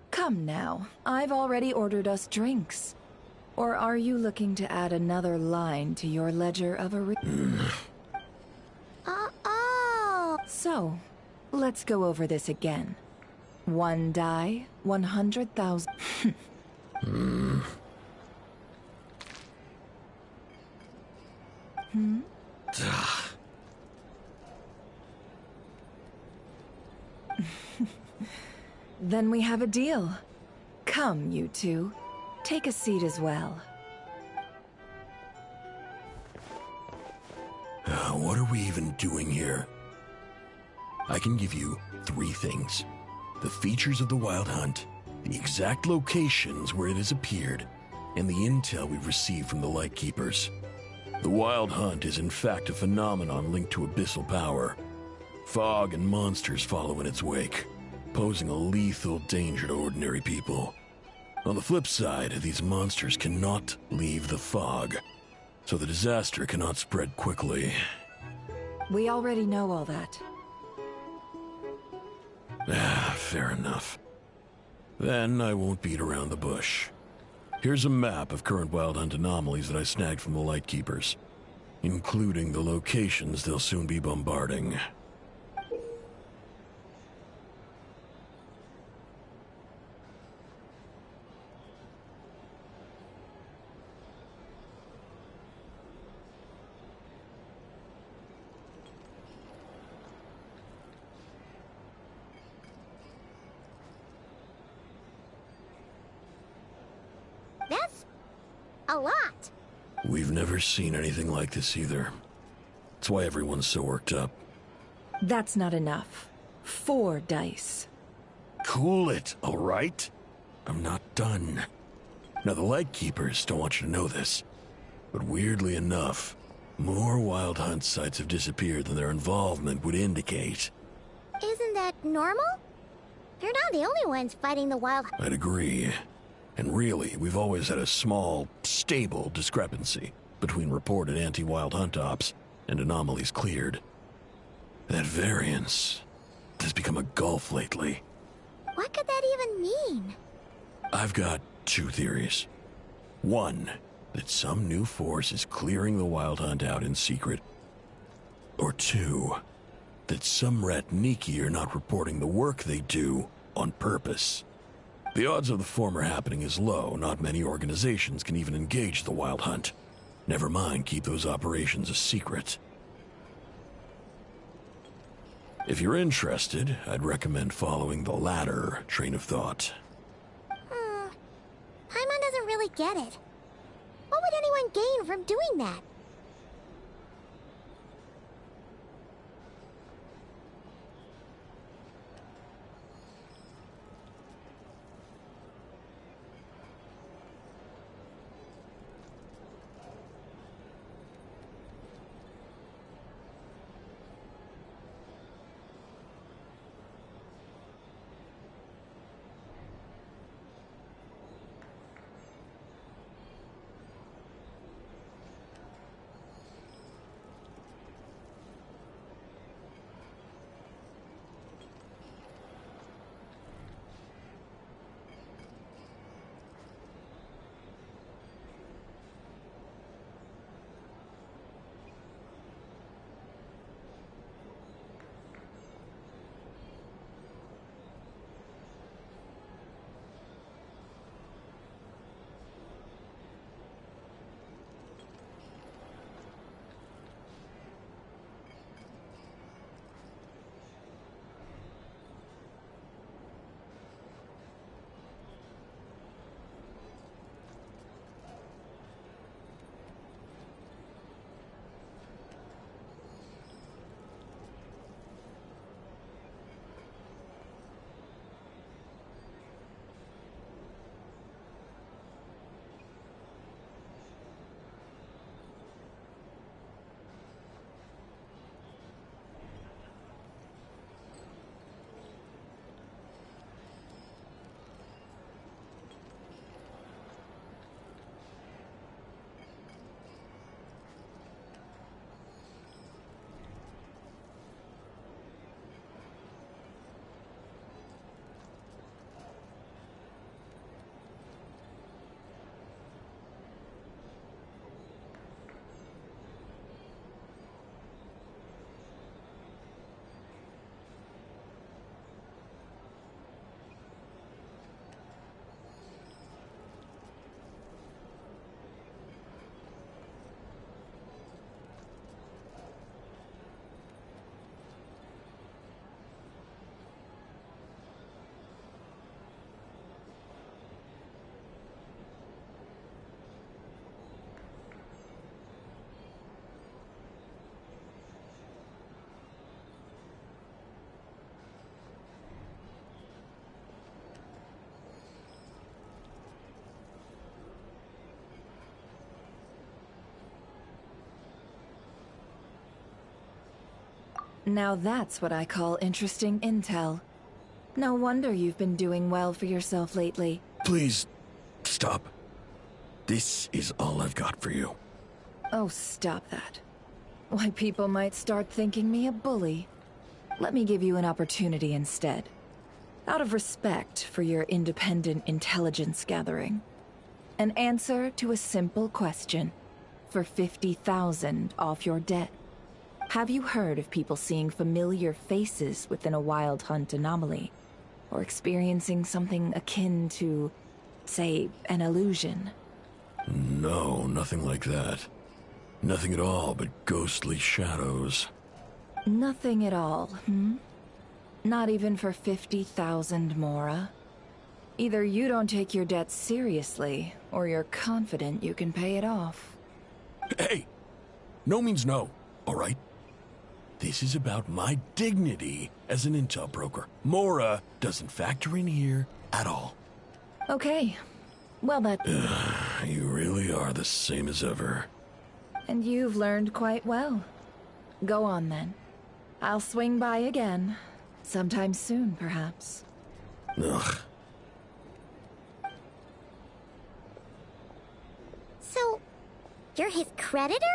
Come now, I've already ordered us drinks. Or are you looking to add another line to your ledger of a Oh. So, let's go over this again. One die, 100,000. Then we have a deal. Come, you two. Take a seat as well. What are we even doing here? I can give you 3 things. The features of the Wild Hunt, the exact locations where it has appeared, and the intel we've received from the Lightkeepers. The Wild Hunt is in fact a phenomenon linked to abyssal power. Fog and monsters follow in its wake, posing a lethal danger to ordinary people. On the flip side, these monsters cannot leave the fog, so the disaster cannot spread quickly. We already know all that. Fair enough. Then I won't beat around the bush. Here's a map of current Wild Hunt anomalies that I snagged from the Lightkeepers, including the locations they'll soon be bombarding. That's a lot. We've never seen anything like this either. That's why everyone's so worked up. That's not enough. 4 dice. Cool it, all right? I'm not done. Now, the Lightkeepers don't want you to know this, but weirdly enough, more Wild Hunt sites have disappeared than their involvement would indicate. Isn't that normal? They're not the only ones fighting the wild. I'd agree. And really, we've always had a small, stable discrepancy between reported anti-Wild Hunt ops and anomalies cleared. That variance has become a gulf lately. What could that even mean? I've got 2 theories. One, that some new force is clearing the Wild Hunt out in secret. Or 2, that some Ratniki are not reporting the work they do on purpose. The odds of the former happening is low. Not many organizations can even engage the Wild Hunt. Never mind keep those operations a secret. If you're interested, I'd recommend following the latter train of thought. Paimon doesn't really get it. What would anyone gain from doing that? Now that's what I call interesting intel. No wonder you've been doing well for yourself lately. Please, stop. This is all I've got for you. Oh, stop that. Why, people might start thinking me a bully. Let me give you an opportunity instead. Out of respect for your independent intelligence gathering. An answer to a simple question for 50,000 off your debt. Have you heard of people seeing familiar faces within a wild hunt anomaly? Or experiencing something akin to, say, an illusion? No, nothing like that. Nothing at all but ghostly shadows. Nothing at all, hmm? Not even for 50,000 Mora? Either you don't take your debt seriously, or you're confident you can pay it off. Hey! No means no, all right? This is about my dignity as an intel broker. Mora doesn't factor in here at all. Okay. Well, that... You really are the same as ever. And you've learned quite well. Go on, then. I'll swing by again. Sometime soon, perhaps. Ugh. So, you're his creditor?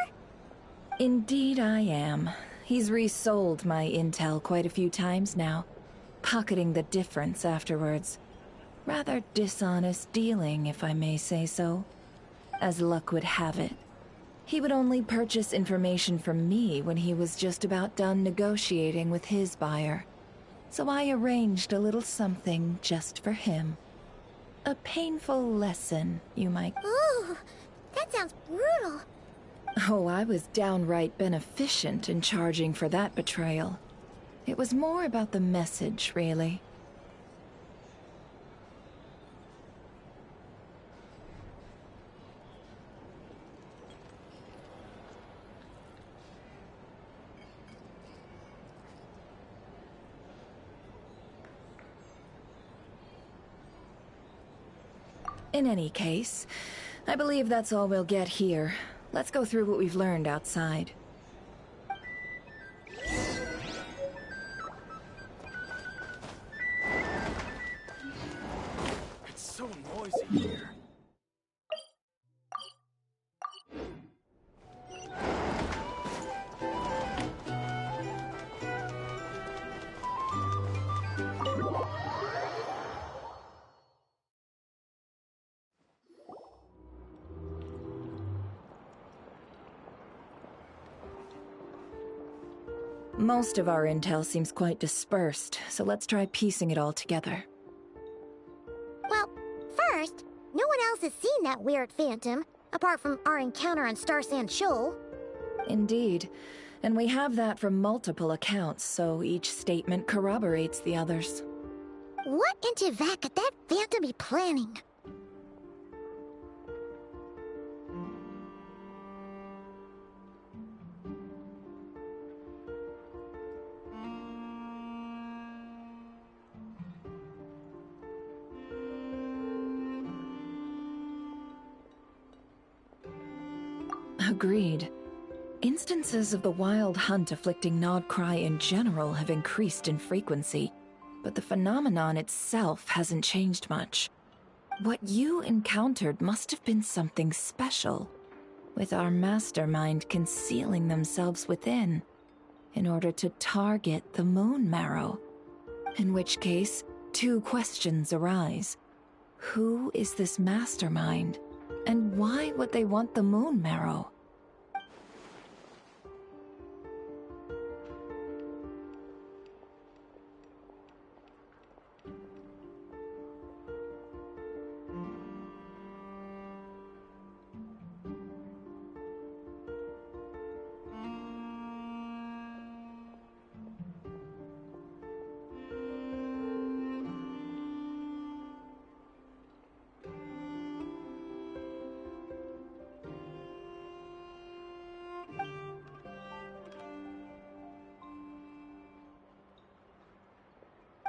Indeed I am. He's resold my intel quite a few times now, pocketing the difference afterwards. Rather dishonest dealing, if I may say so. As luck would have it, he would only purchase information from me when he was just about done negotiating with his buyer. So I arranged a little something just for him. A painful lesson, you might... Ooh, that sounds brutal. Oh, I was downright beneficent in charging for that betrayal. It was more about the message, really. In any case, I believe that's all we'll get here. Let's go through what we've learned outside. It's so noisy here. Most of our intel seems quite dispersed, so let's try piecing it all together. Well, first, no one else has seen that weird phantom, apart from our encounter on Star Sand Shoal. Indeed. And we have that from multiple accounts, so each statement corroborates the others. What in Tivat could that phantom be planning? Agreed. Instances of the wild hunt afflicting Nodcry in general have increased in frequency, but the phenomenon itself hasn't changed much. What you encountered must have been something special, with our mastermind concealing themselves within, in order to target the Moon Marrow. In which case, two questions arise. Who is this mastermind, and why would they want the Moon Marrow?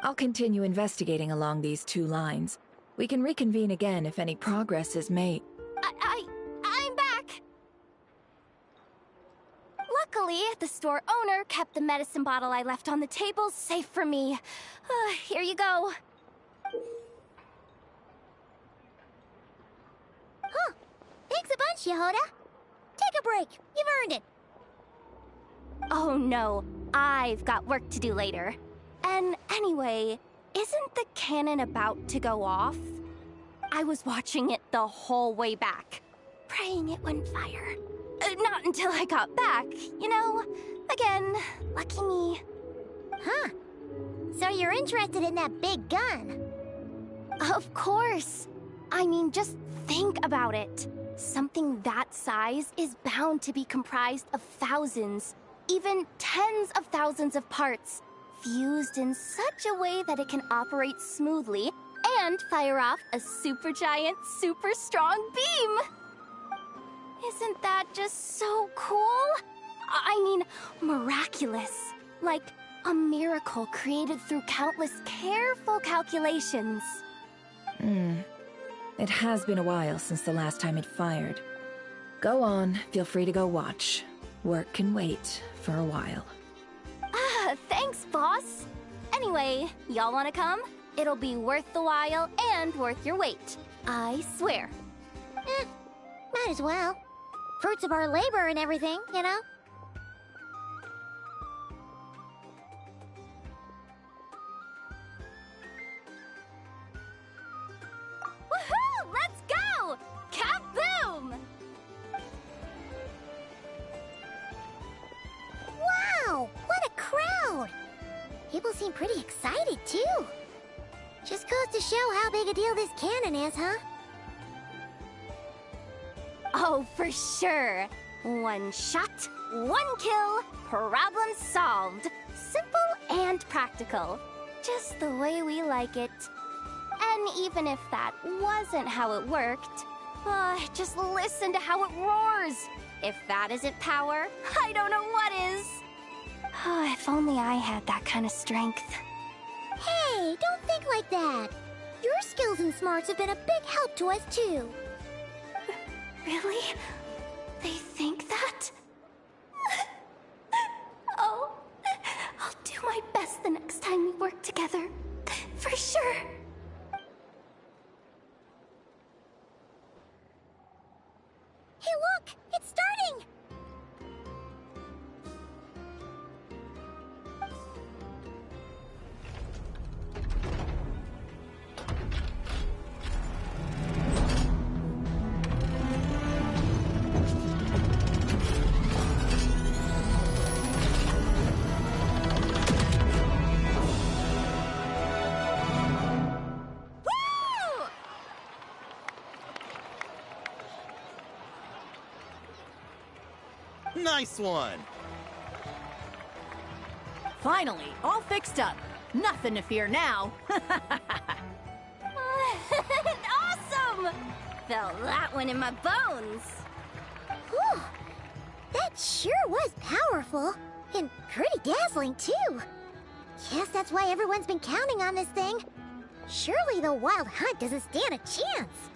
I'll continue investigating along these two lines. We can reconvene again if any progress is made. I'm back! Luckily, the store owner kept the medicine bottle I left on the table safe for me. Here you go. Huh. Thanks a bunch, Yehoda. Take a break. You've earned it. Oh no, I've got work to do later. And anyway, isn't the cannon about to go off? I was watching it the whole way back, praying it wouldn't fire. Not until I got back, you know? Again, lucky me. Huh. So you're interested in that big gun? Of course. I mean, just think about it. Something that size is bound to be comprised of thousands, even tens of thousands of parts, fused in such a way that it can operate smoothly and fire off a supergiant, super strong beam. Isn't that just so cool? I mean, miraculous. Like a miracle created through countless careful calculations. It has been a while since the last time it fired. Go on, feel free to go watch. Work can wait for a while. Thanks, boss. Anyway, y'all wanna come? It'll be worth the while and worth your wait. I swear. Might as well. Fruits of our labor and everything, you know? Woohoo! Let's go! Kaboom! Wow! What a crowd! People seem pretty excited, too. Just goes to show how big a deal this cannon is, huh? Oh, for sure. One shot, one kill, problem solved. Simple and practical. Just the way we like it. And even if that wasn't how it worked, just listen to how it roars. If that isn't power, I don't know what is. If only I had that kind of strength. Hey, don't think like that. Your skills and smarts have been a big help to us, too. Really? They think that? Oh, I'll do my best the next time we work together. For sure. Hey, look! It's starting! Nice one! Finally, all fixed up. Nothing to fear now. Awesome! Felt that one in my bones. Whew. That sure was powerful. And pretty dazzling, too. Guess that's why everyone's been counting on this thing. Surely the Wild Hunt doesn't stand a chance.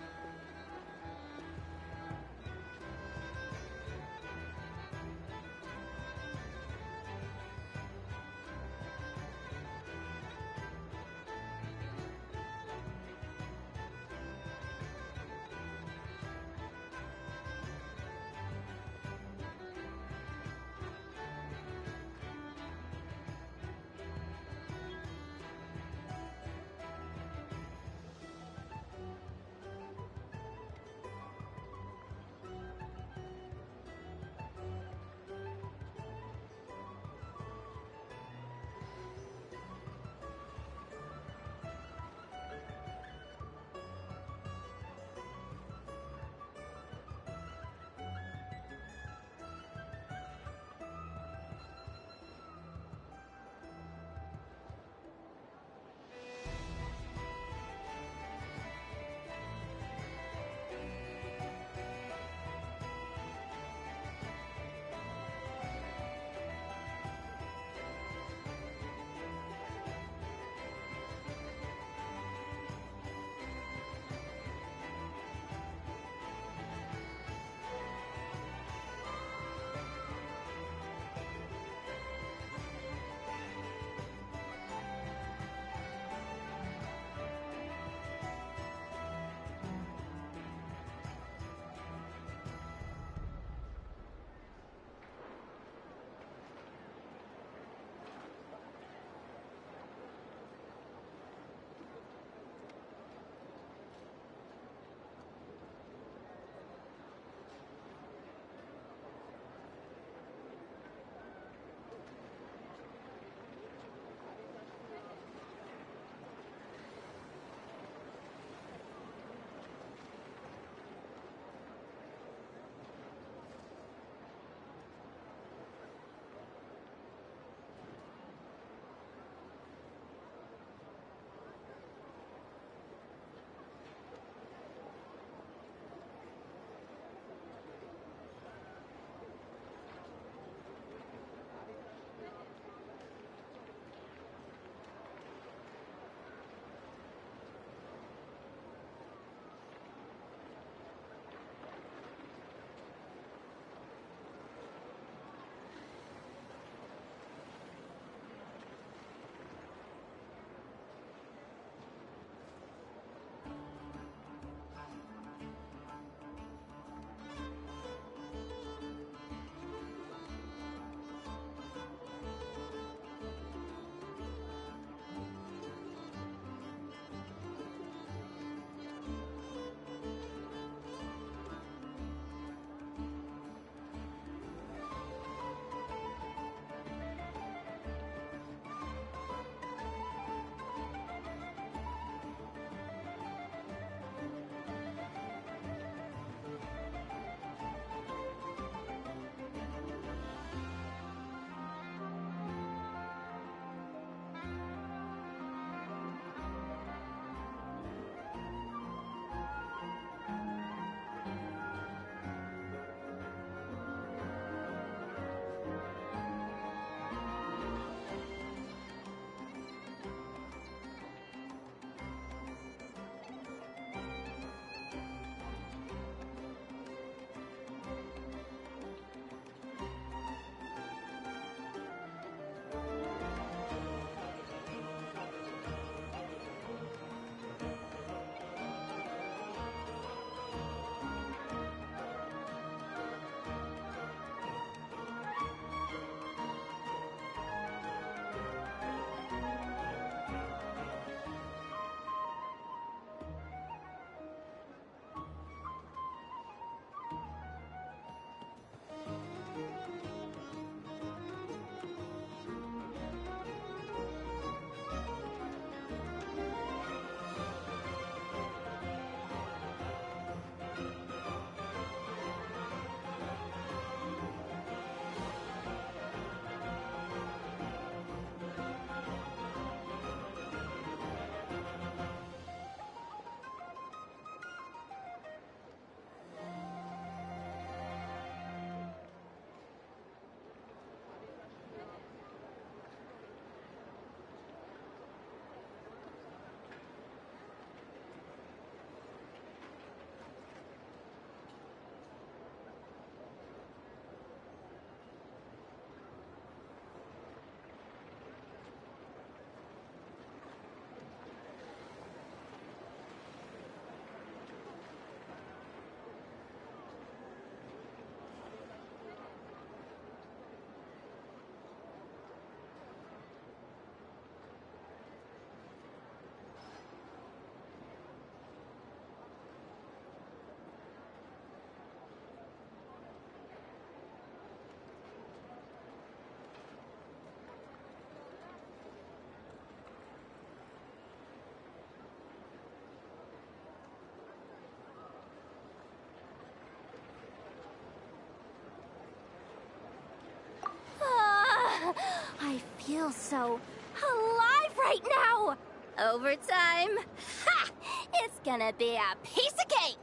feel so alive right now! Overtime? Ha! It's gonna be a piece of cake!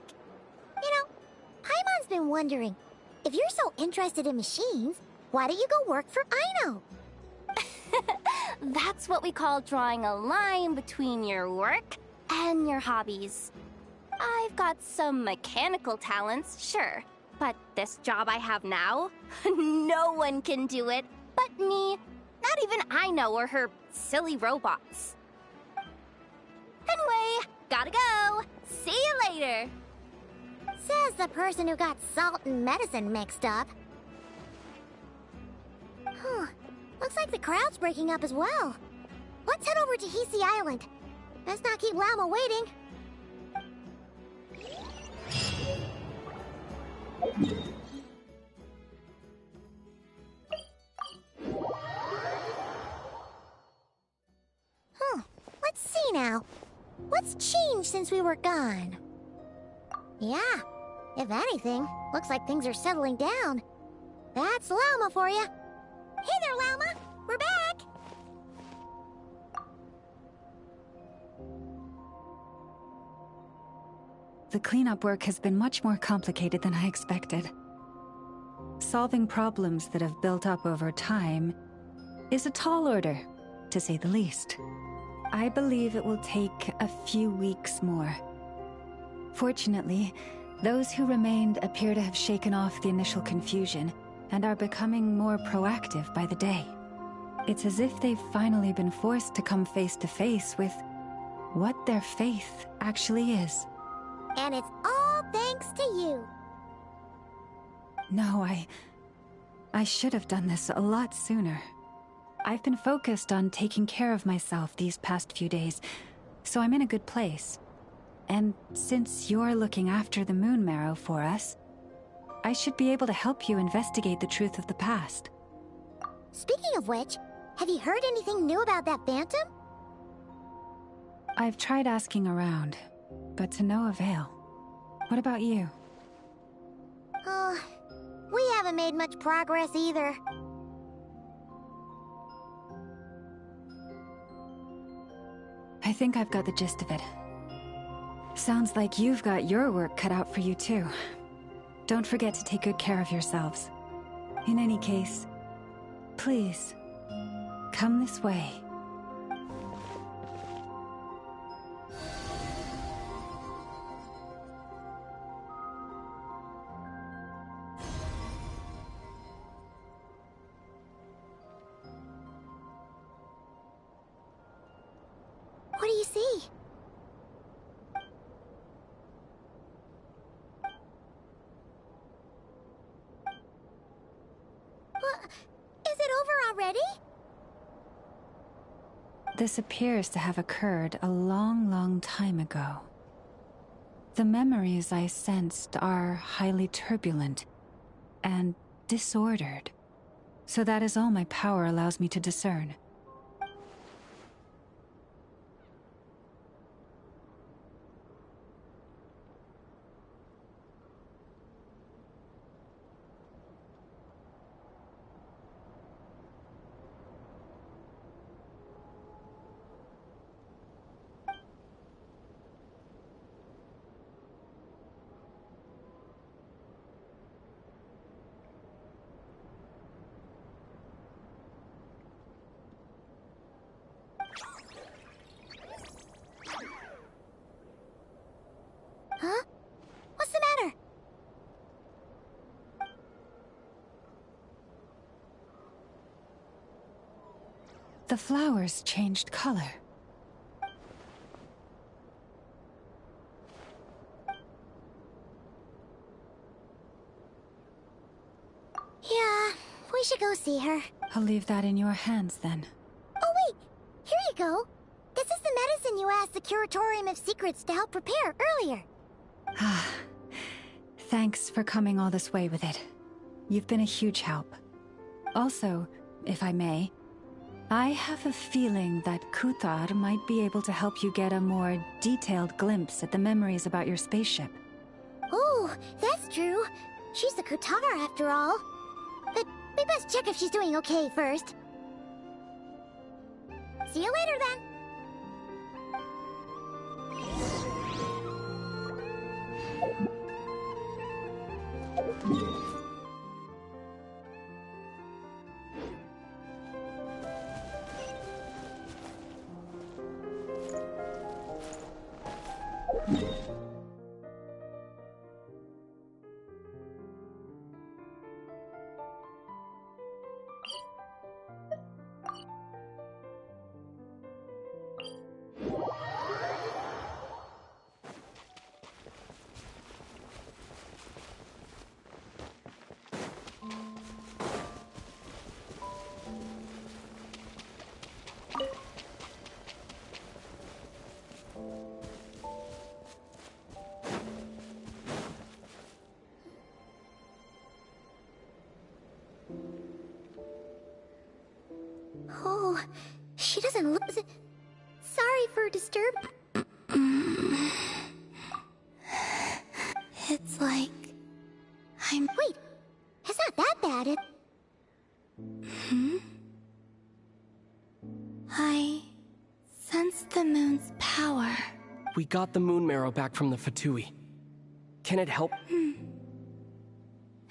You know, Paimon's been wondering, if you're so interested in machines, why don't you go work for Aino? That's what we call drawing a line between your work and your hobbies. I've got some mechanical talents, sure, but this job I have now, no one can do it but me. Not even Aino or her silly robots. Anyway, gotta go. See you later. Says the person who got salt and medicine mixed up. Huh. Looks like the crowd's breaking up as well. Let's head over to Hisi Island. Let's not keep Llama waiting. Let's see now. What's changed since we were gone? Yeah, if anything, looks like things are settling down. That's Llama for you. Hey there, Llama! We're back! The cleanup work has been much more complicated than I expected. Solving problems that have built up over time is a tall order, to say the least. I believe it will take a few weeks more. Fortunately, those who remained appear to have shaken off the initial confusion and are becoming more proactive by the day. It's as if they've finally been forced to come face to face with what their faith actually is. And it's all thanks to you. No, I should have done this a lot sooner. I've been focused on taking care of myself these past few days, so I'm in a good place. And since you're looking after the Moon Marrow for us, I should be able to help you investigate the truth of the past. Speaking of which, have you heard anything new about that Phantom? I've tried asking around, but to no avail. What about you? Oh, we haven't made much progress either. I think I've got the gist of it. Sounds like you've got your work cut out for you too. Don't forget to take good care of yourselves. In any case, please, come this way. What do you see? Is it over already? This appears to have occurred a long, long time ago. The memories I sensed are highly turbulent and disordered. So that is all my power allows me to discern. Huh? What's the matter? The flowers changed color. Yeah, we should go see her. I'll leave that in your hands then. Oh wait, here you go. This is the medicine you asked the Curatorium of Secrets to help prepare earlier. Ah, thanks for coming all this way with it. You've been a huge help. Also, if I may, I have a feeling that Kuthar might be able to help you get a more detailed glimpse at the memories about your spaceship. Oh, that's true. She's the Kutara after all. But we best check if she's doing okay first. See you later then. Oh, she doesn't look... Sorry for disturbing. It's like... Wait, it's not that bad. I sense the moon's power. We got the moon marrow back from the Fatui. Can it help? And...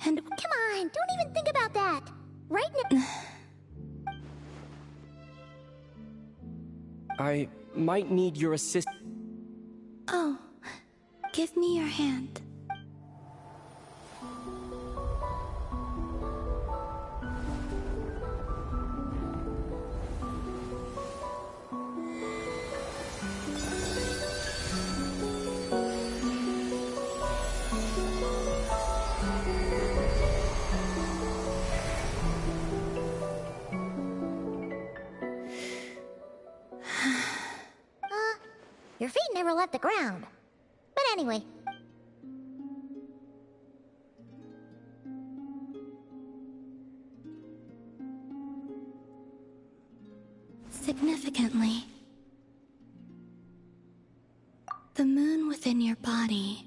Come on, don't even think about that. Right now... I might need your assist. Oh, give me your hand. Your feet never left the ground. But anyway. Significantly, the moon within your body,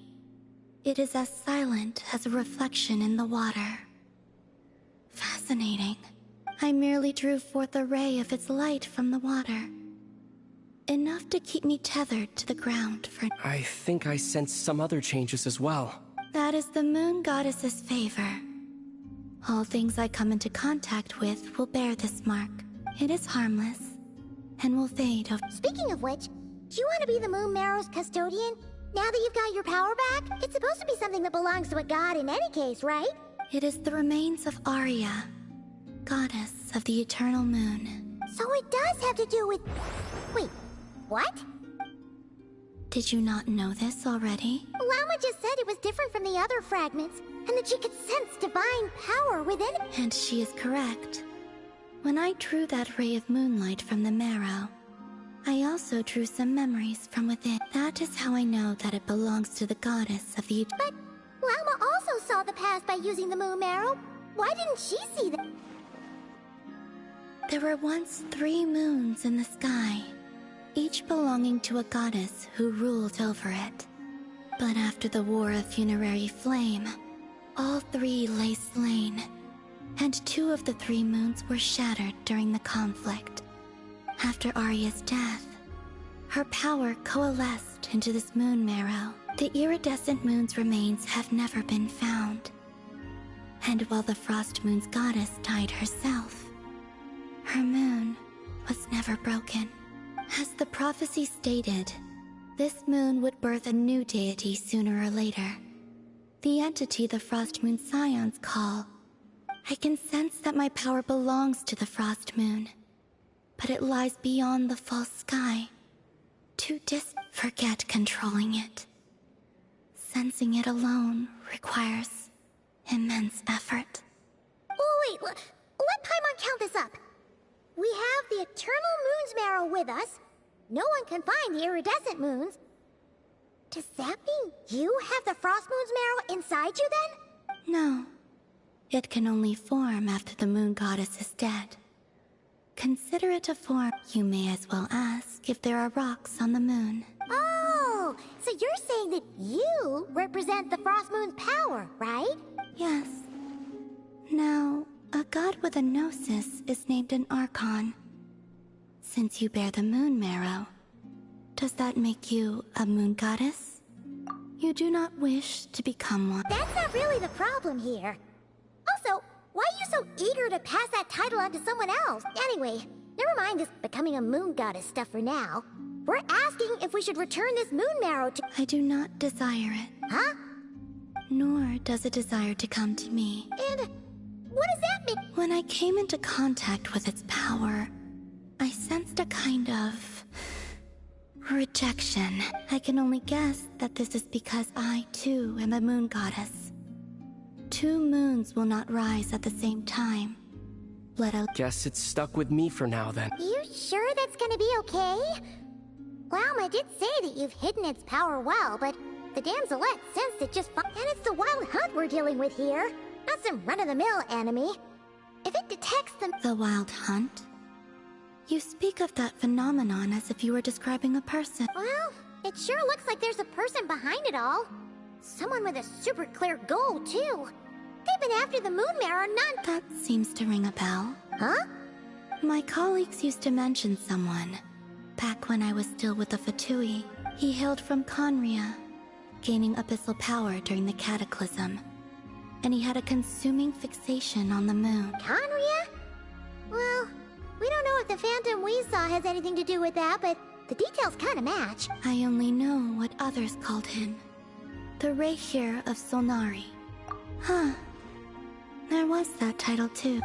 it is as silent as a reflection in the water. Fascinating. I merely drew forth a ray of its light from the water. Enough to keep me tethered to the ground for... I think I sense some other changes as well. That is the moon goddess's favor. All things I come into contact with will bear this mark. It is harmless, and will fade over... Speaking of which, do you want to be the moon marrow's custodian? Now that you've got your power back? It's supposed to be something that belongs to a god in any case, right? It is the remains of Arya, goddess of the eternal moon. So it does have to do with... Wait, what? Did you not know this already? Llama just said it was different from the other fragments, and that she could sense divine power within it. And she is correct. When I drew that ray of moonlight from the marrow, I also drew some memories from within. That is how I know that it belongs to the goddess of the... But Llama also saw the past by using the moon marrow. Why didn't she see that? There were once 3 moons in the sky, each belonging to a goddess who ruled over it. But after the War of Funerary Flame, all 3 lay slain, and 2 of the 3 moons were shattered during the conflict. After Arya's death, her power coalesced into this moon marrow. The iridescent moon's remains have never been found. And while the Frost Moon's goddess died herself, her moon was never broken. As the prophecy stated, this moon would birth a new deity sooner or later. The entity the Frost Moon Scions call. I can sense that my power belongs to the Frost Moon, but it lies beyond the false sky. Too forget controlling it. Sensing it alone requires immense effort. Oh wait, let Paimon count this up. We have the Eternal Moon's marrow with us. No one can find the iridescent moons. Does that mean you have the Frost Moon's marrow inside you then? No. It can only form after the moon goddess is dead. Consider it a form. You may as well ask if there are rocks on the moon. Oh, so you're saying that you represent the Frost Moon's power, right? Yes. Now, a god with a gnosis is named an Archon. Since you bear the moon marrow, does that make you a moon goddess? You do not wish to become one. That's not really the problem here. Also, why are you so eager to pass that title on to someone else? Anyway, never mind this becoming a moon goddess stuff for now. We're asking if we should return this moon marrow to— I do not desire it. Huh? Nor does it desire to come to me. And what does that mean? When I came into contact with its power, I sensed a kind of rejection. I can only guess that this is because I, too, am a moon goddess. 2 moons will not rise at the same time. Guess it's stuck with me for now, then. You sure that's gonna be okay? Glauma did say that you've hidden its power well, but the damselette sensed it just fine. And it's the wild hunt we're dealing with here, not some run-of-the-mill enemy. If it detects the wild hunt? You speak of that phenomenon as if you were describing a person. Well, it sure looks like there's a person behind it all. Someone with a super clear goal, too. They've been after the moon marrow, That seems to ring a bell. Huh? My colleagues used to mention someone. Back when I was still with the Fatui. He hailed from Conria, gaining abyssal power during the Cataclysm. And he had a consuming fixation on the moon. Conria? Well, we don't know if the phantom we saw has anything to do with that, but the details kind of match. I only know what others called him. The Rehir of Solnari. Huh. There was that title too.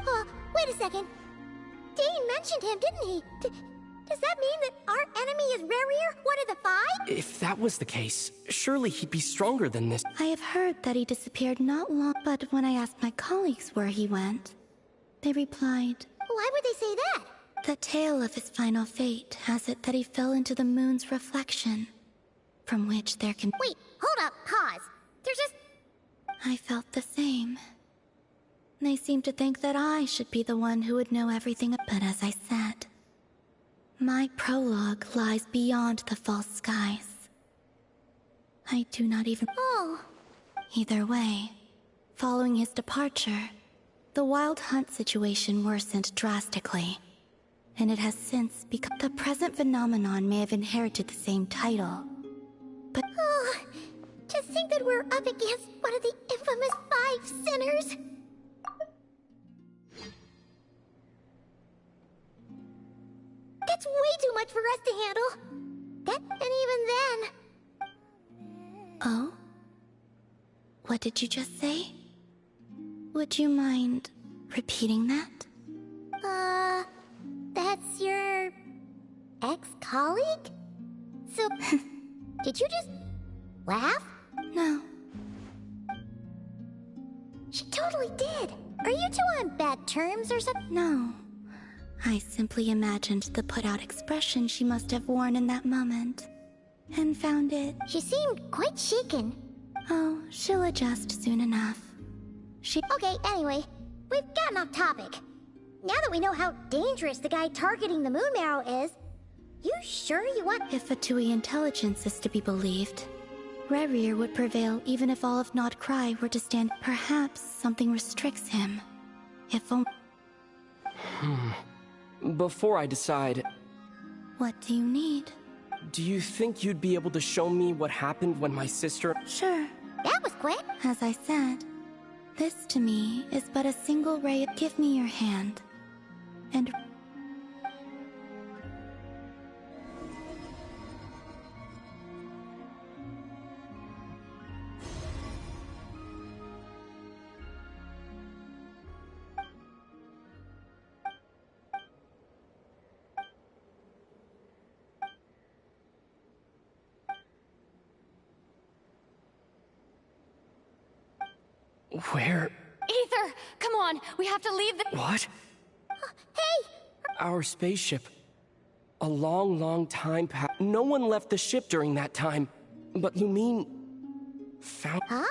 Wait a second. Dane mentioned him, didn't he? Does that mean that our enemy is Rerir, one of the 5? If that was the case, surely he'd be stronger than this. I have heard that he disappeared not long, but when I asked my colleagues where he went, they replied, Why would they say that? The tale of his final fate has it that he fell into the moon's reflection, from which there can— Wait, hold up, pause. There's just— I felt the same. They seemed to think that I should be the one who would know everything, but as I said, my prologue lies beyond the false skies. I do not even— Either way, following his departure, the wild hunt situation worsened drastically, and it has since become— The present phenomenon may have inherited the same title, but— to think that we're up against one of the infamous 5 sinners! That's way too much for us to handle! And even then— Oh? What did you just say? Would you mind repeating that? That's your ex-colleague? So, did you just laugh? No. She totally did. Are you two on bad terms or something? No. I simply imagined the put-out expression she must have worn in that moment, and found it— She seemed quite shaken. Oh, she'll adjust soon enough. Okay, anyway, we've gotten off topic. Now that we know how dangerous the guy targeting the moon marrow is, you sure you want— If Fatui intelligence is to be believed, Rerir would prevail even if all of Nod Cry were to stand. Perhaps something restricts him. If only— Before I decide, What do you need? do you think you'd be able to show me what happened when my sister— Sure. That was quick. As I said, this to me is but a single ray. Give me your hand. And— Where? Ether, come on, we have to leave the— What? Hey! Our spaceship. A long, long time passed. No one left the ship during that time. But Lumine found— Huh?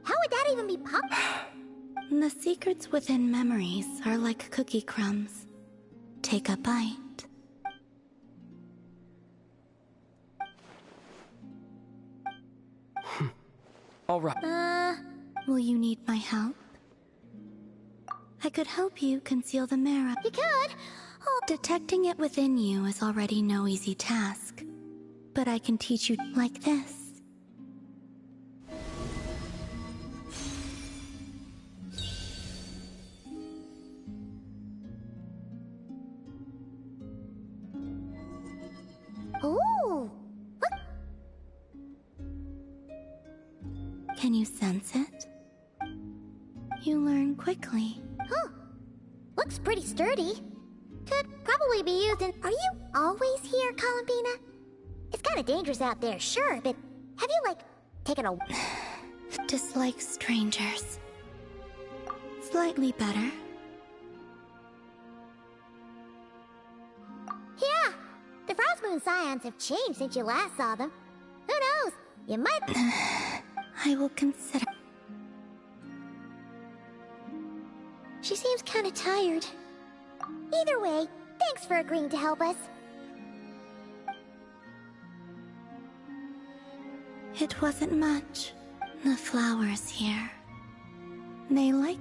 How would that even be possible? The secrets within memories are like cookie crumbs. Take a bite. All right. Will you need my help? I could help you conceal the marrow. You could. Oh. Detecting it within you is already no easy task. But I can teach you like this. Ooh. Can you sense it? You learn quickly. Huh. Looks pretty sturdy. Could probably be used in... Are you always here, Columbina? It's kind of dangerous out there, sure, but have you, like, taken a... Dislike strangers. Slightly better. Yeah. The Frost Moon Scions have changed since you last saw them. Who knows? You might... I will consider... She seems kind of tired. Either way, thanks for agreeing to help us. It wasn't much. The flowers here. They like...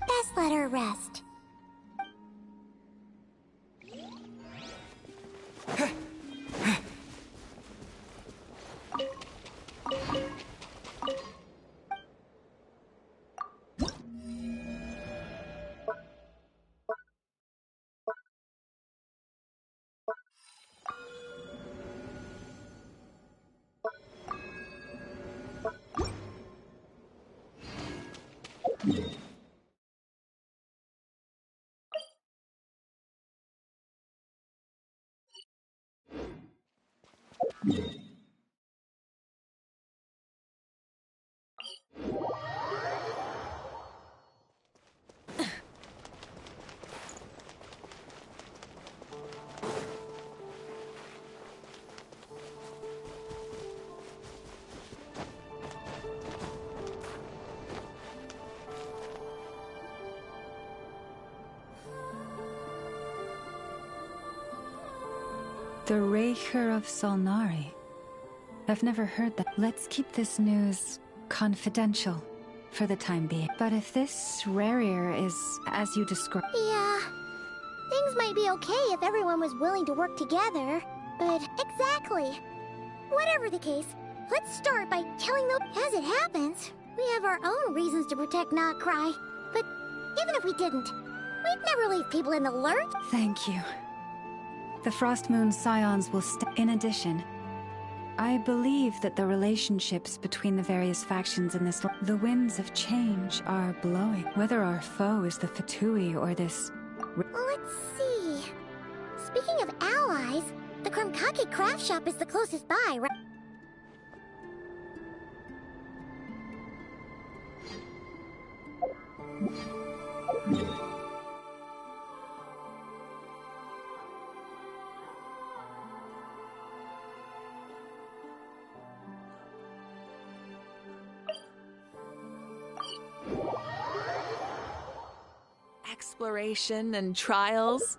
Best let her rest. The Raker of Solnari. I've never heard that. Let's keep this news confidential for the time being. But if this Rarier is as you describe... Yeah. Things might be okay if everyone was willing to work together. But exactly. Whatever the case, let's start by telling them as it happens. We have our own reasons to protect Not Cry. But even if we didn't, we'd never leave people in the lurch. Thank you. The Frost Moon Scions will In addition, I believe that the relationships between the various factions in this... The winds of change are blowing. Whether our foe is the Fatui or this... Let's see. Speaking of allies, the Krumkake craft shop is the closest by, right? Exploration and trials.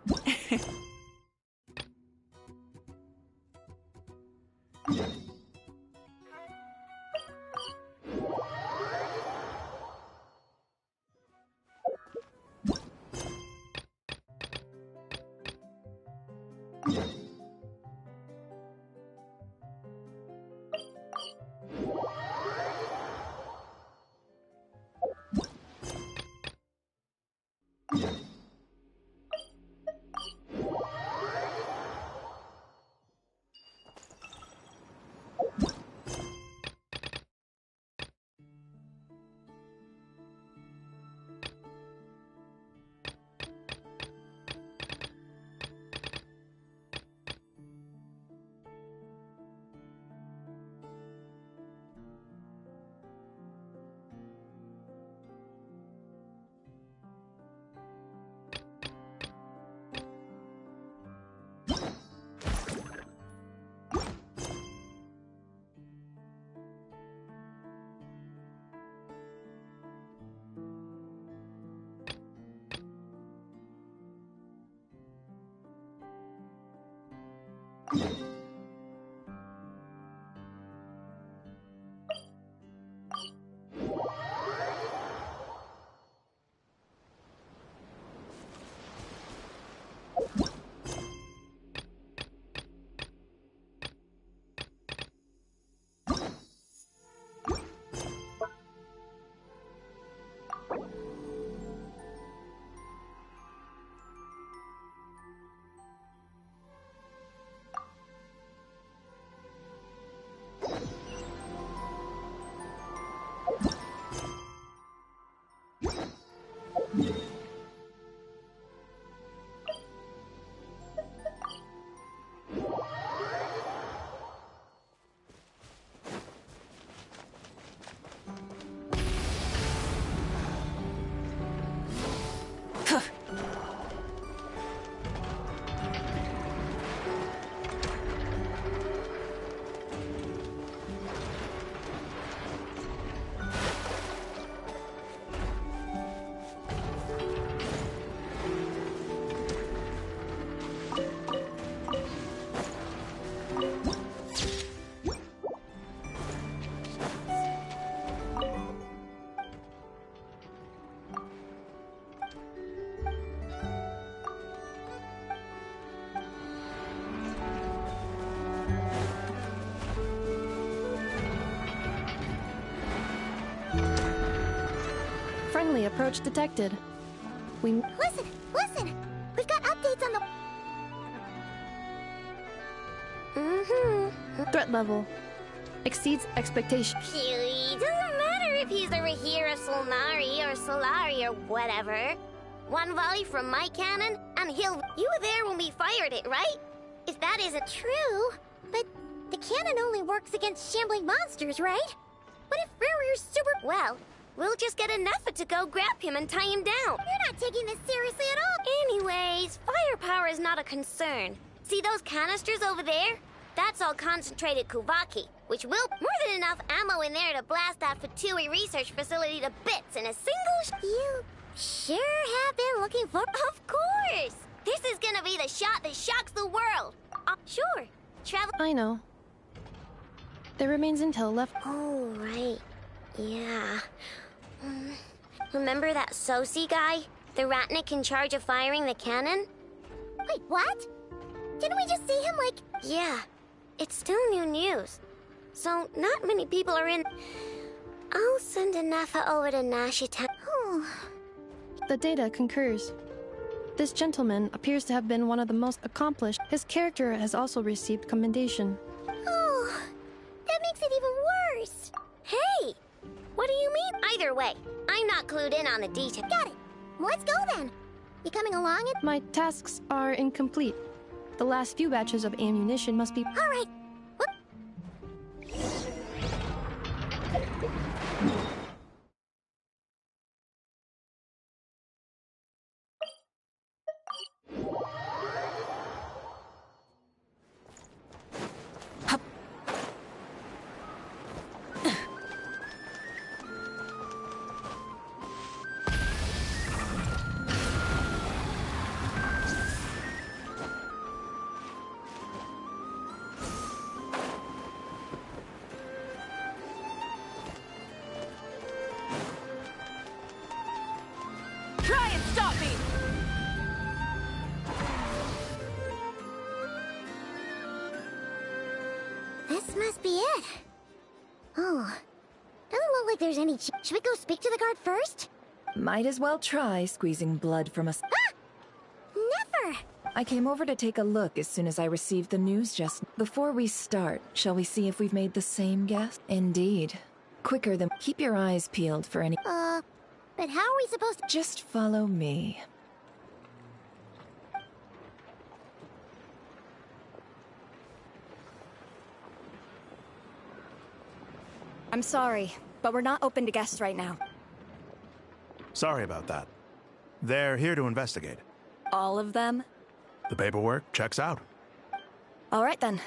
Friendly approach detected. Listen! Listen! We've got updates on the... Threat level exceeds expectation. Doesn't matter if he's the Rahira Solnari or Solari or whatever. One volley from my cannon, and he'll... You were there when we fired it, right? If that isn't true, but the cannon only works against shambling monsters, right? What if Rarir's super... Well, we'll just get an effort to go grab him and tie him down. You're not taking this seriously at all. Anyways, firepower is not a concern. See those canisters over there? That's all concentrated Kuvaki, which will more than enough ammo in there to blast that Fatui research facility to bits in a single You sure have been looking for... Of course! This is gonna be the shot that shocks the world. Sure. Travel... I know. There remains intel left. Oh, right. Yeah. Remember that Sosi guy? The Ratnik in charge of firing the cannon? Wait, what? Didn't we just see him, like... Yeah. It's still new news. So, not many people are in... I'll send a Nafa over to Nashita. The data concurs. This gentleman appears to have been one of the most accomplished. His character has also received commendation. Oh, that makes it even worse. Hey! What do you mean? Either way, I'm not clued in on the details. Got it. Let's go then. You coming along? My tasks are incomplete. The last few batches of ammunition must be... All right. Try and stop me! This must be it. Oh, doesn't look like there's any... Should we go speak to the guard first? Might as well try squeezing blood from us. Ah! Never! I came over to take a look as soon as I received the news just... Before we start, shall we see if we've made the same guess? Indeed. Quicker than... Keep your eyes peeled for any... But how are we supposed to... Just follow me. I'm sorry, but we're not open to guests right now. Sorry about that. They're here to investigate. All of them? The paperwork checks out. All right then.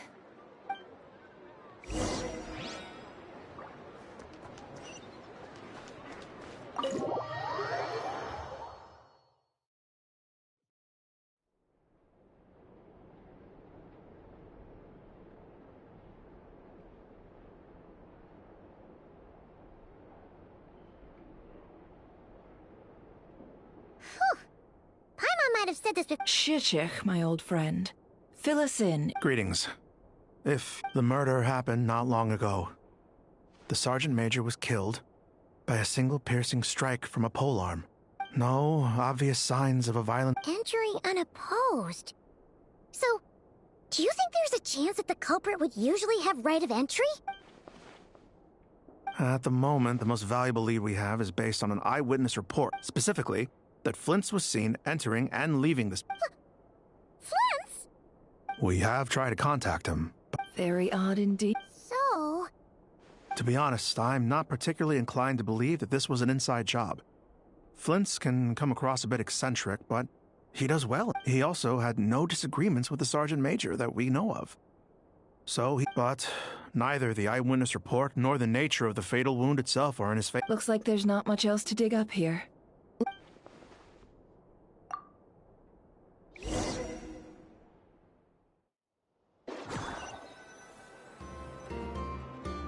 said this before. Shishich, my old friend. Fill us in. Greetings. If the murder happened not long ago, the Sergeant Major was killed by a single piercing strike from a polearm. No obvious signs of a violent... Entering unopposed. So, do you think there's a chance that the culprit would usually have right of entry? At the moment, the most valuable lead we have is based on an eyewitness report, specifically that Flint's was seen entering and leaving this... Flint's? We have tried to contact him, but... Very odd indeed. So... To be honest, I'm not particularly inclined to believe that this was an inside job. Flint's can come across a bit eccentric, but he does well. He also had no disagreements with the Sergeant Major that we know of. But neither the eyewitness report nor the nature of the fatal wound itself are in his favor. Looks like there's not much else to dig up here.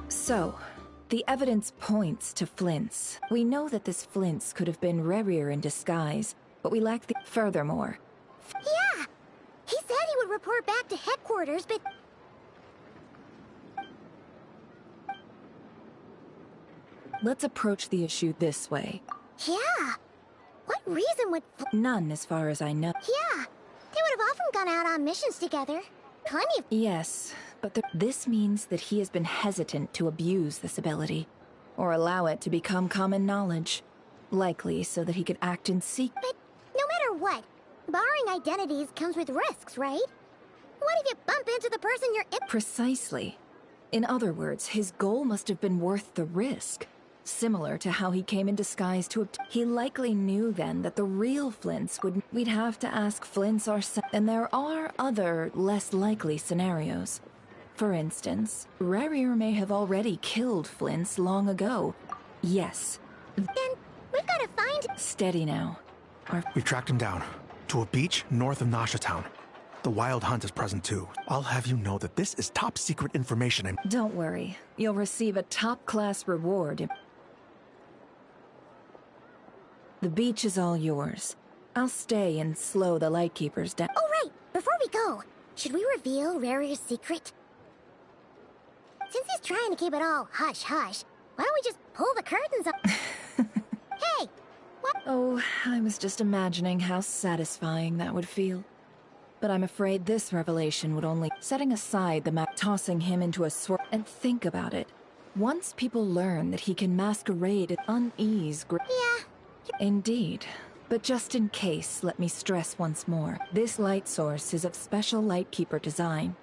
So, the evidence points to Flint's. We know that this Flint's could have been Rerir in disguise, but we lack the... Furthermore... Yeah! He said he would report back to headquarters, but... Let's approach the issue this way. Yeah! What reason would... None, as far as I know. Yeah! They would have often gone out on missions together. Plenty of... Yes, but this means that he has been hesitant to abuse this ability, or allow it to become common knowledge. Likely so that he could act in secret. But no matter what, barring identities comes with risks, right? What if you bump into the person you're... Precisely. In other words, his goal must have been worth the risk. Similar to how he came in disguise to he likely knew then that the real Flints would... We'd have to ask Flints ourselves. And there are other, less likely scenarios. For instance, Rerir may have already killed Flints long ago. Yes. Then we've got to find... Steady now. We've tracked him down to a beach north of Nasha Town. The Wild Hunt is present too. I'll have you know that this is top secret information. Don't worry. You'll receive a top-class reward. The beach is all yours. I'll stay and slow the Lightkeepers down. Oh, right! Before we go, should we reveal Rarir's secret? Since he's trying to keep it all hush-hush, why don't we just pull the curtains up? Hey! What? Oh, I was just imagining how satisfying that would feel. But I'm afraid this revelation would only... Setting aside the map, tossing him into a swirl... And think about it. Once people learn that he can masquerade at unease... Yeah. Indeed. But just in case, let me stress once more. This light source is of special Lightkeeper design.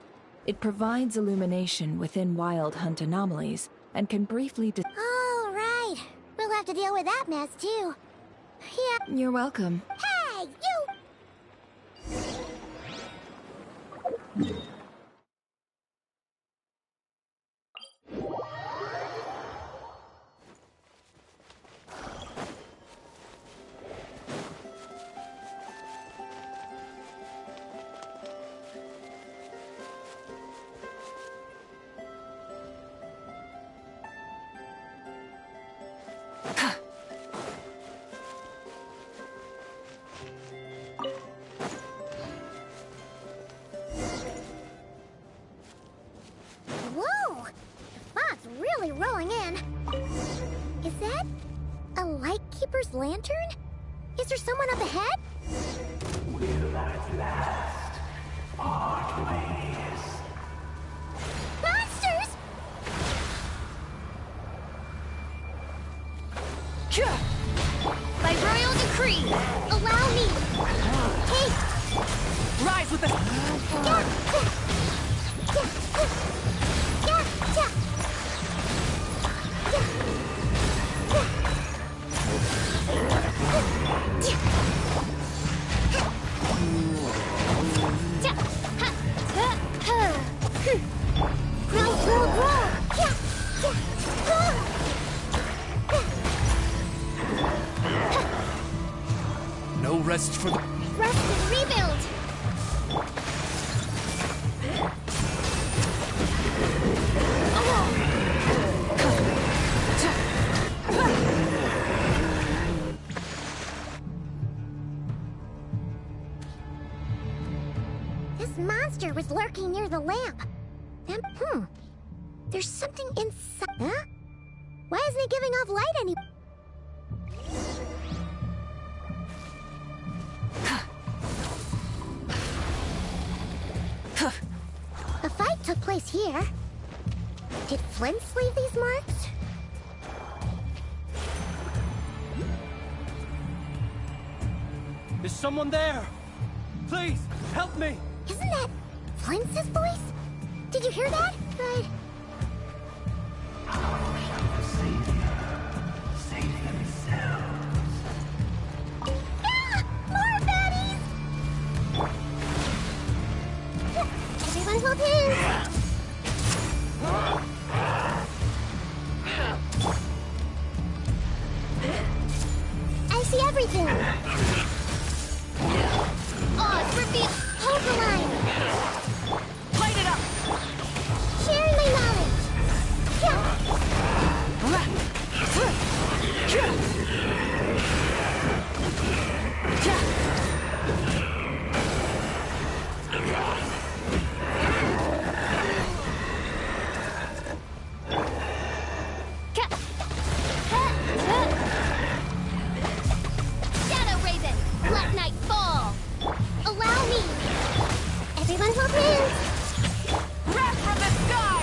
It provides illumination within Wild Hunt anomalies, and can briefly... All right. We'll have to deal with that mess, too. Yeah. You're welcome. Hey, you! Whoa! The fog's really rolling in. Is that a Lightkeeper's lantern? Is there someone up ahead? Will at last part ways. Monsters! By royal decree, allow me. Hey! Rise with the... No rest for the... Rest and rebuild. monster was lurking near the lamp. There's something inside. Huh? Why isn't it giving off light any? A fight took place here. Did Flint's leave these marks? Is someone there? Please, help me! Isn't that Flint's voice? Did you hear that? Right. How shall the Savior save themselves? Ah! More baddies! Everyone hold hands! I see everything! Oz, repeat! Hold the line! Light it up! Sharing my knowledge! Shadow Raven, let night fall. Allow me! Everyone hold hands! Wrath from the sky!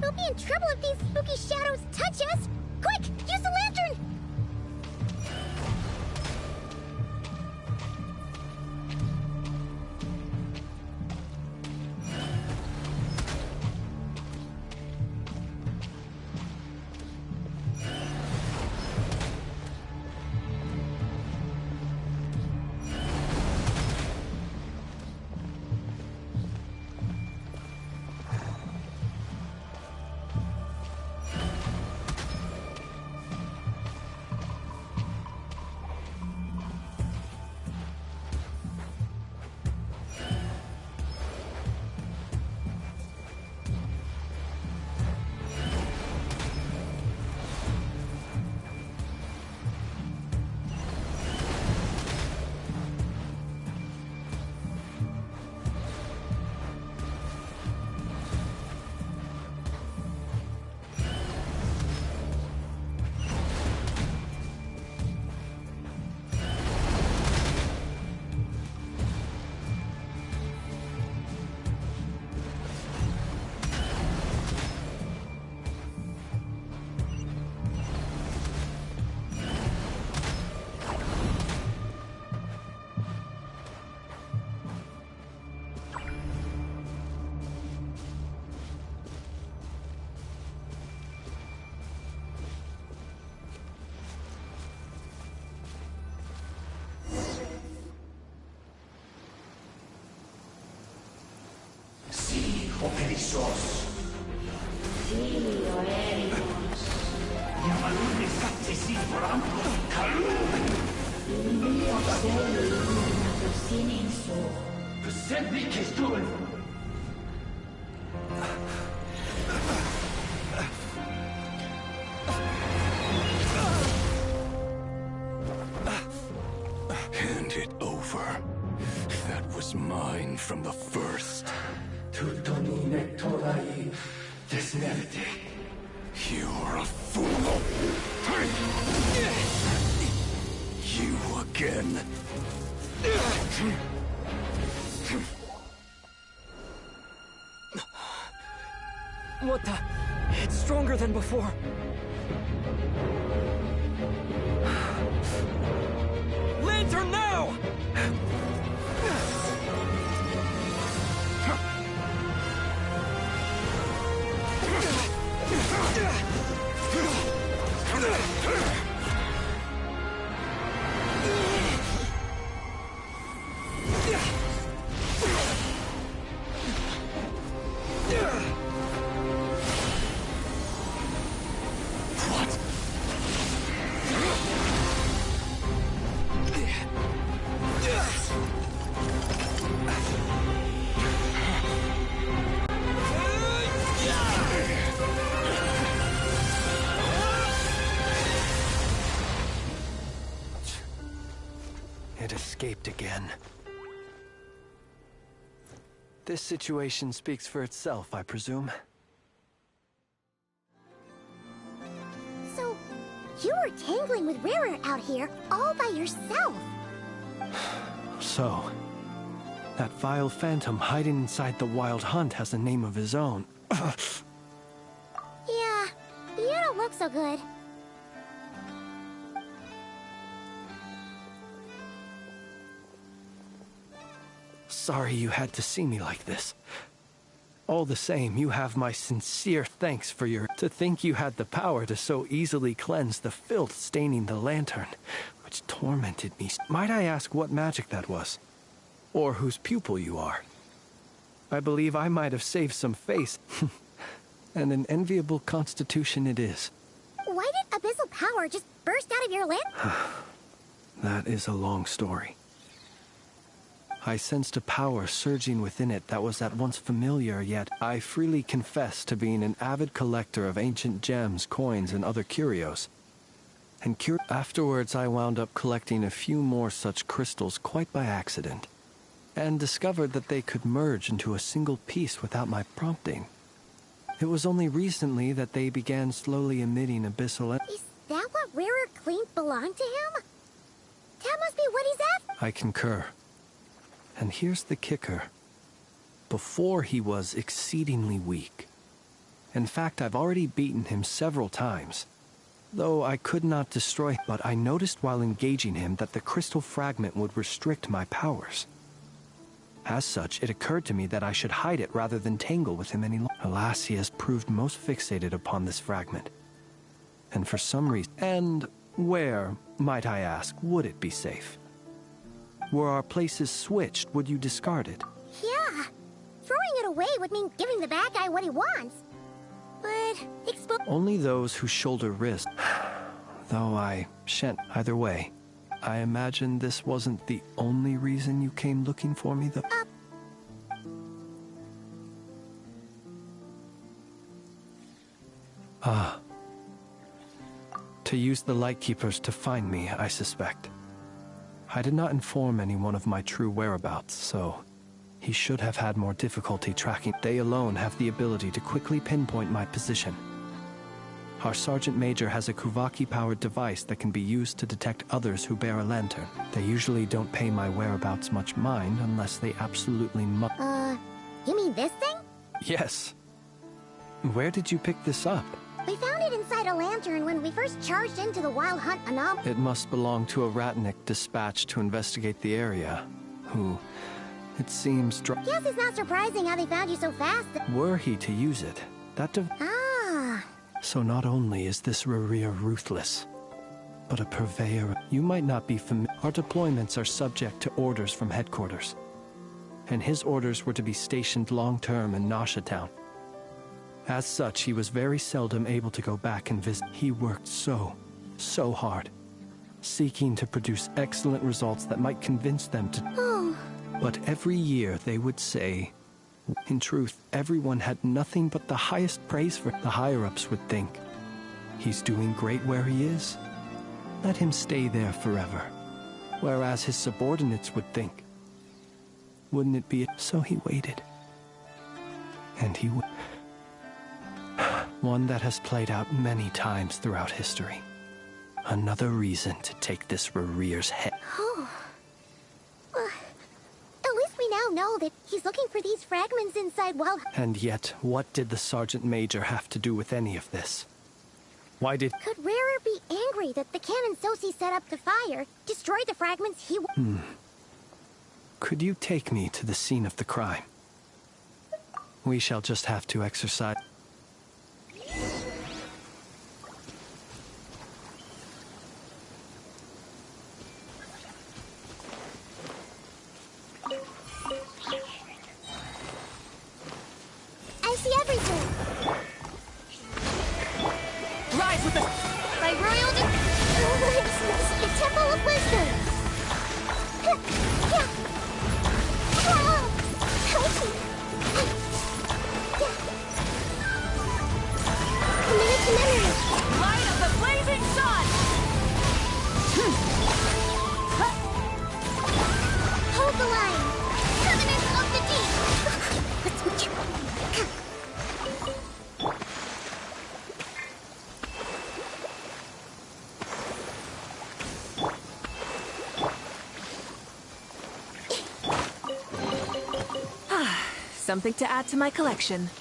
We'll be in trouble if these spooky shadows touch us! Quick, use the lantern! Sí, o perezosos. Sí, o ellos. Llamadme saccesiforam calum. Io sono sinenso. Semmi che stuen. Hand it over. That was mine from the first. Tutto mine torai desnerte. You're a fool. You again. What the? It's stronger than before. Lantern now! escaped again. This situation speaks for itself, I presume. So, you were tangling with Rarer out here all by yourself. So, that vile phantom hiding inside the Wild Hunt has a name of his own. Yeah, you don't look so good. Sorry you had to see me like this. All the same, you have my sincere thanks for your... To think you had the power to so easily cleanse the filth staining the lantern, which tormented me. Might I ask what magic that was? Or whose pupil you are? I believe I might have saved some face. And an enviable constitution it is. Why did abyssal power just burst out of your lantern? That is a long story. I sensed a power surging within it that was at once familiar, yet I freely confess to being an avid collector of ancient gems, coins, and other curios. And afterwards I wound up collecting a few more such crystals quite by accident, and discovered that they could merge into a single piece without my prompting. It was only recently that they began slowly emitting abyssal... Is that what Rarer claimed belonged to him? That must be what he's after. I concur. And here's the kicker. Before he was exceedingly weak. In fact, I've already beaten him several times. Though I could not destroy, but I noticed while engaging him that the crystal fragment would restrict my powers. As such, it occurred to me that I should hide it rather than tangle with him any longer. Alas, he has proved most fixated upon this fragment. And for some reason... And where, might I ask, would it be safe? Were our places switched, would you discard it? Yeah. Throwing it away would mean giving the bad guy what he wants. But only those who shoulder risk. Though I shan't. Either way, I imagine this wasn't the only reason you came looking for me, though. To use the Lightkeepers to find me, I suspect. I did not inform anyone of my true whereabouts, so he should have had more difficulty tracking. They alone have the ability to quickly pinpoint my position. Our Sergeant Major has a Kuvaki-powered device that can be used to detect others who bear a lantern. They usually don't pay my whereabouts much mind unless they absolutely must. You mean this thing? Yes. Where did you pick this up? We found it inside a lantern when we first charged into the Wild Hunt anomaly. It must belong to a Ratnik dispatched to investigate the area, who, it seems... Guess it's not surprising how they found you so fast. Were he to use it, that So not only is this Rarir ruthless, but a purveyor. You might not be familiar. Our deployments are subject to orders from headquarters, and his orders were to be stationed long-term in Nasha Town. As such, he was very seldom able to go back and visit. He worked so hard, seeking to produce excellent results that might convince them to... But every year they would say, in truth, everyone had nothing but the highest praise for. The higher-ups would think, he's doing great where he is. Let him stay there forever. Whereas his subordinates would think, wouldn't it be... So he waited. And he would... One that has played out many times throughout history. Another reason to take this Rarir's head. At least we now know that he's looking for these fragments inside Wild... And yet, what did the Sergeant Major have to do with any of this? Why did... Could Rarer be angry that the cannon Sosi set up to fire destroyed the fragments he... Could you take me to the scene of the crime? We shall just have to exercise... I see everything. Rise with the... By royal... The Temple of Wisdom. Committed to memory. Light of the blazing sun! Something to add to my collection.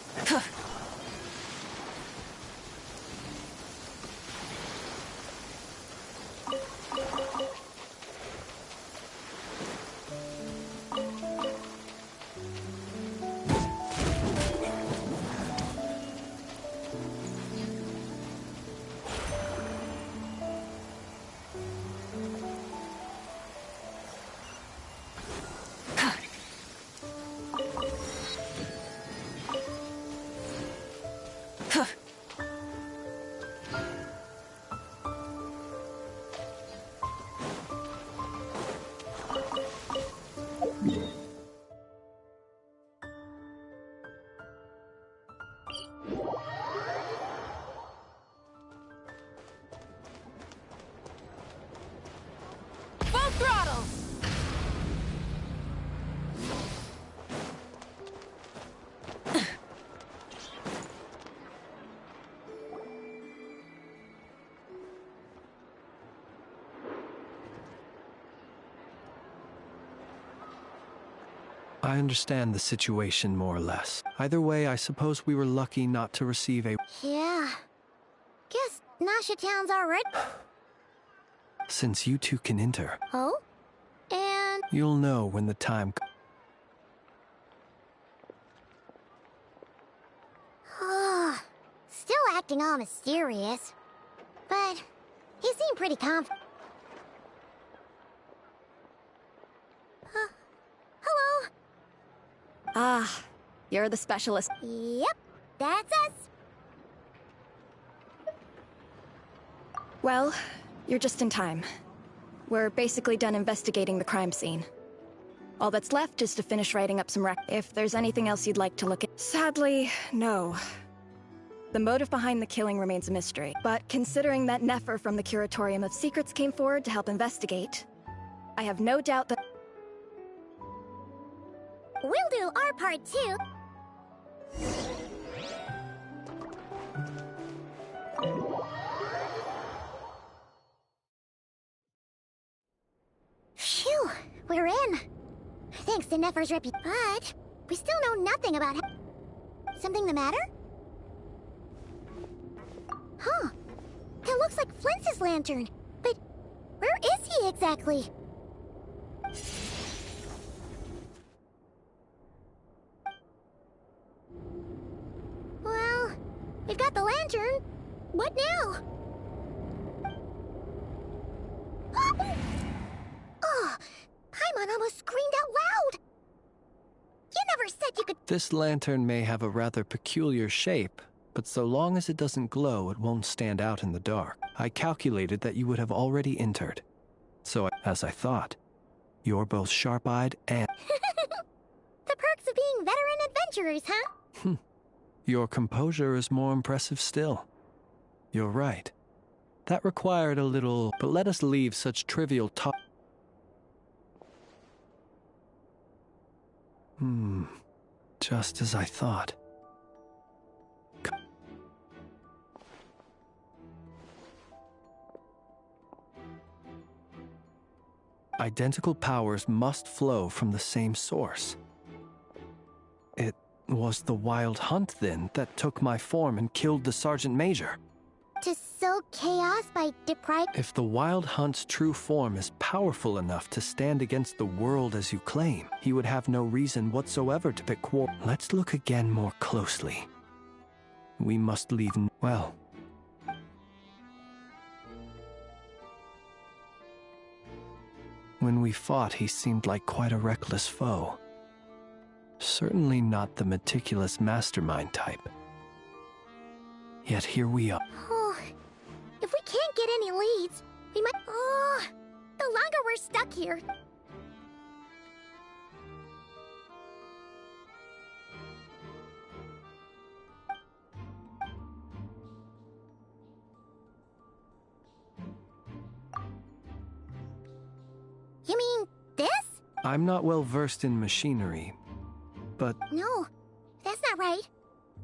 Full throttle! I understand the situation more or less. Either way, I suppose we were lucky not to receive a... Yeah. Guess Nasha Town's already... Since you two can enter, Oh? And... you'll know when the time... Still acting all mysterious. But he seemed pretty confident. Hello? Ah, you're the specialist. Yep, that's us. Well, you're just in time. We're basically done investigating the crime scene. All that's left is to finish writing up some if there's anything else you'd like to look at. Sadly, no. The motive behind the killing remains a mystery, but considering that Nefer from the Curatorium of Secrets came forward to help investigate, I have no doubt that... We'll do our part too. Phew, we're in. Thanks to Nefer's reputation. But we still know nothing about him. Something the matter? Huh. That looks like Flint's lantern. But where is he exactly? Well, we've got the lantern. What now? Oh, Paimon almost screamed out loud. You never said you could... This lantern may have a rather peculiar shape, but so long as it doesn't glow, it won't stand out in the dark. I calculated that you would have already entered. So, as I thought, you're both sharp-eyed and... The perks of being veteran adventurers, huh? Your composure is more impressive still. You're right. That required a little... But let us leave such trivial talk... Just as I thought. Identical powers must flow from the same source. It was the Wild Hunt, then, that took my form and killed the Sergeant Major. To sow chaos by depriving... If the Wild Hunt's true form is powerful enough to stand against the world as you claim, he would have no reason whatsoever to pick quarrel. Let's look again more closely. We must leave... Well... When we fought, he seemed like quite a reckless foe. Certainly not the meticulous mastermind type. Yet here we are. Oh, if we can't get any leads, we might... Oh, the longer we're stuck here... You mean this? I'm not well versed in machinery, but... No, that's not right.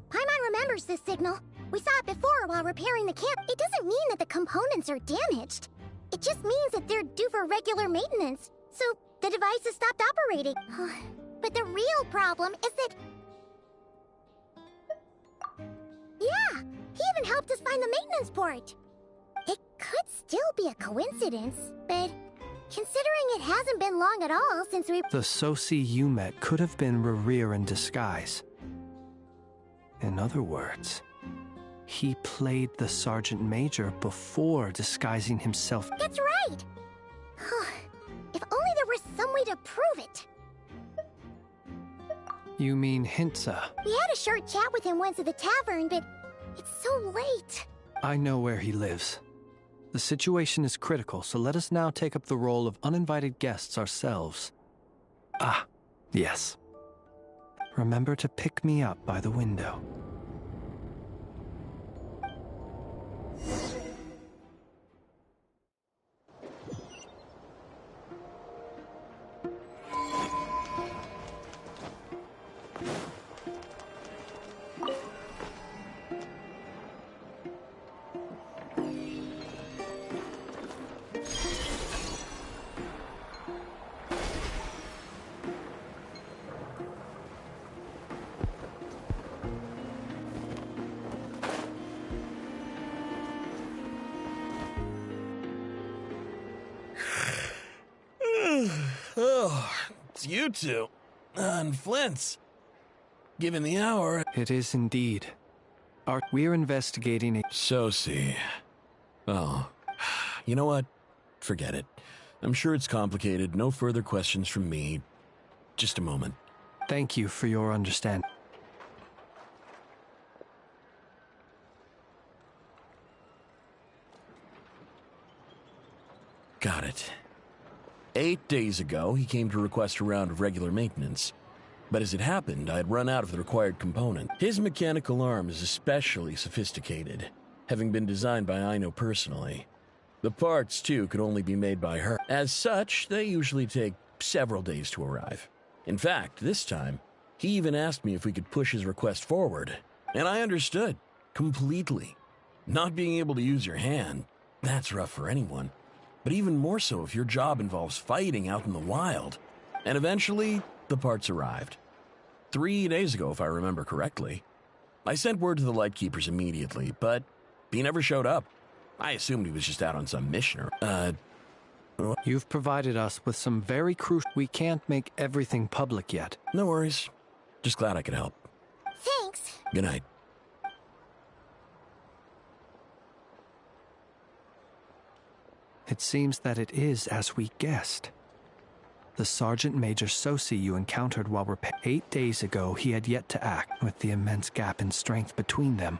Paimon remembers this signal. We saw it before while repairing the camp. It doesn't mean that the components are damaged. It just means that they're due for regular maintenance. So the device has stopped operating. But the real problem is that He even helped us find the maintenance port. It could still be a coincidence, but considering it hasn't been long at all since we... The Sosi you met could have been Rerir in disguise. In other words, he played the Sergeant Major before disguising himself. That's right! If only there were some way to prove it. You mean Hintsa? We had a short chat with him once at the tavern, but it's so late. I know where he lives. The situation is critical, so let us now take up the role of uninvited guests ourselves. Ah, yes. Remember to pick me up by the window. Oh, it's you two. And Flint's. Given the hour... It is indeed. We're investigating a... Sosi. Oh. You know what? Forget it. I'm sure it's complicated. No further questions from me. Just a moment. Thank you for your understanding. Got it. 8 days ago, he came to request a round of regular maintenance. But as it happened, I had run out of the required component. His mechanical arm is especially sophisticated, having been designed by Aino personally. The parts, too, could only be made by her. As such, they usually take several days to arrive. In fact, this time, he even asked me if we could push his request forward. And I understood. Completely. Not being able to use your hand, that's rough for anyone. But even more so if your job involves fighting out in the wild. And eventually, the parts arrived. 3 days ago, if I remember correctly. I sent word to the Lightkeepers immediately, but he never showed up. I assumed he was just out on some mission or... You've provided us with some very crucial... We can't make everything public yet. No worries. Just glad I could help. Thanks. Good night. It seems that it is as we guessed. The Sergeant Major Sosi you encountered while 8 days ago, he had yet to act. With the immense gap in strength between them,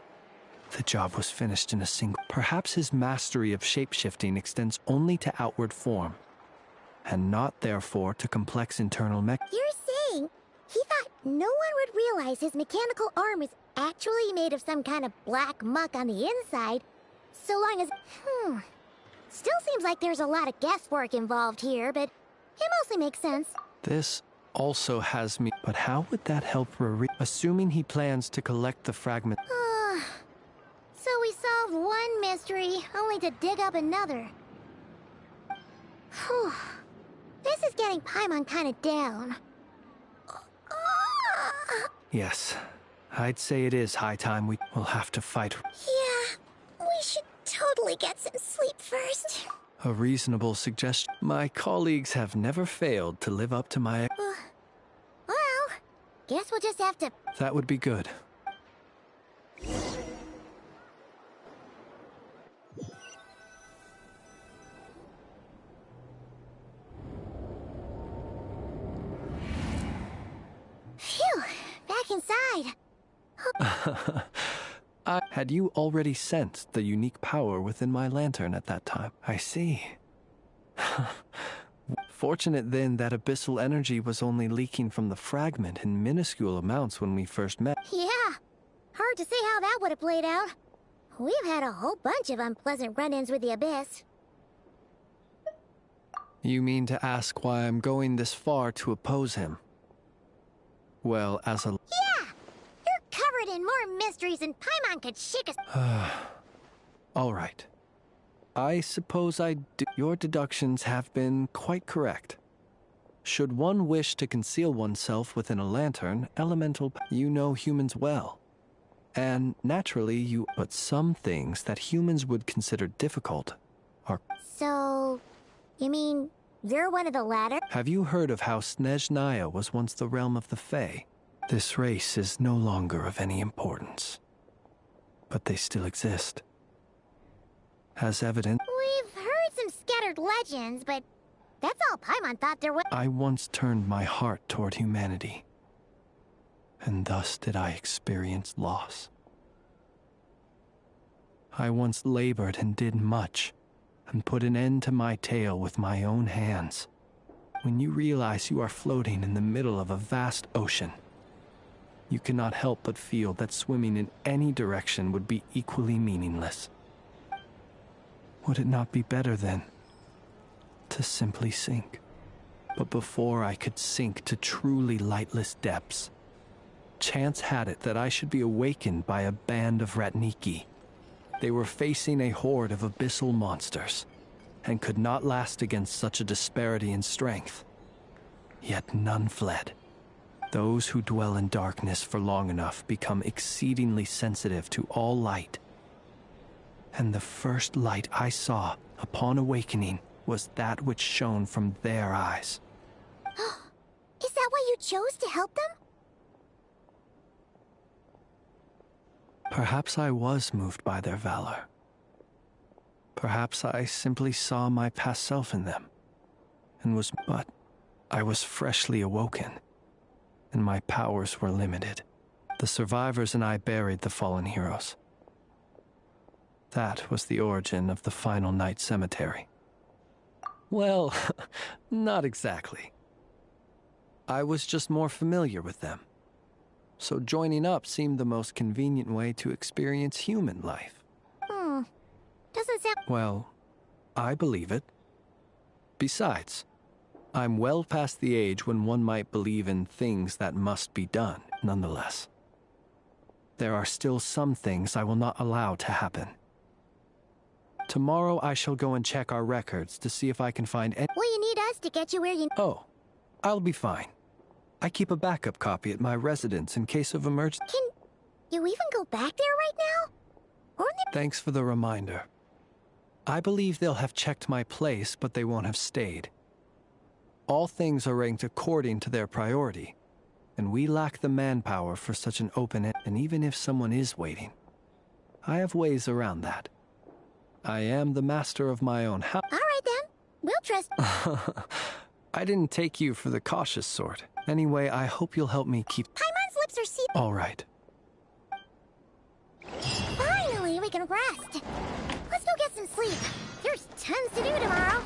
the job was finished in a single... Perhaps his mastery of shapeshifting extends only to outward form, and not therefore to complex internal You're saying he thought no one would realize his mechanical arm is actually made of some kind of black muck on the inside, so long as... Still seems like there's a lot of guesswork involved here, but it mostly makes sense. This also has me... But how would that help Riri? Assuming he plans to collect the fragment... So we solved one mystery, only to dig up another. Whew. This is getting Paimon kind of down. Yes, I'd say it is high time we will have to fight. Yeah, we should totally get some sleep first. A reasonable suggestion. My colleagues have never failed to live up to my... Well, guess we'll just have to... That would be good. Phew, back inside. Had you already sensed the unique power within my lantern at that time? I see. Fortunate then that abyssal energy was only leaking from the fragment in minuscule amounts when we first met. Yeah, hard to say how that would have played out. We've had a whole bunch of unpleasant run-ins with the Abyss. You mean to ask why I'm going this far to oppose him? Well, as a... Yeah! You're covered in more mysteries than Paimon could shake us... All right. I suppose your deductions have been quite correct. Should one wish to conceal oneself within a lantern, elemental... You know humans well. And naturally, but some things that humans would consider difficult are... So, you mean you're one of the latter? Have you heard of how Snezhnaya was once the realm of the Fae? This race is no longer of any importance. But they still exist. As evident... We've heard some scattered legends, but that's all Paimon thought there was. I once turned my heart toward humanity. And thus did I experience loss. I once labored and did much, and put an end to my tale with my own hands. When you realize you are floating in the middle of a vast ocean, you cannot help but feel that swimming in any direction would be equally meaningless. Would it not be better, then, to simply sink? But before I could sink to truly lightless depths, chance had it that I should be awakened by a band of Ratniki. They were facing a horde of abyssal monsters, and could not last against such a disparity in strength. Yet none fled. Those who dwell in darkness for long enough become exceedingly sensitive to all light. And the first light I saw upon awakening was that which shone from their eyes. Is that why you chose to help them? Perhaps I was moved by their valor. Perhaps I simply saw my past self in them, but I was freshly awoken, and my powers were limited. The survivors and I buried the fallen heroes. That was the origin of the Final Night Cemetery. Well, not exactly. I was just more familiar with them. So joining up seemed the most convenient way to experience human life. Doesn't sound... Well, I believe it. Besides, I'm well past the age when one might believe in things that must be done, nonetheless. There are still some things I will not allow to happen. Tomorrow I shall go and check our records to see if I can find any... Will you need us to get you where you... Oh, I'll be fine. I keep a backup copy at my residence in case of emergency. Can you even go back there right now? Or Thanks for the reminder. I believe they'll have checked my place, but they won't have stayed. All things are ranked according to their priority, and we lack the manpower for such an open end. And even if someone is waiting, I have ways around that. I am the master of my own house. All right then, we'll trust. I didn't take you for the cautious sort. Anyway, I hope you'll help me keep... Paimon's lips are sealed. All right. Finally, we can rest. Let's go get some sleep. There's tons to do tomorrow.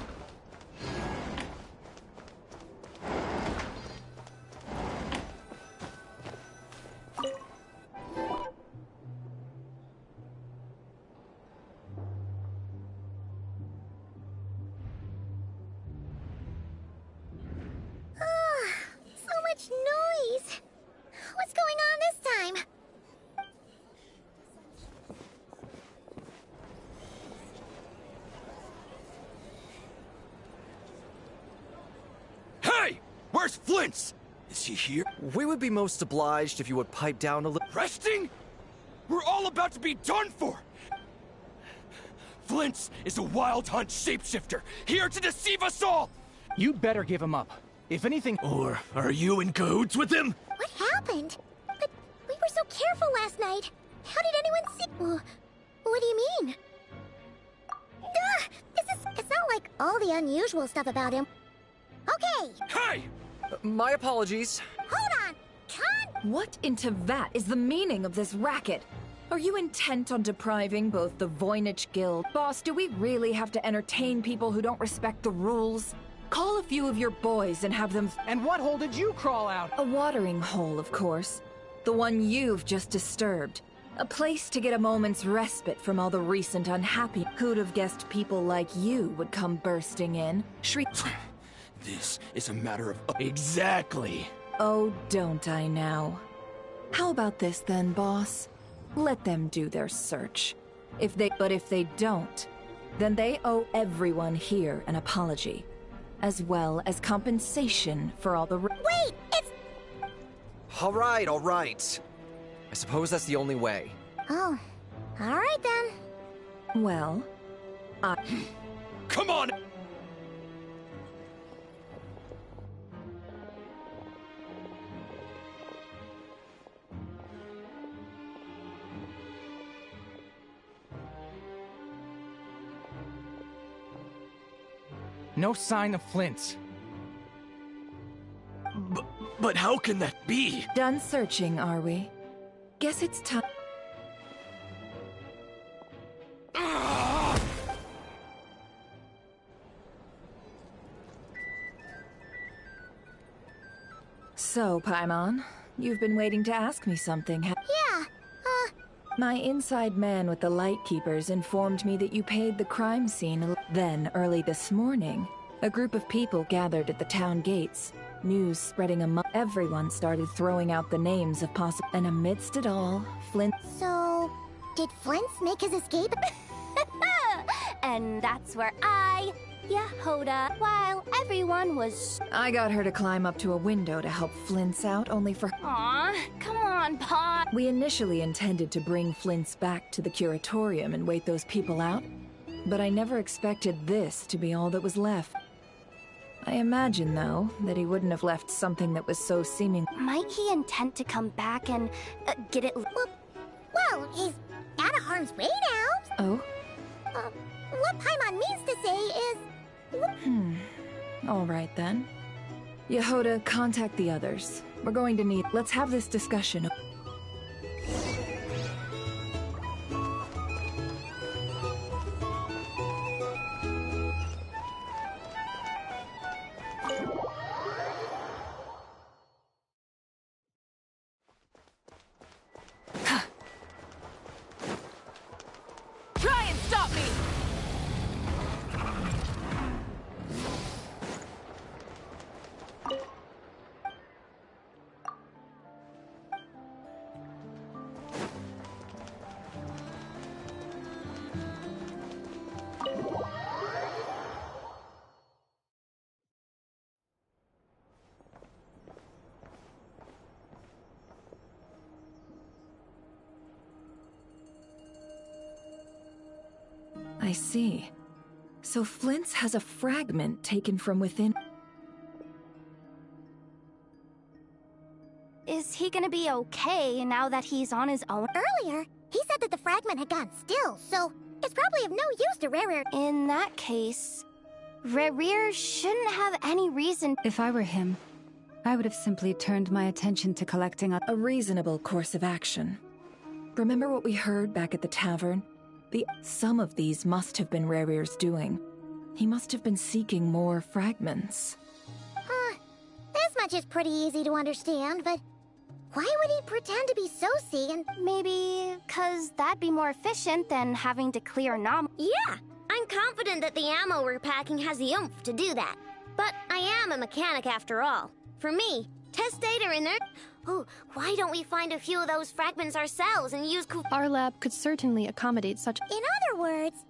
So much noise. What's going on this time? Hey! Where's Flint's? Is he here? We would be most obliged if you would pipe down a little. Resting? We're all about to be done for! Flint's is a wild hunt shapeshifter, here to deceive us all! You'd better give him up. If anything... Or are you in cahoots with him? What happened? But we were so careful last night. How did anyone see... What do you mean? It's not like all the unusual stuff about him. Okay! Hey! My apologies. Hold on! Con... What in Tevat is the meaning of this racket? Are you intent on depriving both the Voynich Guild? Boss, do we really have to entertain people who don't respect the rules? Call a few of your boys and have them... And what hole did you crawl out? A watering hole, of course. The one you've just disturbed. A place to get a moment's respite from all the recent unhappy. Who'd have guessed people like you would come bursting in? This is a matter of... Exactly! Oh, don't I now? How about this then, boss? Let them do their search. But if they don't, then they owe everyone here an apology, as well as compensation for all the... Wait! It's... All right. I suppose that's the only way. Oh, alright then. Well, Come on! No sign of Flint's. But how can that be? done searching, are we? Guess it's time. So, Paimon, you've been waiting to ask me something, Yeah, My inside man with the Lightkeepers informed me that you paid the crime scene. Then, early this morning, a group of people gathered at the town gates. News spreading among everyone started throwing out the names of possible. And amidst it all, Flint. So, did Flint's make his escape? And that's where Yehoda, while everyone was... I got her to climb up to a window to help Flint's out, only for. Aw, come on, Pa. We initially intended to bring Flint's back to the curatorium and wait those people out, but I never expected this to be all that was left. I imagine, though, that he wouldn't have left something that was so seeming. Might he intend to come back and get it... Well, he's out of harm's way now. Oh? What Paimon means to say is... All right, then. Yehoda, contact the others. We're going to need... Let's have this discussion. Try and stop me! I see. So Flint's has a fragment taken from within. Is he gonna be okay now that he's on his own? Earlier, he said that the fragment had gone still, so it's probably of no use to Rerir. In that case, Rerir shouldn't have any reason... If I were him, I would have simply turned my attention to collecting a reasonable course of action. Remember what we heard back at the tavern? Some of these must have been Rerir's doing. He must have been seeking more fragments. This much is pretty easy to understand, but why would he pretend to be Soci and... Maybe 'cause that'd be more efficient than having to clear Nom. Yeah, I'm confident that the ammo we're packing has the oomph to do that. But I am a mechanic after all. For me, test data in there... Oh, why don't we find a few of those fragments ourselves and use... Our lab could certainly accommodate such... In other words,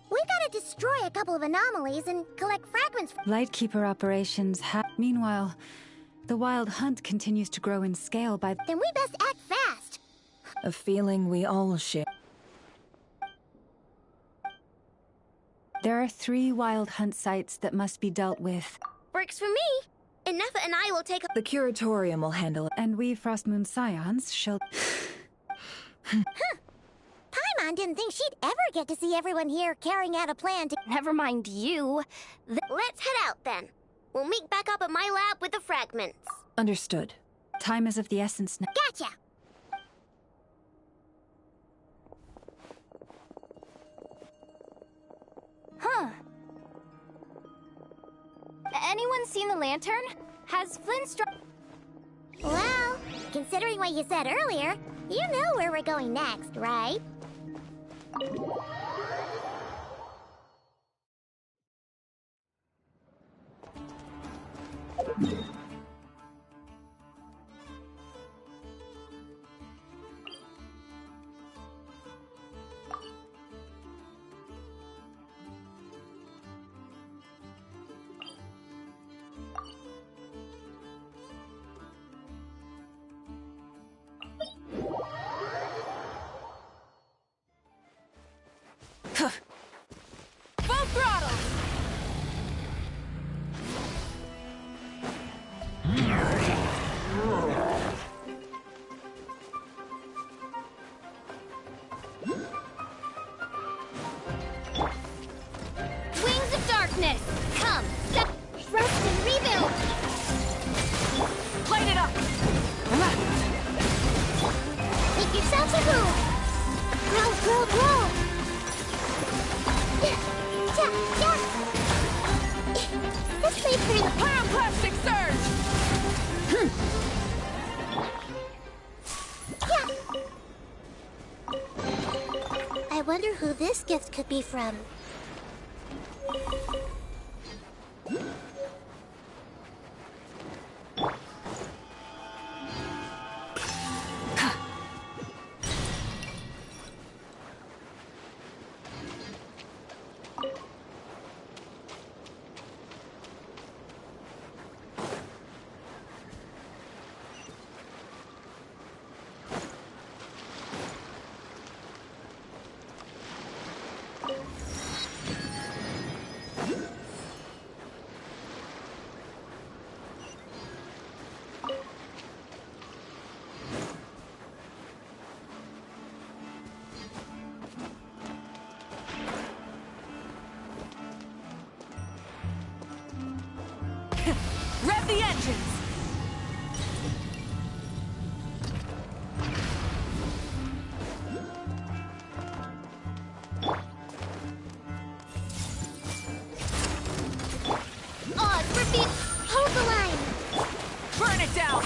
we gotta destroy a couple of anomalies and collect fragments... Lightkeeper operations Meanwhile, the Wild Hunt continues to grow in scale by... Then we best act fast. A feeling we all share. There are 3 Wild Hunt sites that must be dealt with. Works for me. And Neffa and I will take... The curatorium will handle it. And we Frostmoon Scions shall... Paimon didn't think she'd ever get to see everyone here carrying out a plan to... Never mind you. Let's head out then. We'll meet back up at my lab with the fragments. Understood. Time is of the essence now. Gotcha! Anyone seen the lantern? Has Flynn Well, considering what you said earlier, you know where we're going next, right? This may prove the Pyroclastic surge! I wonder who this gift could be from. Rev the engines! Oz, repeat! Hold the line! Burn it down!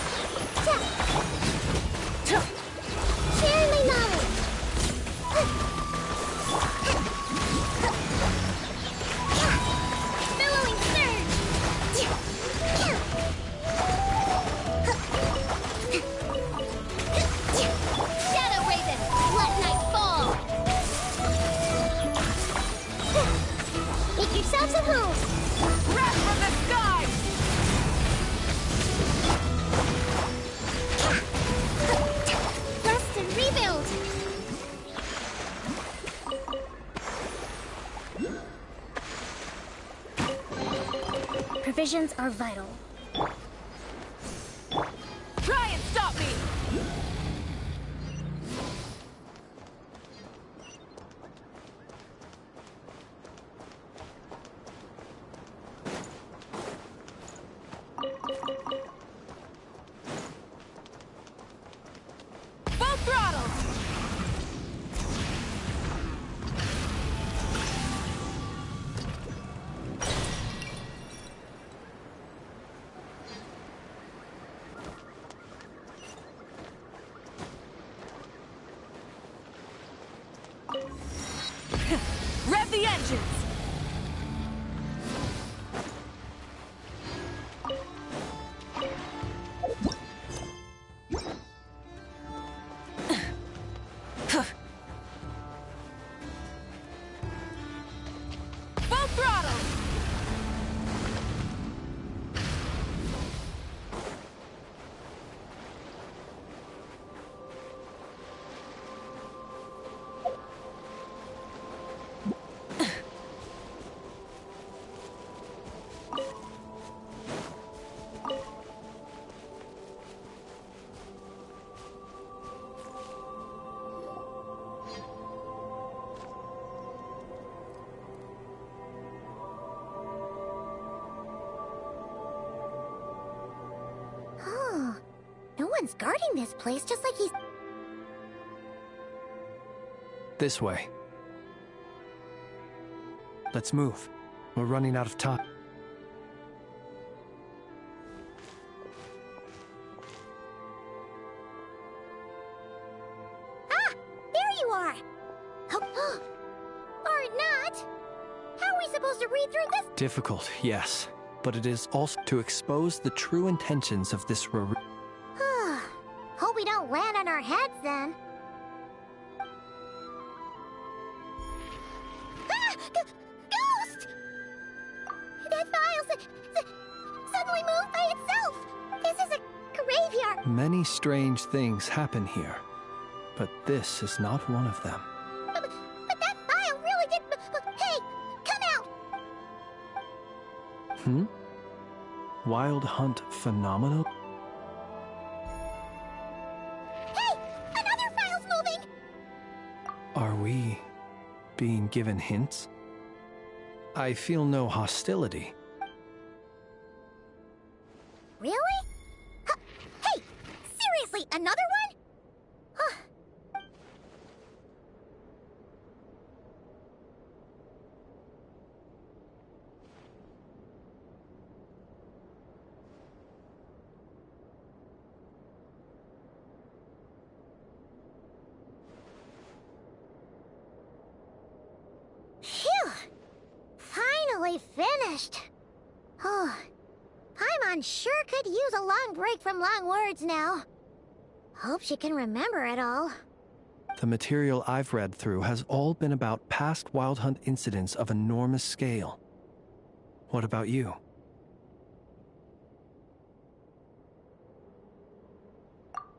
Sharing my knowledge! Billowing surge! Shadow Raven, let night fall! Make yourselves at home! Wrath from the sky! Rest and rebuild! Provisions are vital. Try and stop me! Full throttle! Rev the engines! Full throttle! Oh, no one's guarding this place, just like he's... This way. Let's move. We're running out of time. Ah! There you are! Oh, or not! How are we supposed to read through this? Difficult, yes. But it is also to expose the true intentions of this Hope we don't land on our heads then. Ah! Ghost! That file suddenly moved by itself! This is a graveyard! Many strange things happen here, but this is not one of them. But that file really did... Hey! Come out! Wild Hunt Phenomenal? Hey! Another file's moving! Are we being given hints? I feel no hostility. Really? Hey! Seriously, another one? Huh. finally finished. Oh, Paimon sure could use a long break from long words now. Hope she can remember it all. The material I've read through has all been about past Wild Hunt incidents of enormous scale. What about you?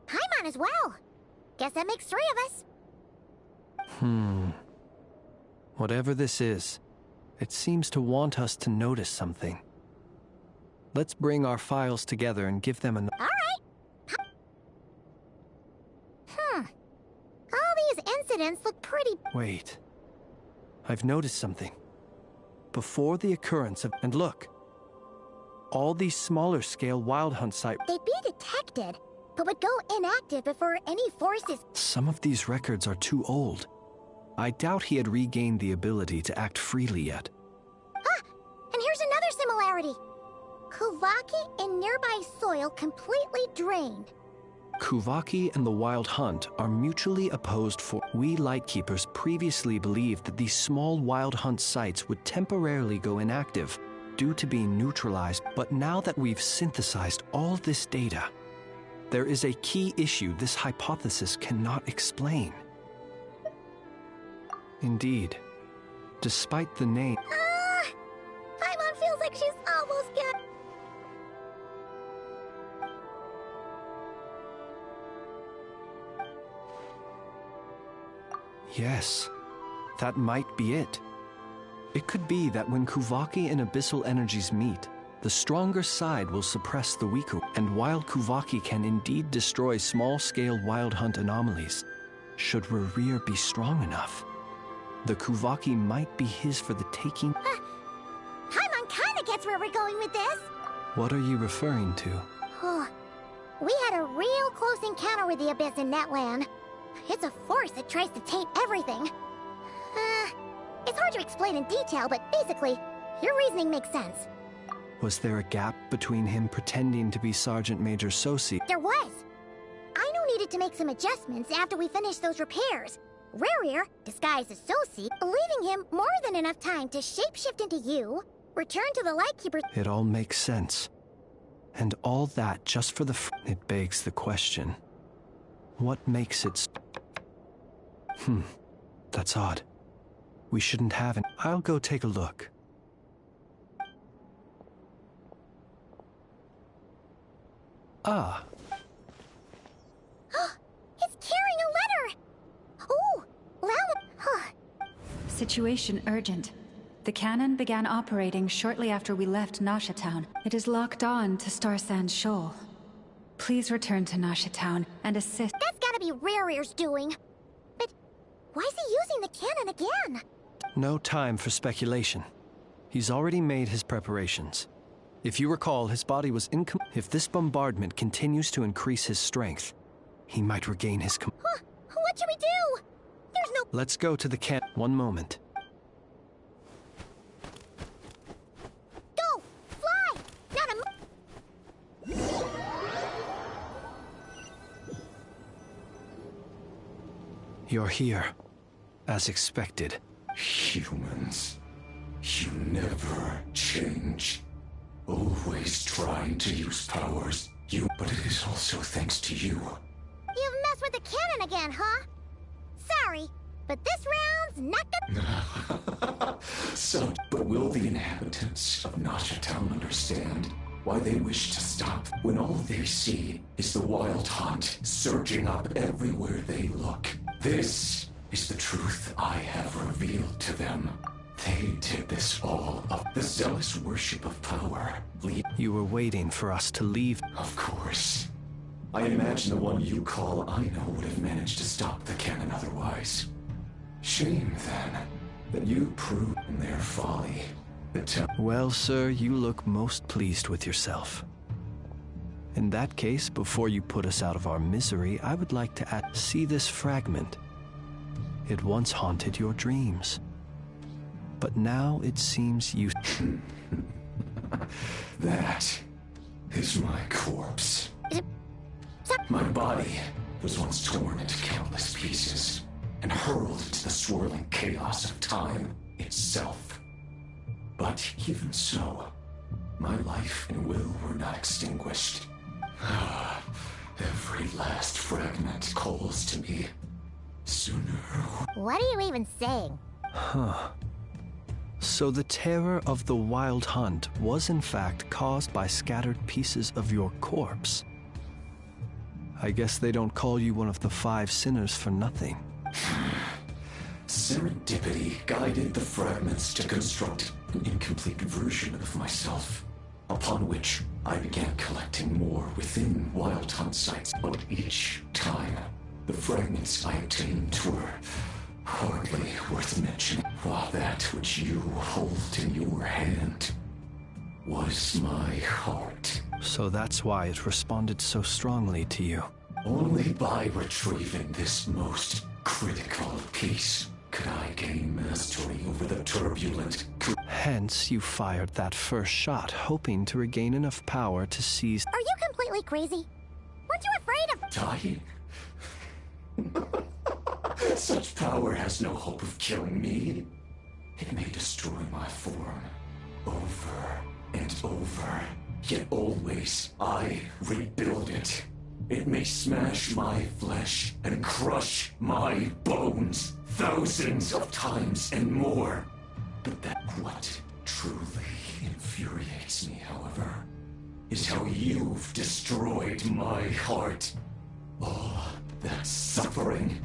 Paimon as well. Guess that makes 3 of us. Whatever this is, it seems to want us to notice something. Let's bring our files together and give them a... All right. All these incidents look pretty... Wait. I've noticed something. Before the occurrence of... And look. All these smaller scale Wild Hunt sites... They'd be detected, but would go inactive before any forces... Some of these records are too old. I doubt he had regained the ability to act freely yet. Ah! And here's another similarity. Kuvaki and nearby soil completely drained. Kuvaki and the Wild Hunt are mutually opposed for... We Lightkeepers previously believed that these small Wild Hunt sites would temporarily go inactive due to being neutralized, but now that we've synthesized all this data, there is a key issue this hypothesis cannot explain. Indeed, despite the name... Paimon feels like she's almost got... Yes, that might be it. It could be that when Kuvaki and Abyssal energies meet, the stronger side will suppress the weaker, and while Kuvaki can indeed destroy small-scale Wild Hunt anomalies, should Rerir be strong enough, the Kuvaki might be his for the taking. Paimon kinda gets where we're going with this. What are you referring to? We had a real close encounter with the Abyss in Netland. It's a force that tries to taint everything. It's hard to explain in detail, but basically, your reasoning makes sense. Was there a gap between him pretending to be Sergeant Major Sosi? There was. Aino needed to make some adjustments after we finished those repairs. Rerir, disguised as Sosi, leaving him more than enough time to shapeshift into you, return to the Lightkeepers... It all makes sense. And all that just for the It begs the question. What makes it... That's odd. We shouldn't have it. I'll go take a look. Ah. It's carrying a letter! Ooh! Situation urgent. The cannon began operating shortly after we left Nasha Town. It is locked on to Star Sand Shoal. Please return to Nasha Town and assist. That's gotta be Rerir's doing. But why is he using the cannon again? No time for speculation. He's already made his preparations. If you recall, his body was If this bombardment continues to increase his strength, he might regain his What should we do? There's no... Let's go to the camp. One moment. Go! Fly! Not a... You're here, as expected. Humans, you never change. Always trying to use powers. But it is also thanks to you. You've messed with the cannon again, huh? Sorry, but this round's not gonna... But will the inhabitants of Nasha Town understand why they wish to stop when all they see is the Wild Hunt surging up everywhere they look? This is the truth I have revealed to them. They did this all of the zealous worship of power. You were waiting for us to leave. Of course. I imagine the one you call Aino would have managed to stop the cannon otherwise. Shame, then, that you proved their folly. Well, sir, you look most pleased with yourself. In that case, before you put us out of our misery, I would like to see this fragment. It once haunted your dreams. But now it seems you... That is my corpse. My body was once torn into countless pieces and hurled into the swirling chaos of time itself. But even so, my life and will were not extinguished. Every last fragment calls to me. Sooner. What are you even saying? Huh. So the terror of the Wild Hunt was in fact caused by scattered pieces of your corpse. I guess they don't call you one of the 5 sinners for nothing. Serendipity guided the fragments to construct an incomplete version of myself, upon which I began collecting more within Wild Hunt sites. But each time, the fragments I obtained were hardly worth mentioning, while that which you hold in your hand was my heart. So that's why it responded so strongly to you. Only by retrieving this most critical piece could I gain mastery over the turbulent... Hence, you fired that first shot, hoping to regain enough power to seize... Are you completely crazy? Weren't you afraid of... Dying? Such power has no hope of killing me. It may destroy my form over and over, yet always I rebuild it. It may smash my flesh and crush my bones thousands of times and more. But what truly infuriates me, however, is how you've destroyed my heart. All that suffering,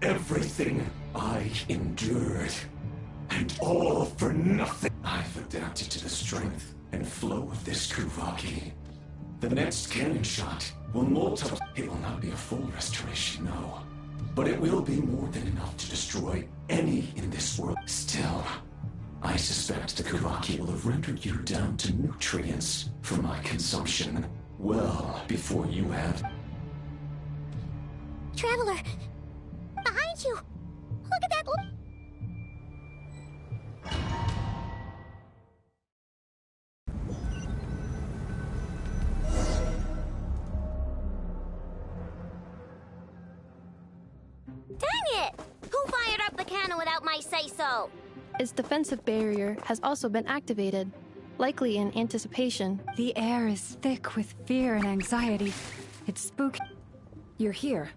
everything I endured, and all for nothing. I've adapted to the strength and flow of this Kuvaki. The next cannon shot will multiply. It will not be a full restoration, no. But it will be more than enough to destroy any in this world. Still, I suspect the Kuvaki will have rendered you down to nutrients for my consumption well before you have... Traveler! Behind you! Look at that... Dang it! Who fired up the cannon without my say-so? Its defensive barrier has also been activated, likely in anticipation. The air is thick with fear and anxiety. It's spooky. You're here.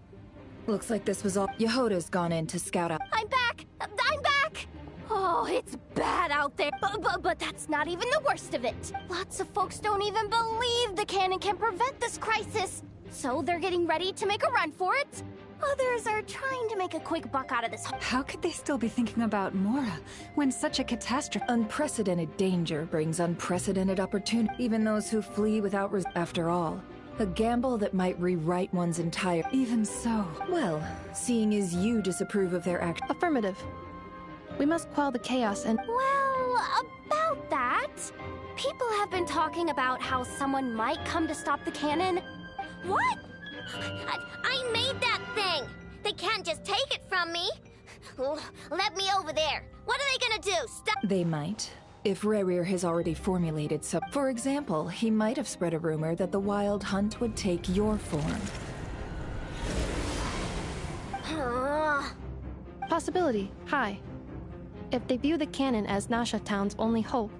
Looks like this was all... Yehoda's gone in to scout out. I'm back! I'm back! Oh, it's bad out there. But that's not even the worst of it. Lots of folks don't even believe the cannon can prevent this crisis. So they're getting ready to make a run for it. Others are trying to make a quick buck out of this. How could they still be thinking about Mora when such a catastrophe? Unprecedented danger brings unprecedented opportunity. Even those who flee without after all. A gamble that might rewrite one's entire... Even so. Well, seeing as you disapprove of their act... Affirmative. We must quell the chaos and... Well, about that... People have been talking about how someone might come to stop the cannon. What? I made that thing! They can't just take it from me! Let me over there! What are they gonna do? Stop! They might. If Rerir has already formulated some... For example, he might have spread a rumor that the Wild Hunt would take your form. Possibility, high. If they view the cannon as Nasha Town's only hope,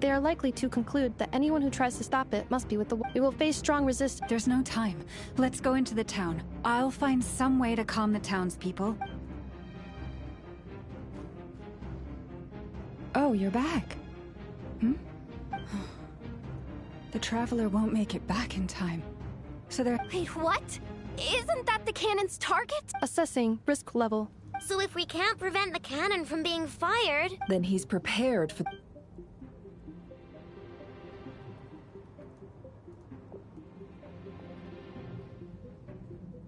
they are likely to conclude that anyone who tries to stop it must be with the... We will face strong resistance. There's no time. Let's go into the town. I'll find some way to calm the townspeople. Oh, you're back. The Traveler won't make it back in time. So they're... Wait, what? Isn't that the cannon's target? Assessing risk level. So if we can't prevent the cannon from being fired... Then he's prepared for...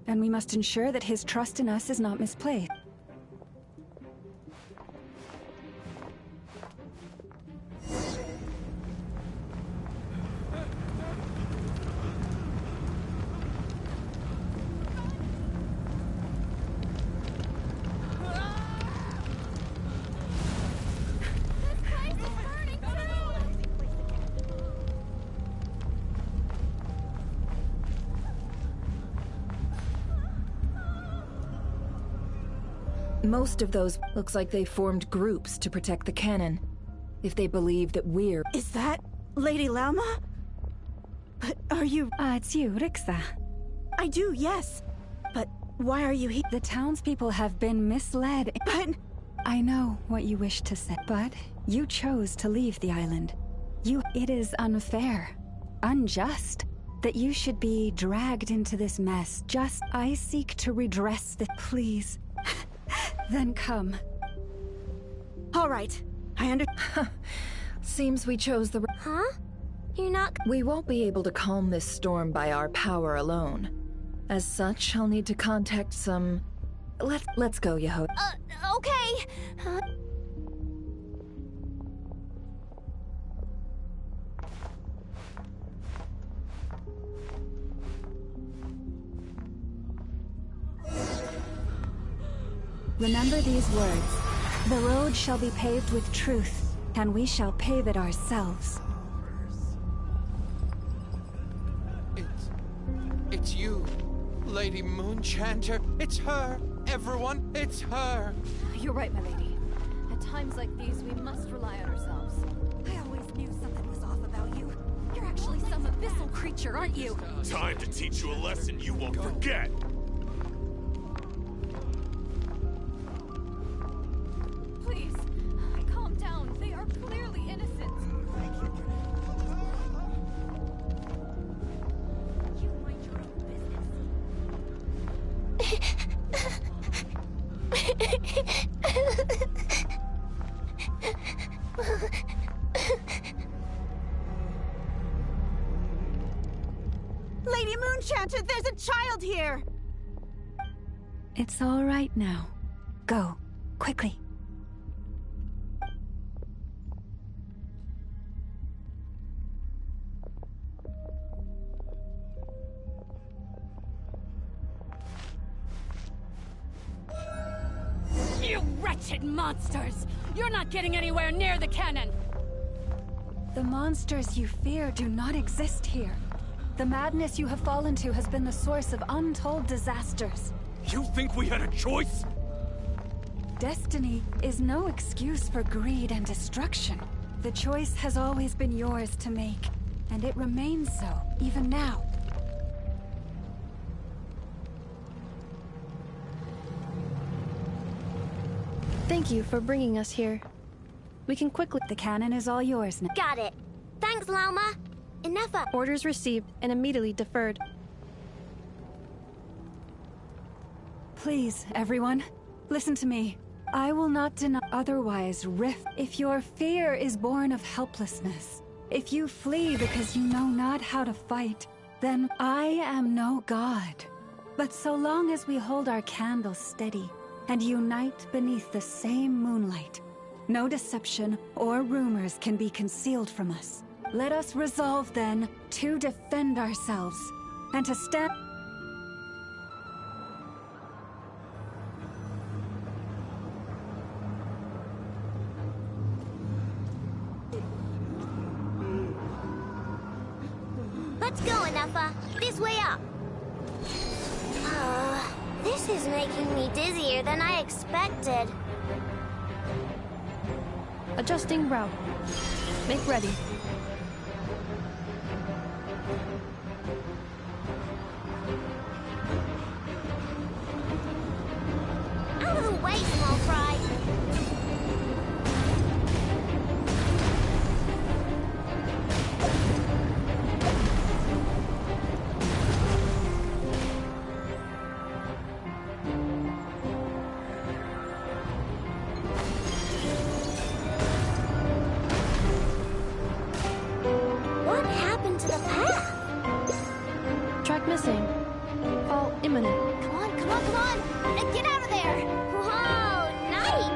And we must ensure that his trust in us is not misplaced. Most of those looks like they formed groups to protect the cannon. if they believe that we're... Is that Lady Lauma? But are you... It's you, Rixa. I do, yes. But why are you here? The townspeople have been misled. But... I know what you wish to say, but you chose to leave the island. It is unfair, unjust, that you should be dragged into this mess. I seek to redress the... Please. Then come. All right. Seems we chose the... Huh? You're not... We won't be able to calm this storm by our power alone. As such, I'll need to contact some... Let's go, Yaho. Okay. Remember these words. The road shall be paved with truth, and we shall pave it ourselves. It's you, Lady Moonchanter. It's her. Everyone, it's her. You're right, my lady. At times like these, we must rely on ourselves. I always knew something was off about you. You're actually some abyssal creature, aren't you? Time to teach you a lesson you won't forget. Please, calm down. They are clearly innocent. You mind your own Lady Moonchanter, there's a child here! It's all right now. Go, quickly. You wretched monsters! You're not getting anywhere near the cannon! The monsters you fear do not exist here. The madness you have fallen to has been the source of untold disasters. You think we had a choice? Destiny is no excuse for greed and destruction. The choice has always been yours to make, and it remains so, even now. Thank you for bringing us here. We can quickly... The cannon is all yours now. Got it. Thanks, Lauma. Enough. Orders received and immediately deferred. Please, everyone, listen to me. I will not deny, otherwise rift. If your fear is born of helplessness, if you flee because you know not how to fight, then I am no god. But so long as we hold our candles steady and unite beneath the same moonlight, no deception or rumors can be concealed from us. Let us resolve, then, to defend ourselves, and to stand... Let's go, Anafa. This way up. This is making me dizzier than I expected. Adjusting route. Make ready. Out of the way, small fry. What happened to the path? Track missing. Fall imminent. Come on, come on, come on! Get out of there! Whoa, nice!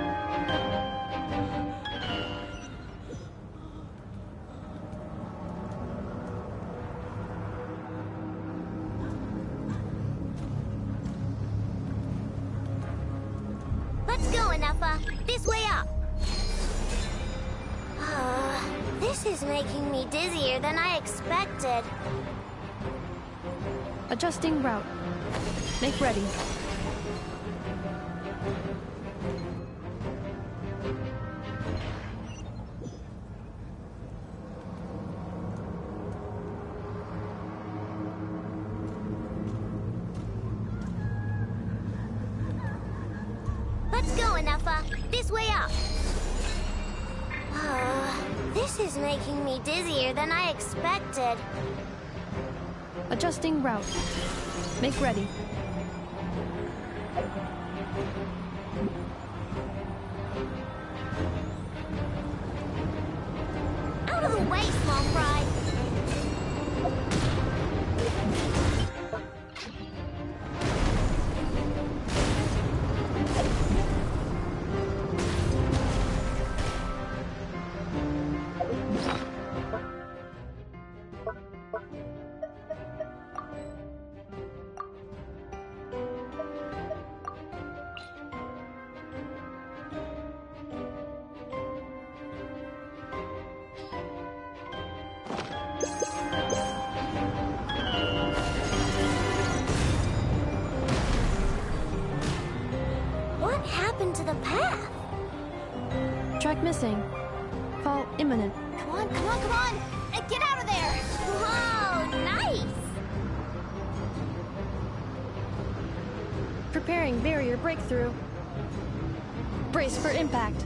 Let's go, Anafa. This way up. This is making me dizzier than I expected. Adjusting route. Make ready. Neffa. This way up. This is making me dizzier than I expected. Adjusting route. Make ready. Out of the way, small fry. What happened to the path? Track missing. Fall imminent. Come on, come on, come on! Get out of there! Whoa, nice! Preparing barrier breakthrough. Brace for impact.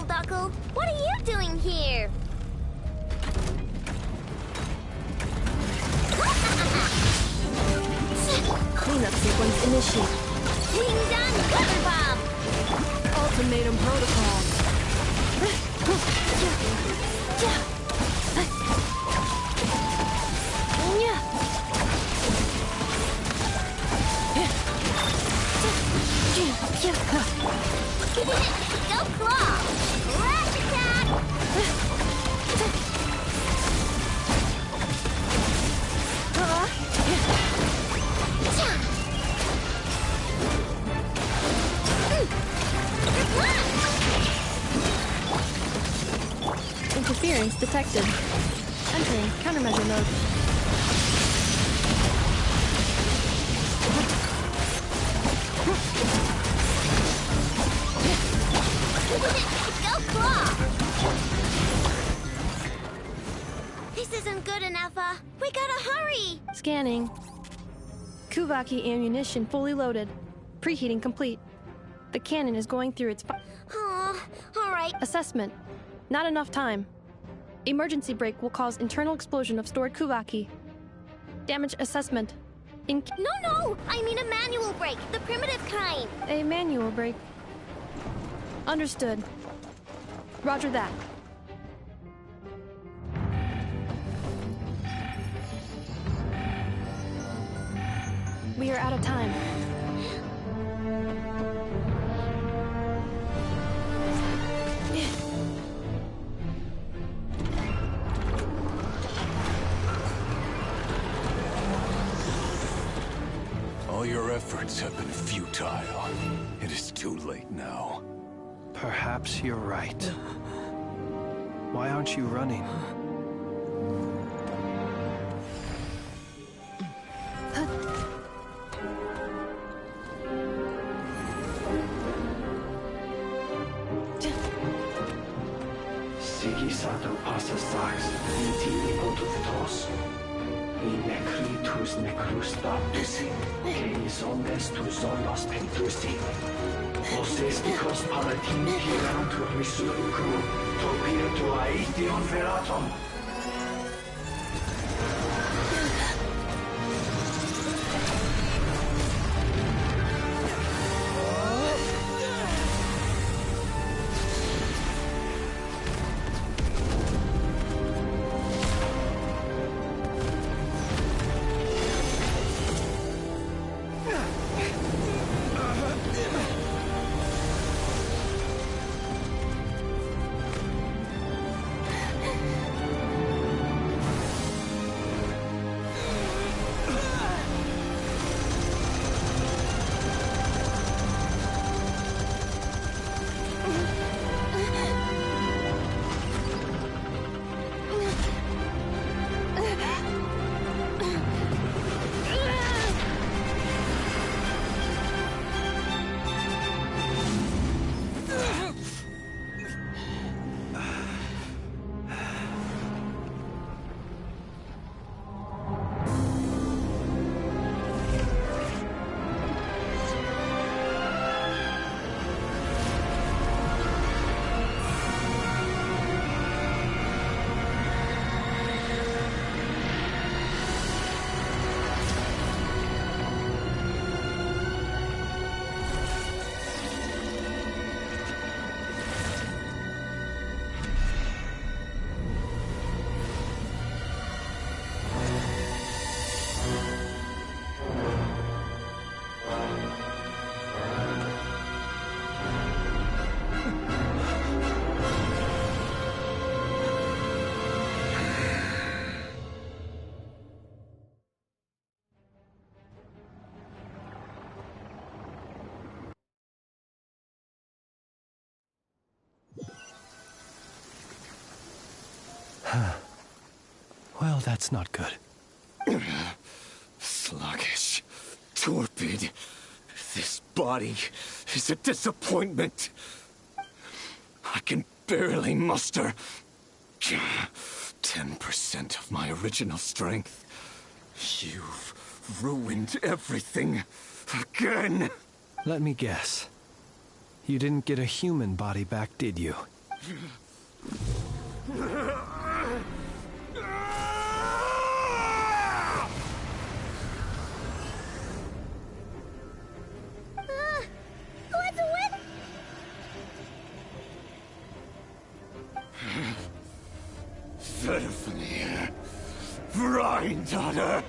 Knuckle, what are you doing here? Cleanup sequence initiate. Wing done, weather bomb! Ultimatum protocol. Go claw! Rush attack! Interference detected. Entering countermeasure mode. Go claw! This isn't good enough, we gotta hurry! Scanning. Kuvaki ammunition fully loaded. Preheating complete. The cannon is going through its... Alright. Assessment. Not enough time. Emergency brake will cause internal explosion of stored Kuvaki. Damage assessment. No! I mean a manual brake, the primitive kind. A manual brake. Understood. Roger that. We are out of time. All your efforts have been futile. It is too late now. Perhaps you're right. Why aren't you running? Sigisato passa sax, intimi potuftos. In necritus necrus baptisi, que omnes tu solos pentusi. Osesticos palatin pirantur resurrecum, topir tua idion veratum. Well, that's not good. Sluggish. Torpid. This body is a disappointment. I can barely muster 10% of my original strength. You've ruined everything again. Let me guess. You didn't get a human body back, did you? What's with... Verfnir. Rheindaughter.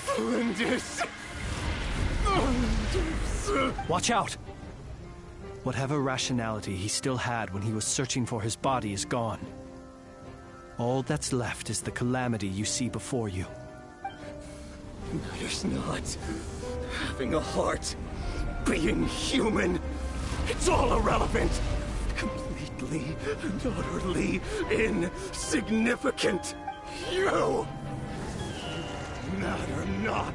Flinders. Watch out! Whatever rationality he still had when he was searching for his body is gone. All that's left is the calamity you see before you. Matters not. Having a heart. Being human. It's all irrelevant. Completely and utterly insignificant. You matter not.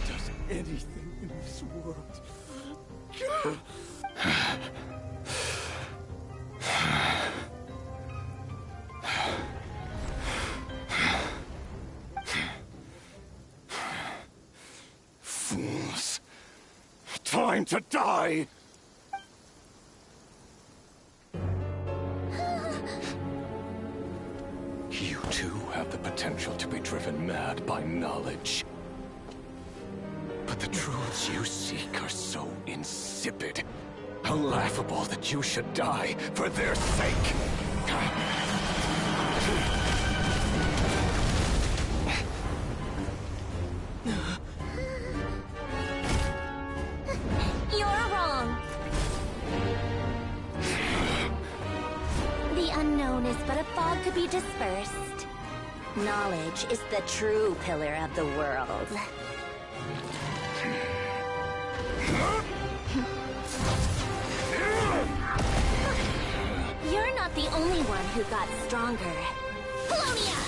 Does anything in this world. Fools. Time to die! You too have the potential to be driven mad by knowledge. But the truths you seek are so insipid. How laughable that you should die for their sake. You're wrong. The unknown is but a fog to be dispersed. Knowledge is the true pillar of the world. You're not the only one who got stronger. Polonia!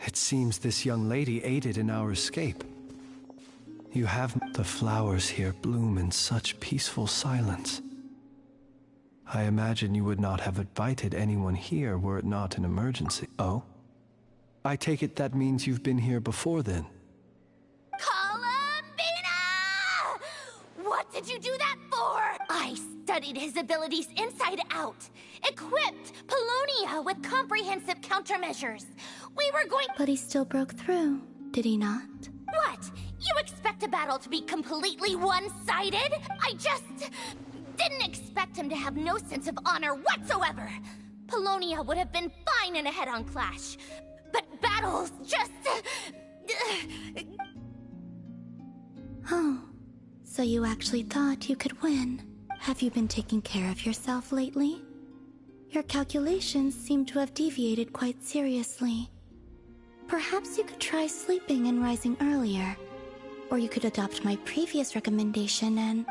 It seems this young lady aided in our escape. You have... The flowers here bloom in such peaceful silence. I imagine you would not have invited anyone here were it not an emergency. Oh? I take it that means you've been here before then. Columbina! What did you do that for? I studied his abilities inside out, equipped Polonia with comprehensive countermeasures. We were going— But he still broke through, did he not? What? You expect a battle to be completely one-sided? I just didn't expect him to have no sense of honor whatsoever. Polonia would have been fine in a head-on clash, but battles just— Oh, so you actually thought you could win. Have you been taking care of yourself lately? Your calculations seem to have deviated quite seriously. Perhaps you could try sleeping and rising earlier. Or you could adopt my previous recommendation and...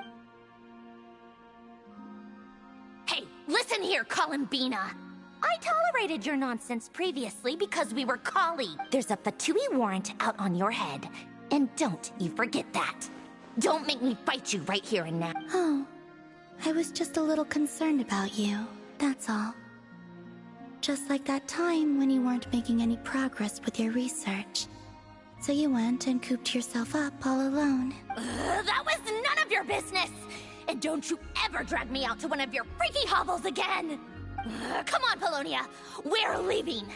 Hey, listen here, Columbina. I tolerated your nonsense previously because we were colleagues. There's a Fatui warrant out on your head. And don't you forget that. Don't make me fight you right here and now. Oh, I was just a little concerned about you, that's all. Just like that time when you weren't making any progress with your research. So you went and cooped yourself up all alone. That was none of your business! And don't you ever drag me out to one of your freaky hovels again! Come on, Polonia! We're leaving!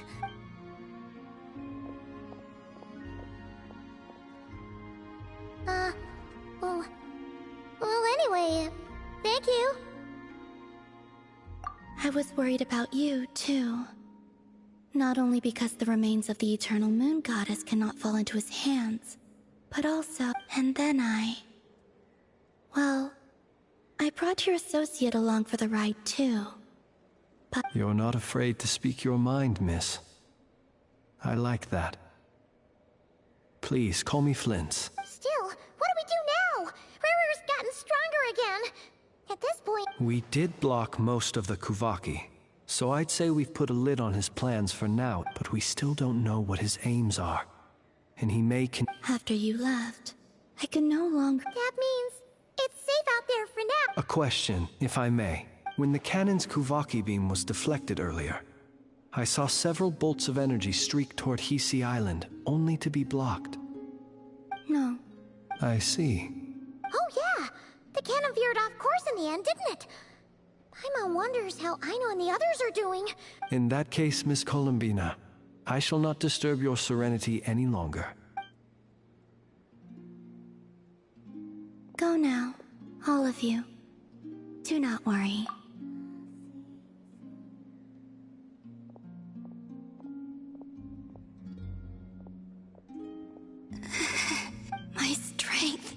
Well, anyway, thank you. I was worried about you, too. Not only because the remains of the Eternal Moon Goddess cannot fall into his hands, but also— And then well, I brought your associate along for the ride, too. But— You're not afraid to speak your mind, miss. I like that. Please, call me Flint. Still, what do we do now? Riri's gotten stronger again. At this point— We did block most of the Kuvaki, so I'd say we've put a lid on his plans for now, but we still don't know what his aims are. And he may After you left, I could no longer— That means it's safe out there for now. A question, if I may. When the cannon's Kuvaki beam was deflected earlier, I saw several bolts of energy streak toward Hisi Island, only to be blocked. No. I see. Oh yeah, the cannon veered off course in the end, didn't it? Paimon wonders how Aino and the others are doing. In that case, Miss Columbina, I shall not disturb your serenity any longer. Go now, all of you. Do not worry. My strength.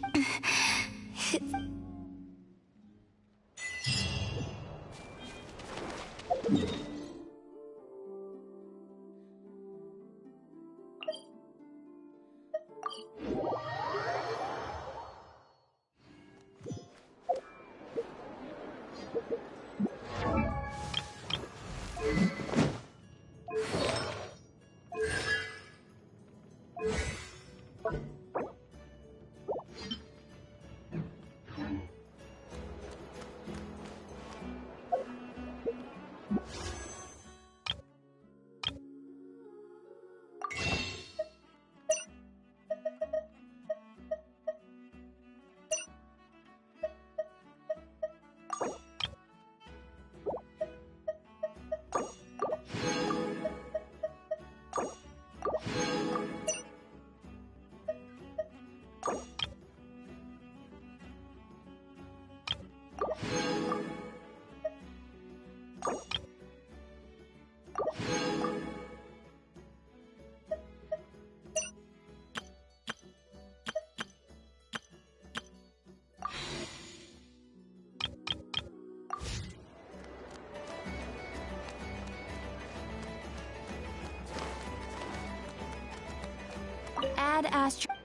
Ad Astra.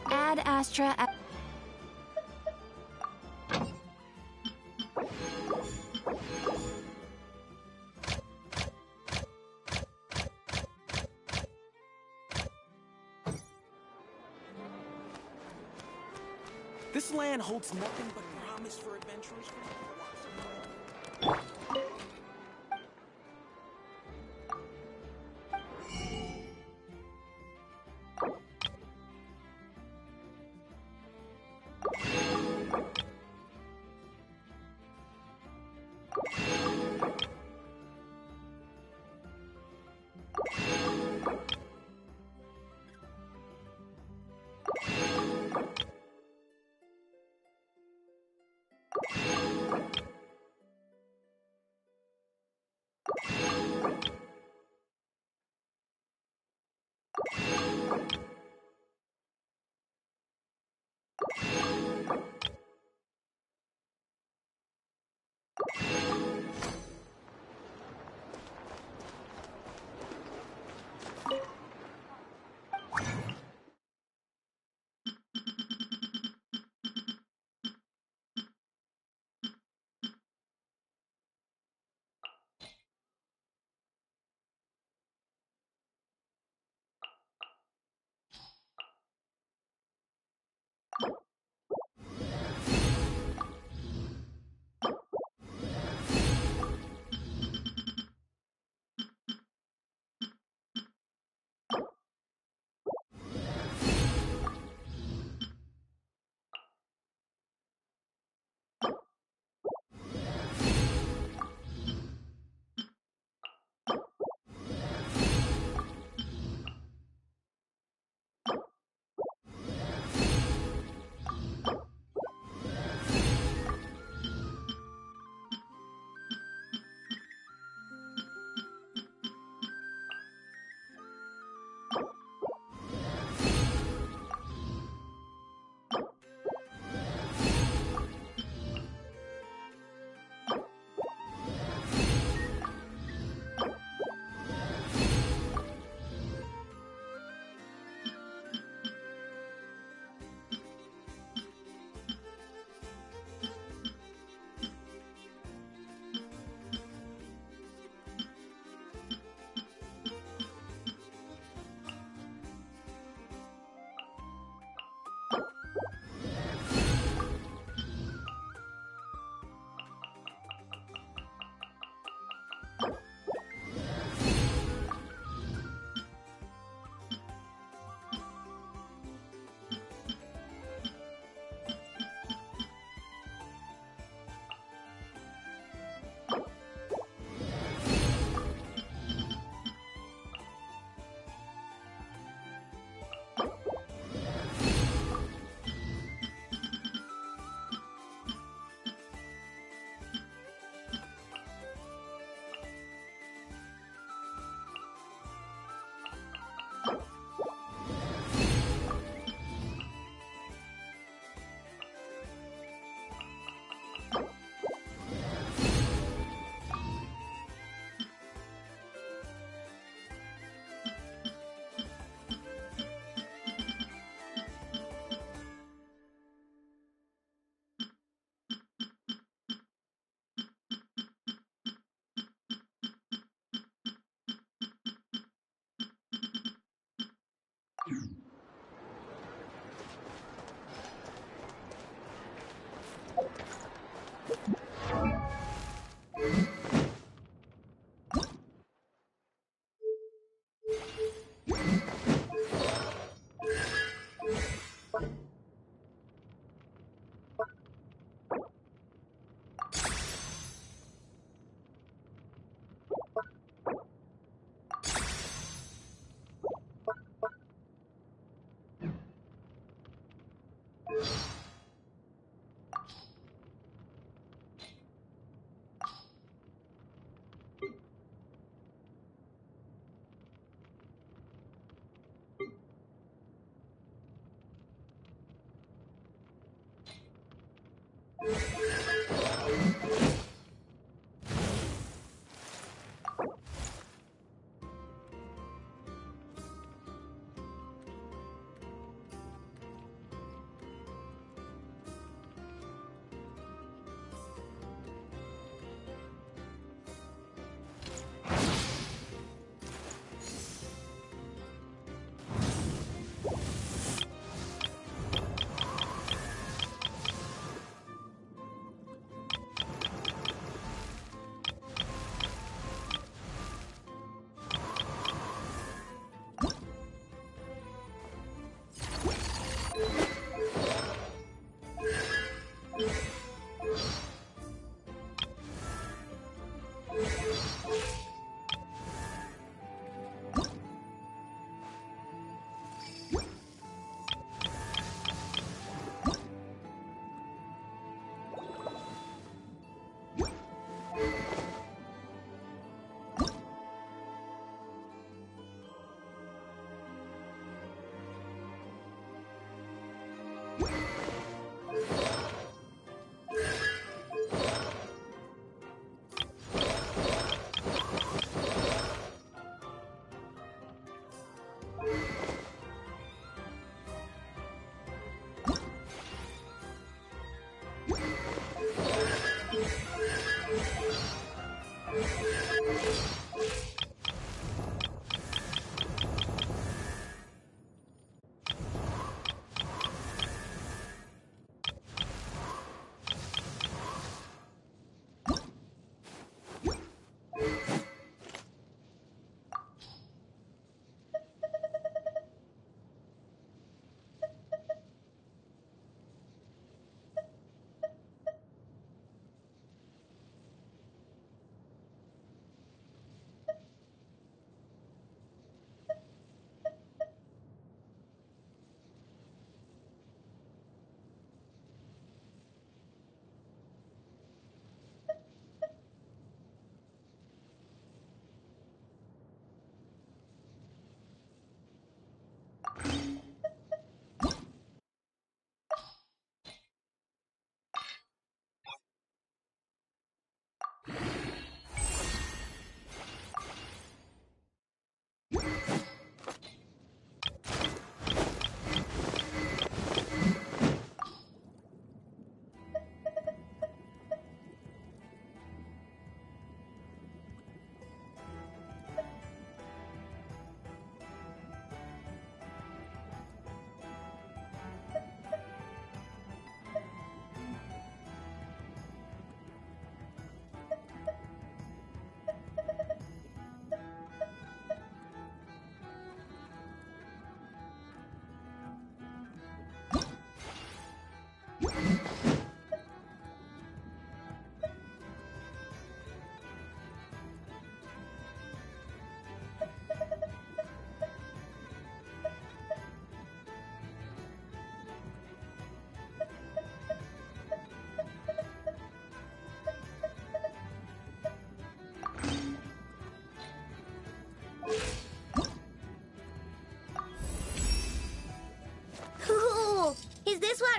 Ad Astra. This land holds nothing but promise for adventurers.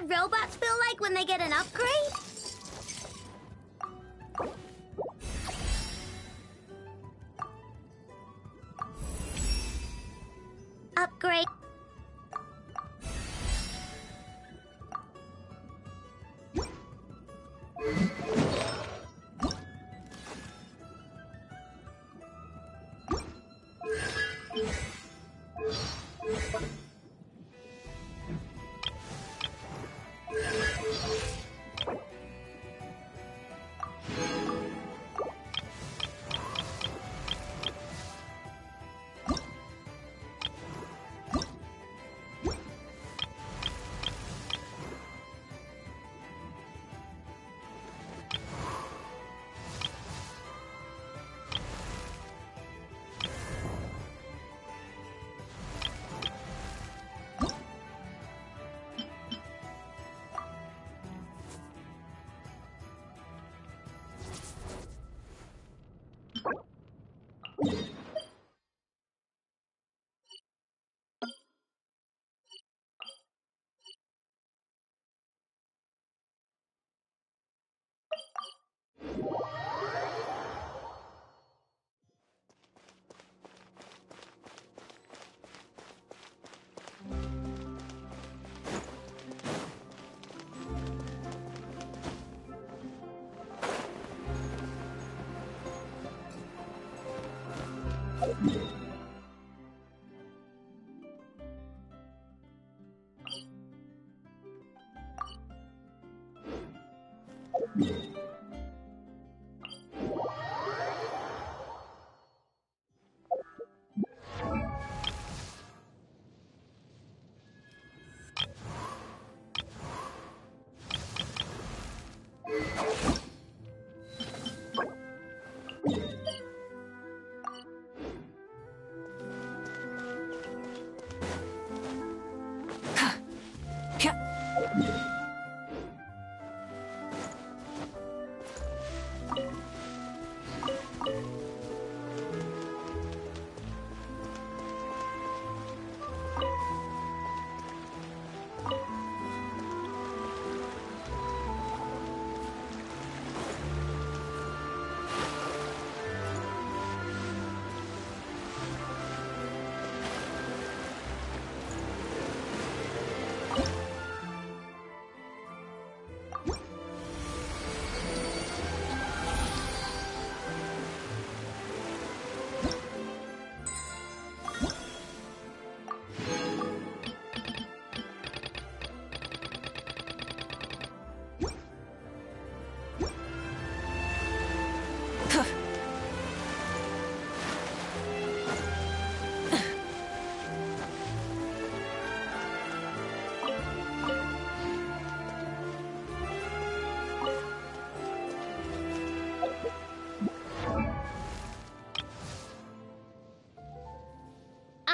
what robots feel like when they get an upgrade? Upgrade.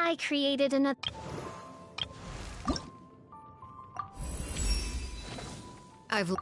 I created another. I've...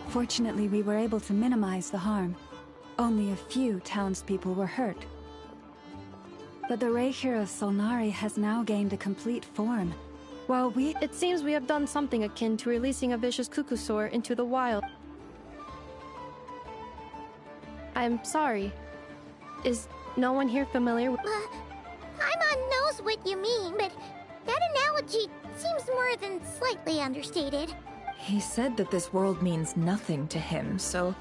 Fortunately, we were able to minimize the harm. Only a few townspeople were hurt. But the Reikir of Solnari has now gained a complete form. While It seems we have done something akin to releasing a vicious cuckoosaur into the wild. I'm sorry. Is no one here familiar with... Paimon knows what you mean, but that analogy seems more than slightly understated. He said that this world means nothing to him, so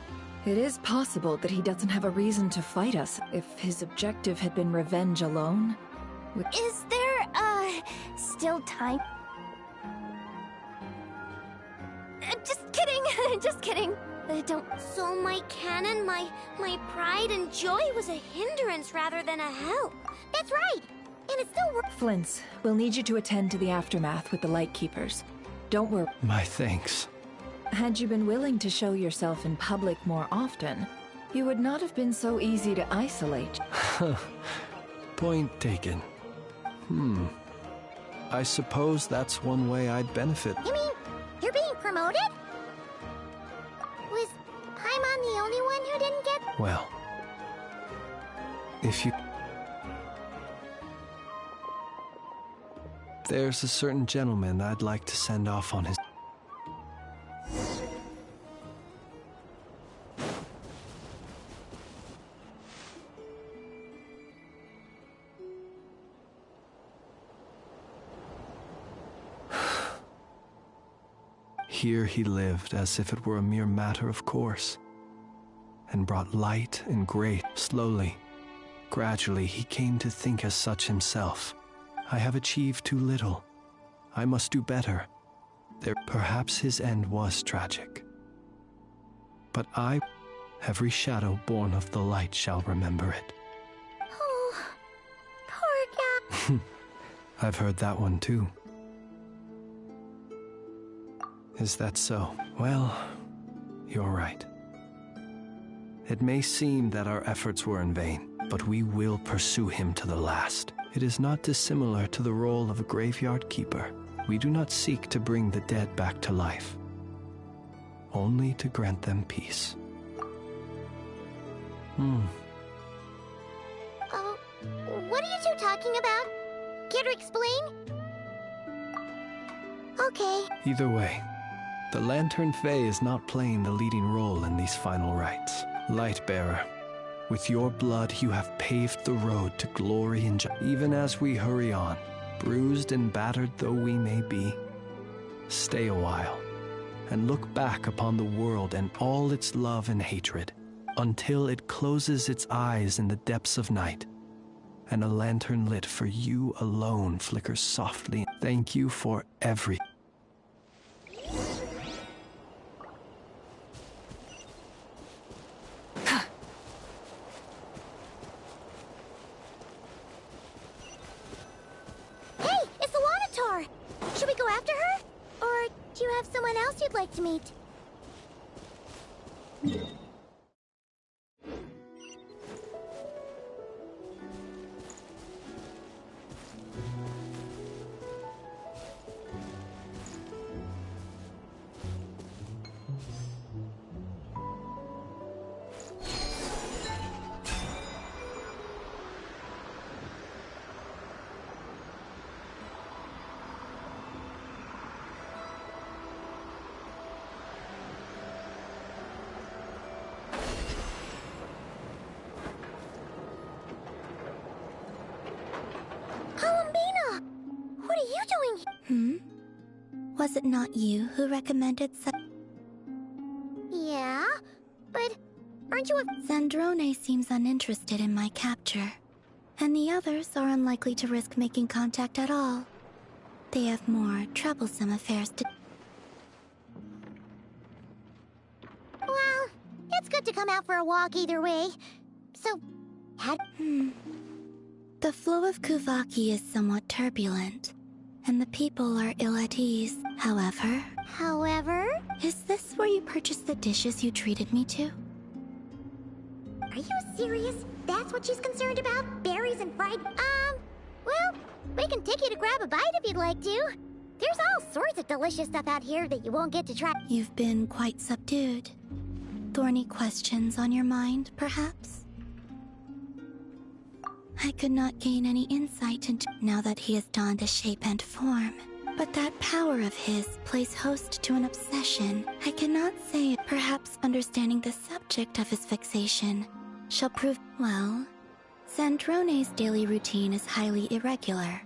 it is possible that he doesn't have a reason to fight us if his objective had been revenge alone. Is there, still time? Just kidding, just kidding. Don't... So my canon, my pride and joy was a hindrance rather than a help. That's right, and it still works. Flint's, we'll need you to attend to the aftermath with the Lightkeepers. Don't worry. My thanks. Had you been willing to show yourself in public more often, you would not have been so easy to isolate. Point taken. I suppose that's one way I'd benefit. You mean, you're being promoted? Was Paimon the only one who didn't get... Well, if you... There's a certain gentleman I'd like to send off on his... Here he lived as if it were a mere matter of course, and brought light and grace slowly. Gradually he came to think as such himself. I have achieved too little. I must do better. Perhaps his end was tragic. But every shadow born of the light shall remember it. Oh, poor guy. I've heard that one too. Is that so? Well, you're right. It may seem that our efforts were in vain, but we will pursue him to the last. It is not dissimilar to the role of a graveyard keeper. We do not seek to bring the dead back to life, only to grant them peace. Oh, what are you two talking about? Care to explain? Okay. Either way, the Lantern Fae is not playing the leading role in these final rites. Lightbearer, with your blood you have paved the road to glory and joy. Even as we hurry on, bruised and battered though we may be, stay a while and look back upon the world and all its love and hatred until it closes its eyes in the depths of night and a lantern lit for you alone flickers softly. Thank you for every... Should we go after her? Or do you have someone else you'd like to meet? Was it not you who recommended such... Yeah, but aren't you a... Zandrone seems uninterested in my capture, and the others are unlikely to risk making contact at all. They have more troublesome affairs to... Well, it's good to come out for a walk either way. So, The flow of Kuvaki is somewhat turbulent, and the people are ill at ease. However... Is this where you purchased the dishes you treated me to? Are you serious? That's what she's concerned about? Berries and fried... Well, we can take you to grab a bite if you'd like to. There's all sorts of delicious stuff out here that you won't get to try. You've been quite subdued. Thorny questions on your mind, perhaps? I could not gain any insight into now that he has donned a shape and form. But that power of his plays host to an obsession. I cannot say it. Perhaps understanding the subject of his fixation shall prove... Well, Zandrone's daily routine is highly irregular,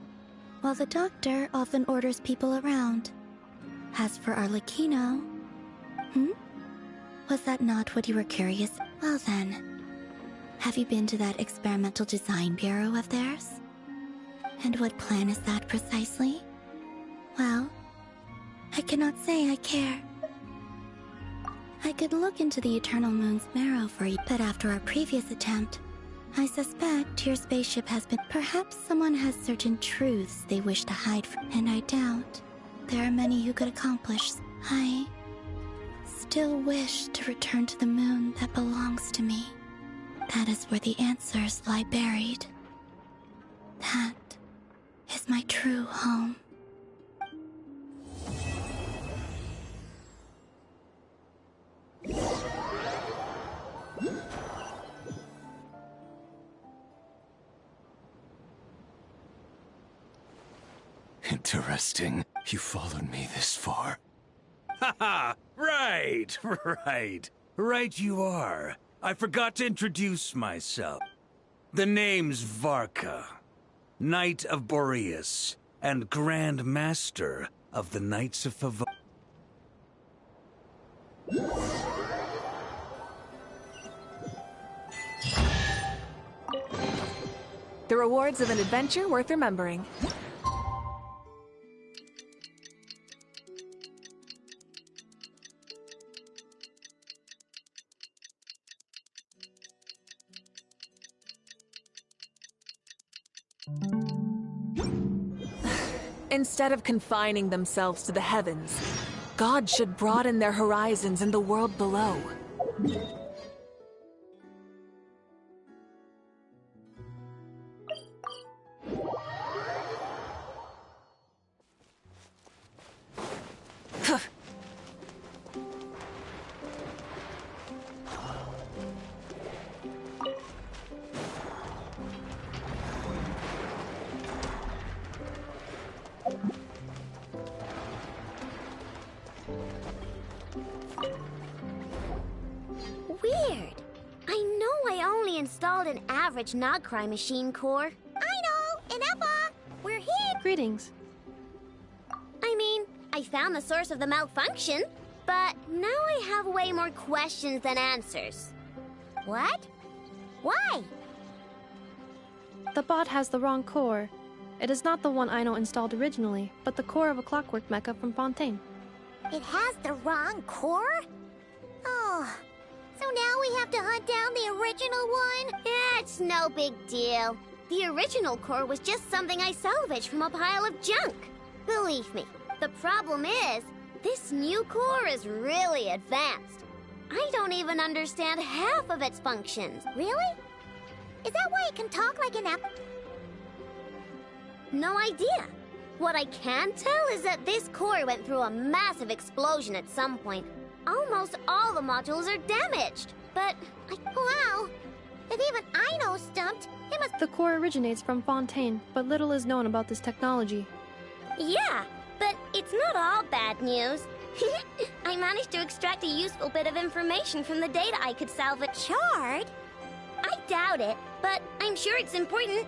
while the doctor often orders people around. As for Arlecchino... Was that not what you were curious? Well then, have you been to that experimental design bureau of theirs? And what plan is that precisely? Well, I cannot say I care. I could look into the Eternal Moon's marrow for you, but after our previous attempt, I suspect your spaceship has been... Perhaps someone has certain truths they wish to hide from, and I doubt there are many who could accomplish. I still wish to return to the moon that belongs to me. That is where the answers lie buried. That is my true home. Interesting. You followed me this far. Haha! Right, right you are. I forgot to introduce myself. The name's Varka, Knight of Boreas, and Grand Master of the Knights of Favonius. The rewards of an adventure worth remembering. Instead of confining themselves to the heavens, God should broaden their horizons in the world below. Weird. I know I only installed an average Nogcry machine core. I know! And Effa! We're here! Greetings. I mean, I found the source of the malfunction, but now I have way more questions than answers. What? Why? The bot has the wrong core. It is not the one Aino installed originally, but the core of a clockwork mecha from Fontaine. It has the wrong core? Oh, so now we have to hunt down the original one? It's no big deal. The original core was just something I salvaged from a pile of junk. Believe me, the problem is, this new core is really advanced. I don't even understand half of its functions. Really? Is that why it can talk like an app? No idea. What I can tell is that this core went through a massive explosion at some point. Almost all the modules are damaged, but Wow! If even Aino stumped, it must... The core originates from Fontaine, but little is known about this technology. Yeah, but it's not all bad news. I managed to extract a useful bit of information from the data I could salvage. Shard? I doubt it, but I'm sure it's important.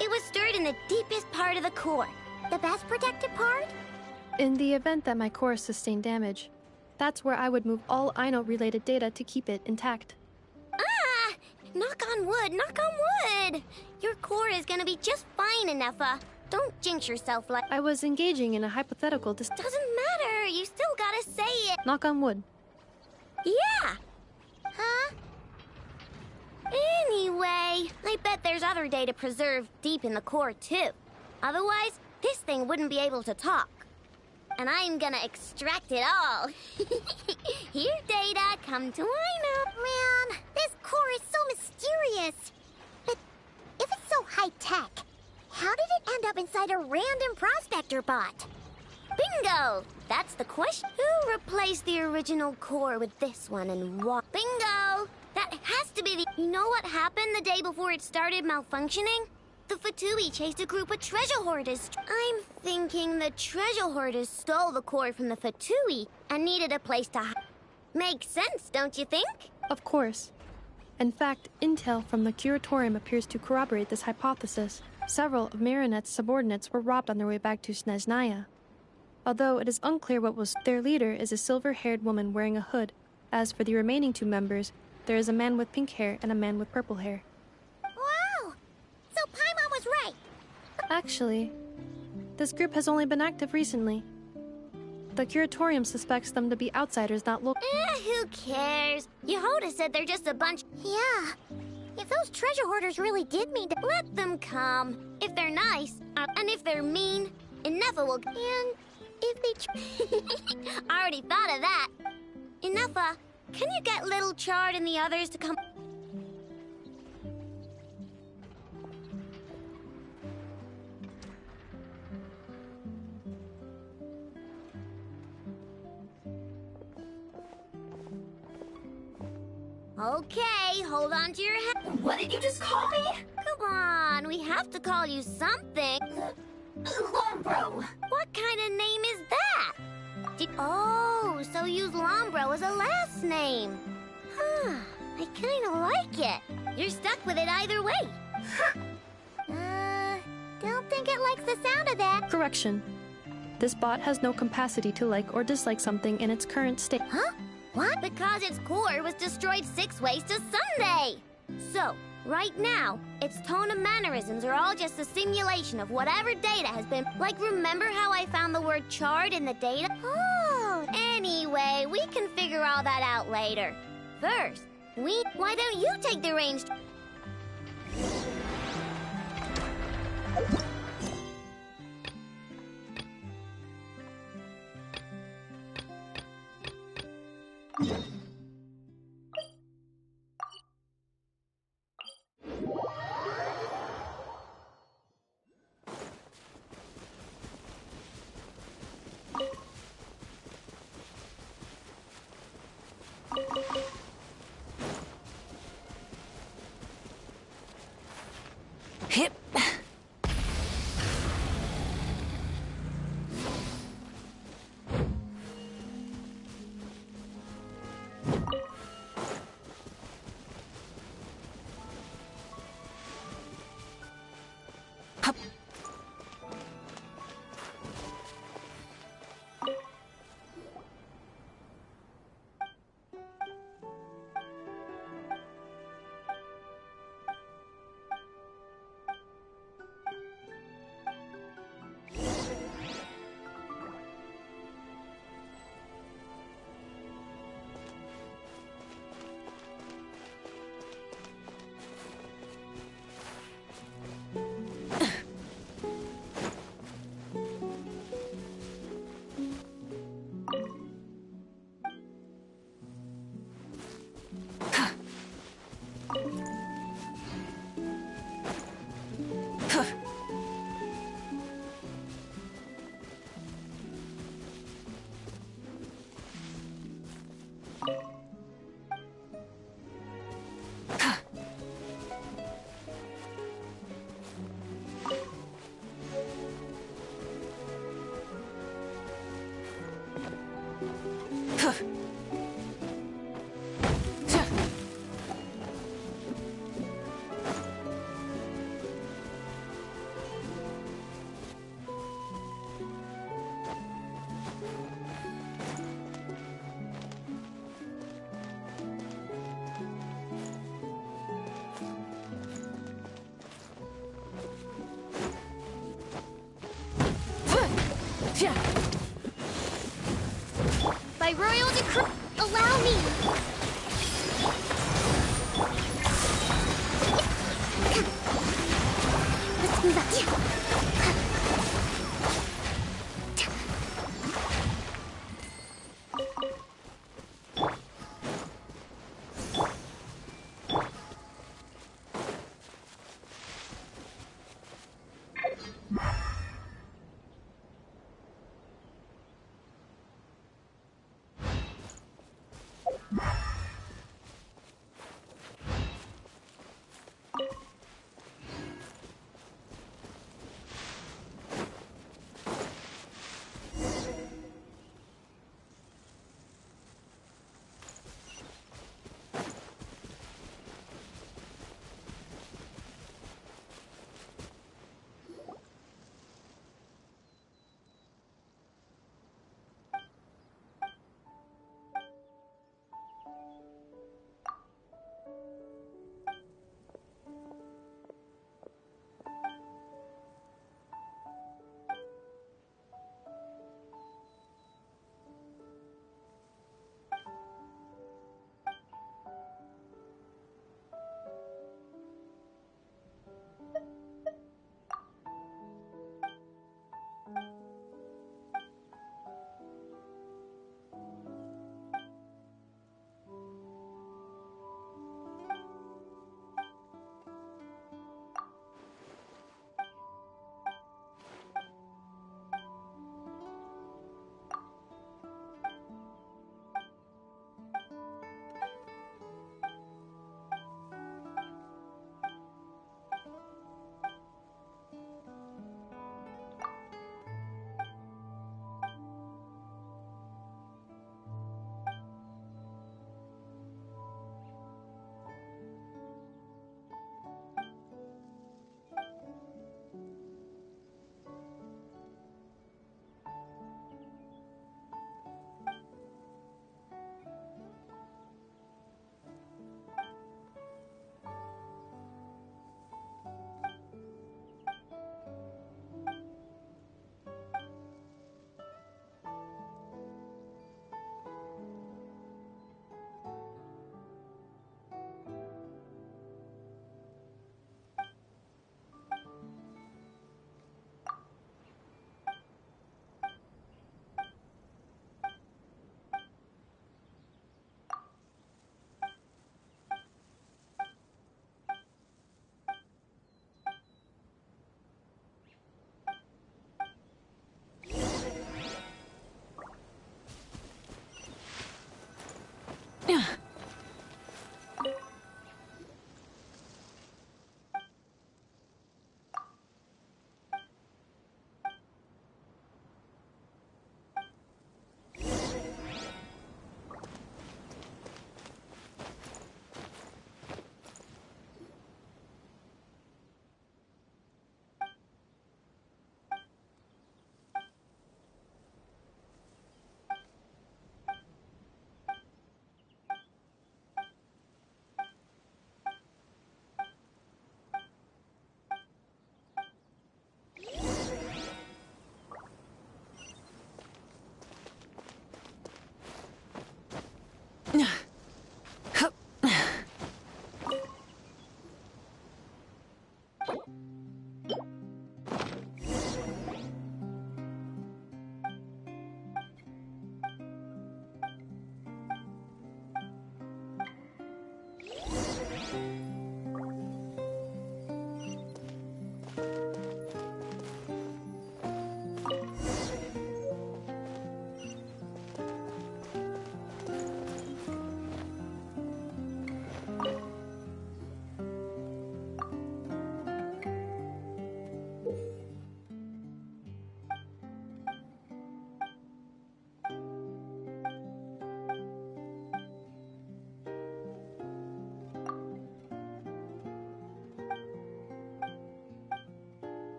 It was stored in the deepest part of the core. The best protected part? In the event that my core sustained damage, that's where I would move all Aino-related data to keep it intact. Ah! Knock on wood, knock on wood! Your core is gonna be just fine, Ineffa. Don't jinx yourself like... I was engaging in a hypothetical Doesn't matter, you still gotta say it. Knock on wood. Yeah! Huh? Anyway, I bet there's other data preserved deep in the core, too. Otherwise, this thing wouldn't be able to talk. And I'm gonna extract it all. Here, Data, come to Ina. Man, this core is so mysterious. But if it's so high-tech, how did it end up inside a random prospector bot? Bingo! That's the question. Who replaced the original core with this one and what? Bingo! That has to be the... You know what happened the day before it started malfunctioning? The Fatui chased a group of treasure hoarders. I'm thinking the treasure hoarders stole the core from the Fatui and needed a place to hide. Makes sense, don't you think? Of course. In fact, intel from the Curatorium appears to corroborate this hypothesis. Several of Marinette's subordinates were robbed on their way back to Snezhnaya. Although it is unclear what was their leader is a silver-haired woman wearing a hood. As for the remaining two members, there is a man with pink hair and a man with purple hair. Wow! So Paimon was right! Actually, this group has only been active recently. The Curatorium suspects them to be outsiders, not local. Who cares? Yehoda said they're just a bunch... Yeah. If those treasure hoarders really did mean to... Let them come. If they're nice, and if they're mean, Inefa will... And if they... I already thought of that. Inefa, can you get Little Chard and the others to come... Okay, hold on to your head. What did you just call me? Come on, we have to call you something. Lombro. What kind of name is that? Oh, so use Lombro as a last name. Huh, I kind of like it. You're stuck with it either way. Don't think it likes the sound of that. Correction. This bot has no capacity to like or dislike something in its current state. Huh? What? Because its core was destroyed 6 ways to Sunday. So, right now, its tone and mannerisms are all just a simulation of whatever data has been... Like, remember how I found the word chard in the data? Oh! Anyway, we can figure all that out later. First, why don't you take the reins? Hip. By royal decree, allow me. Let's move out.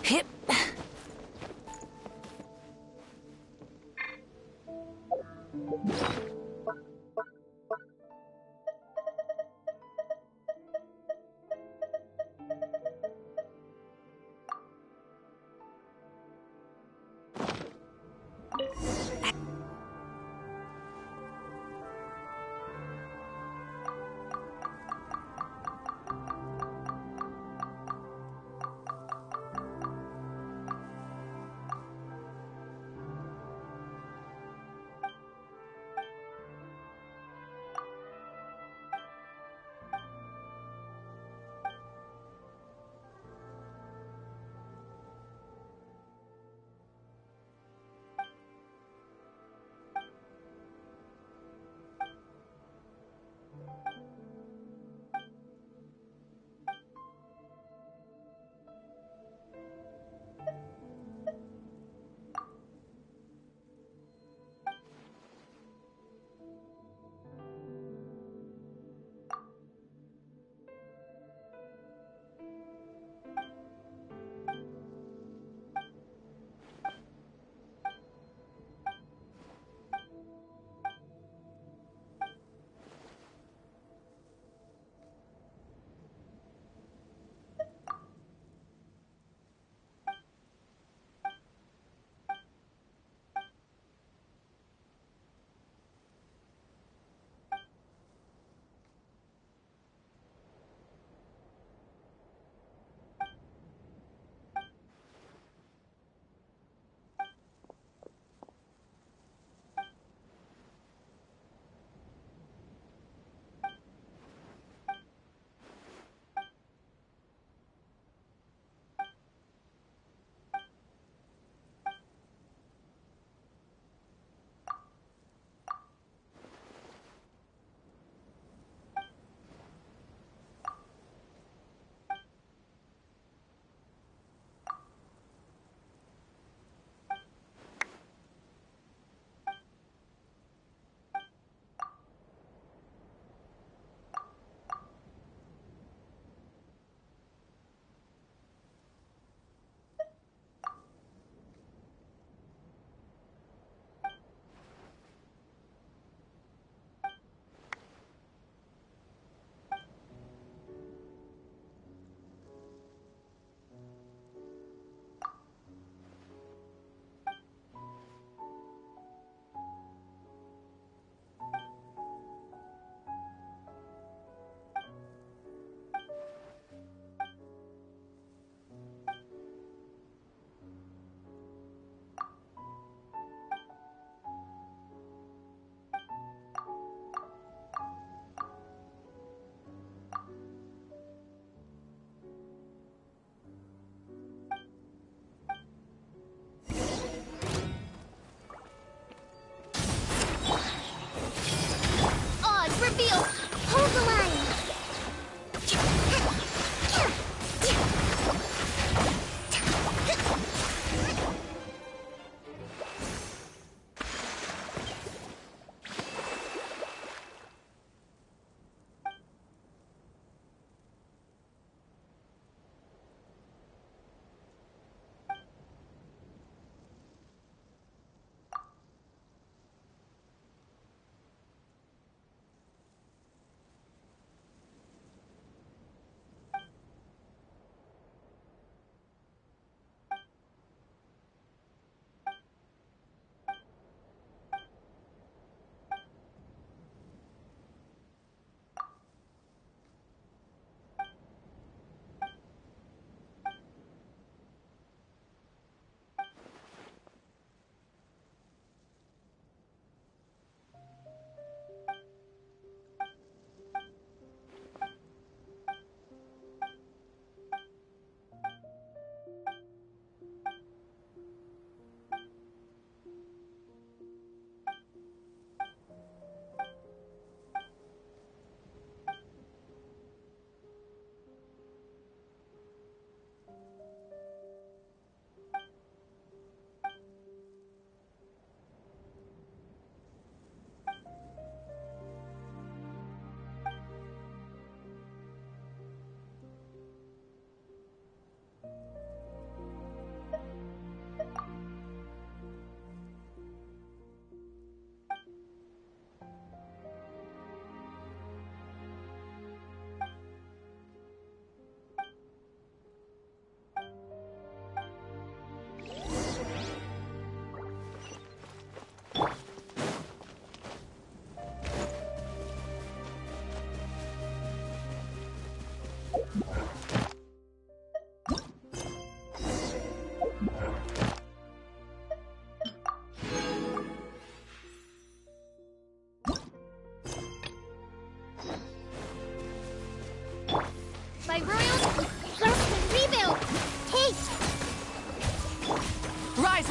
Hip.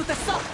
with the sun!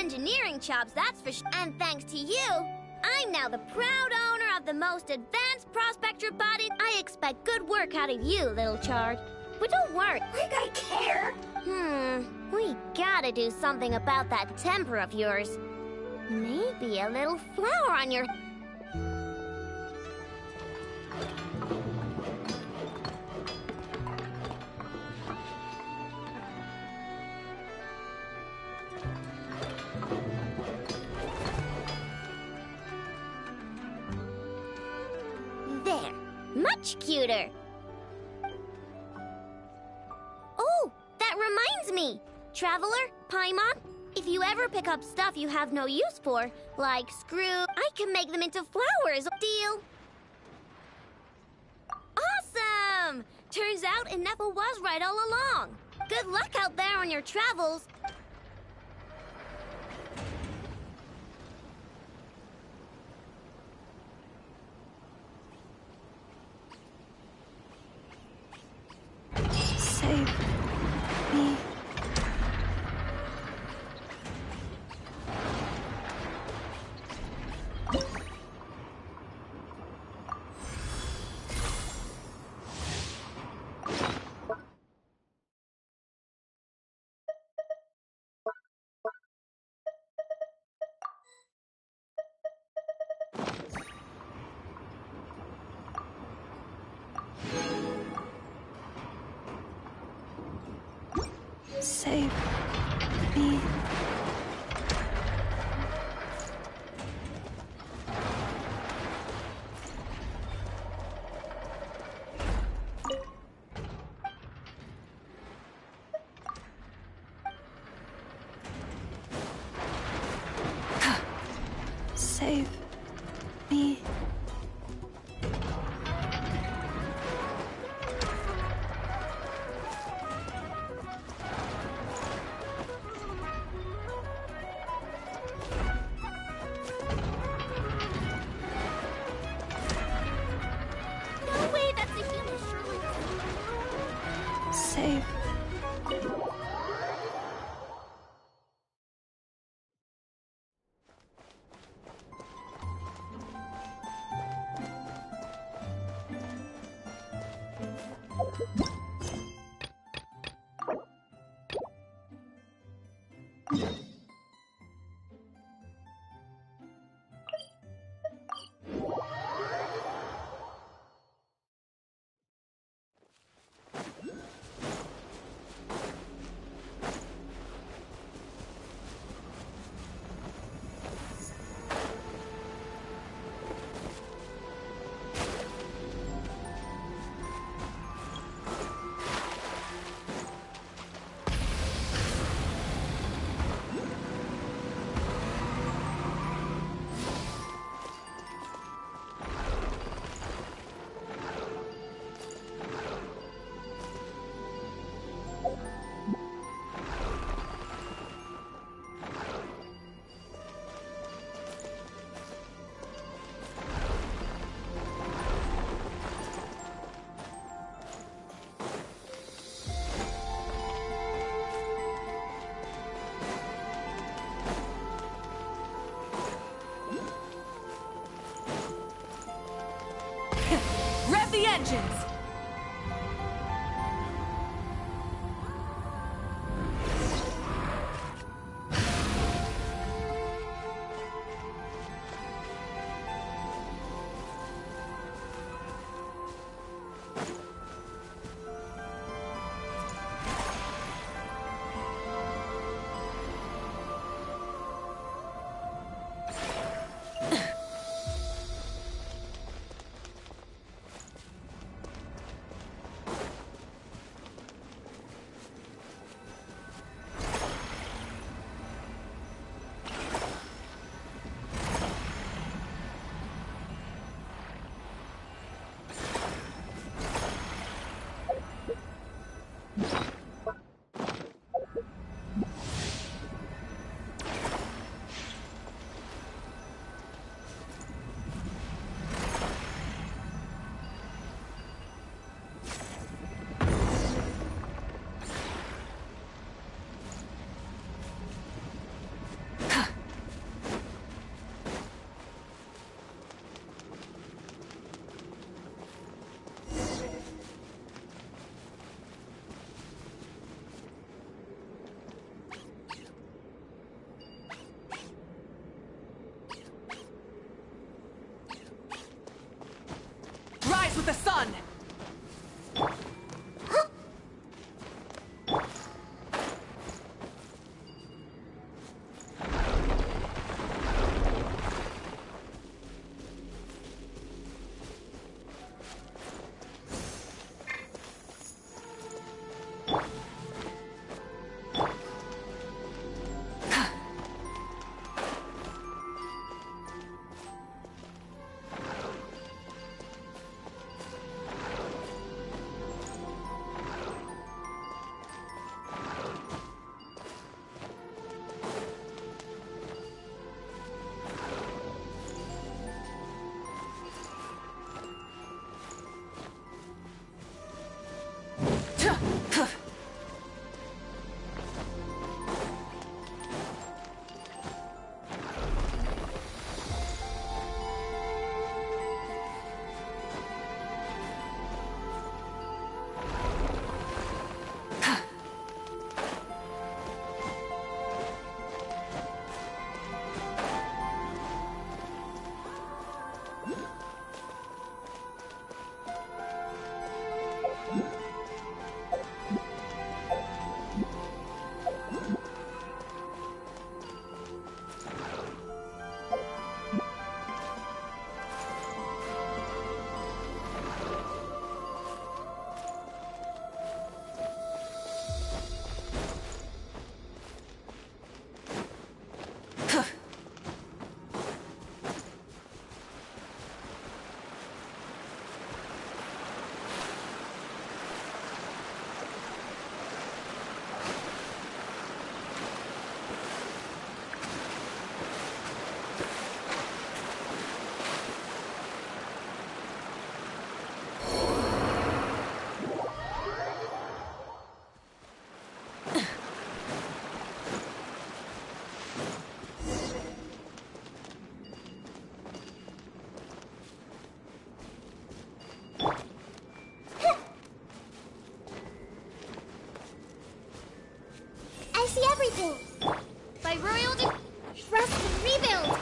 engineering chops, that's for sure. And thanks to you, I'm now the proud owner of the most advanced prospector body. I expect good work out of you, little Chard. But don't worry. Like I care. We gotta do something about that temper of yours. Maybe a little flour on your... There. Much cuter. Oh, that reminds me. Traveler, Paimon, if you ever pick up stuff you have no use for, like screw, I can make them into flowers. Deal? Awesome! Turns out Ineffa was right all along. Good luck out there on your travels. Save me. Save me. Save me. No way, that's a human, surely. Save. Rev the engines! mess with the sun! I see everything. By royal trust and rebuild.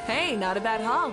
Hey, not a bad haul.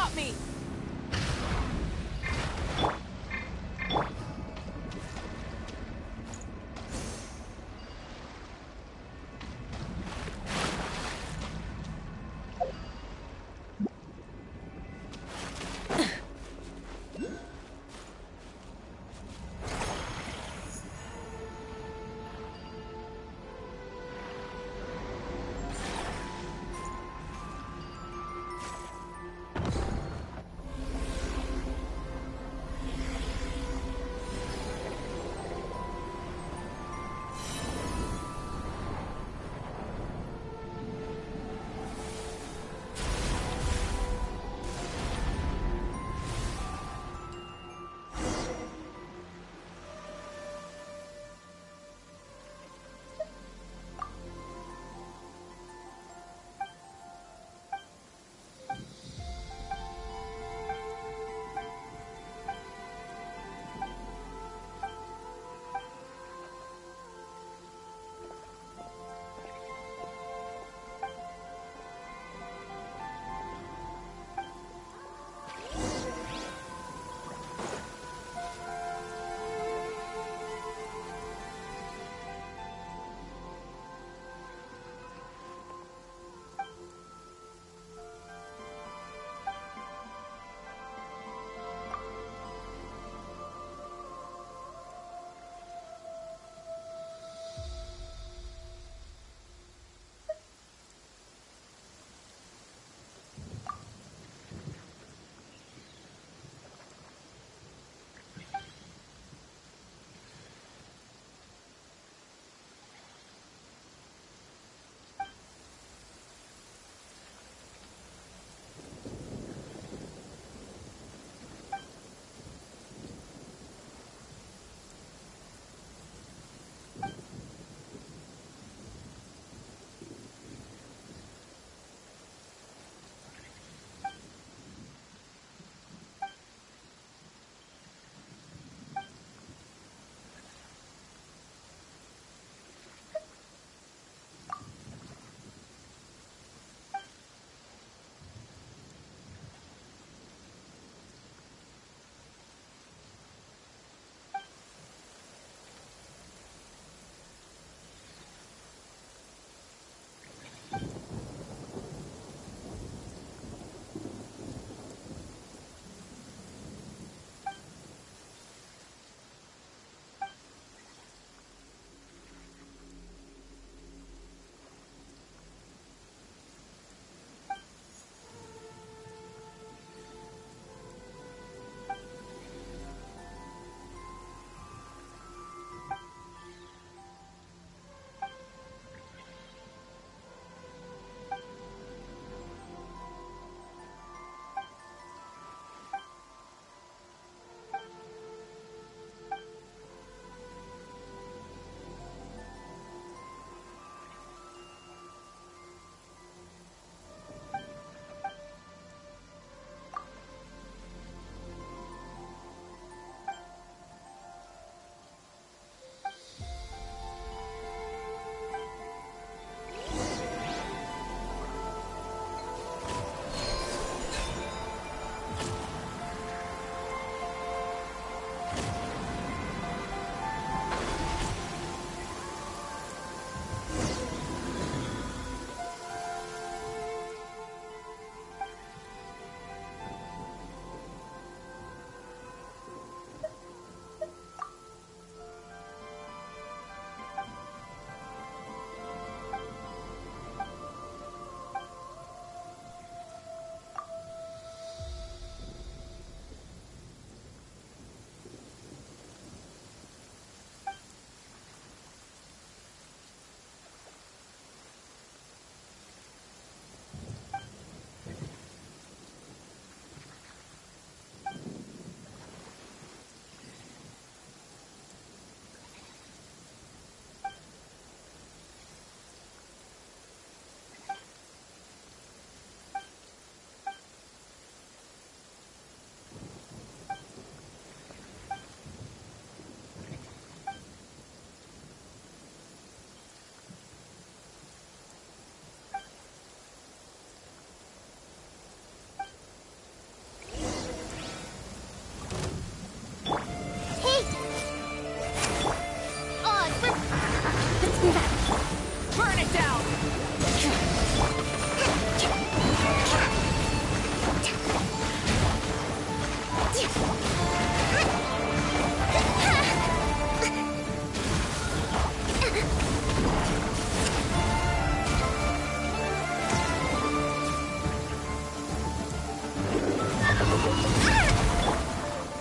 stop me!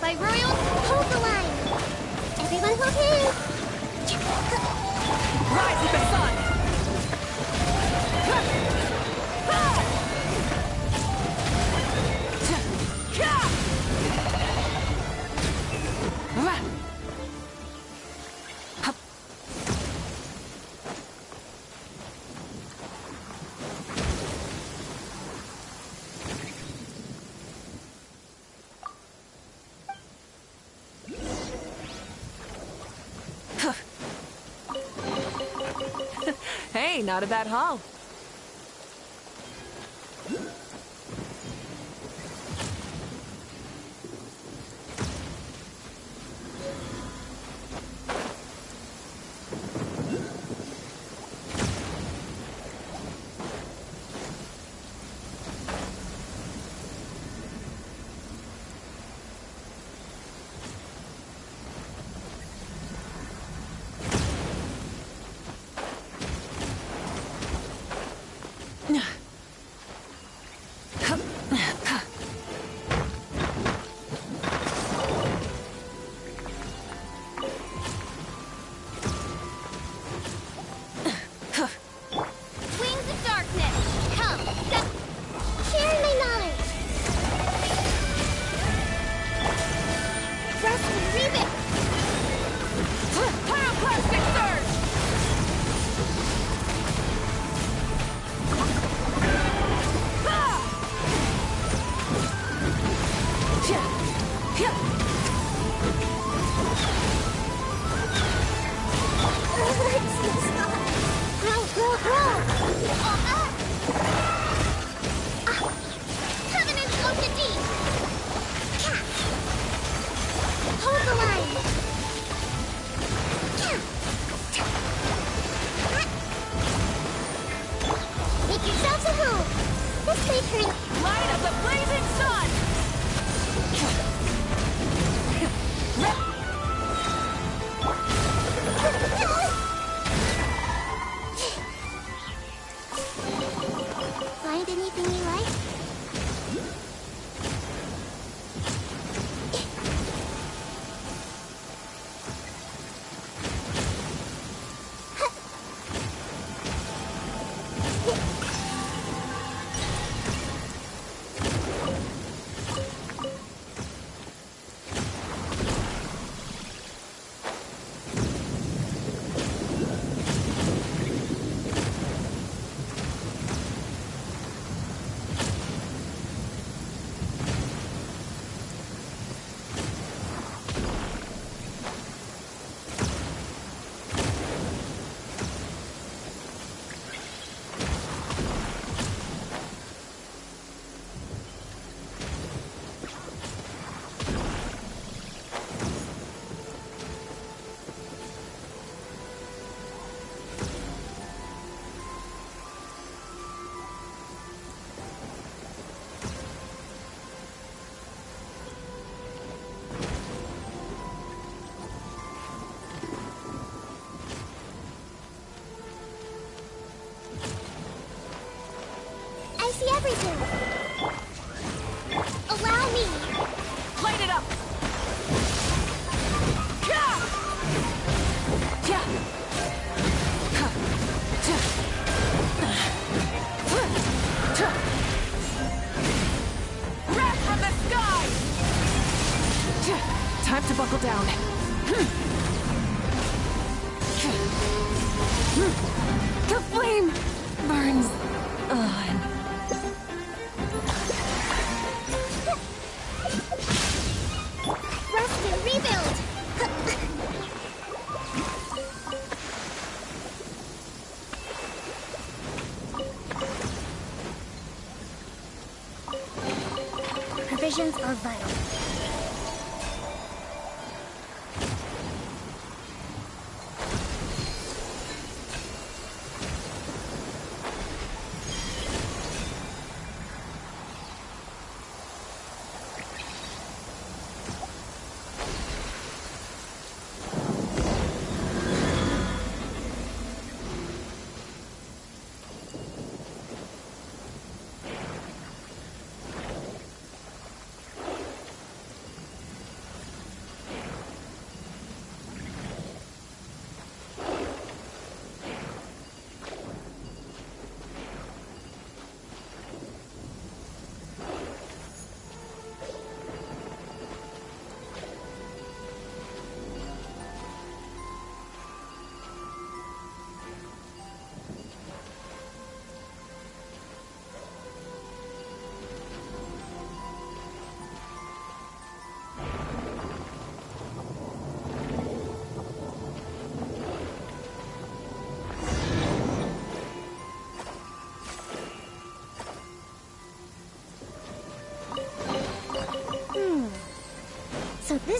By Royal, hold the line. Everyone hold hands. Rise with the sun! Hey, not a bad haul. Wings of darkness. Come. Share my knowledge. Rest and rebuild. Pyroclastic surge! Covenant of the deep. Hold the line. Make yourselves at home. This may turn. Light of the blazing sun! Find anything you like? I see everything. Allow me. Light it up! Wrath from the sky! Time to buckle down. The flame burns on. Rest and rebuild. Provisions are vital.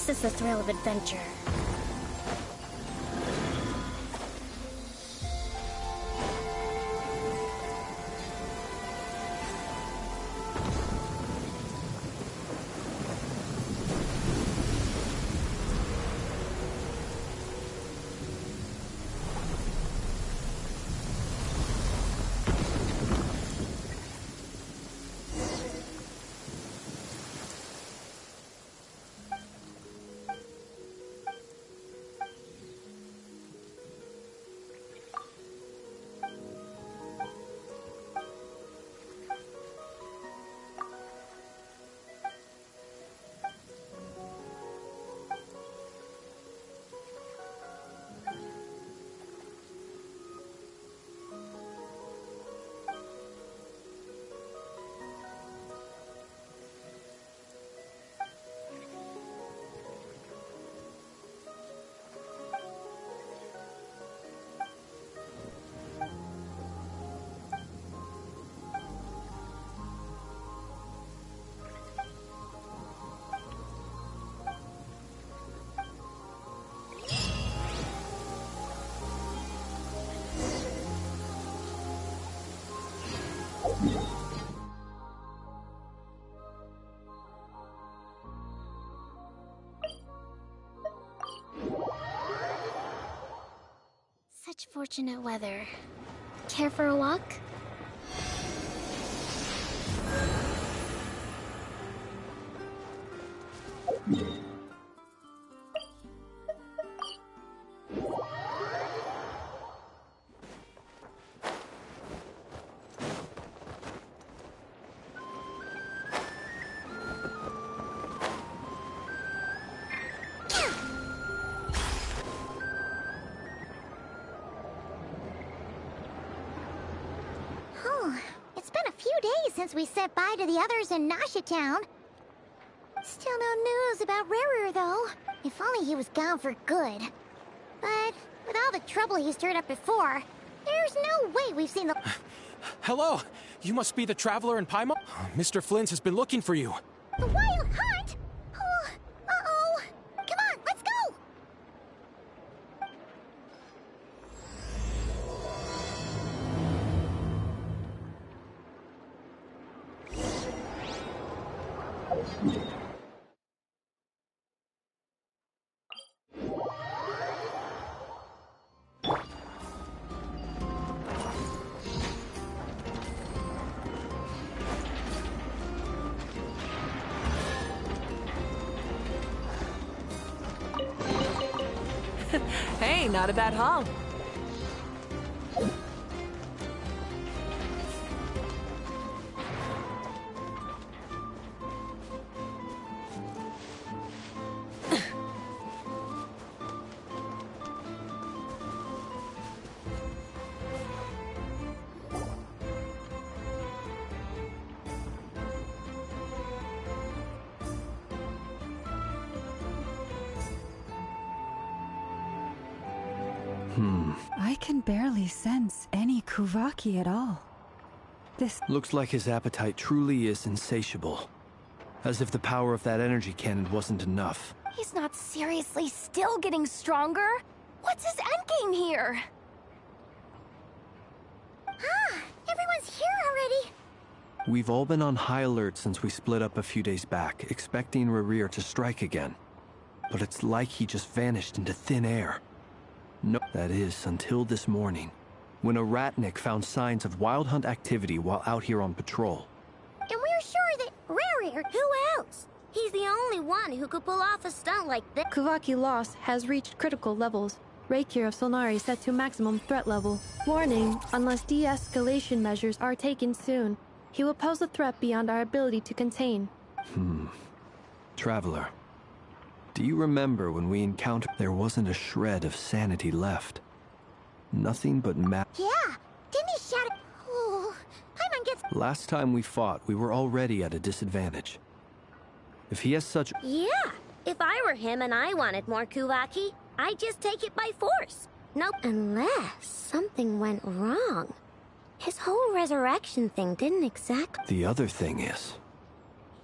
This is the thrill of adventure. Such fortunate weather. Care for a walk? It's been a few days since we said bye to the others in Nasha Town. Still no news about Rarer, though. If only he was gone for good. But with all the trouble he stirred up before, there's no way we've seen the... Hello! You must be the traveler in Paimon? Mr. Flint has been looking for you. The Wild Hunt? Oh, uh-oh. Come on, let's go! Hey, not a bad haul. I can barely sense any Kuvaki at all. This looks like his appetite truly is insatiable. As if the power of that energy cannon wasn't enough. He's not seriously still getting stronger? What's his endgame here? Ah, everyone's here already. We've all been on high alert since we split up a few days back, expecting Rarir to strike again. But it's like he just vanished into thin air. No, that is, until this morning, when a Ratnik found signs of Wild Hunt activity while out here on patrol. And we're sure that Rarir... Who else? He's the only one who could pull off a stunt like this. Kuvaki loss has reached critical levels. Reikir of Solnari set to maximum threat level. Warning, unless de-escalation measures are taken soon, he will pose a threat beyond our ability to contain. Traveler, do you remember when we encountered... There wasn't a shred of sanity left. Nothing but Yeah, didn't he shout it? Oh, Paimon gets... Last time we fought, we were already at a disadvantage. If he has such... Yeah, if I were him and I wanted more Kuvaki, I'd just take it by force. Nope, unless something went wrong. His whole resurrection thing didn't exactly... The other thing is,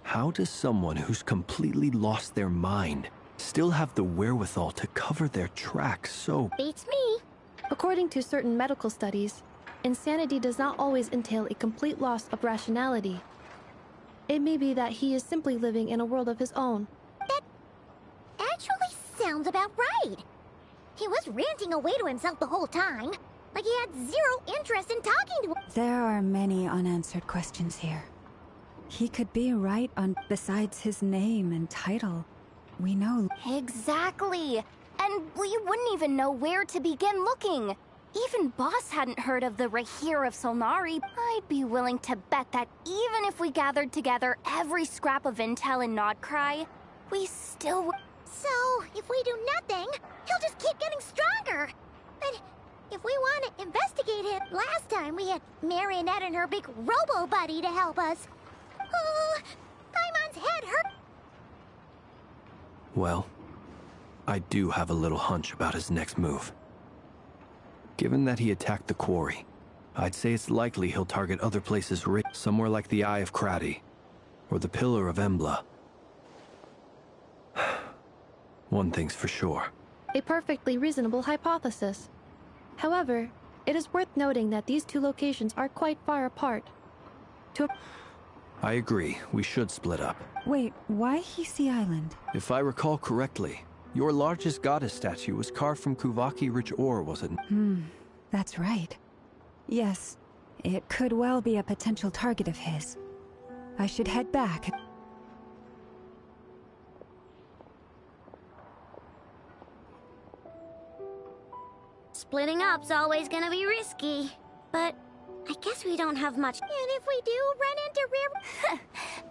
how does someone who's completely lost their mind still have the wherewithal to cover their tracks so... Beats me. According to certain medical studies, insanity does not always entail a complete loss of rationality. It may be that he is simply living in a world of his own. That actually sounds about right. He was ranting away to himself the whole time, like he had zero interest in talking to him. There are many unanswered questions here. He could be right on... Besides his name and title, we know... Exactly. And we wouldn't even know where to begin looking. Even Boss hadn't heard of the Rahir of Solnari. I'd be willing to bet that even if we gathered together every scrap of intel in Nodcry, we still would... So, if we do nothing, he'll just keep getting stronger. But if we want to investigate him, last time we had Marionette and her big robo-buddy to help us. Oh, Paimon's head hurt. Well, I do have a little hunch about his next move. Given that he attacked the quarry, I'd say it's likely he'll target other places somewhere like the Eye of Krati, or the Pillar of Embla. One thing's for sure. A perfectly reasonable hypothesis. However, it is worth noting that these two locations are quite far apart. I agree, we should split up. Wait, why Hisi Island? If I recall correctly, your largest goddess statue was carved from Kuvaki rich ore, wasn't it? That's right. Yes, it could well be a potential target of his. I should head back. Splitting up's always gonna be risky, but I guess we don't have much. And if we do run into rare...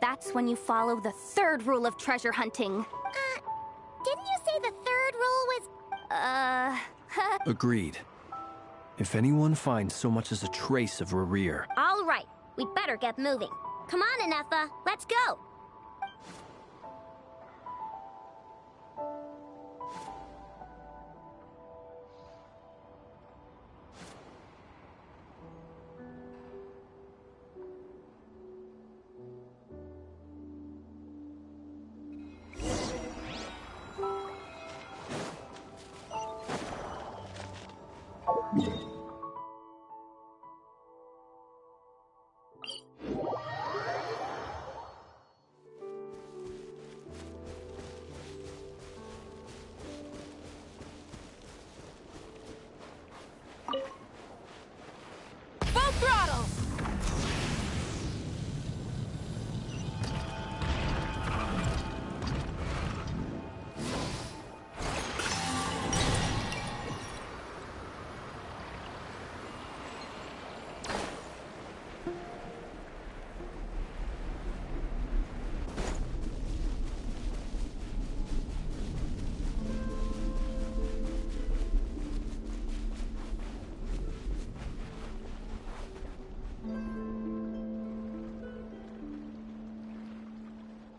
That's when you follow the third rule of treasure hunting. Didn't you say the third rule was... Agreed. If anyone finds so much as a trace of Rarir... All right, we'd better get moving. Come on, Anefa, let's go. Full throttle!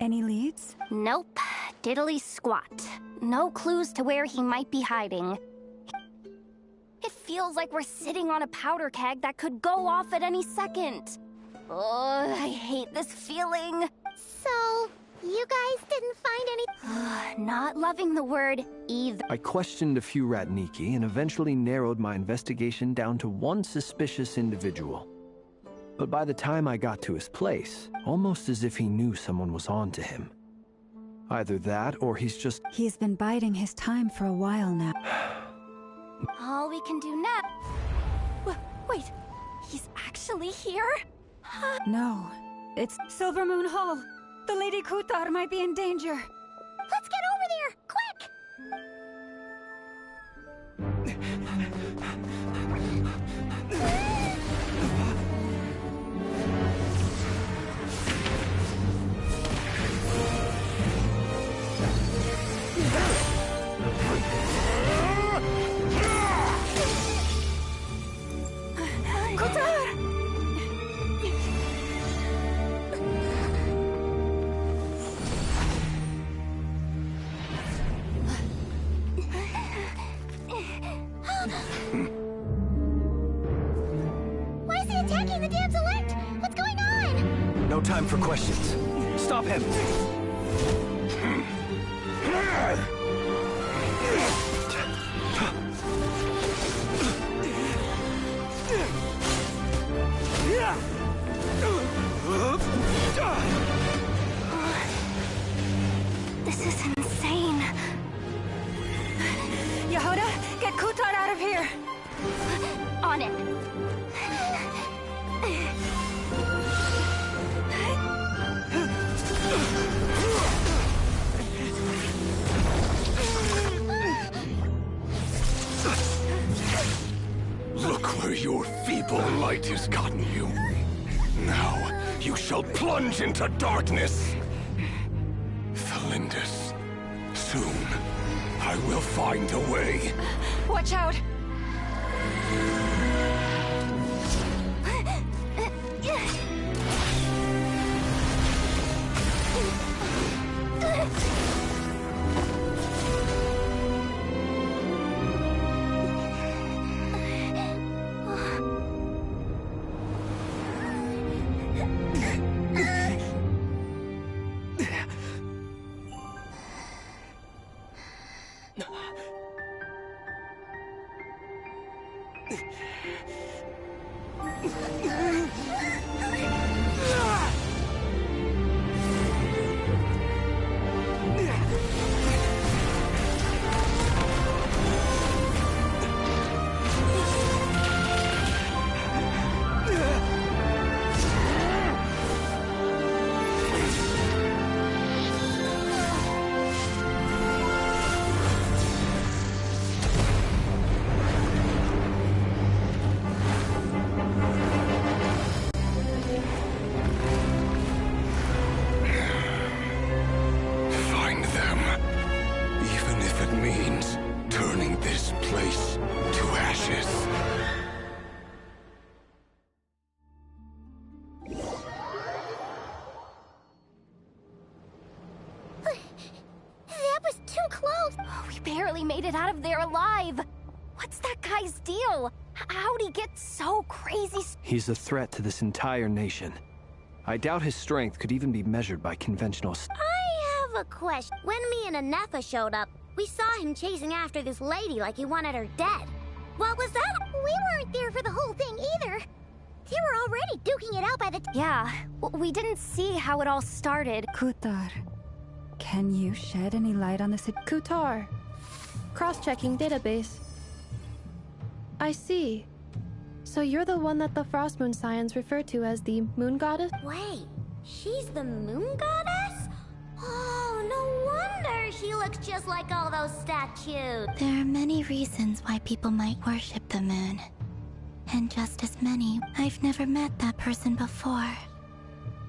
Any leads? Nope. Diddly squat. No clues to where he might be hiding. It feels like we're sitting on a powder keg that could go off at any second. Oh, I hate this feeling. So, you guys didn't find any... Not loving the word either. I questioned a few Ratniki and eventually narrowed my investigation down to one suspicious individual. But by the time I got to his place, almost as if he knew someone was on to him. Either that, or he's just... He's been biding his time for a while now. All we can do now... Wait, he's actually here? No, it's Silver Moon Hall. The Lady Kutar might be in danger. Let's get over there, quick! Why is he attacking the damsel elect? What's going on? No time for questions. Stop him! invisible light has gotten you. Now, you shall plunge into darkness. Thalindus, soon, I will find a way. Watch out! Find them. Even if it means turning this place to ashes. That was too close! We barely made it out of there alive! What's that guy's deal? How'd he get so crazy? He's a threat to this entire nation. I doubt his strength could even be measured by conventional I have a question. When me and Anefa showed up, we saw him chasing after this lady like he wanted her dead. What was that? We weren't there for the whole thing either. They were already duking it out by the Yeah, we didn't see how it all started. Kutar, can you shed any light on this? Kutar. Cross-checking database. I see. So you're the one that the Frost Moon Scions refer to as the Moon Goddess? Wait, she's the Moon Goddess? Oh, no wonder she looks just like all those statues. There are many reasons why people might worship the moon. And just as many, I've never met that person before.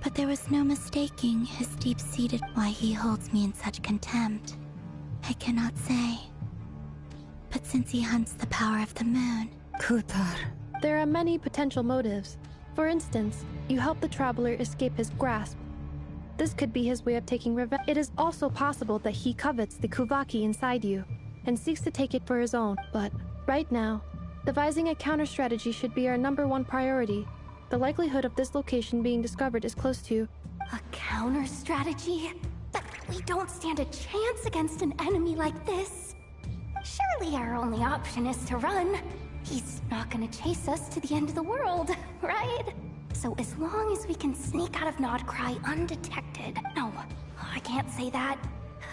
But there was no mistaking his deep-seated why he holds me in such contempt. I cannot say. But since he hunts the power of the moon... Kutar. There are many potential motives. For instance, you help the traveler escape his grasp. This could be his way of taking revenge. It is also possible that he covets the Kuvaki inside you and seeks to take it for his own. But right now, devising a counter-strategy should be our #1 priority. The likelihood of this location being discovered is close to... A counter-strategy? But we don't stand a chance against an enemy like this. Surely our only option is to run. He's not gonna chase us to the end of the world, right? So as long as we can sneak out of Nodcry undetected... No, I can't say that.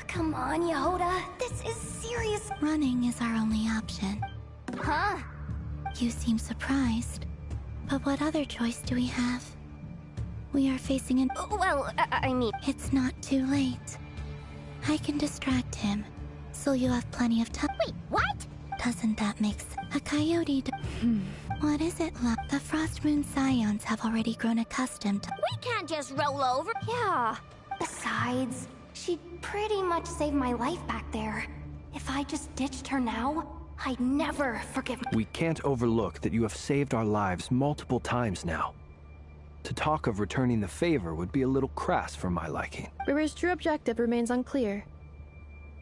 Come on, Yehoda. This is serious. Running is our only option. Huh? You seem surprised. But what other choice do we have? We are facing an... Well, I mean... It's not too late. I can distract him, so you have plenty of time. Wait, what? Doesn't that make sense? A coyote... What is it, love? The Frost Moon Scions have already grown accustomed to... We can't just roll over. Yeah. Besides, she'd pretty much saved my life back there. If I just ditched her now, I'd never forgive... We can't overlook that you have saved our lives multiple times now. To talk of returning the favor would be a little crass for my liking. River's true objective remains unclear.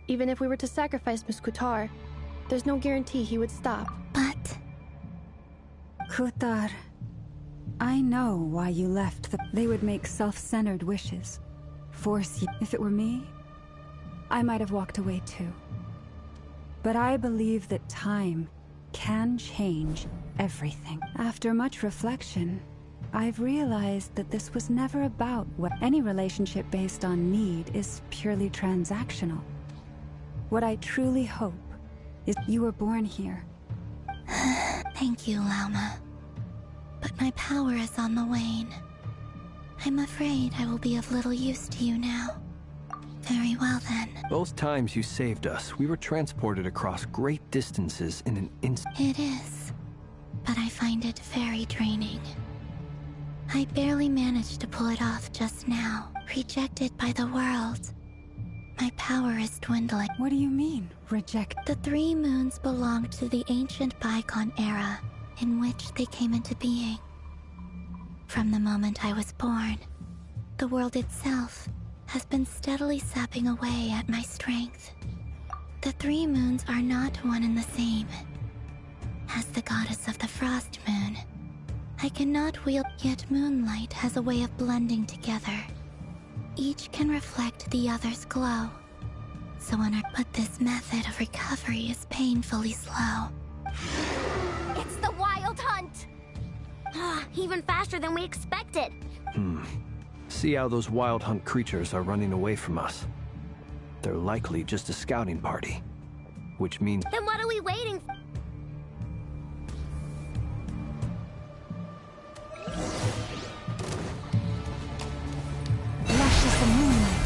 Even if we were to sacrifice Miss Kutar, there's no guarantee he would stop. But... Kutar, I know why you left the... They would make self-centered wishes. Force you... If it were me, I might have walked away too. But I believe that time can change everything. After much reflection, I've realized that this was never about what... Any relationship based on need is purely transactional. What I truly hope is you were born here. Thank you, Lauma. But my power is on the wane. I'm afraid I will be of little use to you now. Very well then. Both times you saved us, we were transported across great distances in an instant. It is. but I find it very draining. I barely managed to pull it off just now. Rejected by the world. My power is dwindling. What do you mean, reject? The 3 moons belonged to the ancient bygone era in which they came into being. From the moment I was born, the world itself has been steadily sapping away at my strength. The 3 moons are not one and the same. As the goddess of the Frost Moon, I cannot wield, yet moonlight has a way of blending together. Each can reflect the other's glow. But this method of recovery is painfully slow. It's the Wild Hunt! Even faster than we expected. See how those Wild Hunt creatures are running away from us. They're likely just a scouting party. Which means... Then what are we waiting for? Lashes the moonlight.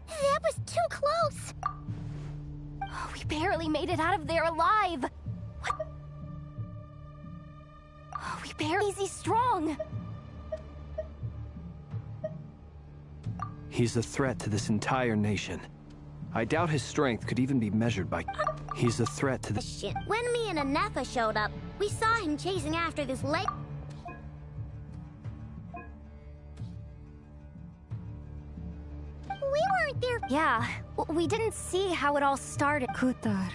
That was too close! We barely made it out of there alive! What? We barely easy strong! He's a threat to this entire nation. I doubt his strength could even be measured by... He's a threat to the... Shit. When me and Anefa showed up, we saw him chasing after this lake. We weren't there. Yeah, we didn't see how it all started. Kutar,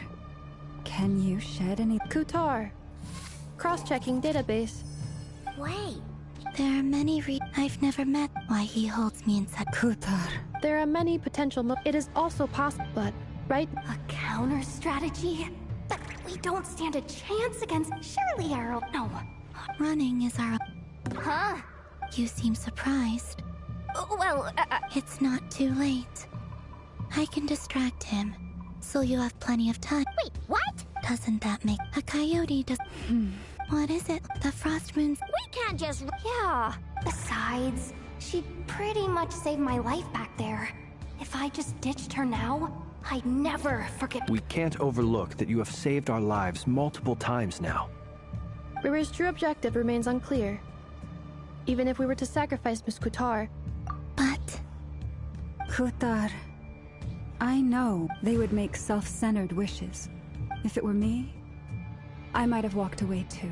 can you shed any... Kutar. Cross-checking database. Wait. There are many I've never met why he holds me in such... Kutar. There are many potential it is also possible, but, right? A counter strategy? But we don't stand a chance against... Surely our... No. Running is our... Huh? You seem surprised. Well, It's not too late. I can distract him, so you have plenty of time. Wait, what? Doesn't that make... A coyote does... What is it? The Frost Moon's... We can't just... Yeah. Besides, she pretty much saved my life back there. If I just ditched her now, I'd never forget... We can't overlook that you have saved our lives multiple times now. River's true objective remains unclear. Even if we were to sacrifice Miss Kutar... But... Kutar, I know they would make self-centered wishes. If it were me, I might have walked away too.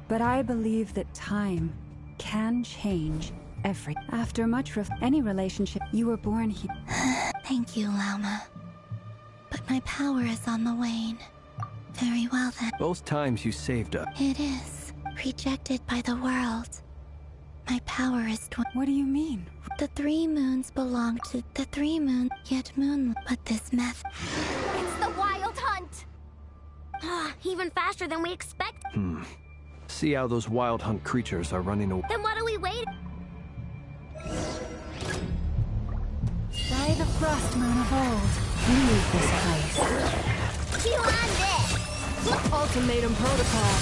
But I believe that time can change everything. After much any relationship, you were born here. Thank you, Lauma. But my power is on the wane. Very well then. Both times you saved us. It is. Rejected by the world. My power is What do you mean? The 3 moons belong to the 3 moons, yet moon. But this method... It's the Wild Hunt! Even faster than we expected. See how those Wild Hunt creatures are running away. Then what are we waiting? By the Frost Moon of old, leave this place. You on this! Ultimatum protocol.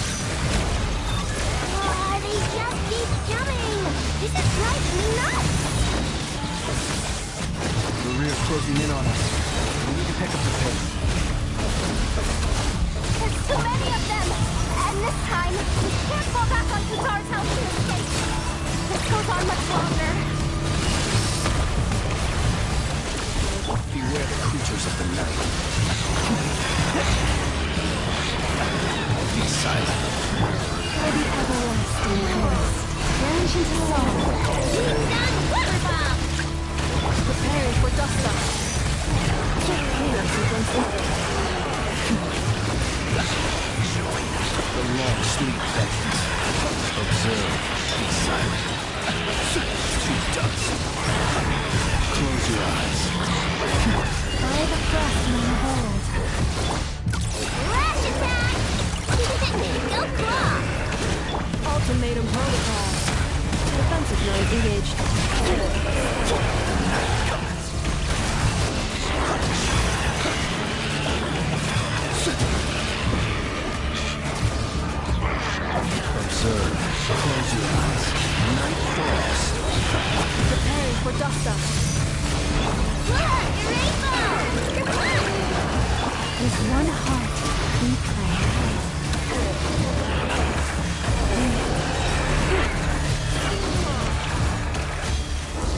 They just keep coming! This is driving me nuts! The rear closing in on us. We need to pick up the pace. There's too many of them! And this time, we can't fall back on Kutar's house to escape! This goes on much longer. Beware the creatures of the night. Be silent. For the everlasting forest, Genshin Impact. Preparing for dust up. Clear sequence. The long sleep beckons. Observe. Be silent. To dust. Close your eyes. By the Frost Moon of old. Rash attack! Go claw! Ultimatum protocol. Defensive mode engaged. Rasa. With one heart, we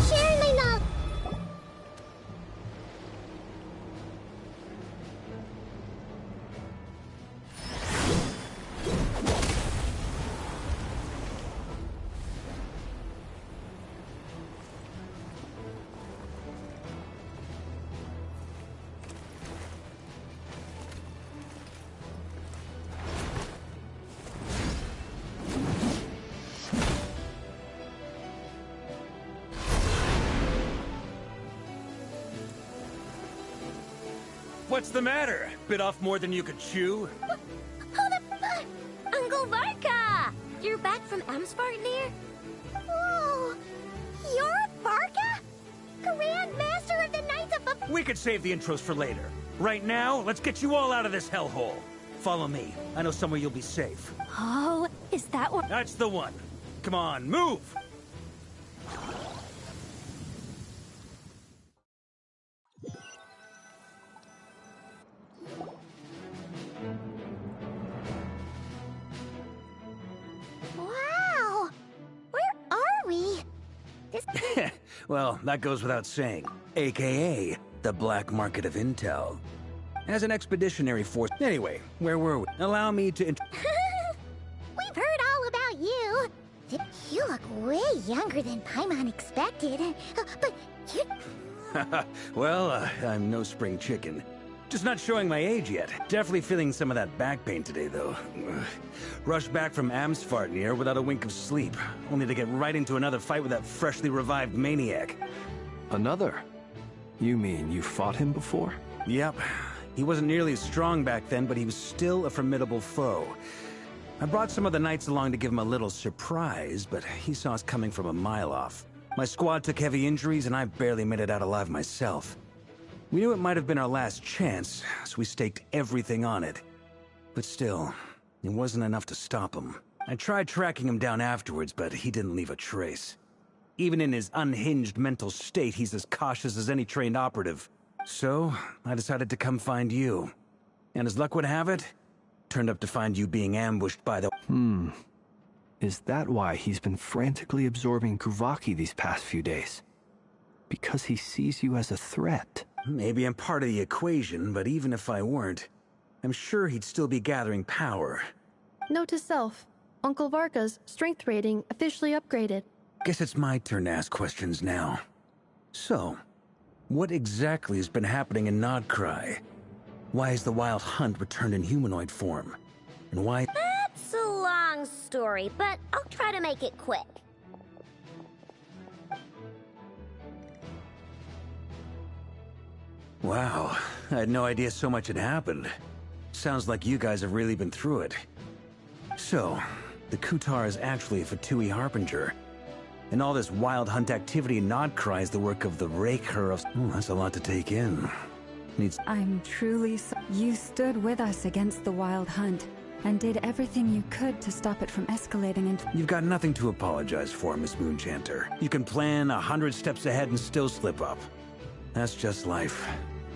Sharing my knowledge. What's the matter? Bit off more than you could chew? Uncle Varka! You're back from Amsvartnir? Whoa! You're Varka? Grand Master of the Knights of... We could save the intros for later. Right now, let's get you all out of this hellhole. Follow me. I know somewhere you'll be safe. Oh, is that what... That's the one. Come on, move! Wow! Where are we? Well, that goes without saying. AKA, the black market of intel. As an expeditionary force... Anyway, where were we? Allow me to... We've heard all about you. You look way younger than Paimon expected. But you... Well, I'm no spring chicken. Just not showing my age yet. Definitely feeling some of that back pain today, though. Rushed back from Amsvartnir without a wink of sleep, only to get right into another fight with that freshly revived maniac. Another? You mean you fought him before? Yep. He wasn't nearly as strong back then, but he was still a formidable foe. I brought some of the knights along to give him a little surprise, but he saw us coming from a mile off. My squad took heavy injuries, and I barely made it out alive myself. We knew it might have been our last chance, so we staked everything on it. But still, it wasn't enough to stop him. I tried tracking him down afterwards, but he didn't leave a trace. Even in his unhinged mental state, he's as cautious as any trained operative. So, I decided to come find you. And as luck would have it, turned up to find you being ambushed by the... Is that why he's been frantically absorbing Kuvaki these past few days? Because he sees you as a threat? Maybe I'm part of the equation, but even if I weren't, I'm sure he'd still be gathering power. Note to self, Uncle Varka's strength rating officially upgraded. Guess it's my turn to ask questions now. So, what exactly has been happening in Nodcry? Why has the Wild Hunt returned in humanoid form? And why... That's a long story, but I'll try to make it quick. Wow, I had no idea so much had happened. Sounds like you guys have really been through it. So, the Kutar is actually a Fatui Harbinger. And all this Wild Hunt activity in Nodcry is the work of the Raker of... that's a lot to take in. I'm truly so... You stood with us against the Wild Hunt, and did everything you could to stop it from escalating into... You've got nothing to apologize for, Miss Moonchanter. You can plan 100 steps ahead and still slip up. That's just life.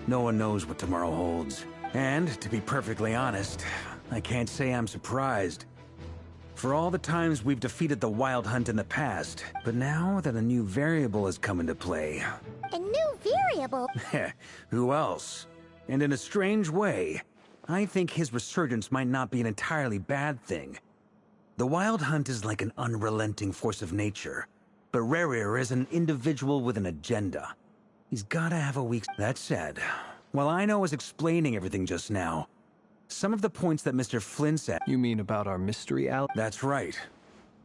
No one knows what tomorrow holds. And, to be perfectly honest, I can't say I'm surprised. For all the times we've defeated the Wild Hunt in the past, but now that a new variable has come into play... A new variable? Who else? And in a strange way, I think his resurgence might not be an entirely bad thing. The Wild Hunt is like an unrelenting force of nature, but Rerir is an individual with an agenda. He's gotta have a weak... That said, while I was explaining everything just now, some of the points that Mr. Flynn said... You mean about our mystery ally? That's right.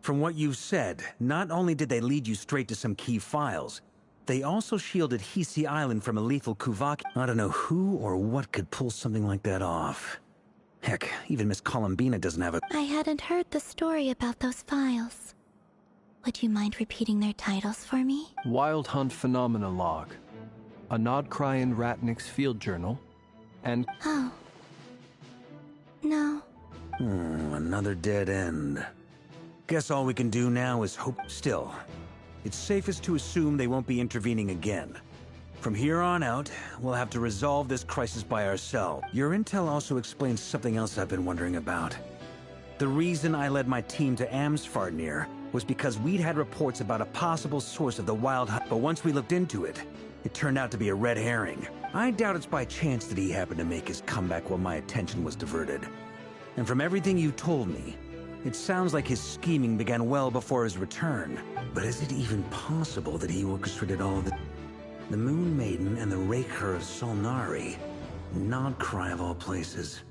From what you've said, not only did they lead you straight to some key files, they also shielded Hisi Island from a lethal Kuvaki. I don't know who or what could pull something like that off. Heck, even Miss Columbina doesn't have a... I hadn't heard the story about those files. Would you mind repeating their titles for me? Wild Hunt Phenomena Log, a Nodcryan Ratnik's Field Journal, and... Oh. No. Another dead end. Guess all we can do now is hope. Still, it's safest to assume they won't be intervening again. From here on out, we'll have to resolve this crisis by ourselves. Your intel also explains something else I've been wondering about. The reason I led my team to Amsfarnir was because we'd had reports about a possible source of the Wild Hunt, but once we looked into it, it turned out to be a red herring. I doubt it's by chance that he happened to make his comeback while my attention was diverted. And from everything you told me, it sounds like his scheming began well before his return. But is it even possible that he orchestrated all of it? The Moon Maiden and the Raker of Solnari. Nodcry of all places.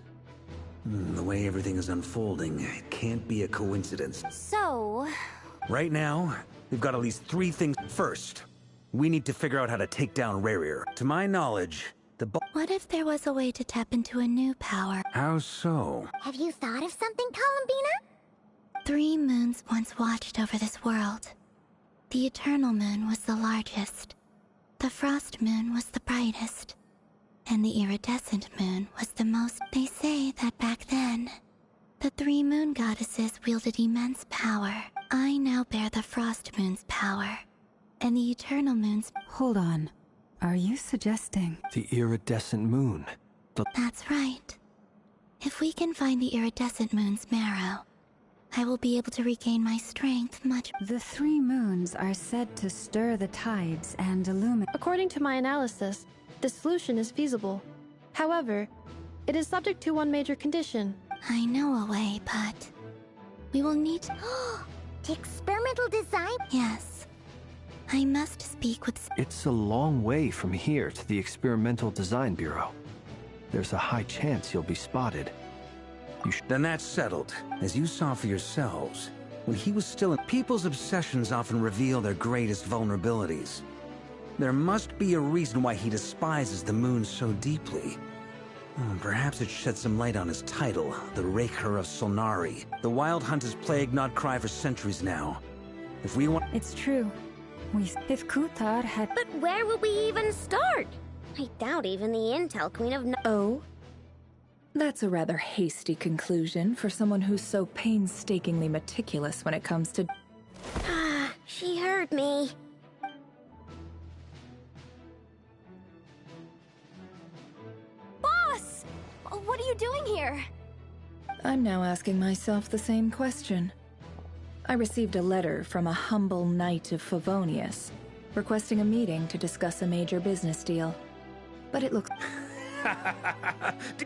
The way everything is unfolding, it can't be a coincidence. So... Right now, we've got at least 3 things. First, we need to figure out how to take down Rarir. To my knowledge, What if there was a way to tap into a new power? How so? Have you thought of something, Columbina? 3 moons once watched over this world. The Eternal Moon was the largest. The Frost Moon was the brightest. And the Iridescent Moon was the most. They say that back then, the 3 moon goddesses wielded immense power. I now bear the Frost Moon's power, and the Eternal Moon's... Hold on. Are you suggesting... The iridescent moon? That's right. If we can find the Iridescent Moon's marrow, I will be able to regain my strength much... The 3 moons are said to stir the tides and illuminate... According to my analysis, the solution is feasible. However, it is subject to one major condition. I know a way, but... we will need... The experimental design? Yes. I must speak with... It's a long way from here to the Experimental Design Bureau. There's a high chance you'll be spotted. Then that's settled. As you saw for yourselves, when he was still in... People's obsessions often reveal their greatest vulnerabilities. There must be a reason why he despises the moon so deeply. Perhaps it sheds some light on his title, the Raker of Solnari. The Wild Hunt has plagued Nodcry for centuries now. If we want... It's true. If Kuthar had... But where would we even start? I doubt even the Intel Queen of... Oh? That's a rather hasty conclusion for someone who's so painstakingly meticulous when it comes to... Ah, she heard me. Boss! What are you doing here? I'm now asking myself the same question. I received a letter from a humble knight of Favonius, requesting a meeting to discuss a major business deal. But it looks...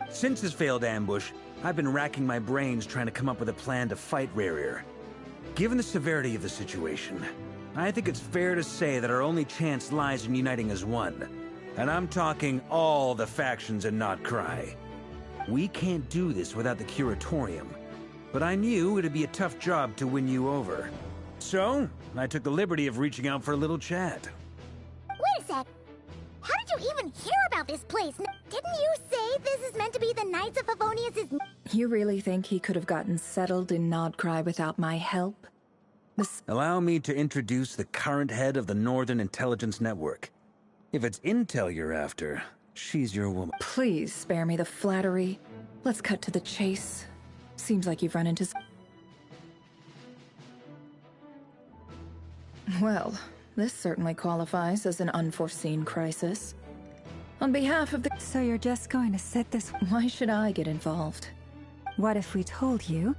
Since his failed ambush, I've been racking my brains trying to come up with a plan to fight Rarir. Given the severity of the situation, I think it's fair to say that our only chance lies in uniting as one. And I'm talking all the factions in Nodcry. We can't do this without the Curatorium, but I knew it'd be a tough job to win you over. So, I took the liberty of reaching out for a little chat. Wait a sec. How did you even hear about this place? Didn't you say this is meant to be the Knights of Favonius'... You really think he could have gotten settled in Nodcry without my help? Allow me to introduce the current head of the Northern Intelligence Network. If it's intel you're after, she's your woman. Please spare me the flattery. Let's cut to the chase. Seems like you've run into... Well, this certainly qualifies as an unforeseen crisis. On behalf of the... So you're just going to sit this... Why should I get involved? What if we told you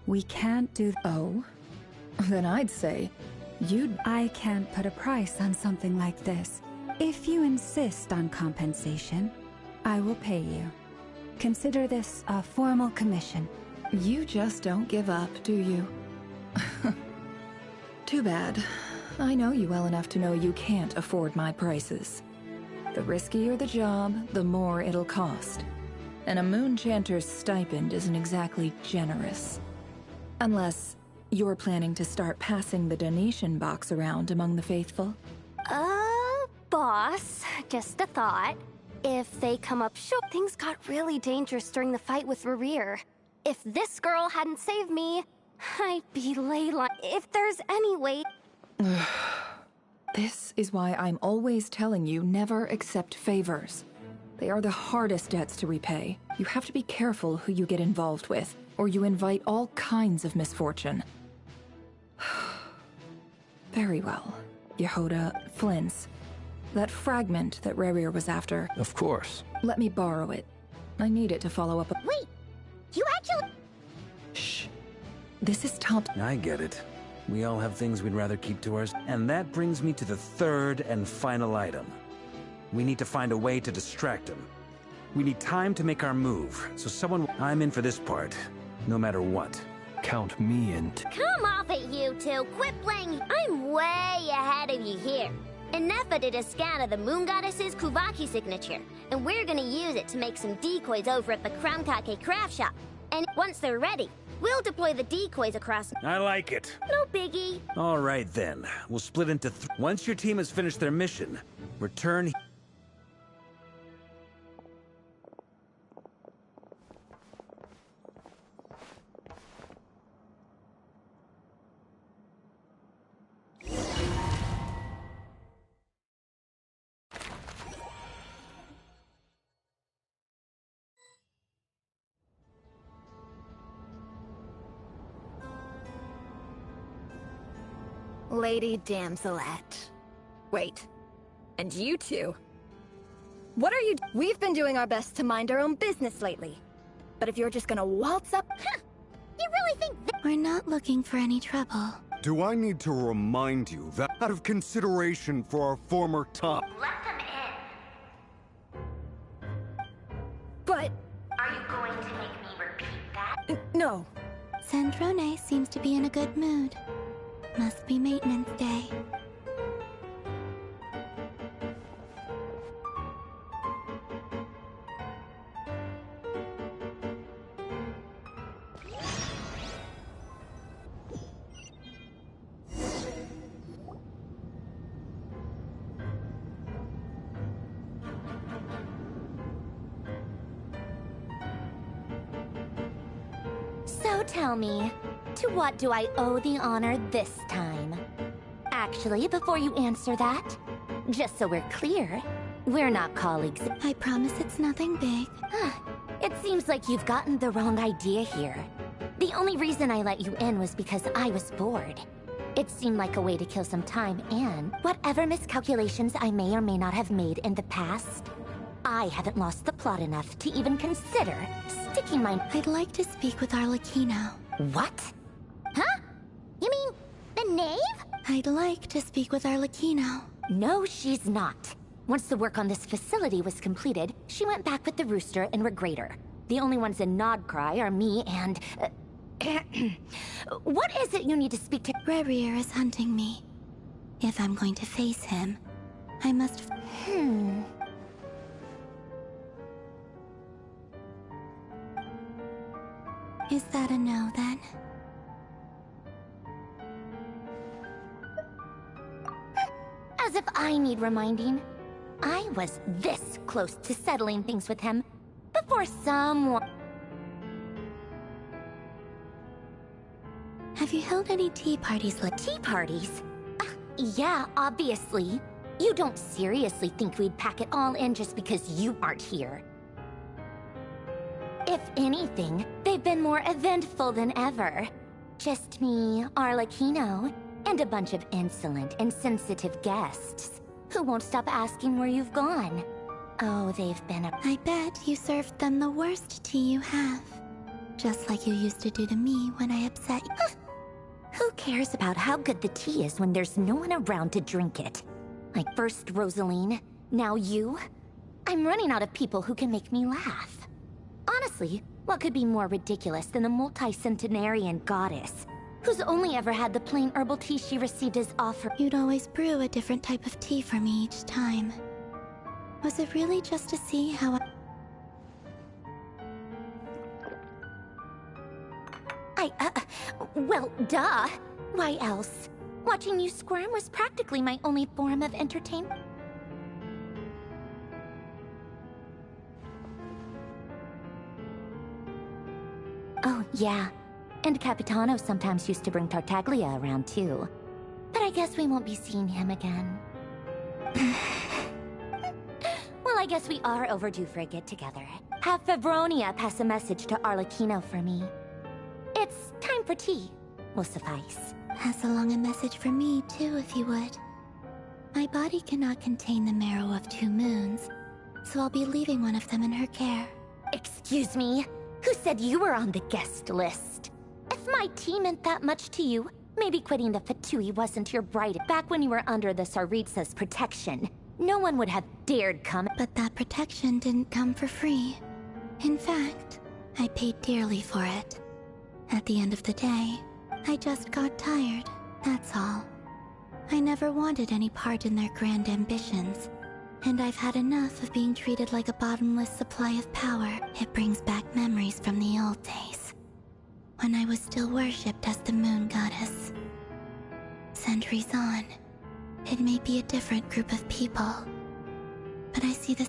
we can't do... Oh? Then I'd say you'd... I can't put a price on something like this. If you insist on compensation, I will pay you. Consider this a formal commission. You just don't give up, do you? Too bad. I know you well enough to know you can't afford my prices. The riskier the job, the more it'll cost. And a Moonchanter's stipend isn't exactly generous. Unless you're planning to start passing the donation box around among the faithful. Boss, just a thought. If they come up short, things got really dangerous during the fight with Rarir. If this girl hadn't saved me, I'd be Layla. If there's any way... This is why I'm always telling you never accept favors. They are the hardest debts to repay. You have to be careful who you get involved with, or you invite all kinds of misfortune. Very well. Yehoda, Flynn's. That fragment that Rerir was after. Of course. Let me borrow it. I need it to follow up. Wait! You actually... Shh. This is top... I get it. We all have things we'd rather keep to ours. And that brings me to the third and final item. We need to find a way to distract him. We need time to make our move, so someone... I'm in for this part, no matter what. Count me in. Come off it, you two! Quit playing! I'm way ahead of you here. Nefa did a scan of the Moon Goddess's Kuvaki signature, and we're gonna use it to make some decoys over at the Kramkake craft shop. And once they're ready, we'll deploy the decoys across... I like it. No biggie. All right, then. We'll split into Once your team has finished their mission, return... Lady Damselette. Wait. And you two? What are you... We've been doing our best to mind our own business lately. But if you're just gonna waltz up... You really think We're not looking for any trouble. Do I need to remind you that out of consideration for our former top... Let them in. But... Are you going to make me repeat that? No. Sandrone seems to be in a good mood. Must be maintenance day. So tell me, to what do I owe the honor this time? Actually, before you answer that, just so we're clear, we're not colleagues. I promise it's nothing big. It seems like you've gotten the wrong idea here. The only reason I let you in was because I was bored. It seemed like a way to kill some time, and whatever miscalculations I may or may not have made in the past, I haven't lost the plot enough to even consider sticking my... I'd like to speak with Arlecchino. What? Huh? You mean the knave? I'd like to speak with Arlecchino. No, she's not. Once the work on this facility was completed, she went back with the rooster and Regrator. The only ones in Nodcry are me and... What is it you need to speak to? Rerir is hunting me. If I'm going to face him, I must... Is that a no, then? As if I need reminding. I was this close to settling things with him before someone... Have you held any tea parties lately? Tea parties? Yeah, obviously. You don't seriously think we'd pack it all in just because you aren't here. If anything, they've been more eventful than ever. Just me, Arlecchino, and a bunch of insolent and sensitive guests who won't stop asking where you've gone. Oh, they've been a... I bet you served them the worst tea you have. Just like you used to do to me when I upset you. Who cares about how good the tea is when there's no one around to drink it? Like first Rosaline, now you? I'm running out of people who can make me laugh. Honestly, what could be more ridiculous than a multi-centenarian goddess who's only ever had the plain herbal tea she received as offer? You'd always brew a different type of tea for me each time. Was it really just to see how well, duh. Why else? Watching you squirm was practically my only form of entertainment. Oh, yeah. And Capitano sometimes used to bring Tartaglia around, too. But I guess we won't be seeing him again. Well, I guess we are overdue for a get-together. Have Fevronia pass a message to Arlecchino for me. It's time for tea. Will suffice. Pass along a message for me, too, if you would. My body cannot contain the marrow of 2 moons, so I'll be leaving one of them in her care. Excuse me? Who said you were on the guest list? If my tea meant that much to you, maybe quitting the Fatui wasn't your brightest. Back when you were under the Tsaritsa's protection, no one would have dared come. But that protection didn't come for free. In fact, I paid dearly for it. At the end of the day, I just got tired, that's all. I never wanted any part in their grand ambitions, and I've had enough of being treated like a bottomless supply of power. It brings back memories from the old days, when I was still worshipped as the moon goddess. Centuries on, it may be a different group of people, but I see this.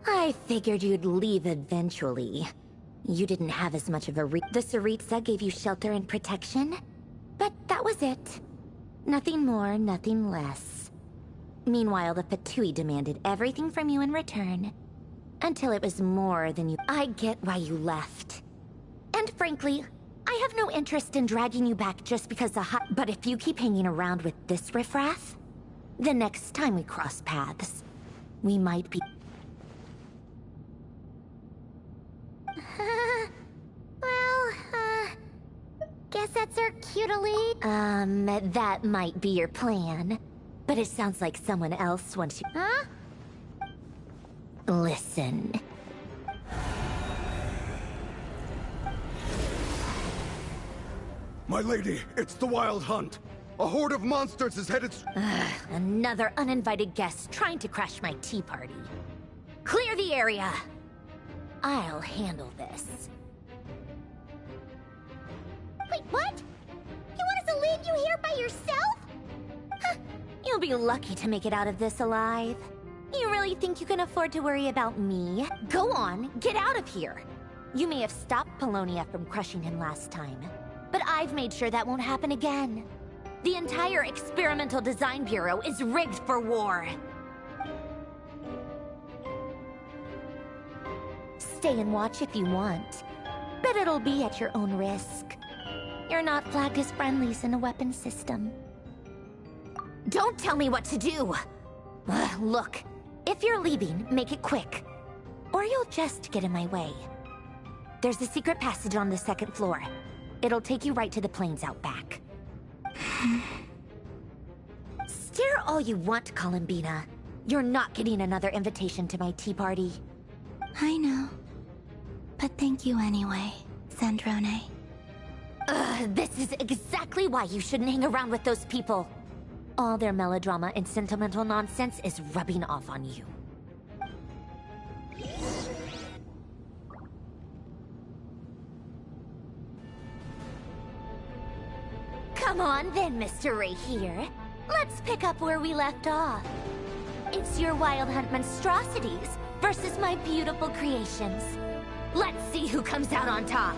I figured you'd leave eventually. You didn't have as much of a The Tsaritsa gave you shelter and protection, but that was it. Nothing more, nothing less. Meanwhile, the Fatui demanded everything from you in return, until it was more than you. I get why you left. And frankly, I have no interest in dragging you back just because the But if you keep hanging around with this riffraff, the next time we cross paths, we might be... Guess that's our cue to leave. That might be your plan. But it sounds like someone else wants you. Huh? Listen. My lady, it's the Wild Hunt. A horde of monsters is headed... Another uninvited guest trying to crash my tea party. Clear the area. I'll handle this. Wait, what? You want us to leave you here by yourself? Huh. You'll be lucky to make it out of this alive. You really think you can afford to worry about me? Go on, get out of here. You may have stopped Polonia from crushing him last time, but I've made sure that won't happen again. The entire Experimental Design Bureau is rigged for war. Stay and watch if you want, but it'll be at your own risk. You're not flagged as friendlies in the weapons system. Don't tell me what to do! Look, if you're leaving, make it quick. Or you'll just get in my way. There's a secret passage on the 2nd floor. It'll take you right to the plains out back. Stare all you want, Columbina. You're not getting another invitation to my tea party. I know. But thank you anyway, Sandrone. This is exactly why you shouldn't hang around with those people. All their melodrama and sentimental nonsense is rubbing off on you. Come on then, Mr. Ray here. Let's pick up where we left off. It's your Wild Hunt monstrosities versus my beautiful creations. Let's see who comes out on top.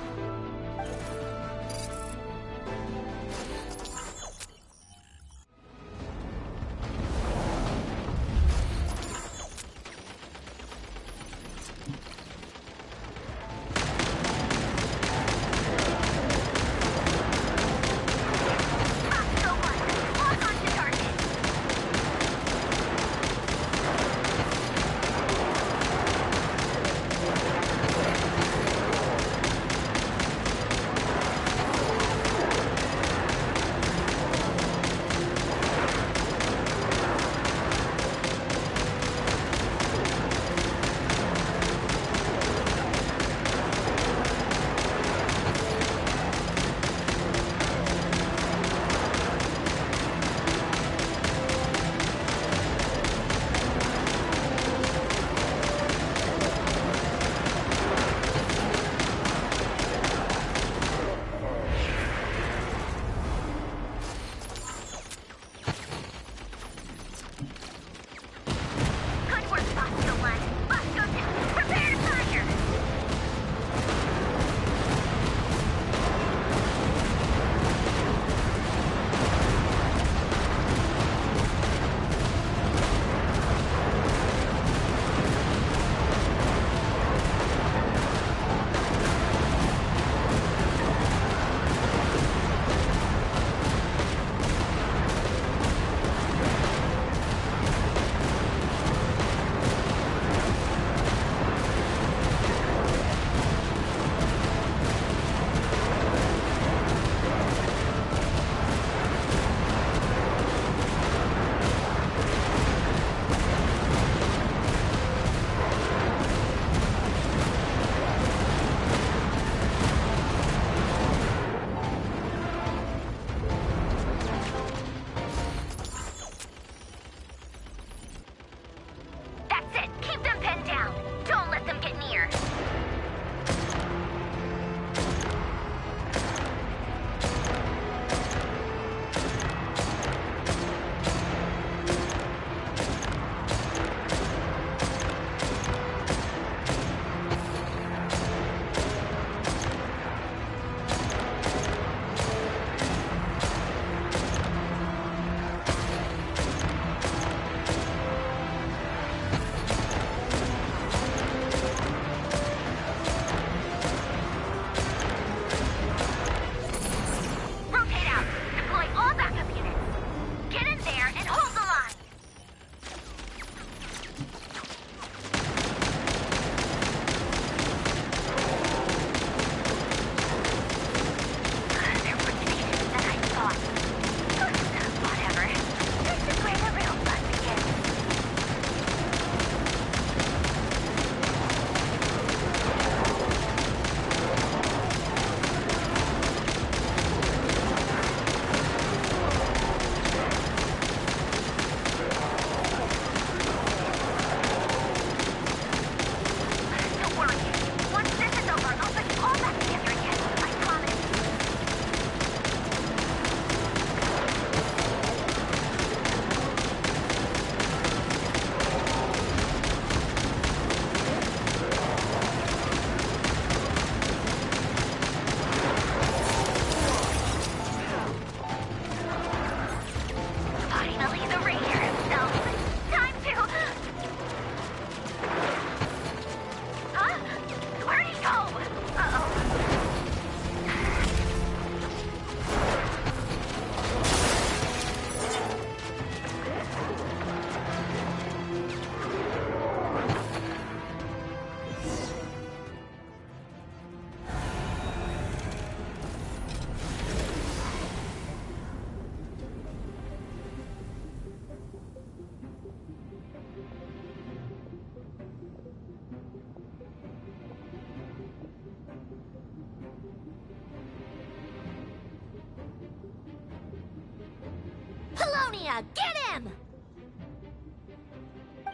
Polonia, get him!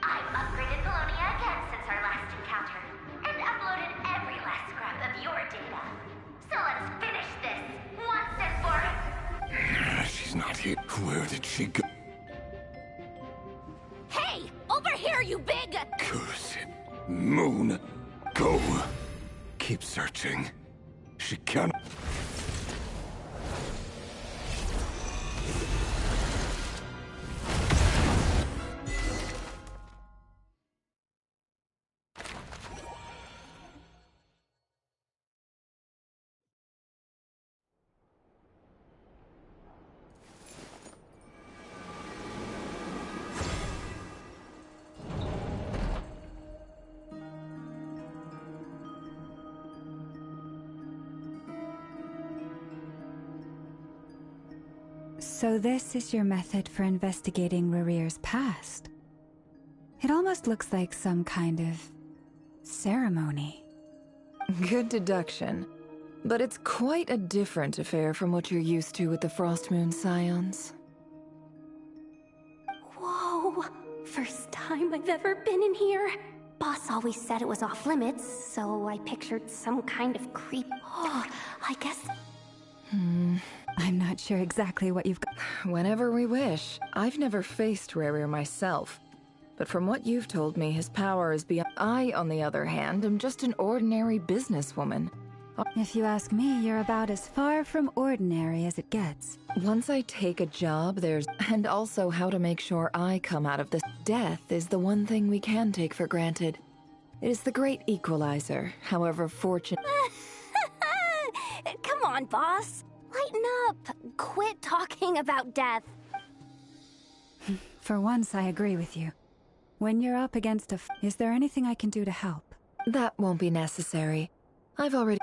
I've upgraded Polonia again since our last encounter, and uploaded every last scrap of your data. So let's finish this, once and for... She's not here. Where did she go? Hey! Over here, you big... Curse it. Moon, go. Keep searching. She cannot... So this is your method for investigating Rarir's past? It almost looks like some kind of ceremony. Good deduction. But it's quite a different affair from what you're used to with the Frost Moon Scions. Whoa! First time I've ever been in here. Boss always said it was off limits, so I pictured some kind of creep. Oh, I guess... I'm not sure exactly what you've got. Whenever we wish. I've never faced Rarir myself. But from what you've told me, his power is beyond... I, on the other hand, am just an ordinary businesswoman. If you ask me, you're about as far from ordinary as it gets. Once I take a job, there's... And also how to make sure I come out of this. Death is the one thing we can take for granted. It is the great equalizer, however fortunate... Come on, boss. Lighten up. Quit talking about death. For once, I agree with you. When you're up against is there anything I can do to help? That won't be necessary. I've already...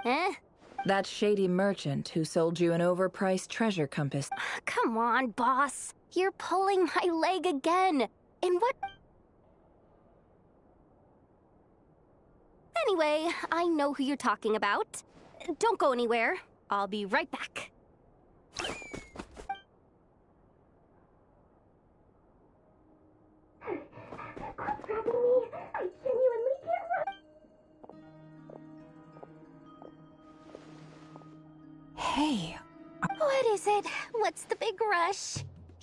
That shady merchant who sold you an overpriced treasure compass. Come on, boss. You're pulling my leg again. In what... Anyway, I know who you're talking about. Don't go anywhere. I'll be right back. Quit grabbing me. I genuinely can't run. Hey. What is it? What's the big rush?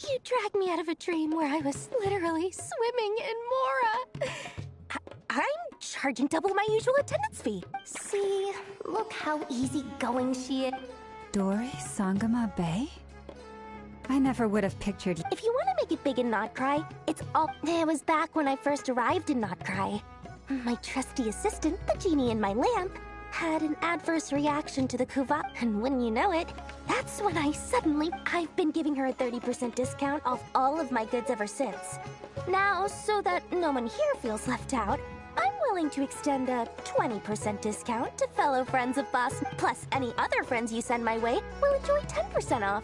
You dragged me out of a dream where I was literally swimming in Mora. I'm charging double my usual attendance fee. See, look how easygoing she is. Dory Sangama Bay? I never would have pictured... If you want to make it big and not cry, it's all... It was back when I first arrived in Not Cry. My trusty assistant, the genie in my lamp, had an adverse reaction to the kuva, and wouldn't you know it, that's when I've been giving her a 30% discount off all of my goods ever since. Now, so that no one here feels left out, I'm willing to extend a 20% discount to fellow friends of Boss, plus any other friends you send my way will enjoy 10% off.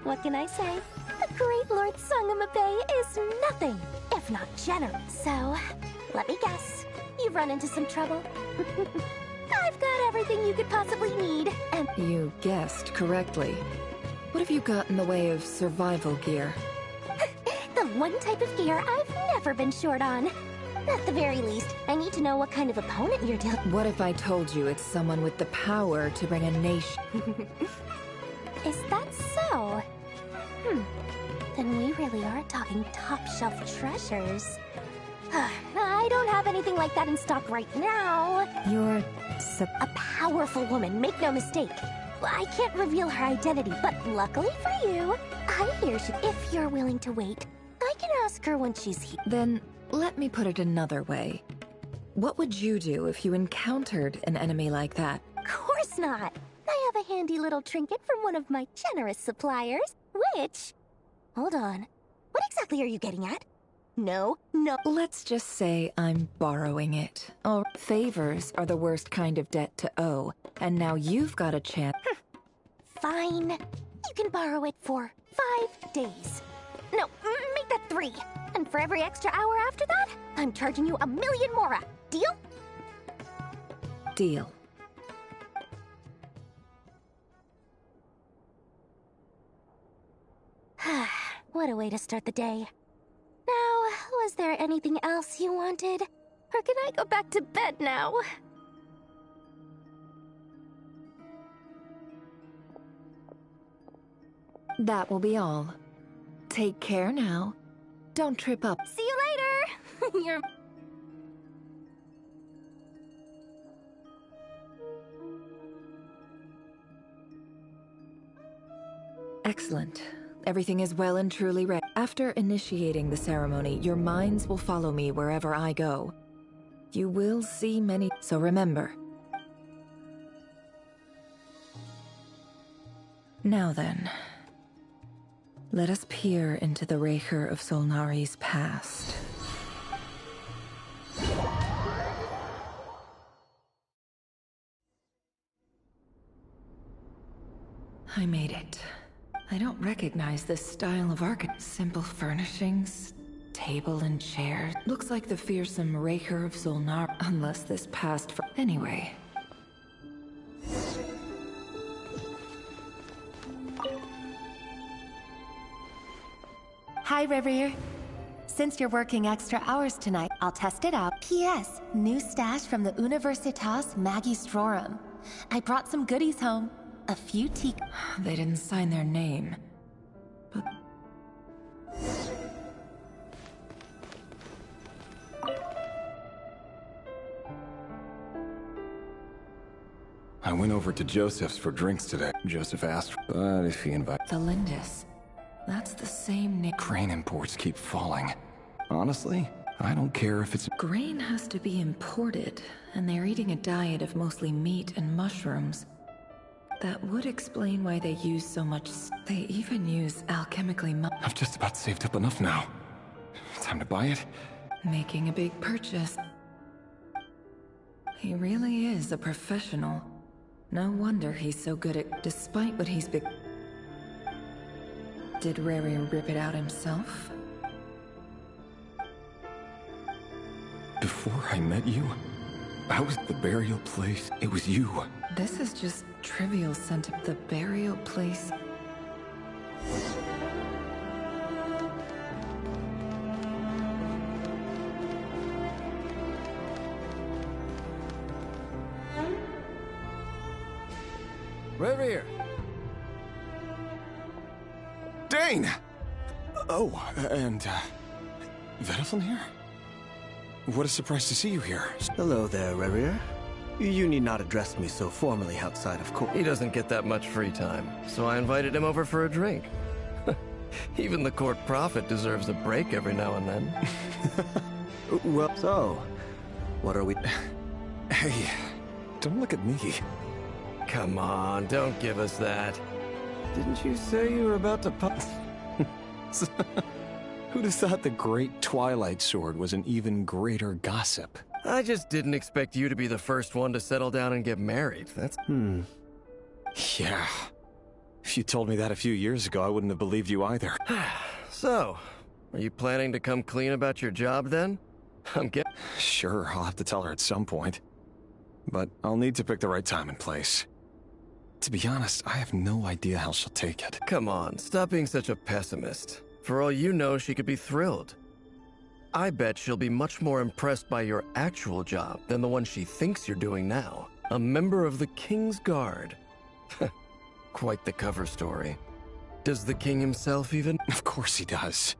What can I say? The great Lord Sangama Bay is nothing if not generous. So, let me guess. You've run into some trouble? I've got everything you could possibly need, and... You guessed correctly. What have you got in the way of survival gear? The one type of gear I've never been short on. At the very least, I need to know what kind of opponent you're dealing... What if I told you it's someone with the power to bring a nation... Is that so? Then we really are talking top-shelf treasures. I don't have anything like that in stock right now. You're... a powerful woman, make no mistake. I can't reveal her identity, but luckily for you, I hear she... If you're willing to wait, I can ask her when she's here. Then, let me put it another way. What would you do if you encountered an enemy like that? Of course not. I have a handy little trinket from one of my generous suppliers, which... Hold on. What exactly are you getting at? No. Let's just say I'm borrowing it. Oh, favors are the worst kind of debt to owe, and now you've got a chance. Fine. You can borrow it for 5 days. No, make that 3. And for every extra hour after that, I'm charging you 1,000,000 mora. Deal? Deal. What What a way to start the day. Now, was there anything else you wanted? Or can I go back to bed now? That will be all. Take care now. Don't trip up. See you later! You're... Excellent. Everything is well and truly ready. After initiating the ceremony, your minds will follow me wherever I go. You will see many, so remember. Now then, let us peer into the Raker of Solnari's past. I made it. I don't recognize this style of architecture. Simple furnishings, table and chair. Looks like the fearsome Raker of Solnar, unless this passed for... Anyway. Hi, Revere. Since you're working extra hours tonight, I'll test it out. P.S. New stash from the Universitas Magistrorum. I brought some goodies home. A few tea... They didn't sign their name. But... I went over to Joseph's for drinks today. Joseph asked, but if he invited... The Lindis. That's the same name. Grain imports keep falling. Honestly, I don't care if it's... Grain has to be imported, and they're eating a diet of mostly meat and mushrooms. That would explain why they use so much... They even use alchemically... I've just about saved up enough now. Time to buy it. Making a big purchase. He really is a professional. No wonder he's so good at... Despite what he's big... Did Rary rip it out himself? Before I met you, I was at the burial place. It was you. This is just trivial sentiment. The burial place... Revere! Dane! Oh, and, Vedaflin here? What a surprise to see you here. Hello there, Revere. You need not address me so formally outside of court. He doesn't get that much free time, so I invited him over for a drink. Even the court prophet deserves a break every now and then. Well, so, what are we... Hey, don't look at me. Come on, don't give us that. Didn't you say you were about to pop... Who'd have thought the great Twilight Sword was an even greater gossip? I just didn't expect you to be the first one to settle down and get married. That's... Yeah. If you told me that a few years ago, I wouldn't have believed you either. So, are you planning to come clean about your job then? Sure, I'll have to tell her at some point. But I'll need to pick the right time and place. To be honest, I have no idea how she'll take it. Come on, stop being such a pessimist. For all you know, she could be thrilled. I bet she'll be much more impressed by your actual job than the one she thinks you're doing now. A member of the King's Guard. Quite the cover story. Does the king himself even? Of course he does.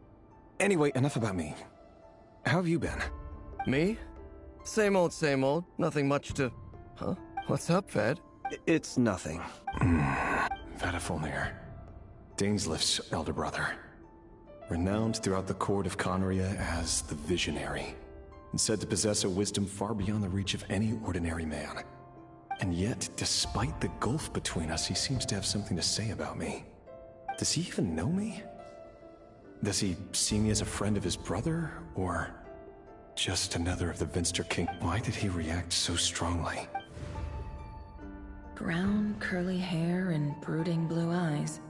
Anyway, enough about me. How have you been? Me? Same old, same old. Nothing much to... Huh? What's up, Ved? It's nothing. Vedaflin, Dainslift's elder brother. Renowned throughout the court of Conria as the Visionary, and said to possess a wisdom far beyond the reach of any ordinary man. And yet, despite the gulf between us, he seems to have something to say about me. Does he even know me? Does he see me as a friend of his brother, or just another of the Vinster King? Why did he react so strongly? Brown, curly hair and brooding blue eyes.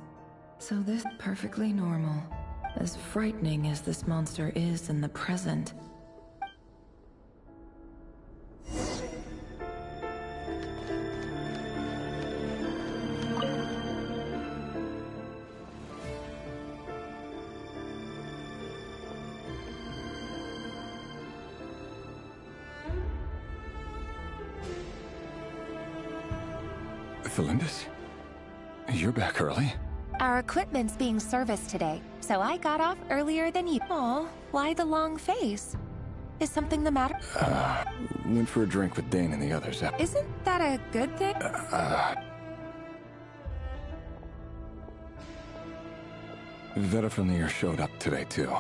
So this perfectly normal. As frightening as this monster is in the present. Felindis? You're back early? Our equipment's being serviced today, so I got off earlier than you. Aw, why the long face? Is something the matter? Went for a drink with Dane and the others. Isn't that a good thing? Vedifilnir showed up today, too.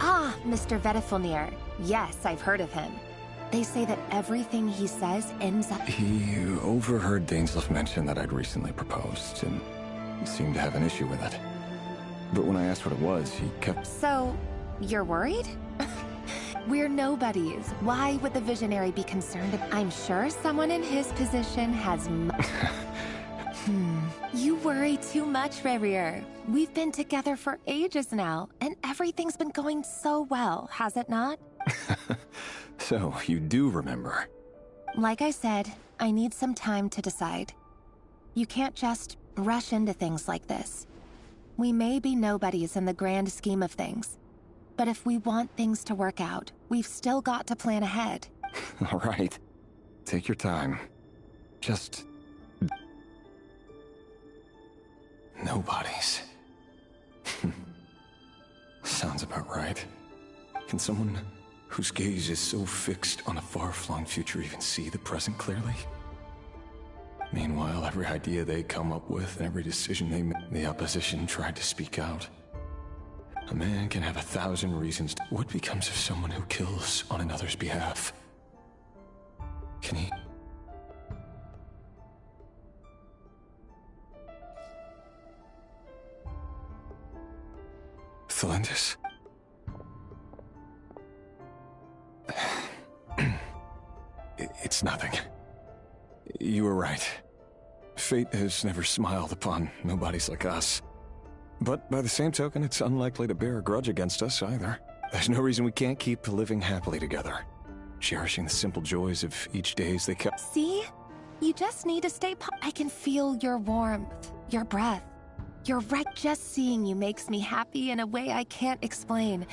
Ah, Mr. Vedifilnir. Yes, I've heard of him. They say that everything he says ends up... He overheard Dainsleif mention that I'd recently proposed, and seemed to have an issue with it. But when I asked what it was, he kept... So, you're worried? We're nobodies. Why would the Visionary be concerned? I'm sure someone in his position has... You worry too much, Rarier. We've been together for ages now, and everything's been going so well, has it not? So, you do remember? Like I said, I need some time to decide. You can't just rush into things like this. We may be nobodies in the grand scheme of things, but if we want things to work out, we've still got to plan ahead. All right. Take your time. Just... Nobodies. Sounds about right. Can someone whose gaze is so fixed on a far-flung future even see the present clearly? Meanwhile, every idea they come up with and every decision they make, the opposition tried to speak out. A man can have 1,000 reasons. What becomes of someone who kills on another's behalf? Can he... Felindis? It's nothing. You were right. Fate has never smiled upon nobodies like us. But by the same token, it's unlikely to bear a grudge against us either. There's no reason we can't keep living happily together, cherishing the simple joys of each day as they kept... See? You just need to stay I can feel your warmth, your breath. You're right. Just seeing you makes me happy in a way I can't explain.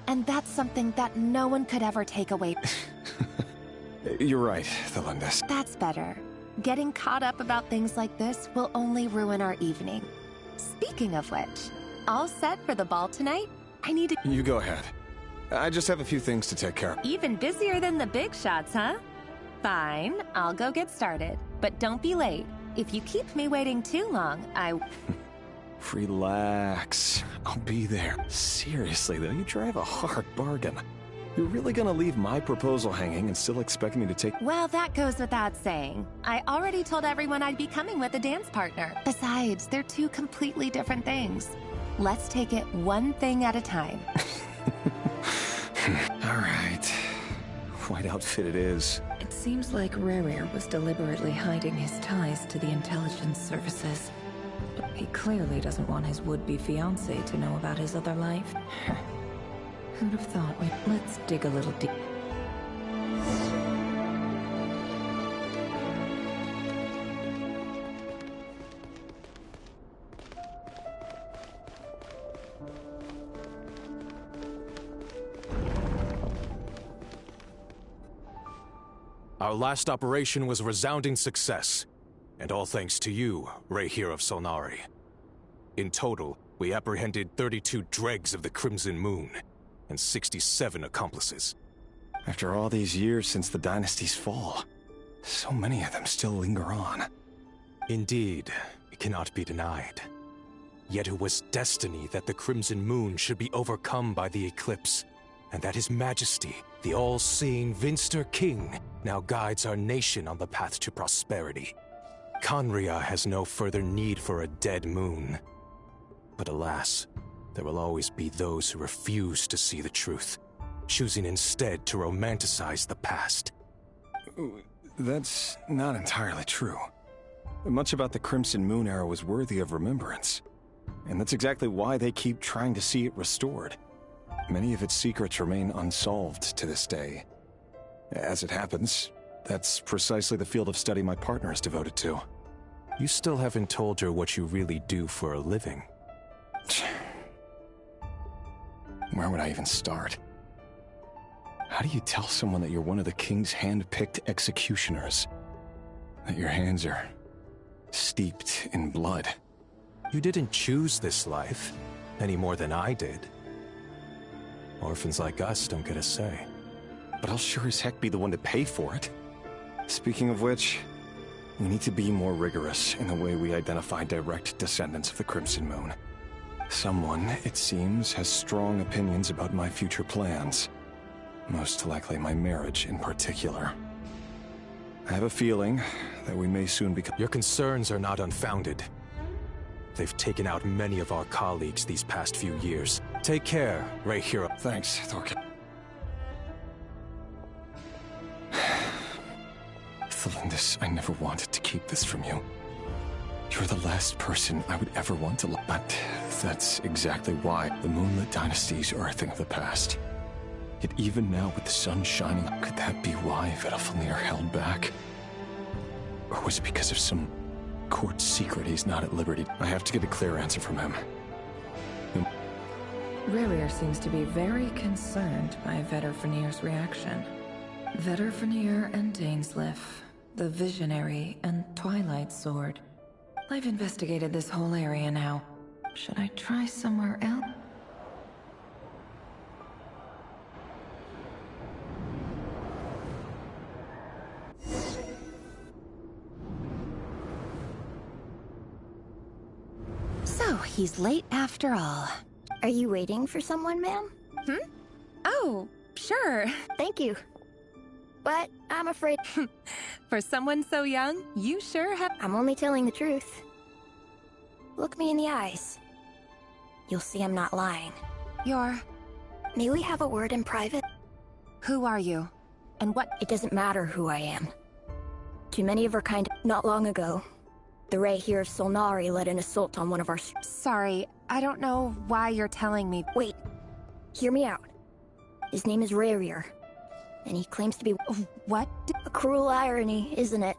And that's something that no one could ever take away. You're right, Felindis. That's better. Getting caught up about things like this will only ruin our evening. Speaking of which, all set for the ball tonight? I need to... You go ahead. I just have a few things to take care of. Even busier than the big shots, huh? Fine, I'll go get started. But don't be late. If you keep me waiting too long, I... Relax. I'll be there. Seriously, though, you drive a hard bargain. You're really gonna leave my proposal hanging and still expect me to take... Well, that goes without saying. I already told everyone I'd be coming with a dance partner. Besides, they're two completely different things. Let's take it one thing at a time. All right. White outfit it is. It seems like Rarier was deliberately hiding his ties to the intelligence services. He clearly doesn't want his would-be fiancée to know about his other life. Who'd have thought? Let's dig a little deep. Our last operation was a resounding success, and all thanks to you, Rayhir of Solnari. In total, we apprehended 32 dregs of the Crimson Moon, and 67 accomplices. After all these years since the dynasty's fall, so many of them still linger on. Indeed, it cannot be denied. Yet it was destiny that the Crimson Moon should be overcome by the eclipse, and that His Majesty, the all-seeing Vinster King, now guides our nation on the path to prosperity. Conria has no further need for a dead moon. But alas, there will always be those who refuse to see the truth, choosing instead to romanticize the past. That's not entirely true. Much about the Crimson Moon era was worthy of remembrance, and that's exactly why they keep trying to see it restored. Many of its secrets remain unsolved to this day. As it happens, that's precisely the field of study my partner is devoted to. You still haven't told her what you really do for a living. Where would I even start? How do you tell someone that you're one of the king's hand-picked executioners? That your hands are steeped in blood. You didn't choose this life, any more than I did. Orphans like us don't get a say. But I'll sure as heck be the one to pay for it. Speaking of which, we need to be more rigorous in the way we identify direct descendants of the Crimson Moon. Someone, it seems, has strong opinions about my future plans. Most likely my marriage in particular. I have a feeling that we may soon become— Your concerns are not unfounded. They've taken out many of our colleagues these past few years. Take care, Ray Hero. Thanks, Thorkin. Thelindis, I never wanted to keep this from you. You're the last person I would ever want to love. But that's exactly why the Moonlit dynasties are a thing of the past. Yet even now with the sun shining, could that be why Vedalfnir held back? Or was it because of some court secret he's not at liberty? I have to get a clear answer from him. Rerir seems to be very concerned by Vedalfnir's reaction. Vedalfnir and Dainsleif, the Visionary and Twilight Sword. I've investigated this whole area now. Should I try somewhere else? So, he's late after all. Are you waiting for someone, ma'am? Oh, sure. Thank you. But I'm afraid... For someone so young, you sure have... I'm only telling the truth. Look me in the eyes. You'll see I'm not lying. May we have a word in private? Who are you? And what... It doesn't matter who I am. Too many of our kind... Not long ago, the Ray here of Solnari led an assault on one of our... Sorry, I don't know why you're telling me... Wait. Hear me out. His name is Rerir. And he claims to be... What? A cruel irony, isn't it?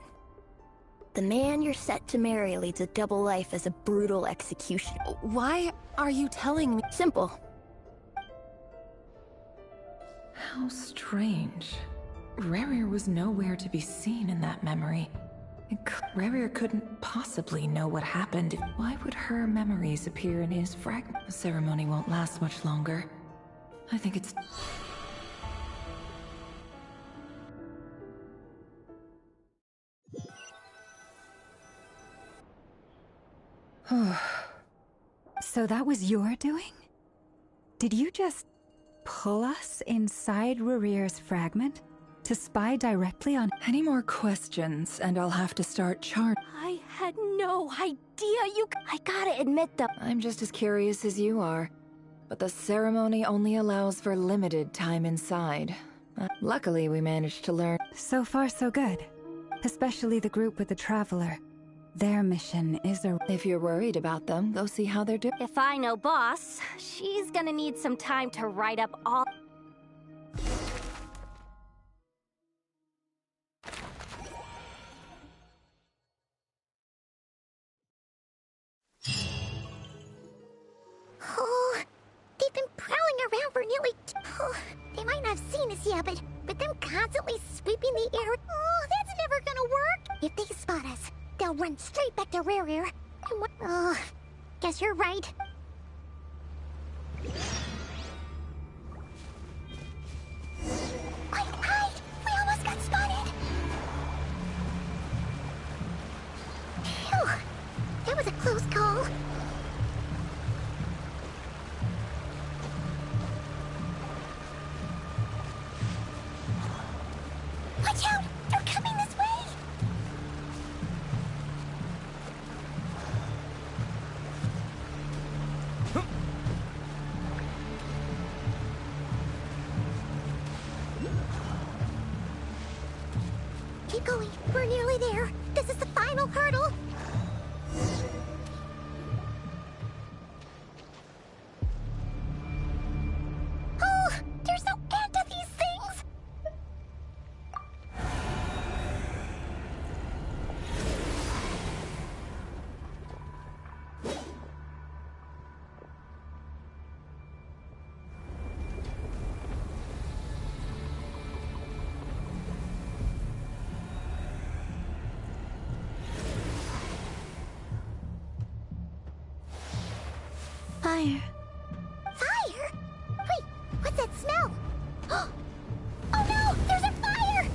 The man you're set to marry leads a double life as a brutal executioner. Why are you telling me? Simple. How strange. Rerir was nowhere to be seen in that memory. Rerir couldn't possibly know what happened. Why would her memories appear in his fragment? The ceremony won't last much longer. I think it's... So that was your doing? Did you just pull us inside Rerir's fragment to spy directly on... Any more questions, and I'll have to start I had no idea I gotta admit though. I'm just as curious as you are. But the ceremony only allows for limited time inside. Luckily, we managed to learn... So far, so good. Especially the group with the Traveler. Their mission is a... If you're worried about them, go see how they're doing. If I know Boss, she's gonna need some time to write up all... Oh, they've been prowling around for nearly... Oh, they might not have seen us yet, but them constantly sweeping the air... Oh, that's never gonna work! If they spot us, they'll run straight back to Rerir. And what... Oh, guess you're right. Hide! We almost got spotted! Phew, that was a close call. Watch out! They're coming this way! fire. Fire? Wait, what's that smell? Oh no! There's a fire!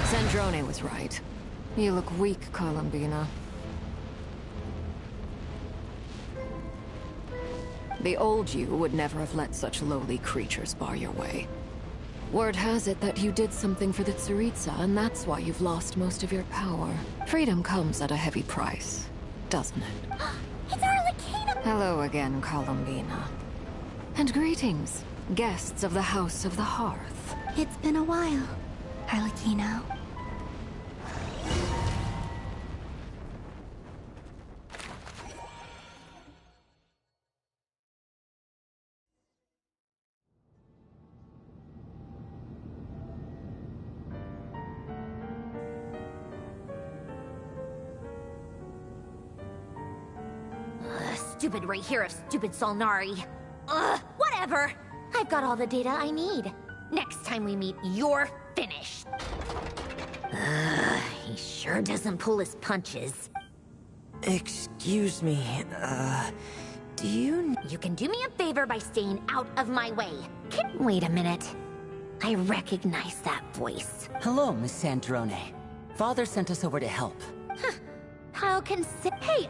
Sandrone was right. You look weak, Columbina. The old you would never have let such lowly creatures bar your way. Word has it that you did something for the Tsaritsa, and that's why you've lost most of your power. Freedom comes at a heavy price, doesn't it? It's Arlecchino! Hello again, Columbina. And greetings, guests of the House of the Hearth. It's been a while, Arlecchino. Stupid right here of stupid Solnari. Ugh, whatever. I've got all the data I need. Next time we meet, you're finished. He sure doesn't pull his punches. Excuse me, do you... You can do me a favor by staying out of my way. Wait a minute. I recognize that voice. Hello, Miss Sandrone. Father sent us over to help. Huh. How Hey,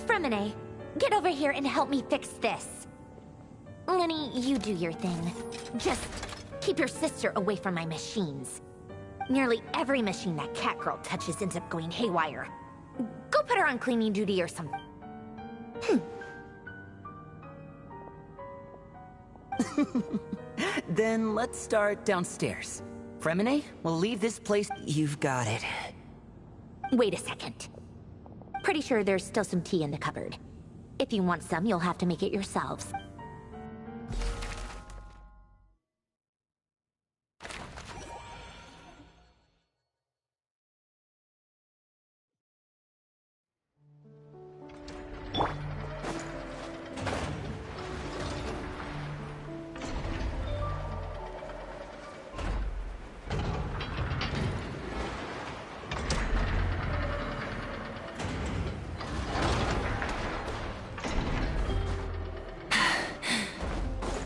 Fremine, get over here and help me fix this. Lenny, you do your thing. Just keep your sister away from my machines. Nearly every machine that Catgirl touches ends up going haywire. Go put her on cleaning duty or something. Then let's start downstairs. Fremine, we'll leave this place. You've got it. Wait a second. Pretty sure there's still some tea in the cupboard. If you want some, you'll have to make it yourselves.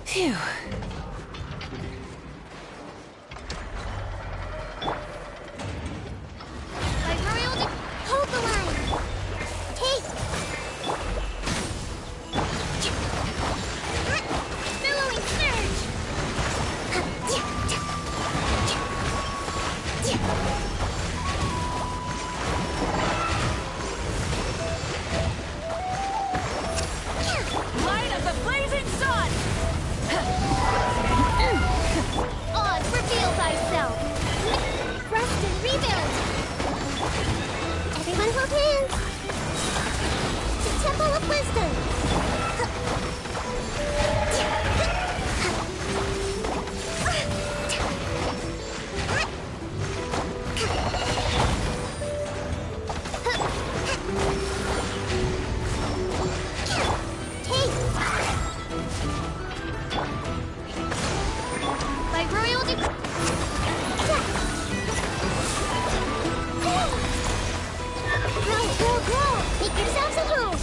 Phew. Hold the line! Hey! Billowing surge! Light of the blazing sun! On, reveal thyself! Rest and rebuild! Everyone hold hands! The Temple of Wisdom! By royal decree. Grow, grow, grow! Make yourselves at home!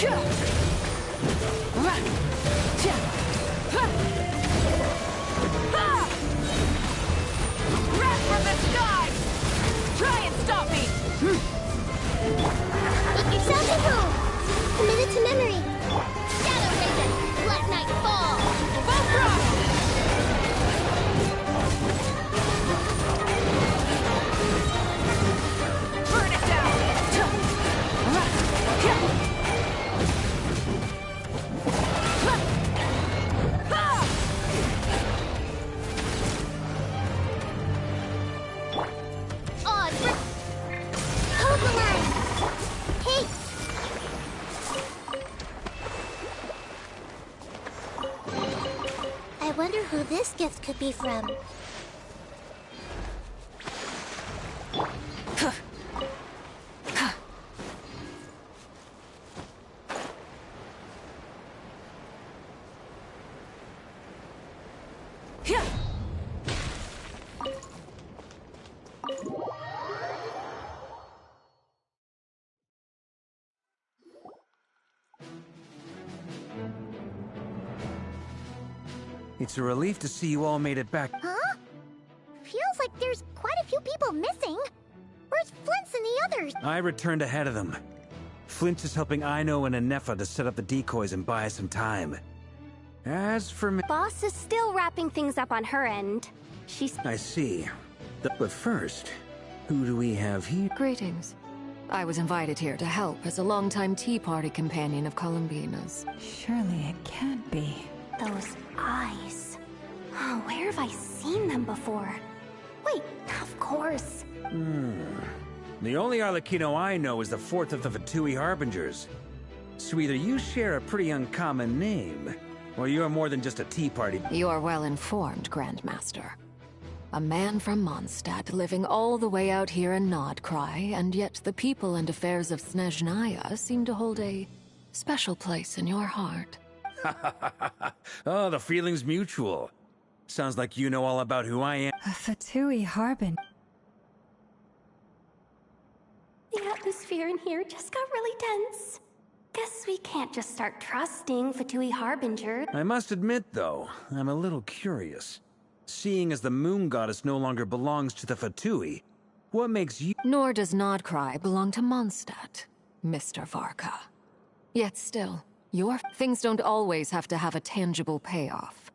Wrath from the sky! Try and stop me! Make yourself at home. Commit it to memory. Shadow Raven, Black Knight Fall. Full throttle! Burn it down! Odd. Pokeline. Hey. I wonder who this gift could be from. It's a relief to see you all made it back. Huh? Feels like there's quite a few people missing. Where's Flint's and the others? I returned ahead of them. Flint is helping Aino and Anefa to set up the decoys and buy us some time. As for me... Boss is still wrapping things up on her end. She's... I see. But first, who do we have here? Greetings. I was invited here to help as a longtime Tea Party companion of Columbina's. Surely it can't be. Those eyes. Oh, where have I seen them before? Wait, of course. The only Arlecchino I know is the fourth of the Fatui Harbingers. So either you share a pretty uncommon name, or you're more than just a Tea Party. You are well informed, Grandmaster. A man from Mondstadt living all the way out here in Nodcry, and yet the people and affairs of Snezhnaya seem to hold a special place in your heart. Oh, the feeling's mutual. Sounds like you know all about who I am. A Fatui Harbin. The atmosphere in here just got really tense. Guess we can't just start trusting Fatui Harbinger. I must admit, though, I'm a little curious. Seeing as the moon goddess no longer belongs to the Fatui, what makes you— Nor does Nodcry belong to Mondstadt, Mr. Varka. Yet still, your things don't always have to have a tangible payoff.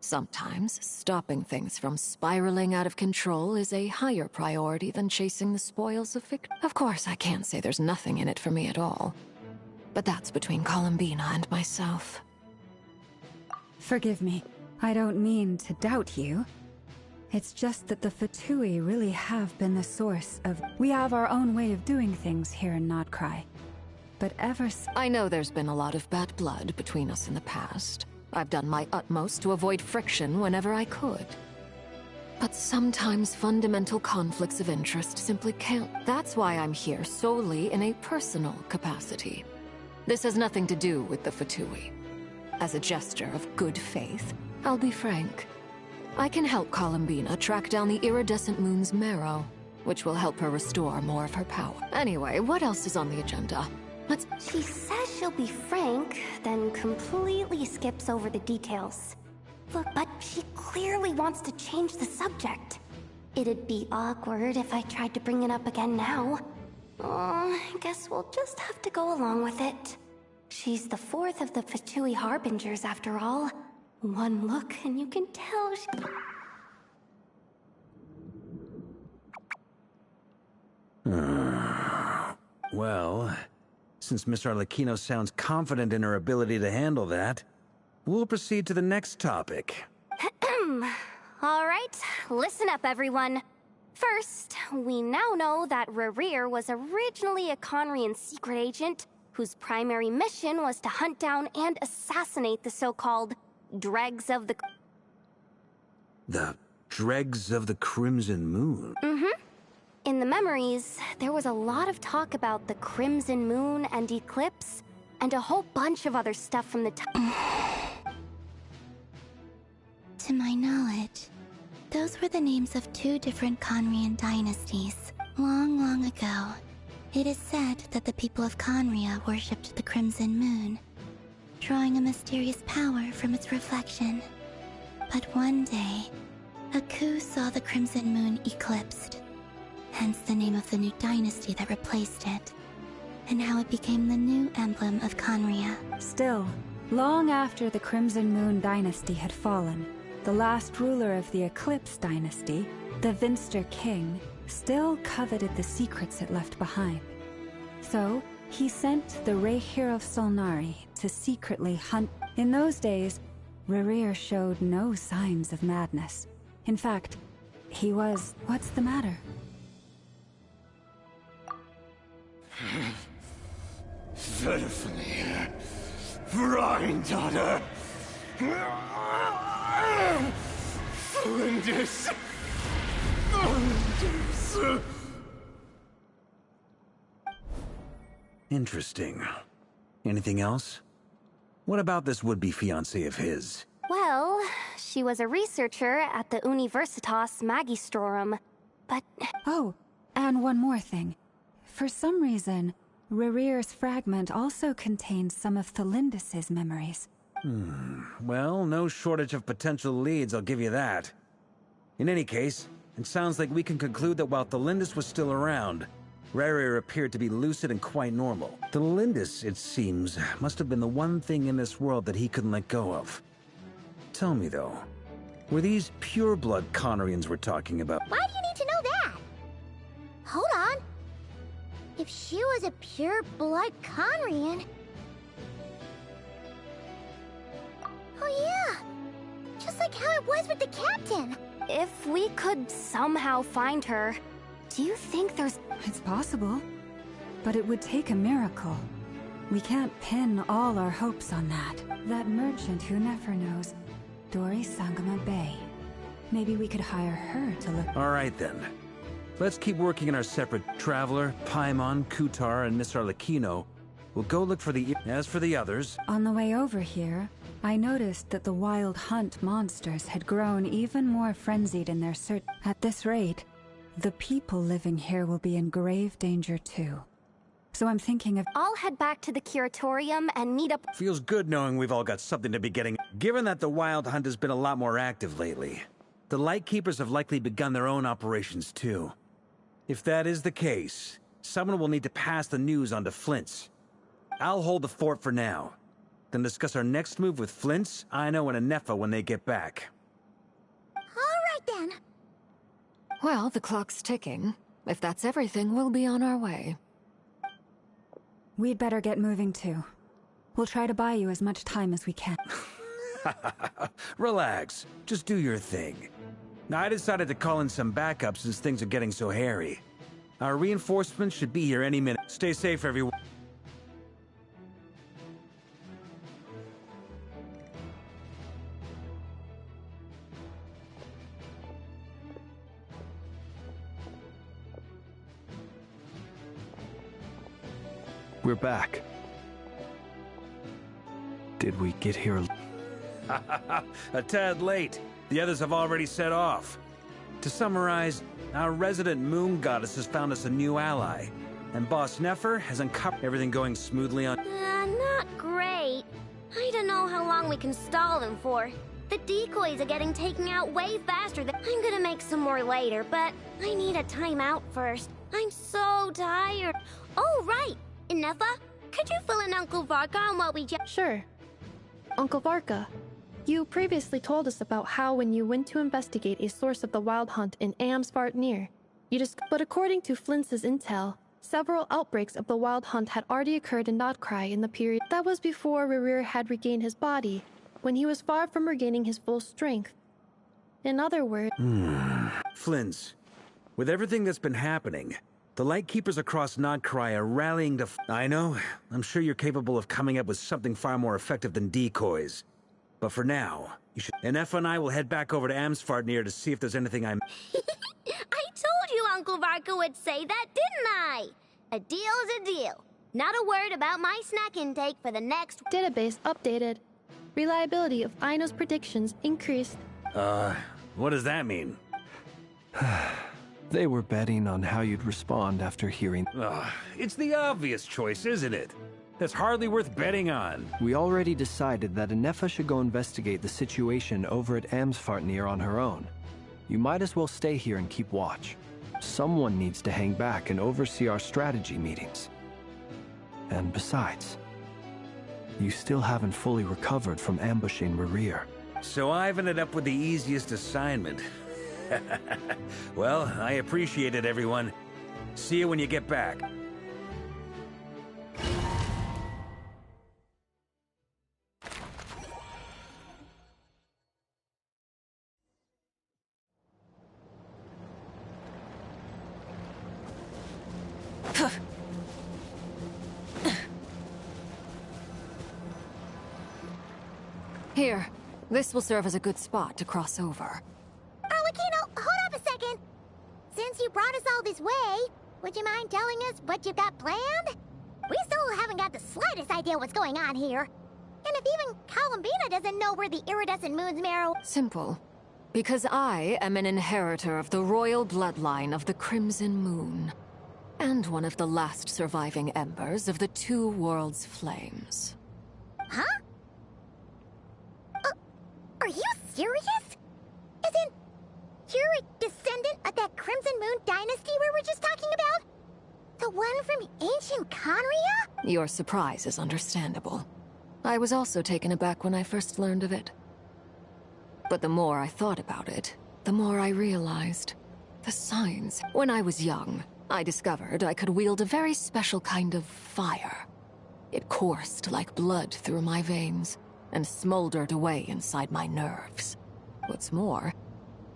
Sometimes, stopping things from spiraling out of control is a higher priority than chasing the spoils of victory. Of course, I can't say there's nothing in it for me at all. But that's between Columbina and myself. Forgive me. I don't mean to doubt you. It's just that the Fatui really have been the source of... We have our own way of doing things here in Nodcry. But I know there's been a lot of bad blood between us in the past. I've done my utmost to avoid friction whenever I could. But sometimes fundamental conflicts of interest simply can't. That's why I'm here solely in a personal capacity. This has nothing to do with the Fatui. As a gesture of good faith, I'll be frank. I can help Columbina track down the iridescent moon's marrow, which will help her restore more of her power. Anyway, what else is on the agenda? She says she'll be frank, then completely skips over the details. Look, but she clearly wants to change the subject. It'd be awkward if I tried to bring it up again now. I guess we'll just have to go along with it. She's the fourth of the Fatui Harbingers, after all. One look and you can tell she... Well, since Miss Arlecchino sounds confident in her ability to handle that, we'll proceed to the next topic. All right, listen up, everyone. First, we now know that Rerir was originally a Conrian secret agent whose primary mission was to hunt down and assassinate the so-called Dregs of the... The Dregs of the Crimson Moon? In the memories, there was a lot of talk about the Crimson Moon and Eclipse, and a whole bunch of other stuff from the time. To my knowledge, those were the names of two different Conrian dynasties, long, long ago. It is said that the people of Conria worshipped the Crimson Moon, drawing a mysterious power from its reflection. But one day, a coup saw the Crimson Moon eclipsed, hence the name of the new dynasty that replaced it, and how it became the new emblem of Conria. Still, long after the Crimson Moon dynasty had fallen, the last ruler of the Eclipse dynasty, the Vinster King, still coveted the secrets it left behind. So, he sent the Rehir of Solnari to secretly hunt. In those days, Rerir showed no signs of madness. In fact, he was... What's the matter? Verfnir, Freindaughter, Flinders. Interesting. Anything else? What about this would-be fiancé of his? Well, she was a researcher at the Universitas Magistrorum, but... Oh, and one more thing. For some reason, Rerir's fragment also contains some of Thelindis' memories. Well, no shortage of potential leads, I'll give you that. In any case, it sounds like we can conclude that while Thelindis was still around, Rerir appeared to be lucid and quite normal. Thelindis, it seems, must have been the one thing in this world that he couldn't let go of. Tell me, though, were these pure-blood Conorians we're talking about? Why do you need to know that? Hold on. If she was a pure-blood Conrian... Oh yeah! Just like how it was with the captain! If we could somehow find her, do you think there's... It's possible, but it would take a miracle. We can't pin all our hopes on that. That merchant who never knows, Dori Sangama Bay. Maybe we could hire her to look... All right, then. Let's keep working in our separate Traveler, Paimon, Kutar, and Miss Arlecchino. We'll go look for the... As for the others... On the way over here, I noticed that the Wild Hunt monsters had grown even more frenzied in their search. At this rate, the people living here will be in grave danger too. So I'm thinking of... I'll head back to the Curatorium and meet up... Feels good knowing we've all got something to be getting... Given that the Wild Hunt has been a lot more active lately, the Lightkeepers have likely begun their own operations too. If that is the case, someone will need to pass the news on to Flint's. I'll hold the fort for now, then discuss our next move with Flint's, Aino, and Anefa when they get back. All right then. Well, the clock's ticking. If that's everything, we'll be on our way. We'd better get moving too. We'll try to buy you as much time as we can. Relax. Just do your thing. Now, I decided to call in some backup since things are getting so hairy. Our reinforcements should be here any minute. Stay safe, everyone. We're back. Did we get here? A tad late. The others have already set off. To summarize, our resident moon goddess has found us a new ally, and Boss Nefer has uncovered everything going smoothly on... Not great. I don't know how long we can stall them for. The decoys are getting taken out way faster than... I'm gonna make some more later, but I need a timeout first. I'm so tired. Oh, right! Inefa, could you fill in Uncle Varka on what we just... Sure. Uncle Varka, you previously told us about how when you went to investigate a source of the Wild Hunt in Amsvartnir, but according to Flint's intel, several outbreaks of the Wild Hunt had already occurred in Nodcry in the period that was before Rerir had regained his body, when he was far from regaining his full strength. In other words... Flint's, with everything that's been happening, the Lightkeepers across Nodcry are rallying to... I know, I'm sure you're capable of coming up with something far more effective than decoys. But for now, you should... Anefa and I will head back over to Amsvartnir to see if there's anything I'm... I told you Uncle Varka would say that, didn't I? A deal's a deal. Not a word about my snack intake for the next... Database updated. Reliability of Aino's predictions increased. What does that mean? They were betting on how you'd respond after hearing. It's the obvious choice, isn't it? That's hardly worth betting on. We already decided that Anefa should go investigate the situation over at Amsfartnir on her own. You might as well stay here and keep watch. Someone needs to hang back and oversee our strategy meetings. And besides, you still haven't fully recovered from ambushing Rerir. So I've ended up with the easiest assignment. Well, I appreciate it, everyone. See you when you get back. Here, this will serve as a good spot to cross over. Arlecchino, hold up a second. Since you brought us all this way, would you mind telling us what you've got planned? We still haven't got the slightest idea what's going on here. And if even Columbina doesn't know where the iridescent moon's marrow... Simple. Because I am an inheritor of the royal bloodline of the Crimson Moon. And one of the last surviving embers of the Two Worlds' flames. Huh? Are you serious? Isn't you're a descendant of that Crimson Moon dynasty we were just talking about? The one from ancient Conria? Your surprise is understandable. I was also taken aback when I first learned of it. But the more I thought about it, the more I realized. The signs. When I was young, I discovered I could wield a very special kind of fire. It coursed like blood through my veins, and smoldered away inside my nerves. What's more,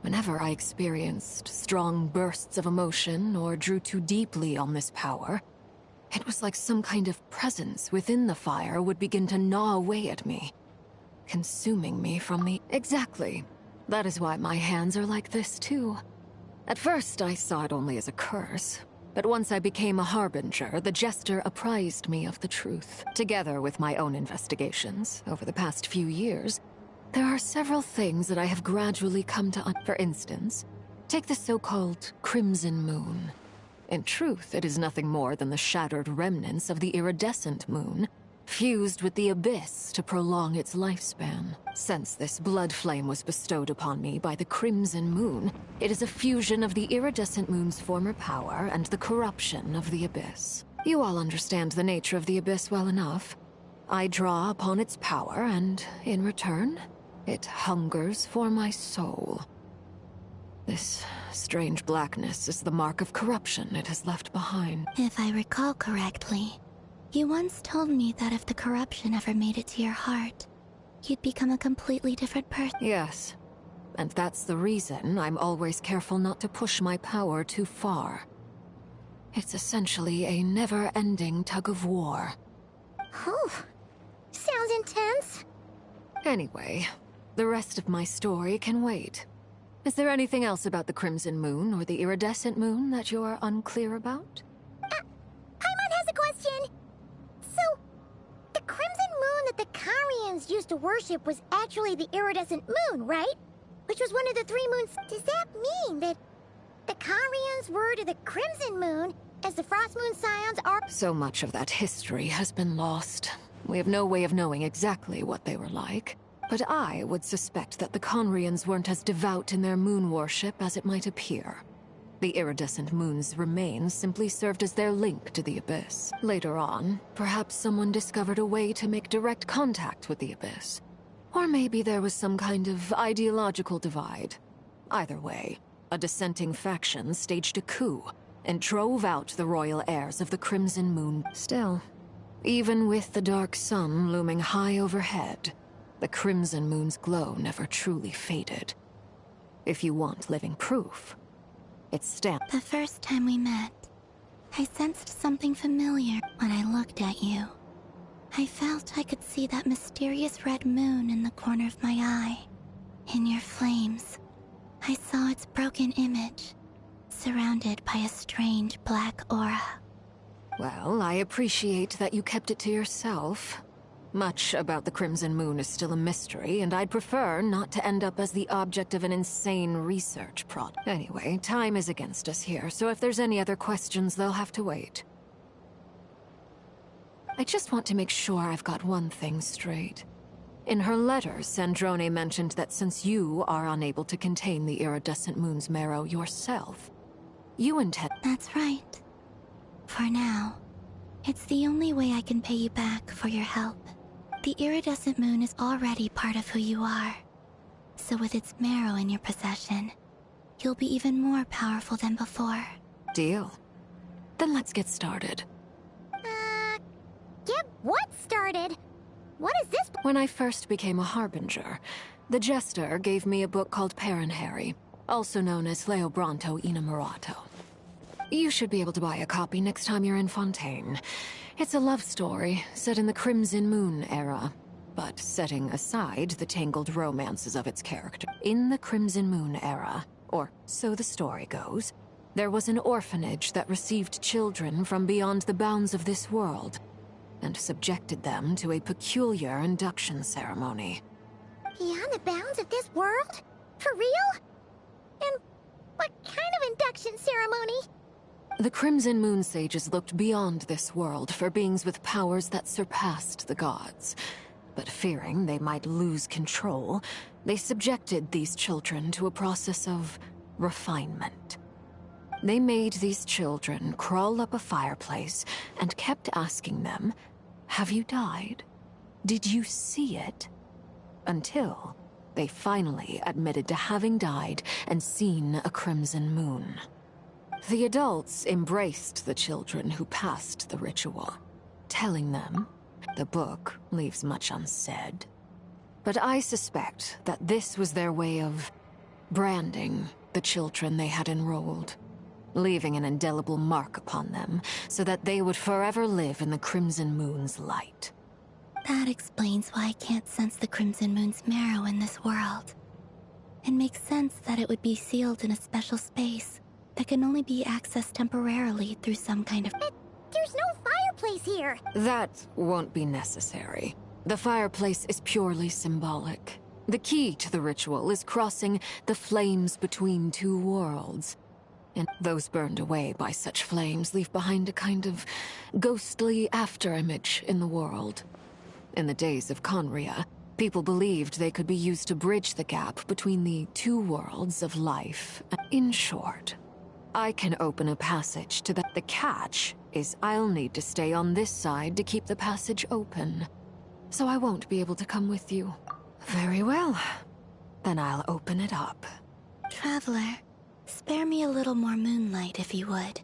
whenever I experienced strong bursts of emotion or drew too deeply on this power, it was like some kind of presence within the fire would begin to gnaw away at me, consuming me from the... Exactly. That is why my hands are like this, too. At first, I saw it only as a curse. But once I became a harbinger, the Jester apprised me of the truth. Together with my own investigations, over the past few years, there are several things that I have gradually come to For instance, take the so-called Crimson Moon. In truth, it is nothing more than the shattered remnants of the iridescent moon, fused with the abyss to prolong its lifespan. Since this blood flame was bestowed upon me by the Crimson Moon, it is a fusion of the iridescent moon's former power and the corruption of the abyss. You all understand the nature of the abyss well enough. I draw upon its power, and in return, it hungers for my soul. This strange blackness is the mark of corruption it has left behind. If I recall correctly, you once told me that if the corruption ever made it to your heart, you'd become a completely different person. Yes. And that's the reason I'm always careful not to push my power too far. It's essentially a never-ending tug-of-war. Oh, sounds intense. Anyway, the rest of my story can wait. Is there anything else about the Crimson Moon or the Iridescent Moon that you're unclear about? Paimon has a question. So, the Crimson Moon that the Carians used to worship was actually the Iridescent Moon, right? Which was one of the three moons. Does that mean that the Carians were to the Crimson Moon as the Frost Moon Scions are? So much of that history has been lost. We have no way of knowing exactly what they were like. But I would suspect that the Conrians weren't as devout in their moon worship as it might appear. The iridescent moon's remains simply served as their link to the Abyss. Later on, perhaps someone discovered a way to make direct contact with the Abyss. Or maybe there was some kind of ideological divide. Either way, a dissenting faction staged a coup and drove out the royal heirs of the Crimson Moon. Still, even with the dark sun looming high overhead, the Crimson Moon's glow never truly faded. If you want living proof, it's stamped. The first time we met, I sensed something familiar when I looked at you. I felt I could see that mysterious red moon in the corner of my eye. In your flames, I saw its broken image, surrounded by a strange black aura. Well, I appreciate that you kept it to yourself. Much about the Crimson Moon is still a mystery, and I'd prefer not to end up as the object of an insane research project. Anyway, time is against us here, so if there's any other questions, they'll have to wait. I just want to make sure I've got one thing straight. In her letter, Sandrone mentioned that since you are unable to contain the iridescent moon's marrow yourself, you intend— That's right. For now, it's the only way I can pay you back for your help. The iridescent moon is already part of who you are. So with its marrow in your possession, you'll be even more powerful than before. Deal. Then let's get started. Get what started? What is this? When I first became a Harbinger, the Jester gave me a book called Harry, also known as Leobranto Inamorato. You should be able to buy a copy next time you're in Fontaine. It's a love story set in the Crimson Moon era, but setting aside the tangled romances of its character. In the Crimson Moon era, or so the story goes, there was an orphanage that received children from beyond the bounds of this world, and subjected them to a peculiar induction ceremony. Beyond the bounds of this world? For real? And what kind of induction ceremony? The Crimson Moon Sages looked beyond this world for beings with powers that surpassed the gods. But fearing they might lose control, they subjected these children to a process of refinement. They made these children crawl up a fireplace and kept asking them, "Have you died? Did you see it?" Until they finally admitted to having died and seen a crimson moon. The adults embraced the children who passed the ritual, telling them the book leaves much unsaid. But I suspect that this was their way of branding the children they had enrolled, leaving an indelible mark upon them so that they would forever live in the Crimson Moon's light. That explains why I can't sense the Crimson Moon's marrow in this world. It makes sense that it would be sealed in a special space that can only be accessed temporarily through some kind of— But there's no fireplace here! That won't be necessary. The fireplace is purely symbolic. The key to the ritual is crossing the flames between two worlds. And those burned away by such flames leave behind a kind of ghostly afterimage in the world. In the days of Conria, people believed they could be used to bridge the gap between the two worlds of life. In short, I can open a passage to that. The catch is I'll need to stay on this side to keep the passage open. So I won't be able to come with you. Very well. Then I'll open it up. Traveler, spare me a little more moonlight if you would.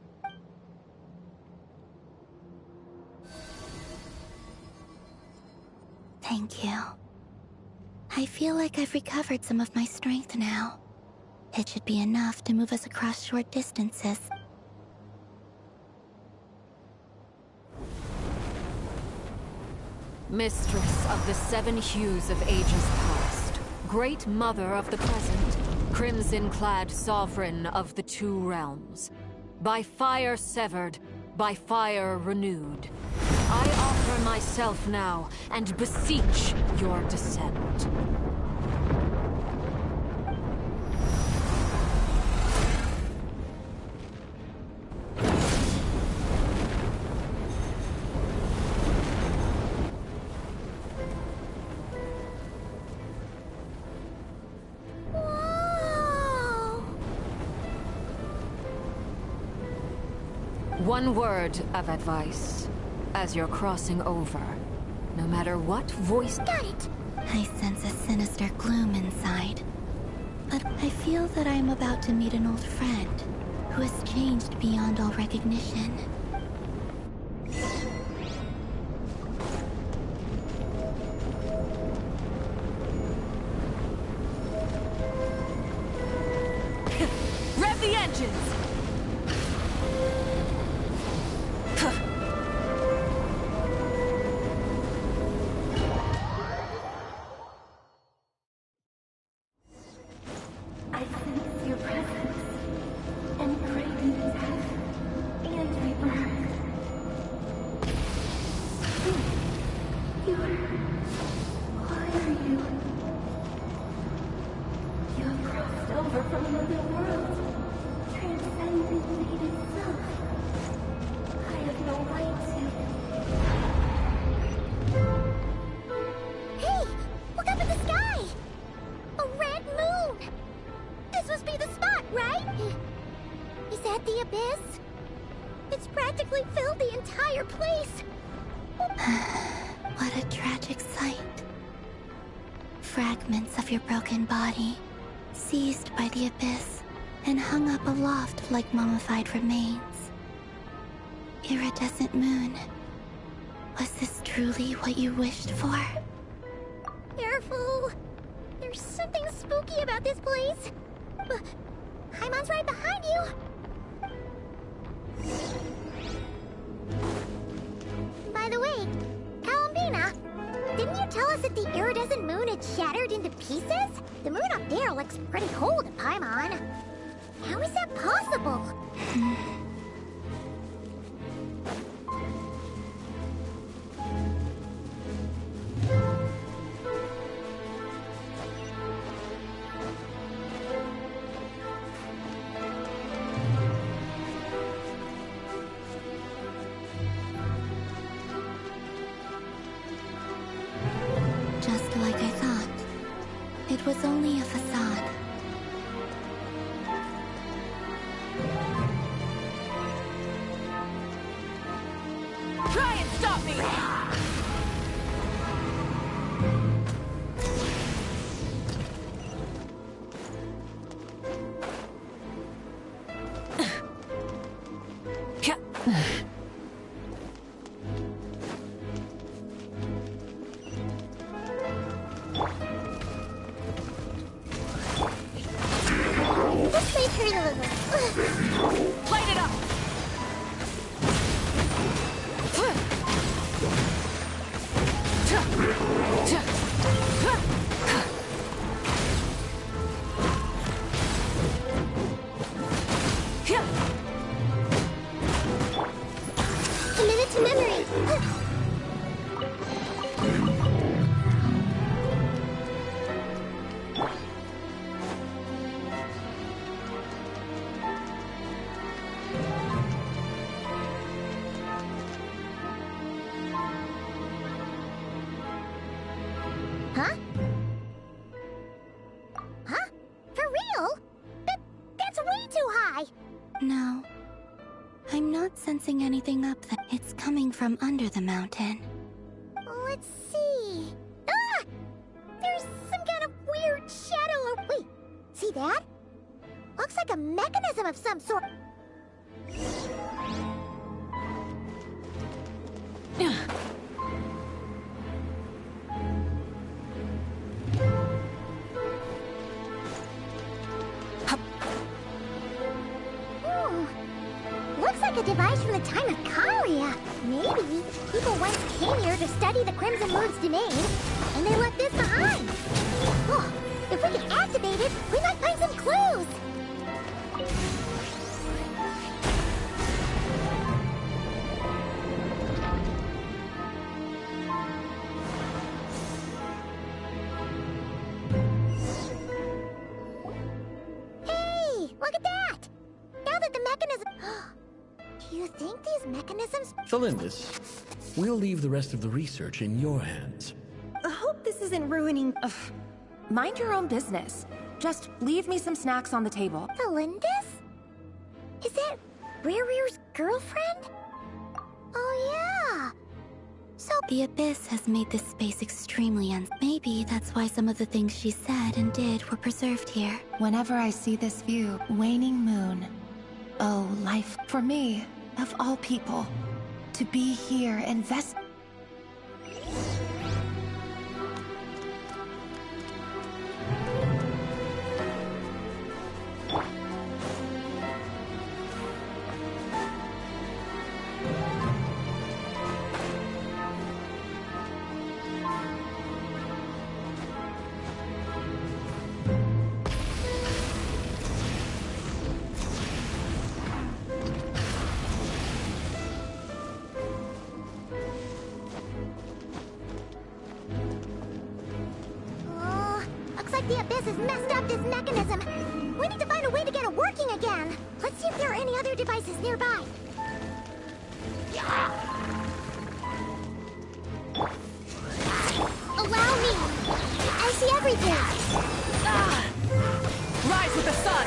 Thank you. I feel like I've recovered some of my strength now. It should be enough to move us across short distances. Mistress of the seven hues of ages past, great mother of the present, crimson-clad sovereign of the two realms, by fire severed, by fire renewed, I offer myself now and beseech your descent. One word of advice. As you're crossing over, no matter what voice— Got it! I sense a sinister gloom inside. But I feel that I am about to meet an old friend who has changed beyond all recognition. Rev the engines! I sense your presence, and craving death and rebirth. ever from another world. Transcendent fate itself. I have no right to... Hey! Look up at the sky! A red moon! This must be the spot, right? Is that the abyss? It's practically filled the entire place! What a tragic sight. Fragments of your broken body, seized by the abyss, and hung up aloft like mummified remains. Iridescent moon. Was this truly what you wished for? Careful! There's something spooky about this place. Paimon's right behind you! By the way, Columbina, didn't you tell us that the iridescent moon had shattered into pieces? The moon up there looks pretty cold to Paimon. How is that possible? Just like I thought. It was only a facade. Try and stop me! This may hurt a little. Light it up! Committed to memory. Huh? Huh? For real? That's way too high! No. I'm not sensing anything up there. It's coming from under the mountain. Let's see. Ah! There's some kind of weird shadow. Wait, see that? Looks like a mechanism of some sort. Looks like a device from the time of Kalia. Maybe people once came here to study the Crimson Moon's domain, and they left this behind. Oh, if we can activate it, we might find some clues. Hey, look at that! Now that the mechanism... Do you think these mechanisms... Felindis, we'll leave the rest of the research in your hands. I hope this isn't ruining... Ugh. Mind your own business. Just leave me some snacks on the table. Felindis? Is that Rear's girlfriend? Oh, yeah. So... The Abyss has made this space extremely maybe that's why some of the things she said and did were preserved here. Whenever I see this view, waning moon. Oh, life. For me, of all people, to be here, invest... like the Abyss has messed up this mechanism. We need to find a way to get it working again. Let's see if there are any other devices nearby. Allow me. I see everything. Rise with the sun!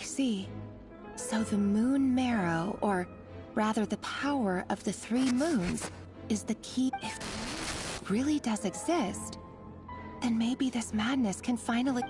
See. So the moon marrow, or rather the power of the 3 moons, is the key. If it really does exist, then maybe this madness can finally...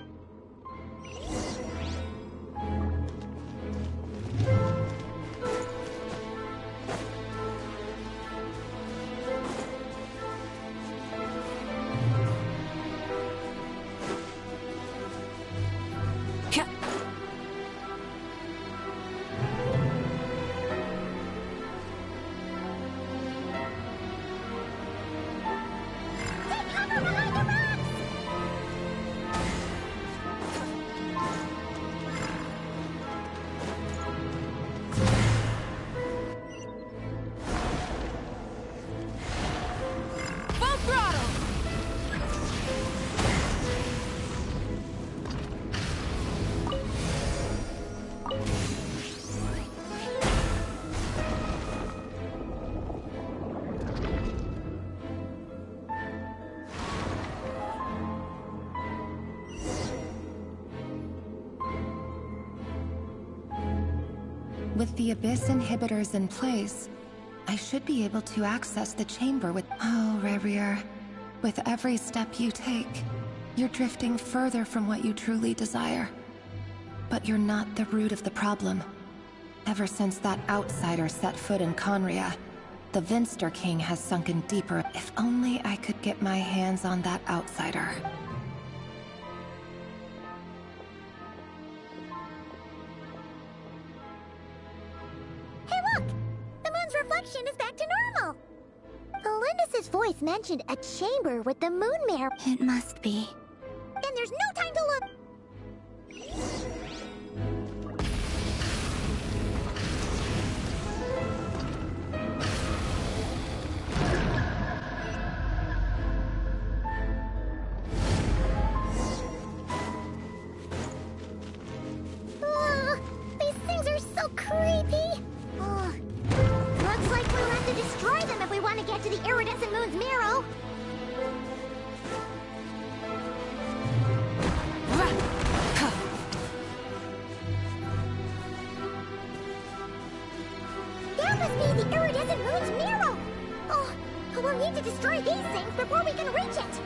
With the Abyss inhibitors in place, I should be able to access the chamber with... Oh, Rerir. With every step you take, you're drifting further from what you truly desire. But you're not the root of the problem. Ever since that outsider set foot in Conria, the Vinster King has sunken deeper. If only I could get my hands on that outsider. Reflection is back to normal. Elendis' voice mentioned a chamber with the moon mare. It must be. And there's no time to look. These things are so creepy. Looks like we'll have to destroy them if we want to get to the iridescent moon's marrow. That must be the iridescent moon's marrow. Oh, we'll need to destroy these things before we can reach it.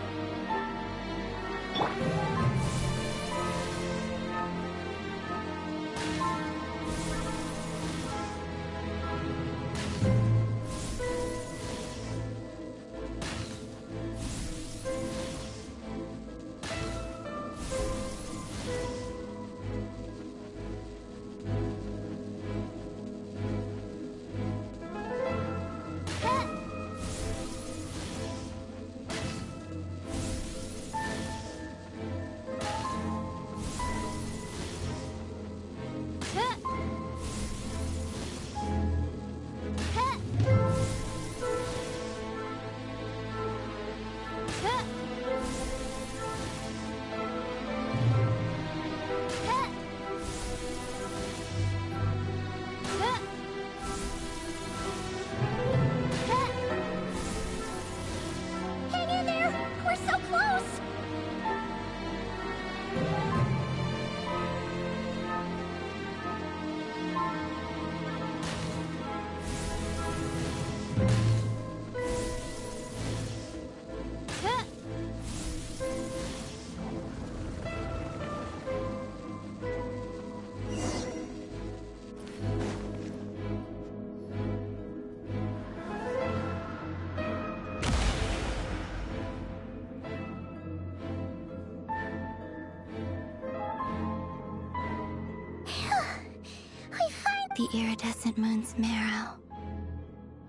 The iridescent moon's marrow,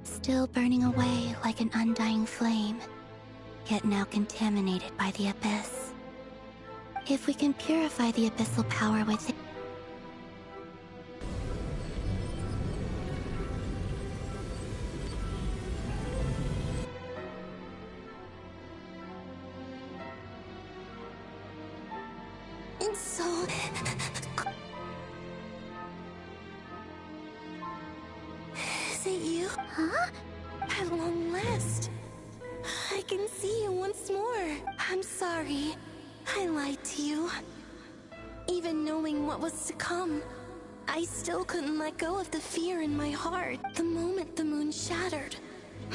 still burning away like an undying flame, yet now contaminated by the abyss. If we can purify the abyssal power within, so... Is it you? Huh? At long last. I can see you once more. I'm sorry. I lied to you. Even knowing what was to come, I still couldn't let go of the fear in my heart. The moment the moon shattered,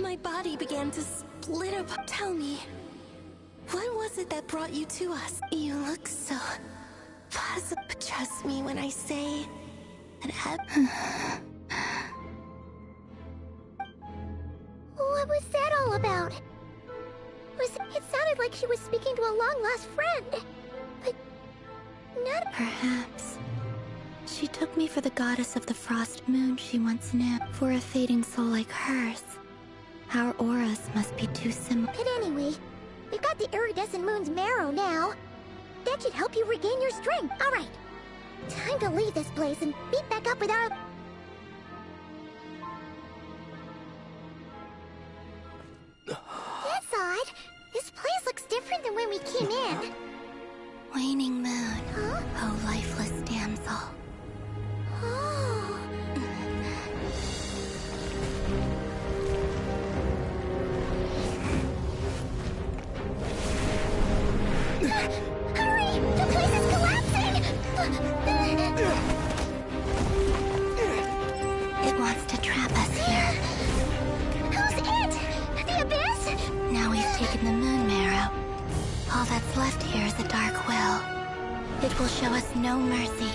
my body began to split up. Tell me, what was it that brought you to us? You look so positive. Trust me when I say that. What was that all about? It sounded like she was speaking to a long-lost friend. But not... Perhaps she took me for the goddess of the frost moon she once knew. For a fading soul like hers, our auras must be too similar. But anyway, we've got the iridescent moon's marrow now. That should help you regain your strength. All right, time to leave this place and meet back up with our... That's odd. This place looks different than when we came in. Waning moon. Huh? Oh, lifeless damsel. Oh. Hurry! The place is collapsing! It wants to trap us here. Who's it? The abyss? Now we've taken the moon marrow. All that's left here is a dark will. It will show us no mercy.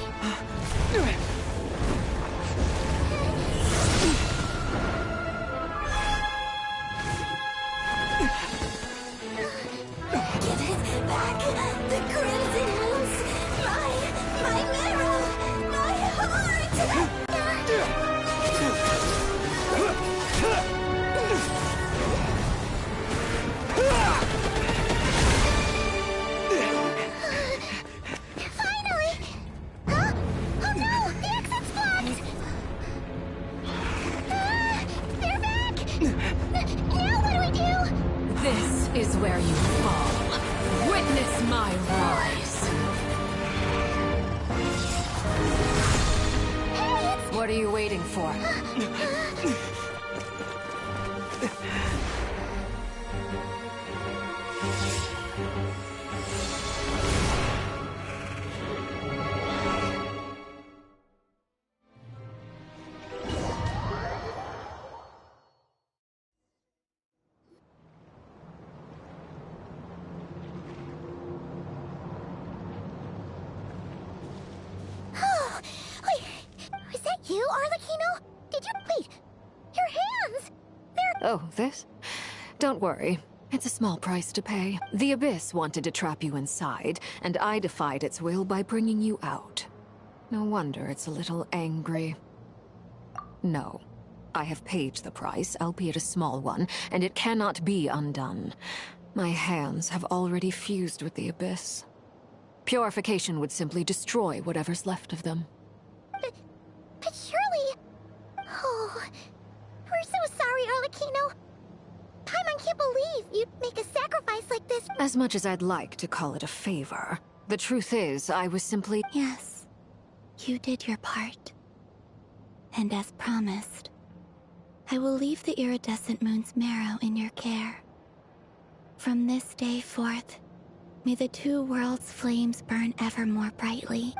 Give it back! The crimson moons! My marrow! My heart! Finally! Huh? Oh no! The exit's blocked! They're back! Now what do we do? This is where you fall. Witness my rise. Hey, What are you waiting for? Oh, wait, was that you, Arlecchino? Did you... Wait, your hands! They're... Oh, this? Don't worry. It's a small price to pay. The Abyss wanted to trap you inside, and I defied its will by bringing you out. No wonder it's a little angry. No. I have paid the price, albeit a small one, and it cannot be undone. My hands have already fused with the Abyss. Purification would simply destroy whatever's left of them. But surely... Oh, we're so sorry, Arlecchino. Paimon can't believe you'd make a sacrifice like this. As much as I'd like to call it a favor, the truth is, I was simply... Yes, you did your part. And as promised, I will leave the iridescent moon's marrow in your care. From this day forth, may the two worlds' flames burn ever more brightly.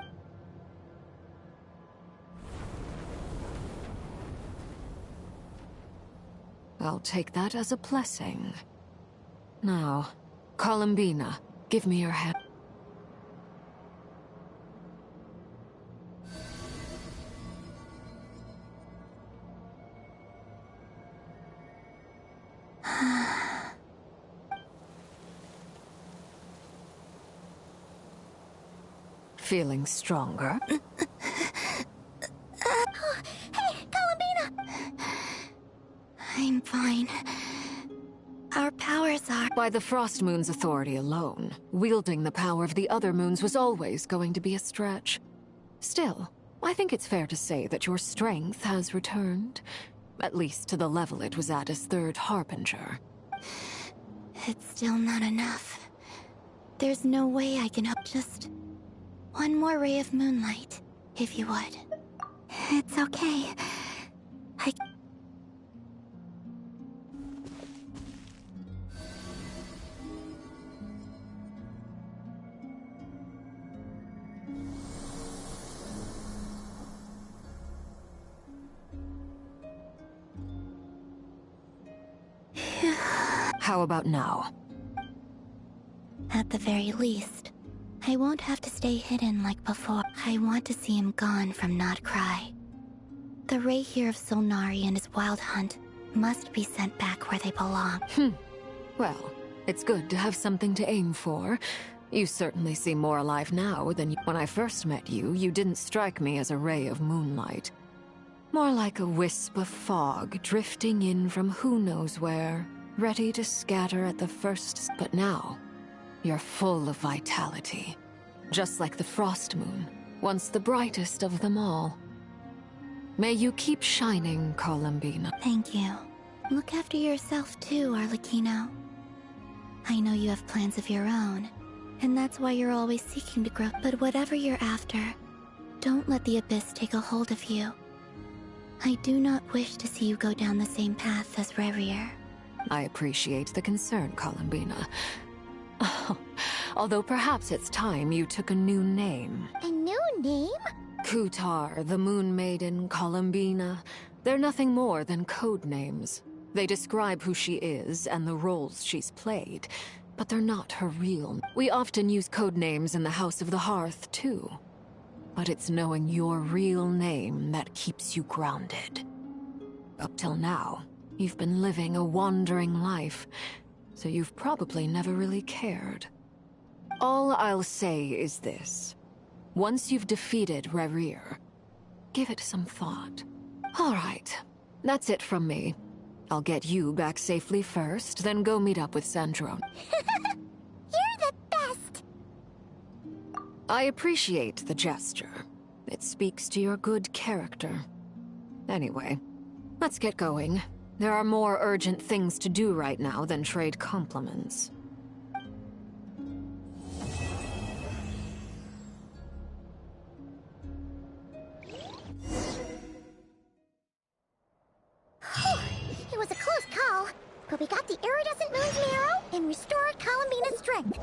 I'll take that as a blessing. Now, Columbina, give me your hand. Feeling stronger? By the Frost Moon's authority alone, wielding the power of the other moons was always going to be a stretch. Still, I think it's fair to say that your strength has returned, at least to the level it was at as Third Harbinger. It's still not enough. There's no way I can help. Just one more ray of moonlight, if you would. It's okay. How about now? At the very least, I won't have to stay hidden like before. I want to see him gone from Not Cry. The ray here of Solnari and his wild hunt must be sent back where they belong. Well, it's good to have something to aim for. You certainly seem more alive now than when I first met you. You didn't strike me as a ray of moonlight. More like a wisp of fog drifting in from who knows where, ready to scatter at the first. But now, you're full of vitality. Just like the Frost Moon, once the brightest of them all. May you keep shining, Columbina. Thank you. Look after yourself too, Arlecchino. I know you have plans of your own, and that's why you're always seeking to grow. But whatever you're after, don't let the Abyss take a hold of you. I do not wish to see you go down the same path as Revier. I appreciate the concern, Columbina. Although perhaps it's time you took a new name. A new name? Kutar, the Moon Maiden, Columbina. They're nothing more than code names. They describe who she is and the roles she's played, but they're not her real. We often use code names in the House of the Hearth, too. But it's knowing your real name that keeps you grounded. Up till now, you've been living a wandering life, so you've probably never really cared. All I'll say is this. Once you've defeated Revier, give it some thought. All right, that's it from me. I'll get you back safely first, then go meet up with Sandrone. You're the best! I appreciate the gesture. It speaks to your good character. Anyway, let's get going. There are more urgent things to do right now than trade compliments. It was a close call, but we got the iridescent moon's marrow and restored Columbina's strength.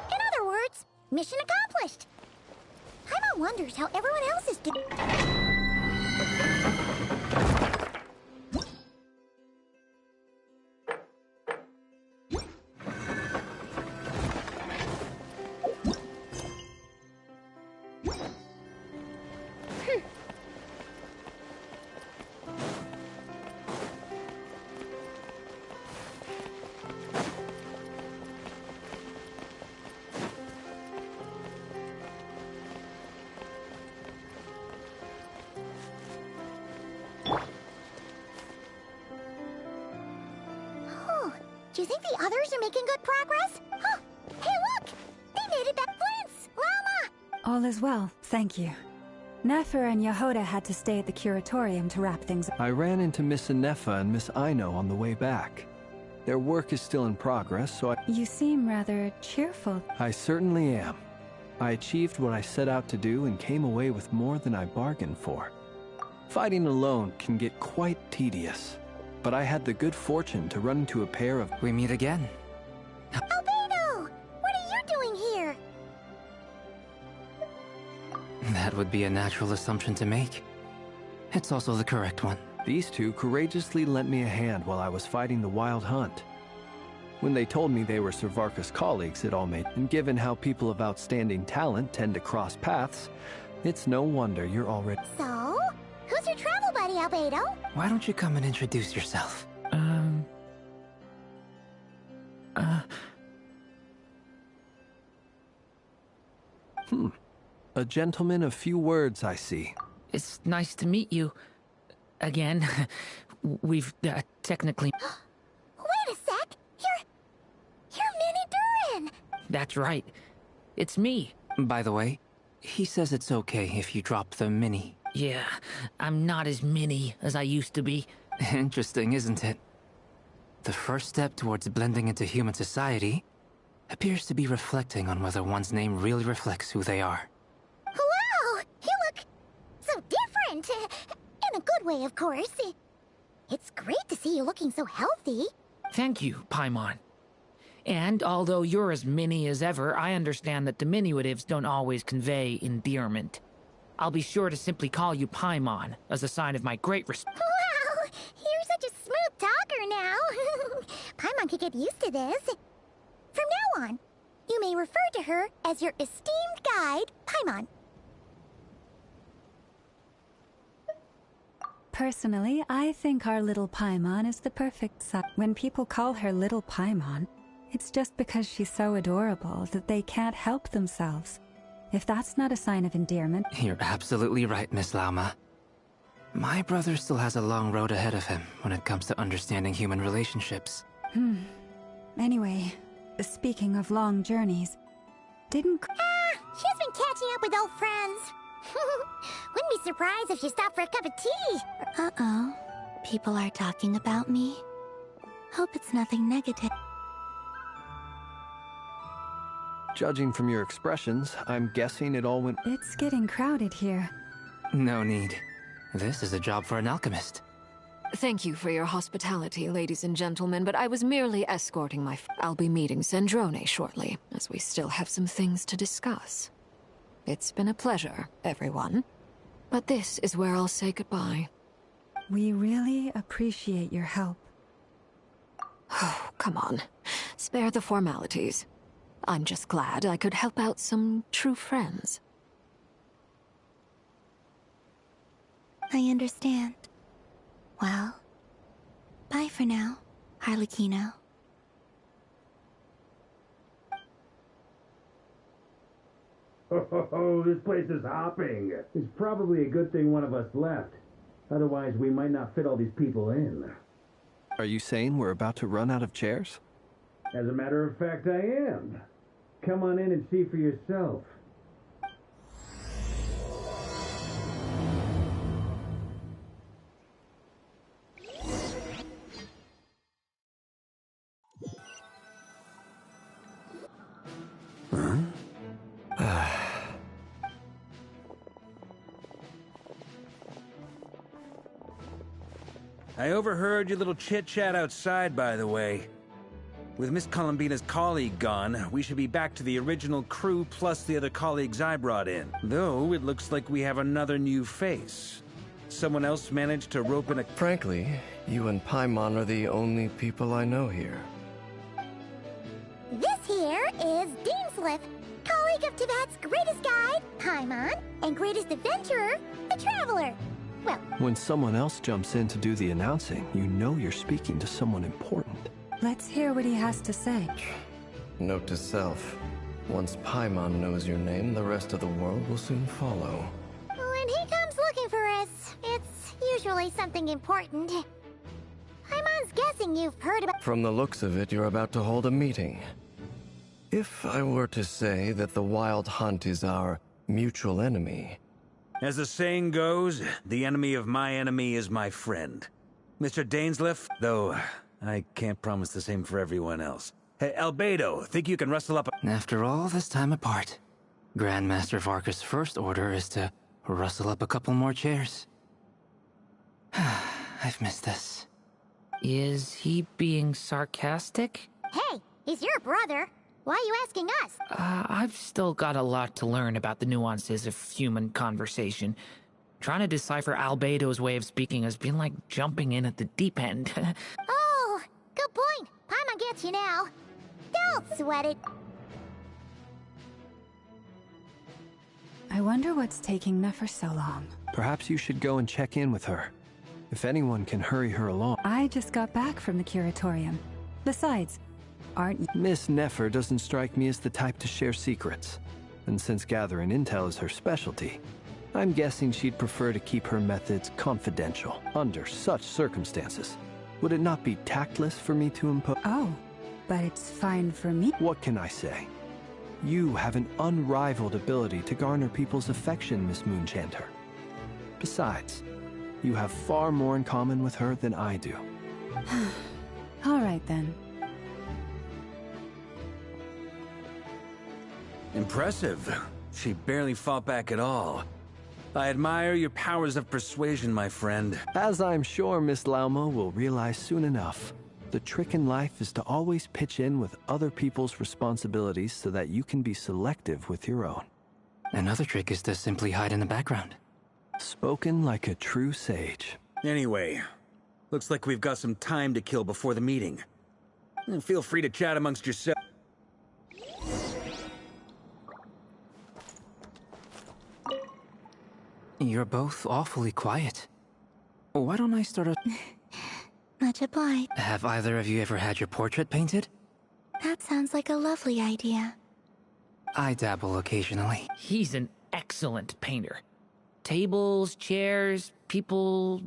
In other words, mission accomplished. Paimon wonders how everyone else is doing. Do you think the others are making good progress? Huh! Hey, look! They made it back. Flintz! Llama! All is well, thank you. Nefer and Yehoda had to stay at the curatorium to wrap things up. I ran into Miss Inefa and Miss Aino on the way back. Their work is still in progress, so You seem rather cheerful. I certainly am. I achieved what I set out to do and came away with more than I bargained for. Fighting alone can get quite tedious, but I had the good fortune to run into a pair of... We meet again. Albedo! What are you doing here? That would be a natural assumption to make. It's also the correct one. These two courageously lent me a hand while I was fighting the Wild Hunt. When they told me they were Servarka's colleagues, it all made... And given how people of outstanding talent tend to cross paths, it's no wonder you're already... So? Who's your travel buddy, Albedo? Why don't you come and introduce yourself? A gentleman of few words, I see. It's nice to meet you. Again. We've, technically... Wait a sec! You're Minnie Durin! That's right. It's me. By the way, he says it's okay if you drop the mini. Yeah, I'm not as mini as I used to be. Interesting, isn't it? The first step towards blending into human society appears to be reflecting on whether one's name really reflects who they are. Wow! You look so different! In a good way, of course. It's great to see you looking so healthy. Thank you, Paimon. And although you're as mini as ever, I understand that diminutives don't always convey endearment. I'll be sure to simply call you Paimon, as a sign of my great respect. Wow! You're such a smooth talker now. Paimon could get used to this. From now on, you may refer to her as your esteemed guide, Paimon. Personally, I think our little Paimon is the perfect size. When people call her little Paimon, it's just because she's so adorable that they can't help themselves. If that's not a sign of endearment... You're absolutely right, Miss Lauma. My brother still has a long road ahead of him when it comes to understanding human relationships. Anyway, speaking of long journeys, didn't... She's been catching up with old friends. Wouldn't be surprised if she stopped for a cup of tea. Uh-oh. People are talking about me. Hope it's nothing negative. Judging from your expressions, I'm guessing it all went... It's getting crowded here. No need. This is a job for an alchemist. Thank you for your hospitality, ladies and gentlemen, but I was merely escorting my... I'll be meeting Sandrone shortly, as we still have some things to discuss. It's been a pleasure, everyone. But this is where I'll say goodbye. We really appreciate your help. Oh, come on. Spare the formalities. I'm just glad I could help out some true friends. I understand. Well, bye for now, Harlequino. Oh, this place is hopping. It's probably a good thing one of us left. Otherwise, we might not fit all these people in. Are you saying we're about to run out of chairs? As a matter of fact, I am. Come on in and see for yourself. I overheard your little chit-chat outside, by the way. With Miss Columbina's colleague gone, we should be back to the original crew plus the other colleagues I brought in. Though, it looks like we have another new face. Someone else managed to rope in a... Frankly, you and Paimon are the only people I know here. This here is Deansliff, colleague of Tibet's greatest guide, Paimon, and greatest adventurer, the Traveler. Well, when someone else jumps in to do the announcing, you know you're speaking to someone important. Let's hear what he has to say. Note to self. Once Paimon knows your name, the rest of the world will soon follow. When he comes looking for us, it's usually something important. Paimon's guessing you've heard about... From the looks of it, you're about to hold a meeting. If I were to say that the Wild Hunt is our mutual enemy... As the saying goes, the enemy of my enemy is my friend. Mr. Dainsliff, though I can't promise the same for everyone else. Hey, Albedo, think you can rustle up a... After all this time apart, Grandmaster Varka's first order is to rustle up a couple more chairs. I've missed this. Is he being sarcastic? Hey, he's your brother. Why are you asking us? I've still got a lot to learn about the nuances of human conversation. Trying to decipher Albedo's way of speaking has been like jumping in at the deep end. Oh, good point. Paimon gets you now. Don't sweat it. I wonder what's taking Nefer so long. Perhaps you should go and check in with her. If anyone can hurry her along. I just got back from the curatorium. Besides, Aren't you? Miss Nefer doesn't strike me as the type to share secrets. And since gathering intel is her specialty, I'm guessing she'd prefer to keep her methods confidential under such circumstances. Would it not be tactless for me to impose? Oh, but it's fine for me. What can I say? You have an unrivaled ability to garner people's affection, Miss Moonchanter. Besides, you have far more in common with her than I do. All right, then. Impressive. She barely fought back at all. I admire your powers of persuasion, my friend. As I'm sure Miss Lauma will realize soon enough, the trick in life is to always pitch in with other people's responsibilities so that you can be selective with your own. Another trick is to simply hide in the background. Spoken like a true sage. Anyway, looks like we've got some time to kill before the meeting. Feel free to chat amongst yourselves. You're both awfully quiet. Why don't I start a... Much obliged. Have either of you ever had your portrait painted? That sounds like a lovely idea. I dabble occasionally. He's an excellent painter. Tables, chairs, people...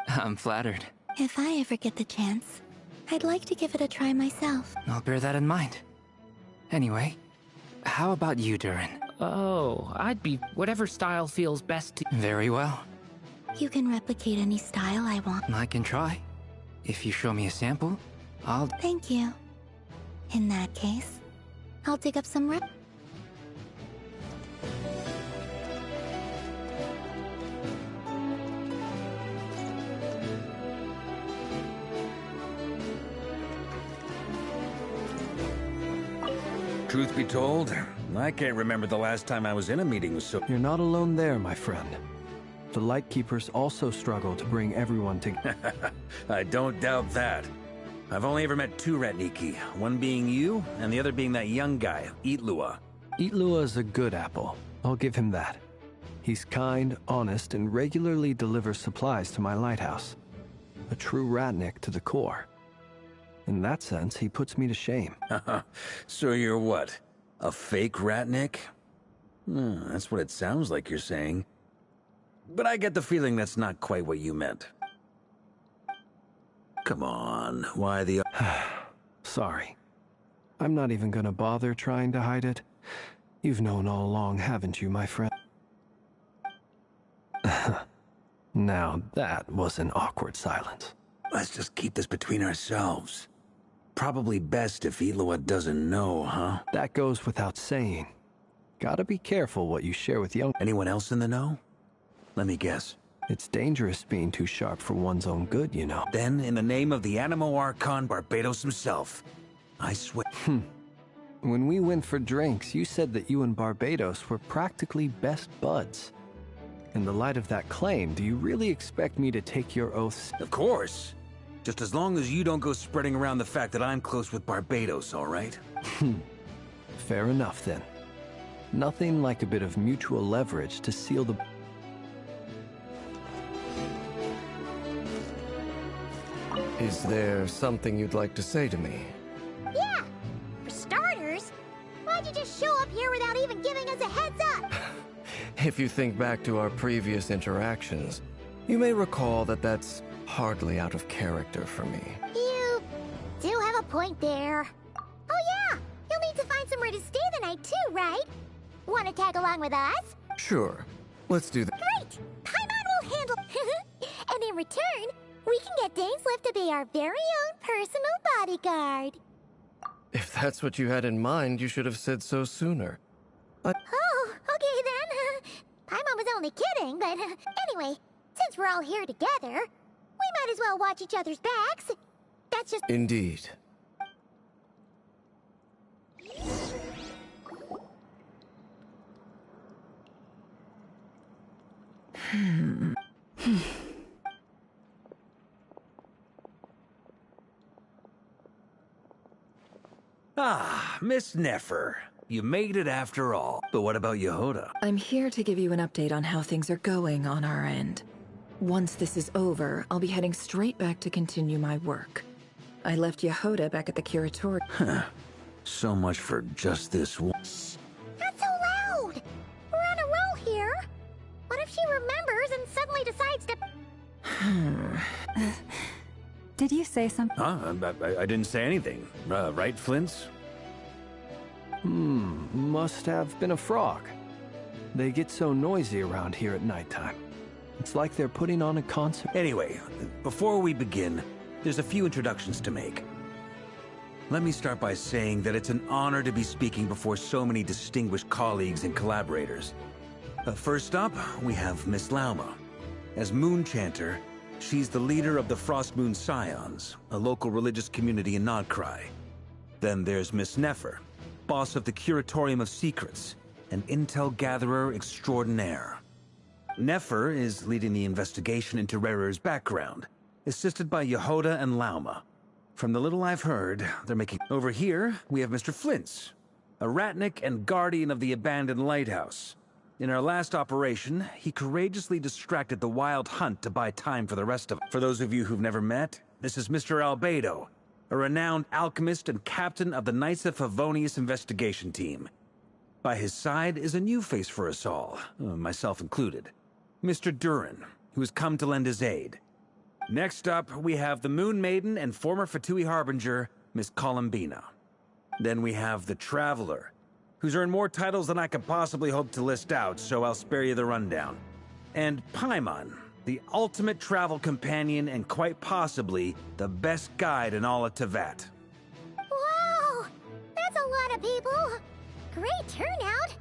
I'm flattered. If I ever get the chance, I'd like to give it a try myself. I'll bear that in mind. Anyway, how about you, Durin? Oh, I'd be whatever style feels best to... Very well. You can replicate any style I want. I can try. If you show me a sample, I'll... Thank you. In that case, I'll dig up some Truth be told, I can't remember the last time I was in a meeting with so... You're not alone there, my friend. The Lightkeepers also struggle to bring everyone together. I don't doubt that. I've only ever met two Ratniki, one being you, and the other being that young guy, Eatlua. Eatlua is a good apple. I'll give him that. He's kind, honest, and regularly delivers supplies to my lighthouse. A true Ratnik to the core. In that sense, he puts me to shame. So you're what? A fake Ratnik? That's what it sounds like you're saying. But I get the feeling that's not quite what you meant. Come on, why the... Sorry. I'm not even gonna bother trying to hide it. You've known all along, haven't you, my friend? Now that was an awkward silence. Let's just keep this between ourselves. Probably best if Eatlua doesn't know, huh? That goes without saying. Gotta be careful what you share with young... Anyone else in the know? Let me guess. It's dangerous being too sharp for one's own good, you know. Then, in the name of the Animo Archon Barbados himself, I swear... When we went for drinks, you said that you and Barbados were practically best buds. In the light of that claim, do you really expect me to take your oaths? Of course. Just as long as you don't go spreading around the fact that I'm close with Barbados, all right? Fair enough, then. Nothing like a bit of mutual leverage to seal the... Is there something you'd like to say to me? Yeah! For starters, why'd you just show up here without even giving us a heads up? If you think back to our previous interactions, you may recall that that's hardly out of character for me. You do have a point there. Oh yeah! You'll need to find somewhere to stay the night too, right? Want to tag along with us? Sure. Let's do that. Great! Paimon will handle... And in return, we can get Dainslift to be our very own personal bodyguard. If that's what you had in mind, you should have said so sooner. Oh, okay then. Paimon was only kidding, but anyway, since we're all here together, we might as well watch each other's backs. That's just... Indeed. Ah, Miss Nefer. You made it after all. But what about Yehoda? I'm here to give you an update on how things are going on our end. Once this is over, I'll be heading straight back to continue my work. I left Yehoda back at the Curatorium. Huh. So much for just this one. Not so loud! We're on a roll here. What if she remembers and suddenly decides to... Did you say something? Huh? I didn't say anything. Right, Flint's? Must have been a frog. They get so noisy around here at nighttime. It's like they're putting on a concert. Anyway, before we begin, there's a few introductions to make. Let me start by saying that it's an honor to be speaking before so many distinguished colleagues and collaborators. First up, we have Miss Lauma. As Moon Chanter, she's the leader of the Frost Moon Scions, a local religious community in Nodcry. Then there's Miss Nefer, boss of the Curatorium of Secrets, an intel gatherer extraordinaire. Nefer is leading the investigation into Rerer's background, assisted by Yehoda and Lauma. From the little I've heard, they're making... Over here, we have Mr. Flintz, a ratnik and guardian of the abandoned lighthouse. In our last operation, he courageously distracted the Wild Hunt to buy time for the rest of us. For those of you who've never met, this is Mr. Albedo, a renowned alchemist and captain of the Knights of Favonius investigation team. By his side is a new face for us all, myself included. Mr. Durin, who has come to lend his aid. Next up, we have the Moon Maiden and former Fatui Harbinger, Miss Columbina. Then we have the Traveler, who's earned more titles than I could possibly hope to list out, so I'll spare you the rundown. And Paimon, the ultimate travel companion and quite possibly the best guide in all of Tevat. Wow! That's a lot of people! Great turnout!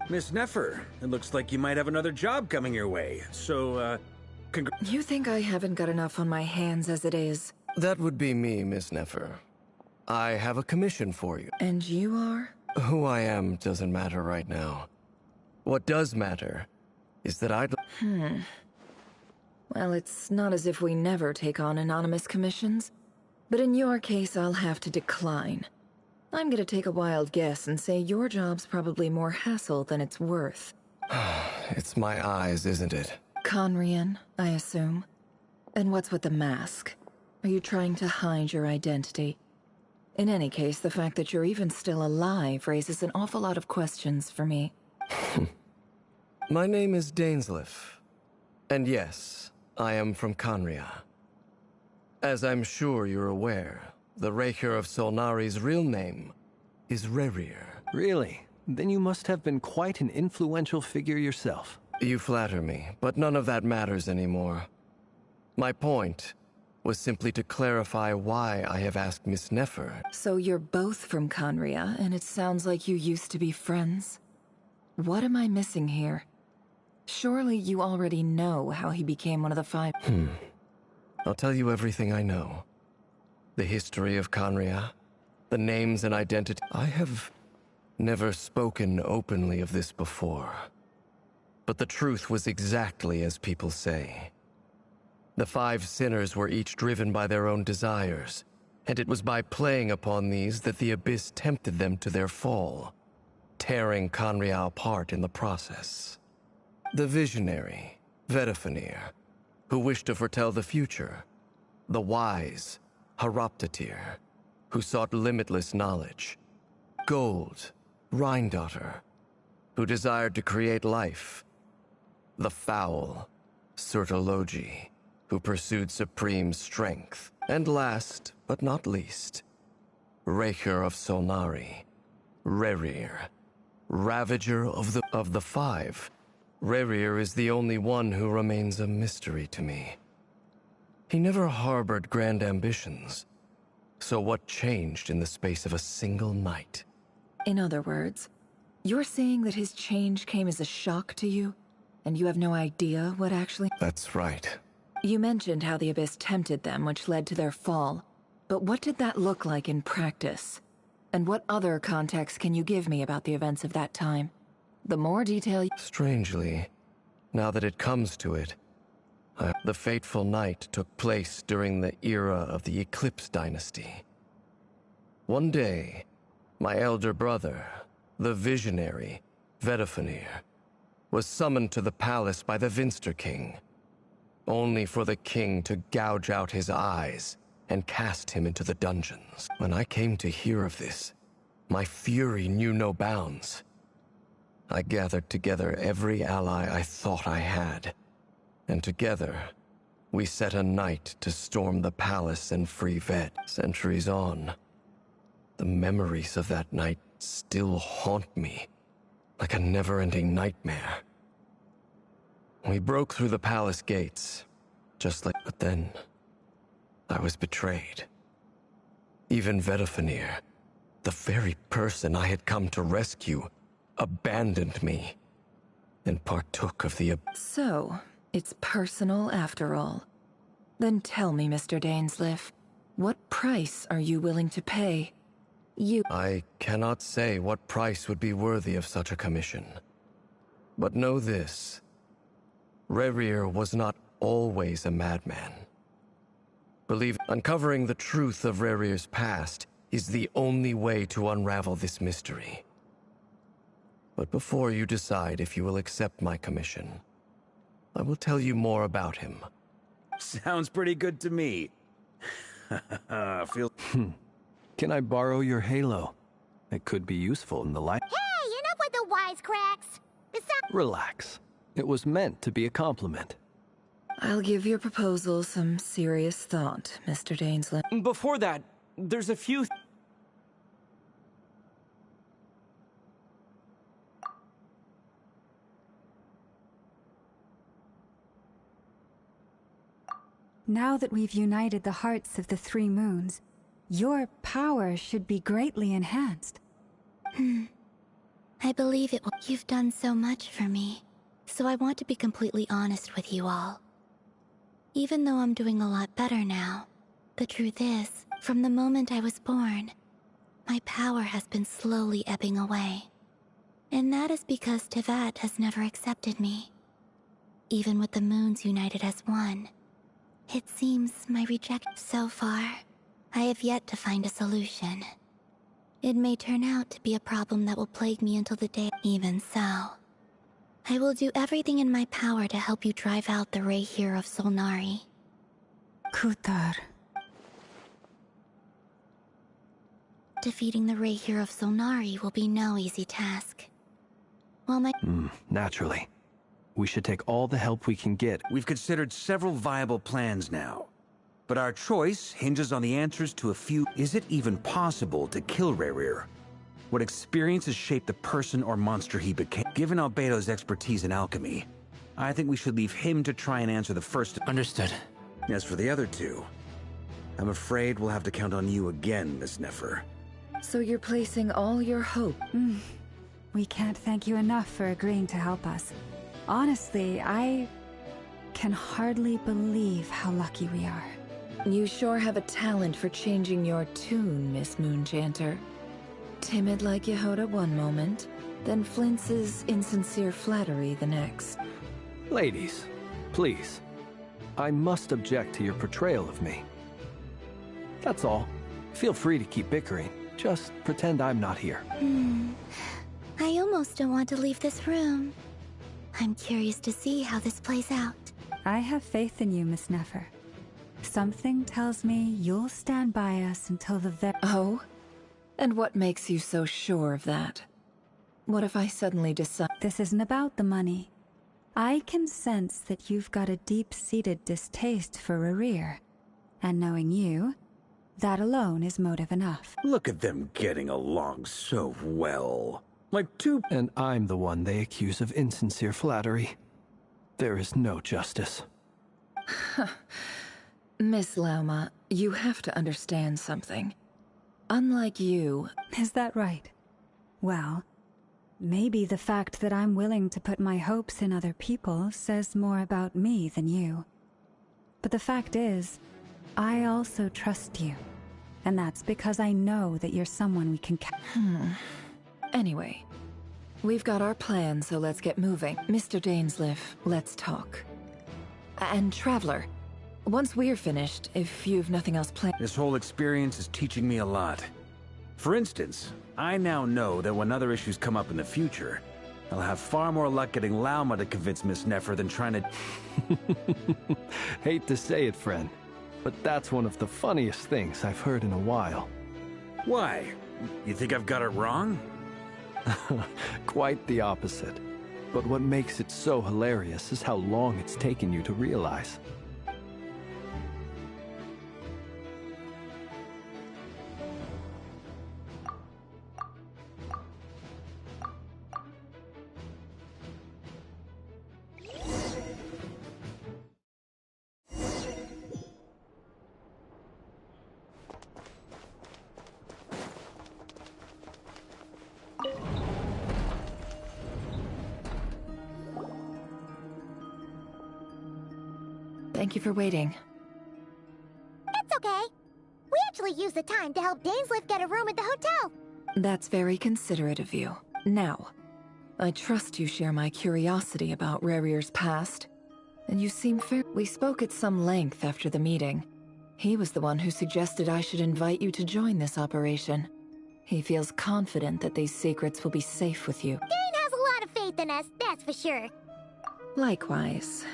Miss Nefer, it looks like you might have another job coming your way, so, You think I haven't got enough on my hands as it is? That would be me, Miss Nefer. I have a commission for you. And you are? Who I am doesn't matter right now. What does matter is that I'd... Well, it's not as if we never take on anonymous commissions. But in your case, I'll have to decline. I'm gonna take a wild guess and say your job's probably more hassle than it's worth. It's my eyes, isn't it? Conrian, I assume. And what's with the mask? Are you trying to hide your identity? In any case, the fact that you're even still alive raises an awful lot of questions for me. My name is Dainsleif. And yes, I am from Conria. As I'm sure you're aware, the Raker of Solnari's real name is Rerir. Really? Then you must have been quite an influential figure yourself. You flatter me, but none of that matters anymore. My point was simply to clarify why I have asked Miss Nefer. So you're both from Conria, and it sounds like you used to be friends. What am I missing here? Surely you already know how he became one of the five... I'll tell you everything I know. The history of Conria, the names and identity. I have never spoken openly of this before. But the truth was exactly as people say. The five sinners were each driven by their own desires, and it was by playing upon these that the Abyss tempted them to their fall, tearing Conria apart in the process. The visionary, Vedifenir, who wished to foretell the future. The wise, Haroptatir, who sought limitless knowledge. Gold, Rhindaughter, who desired to create life. The foul, Sertologi, who pursued supreme strength. And last, but not least, Raker of Solnari, Rerir, Ravager of the five. Rerir is the only one who remains a mystery to me. He never harbored grand ambitions. So what changed in the space of a single night? In other words, you're saying that his change came as a shock to you, and you have no idea what actually... That's right. You mentioned how the Abyss tempted them, which led to their fall. But what did that look like in practice? And what other context can you give me about the events of that time? The more detail... Strangely, now that it comes to it, the fateful night took place during the era of the Eclipse Dynasty. One day, my elder brother, the visionary, Vedifenir, was summoned to the palace by the Vinster King, only for the king to gouge out his eyes and cast him into the dungeons. When I came to hear of this, my fury knew no bounds. I gathered together every ally I thought I had, and together we set a night to storm the palace and free Ved. Centuries on, the memories of that night still haunt me like a never-ending nightmare. We broke through the palace gates, but then I was betrayed. Even Vedafenir, the very person I had come to rescue, abandoned me and partook of the So, it's personal after all. Then tell me, Mr. Dainsleif, what price are you willing to pay? I cannot say what price would be worthy of such a commission. But know this. Rerir was not always a madman. Uncovering the truth of Rerir's past is the only way to unravel this mystery. But before you decide if you will accept my commission, I will tell you more about him. Sounds pretty good to me. Can I borrow your halo? It could be useful in the light. Hey, enough with the wisecracks. Relax. It was meant to be a compliment. I'll give your proposal some serious thought, Mr. Dainsleif. Before that, there's a few... Now that we've united the hearts of the three moons, your power should be greatly enhanced. I believe it will. You've done so much for me, so I want to be completely honest with you all. Even though I'm doing a lot better now, the truth is, from the moment I was born, my power has been slowly ebbing away. And that is because Tevat has never accepted me. Even with the moons united as one, it seems my so far, I have yet to find a solution. It may turn out to be a problem that will plague me until the day. Even so, I will do everything in my power to help you drive out the Reihir of Solnari. Kutar. Defeating the Reihir of Solnari will be no easy task. While my... Naturally. We should take all the help we can get. We've considered several viable plans now. But our choice hinges on the answers to a few. Is it even possible to kill Rerir? What experiences shaped the person or monster he became? Given Albedo's expertise in alchemy, I think we should leave him to try and answer the first. Understood. As for the other two, I'm afraid we'll have to count on you again, Miss Nefer. So you're placing all your hope? We can't thank you enough for agreeing to help us. Honestly, I can hardly believe how lucky we are. You sure have a talent for changing your tune, Miss Moonchanter. Timid like Yehoda one moment, then flinches insincere flattery the next. Ladies, please. I must object to your portrayal of me. That's all. Feel free to keep bickering. Just pretend I'm not here. I almost don't want to leave this room. I'm curious to see how this plays out. I have faith in you, Miss Nefer. Something tells me you'll stand by us until the very... Oh? And what makes you so sure of that? What if I suddenly decide... This isn't about the money. I can sense that you've got a deep-seated distaste for Rerir. And knowing you, that alone is motive enough. Look at them getting along so well. Like two... And I'm the one they accuse of insincere flattery. There is no justice. Miss Lauma, you have to understand something. Unlike you... Is that right? Well, maybe the fact that I'm willing to put my hopes in other people says more about me than you. But the fact is, I also trust you. And that's because I know that you're someone we can count. Anyway, we've got our plan, so let's get moving. Mr. Dainsleif, let's talk. And Traveler, once we're finished, if you've nothing else planned... This whole experience is teaching me a lot. For instance, I now know that when other issues come up in the future, I'll have far more luck getting Lauma to convince Miss Nefer than trying to... Hate to say it, friend, But that's one of the funniest things I've heard in a while. Why? You think I've got it wrong? Quite the opposite. But what makes it so hilarious is how long it's taken you to realize. Thank you for waiting. It's okay. We actually used the time to help Dainsleif get a room at the hotel. That's very considerate of you. Now, I trust you share my curiosity about Rarier's past, and you seem fair. We spoke at some length after the meeting. He was the one who suggested I should invite you to join this operation. He feels confident that these secrets will be safe with you. Dane has a lot of faith in us, that's for sure. Likewise.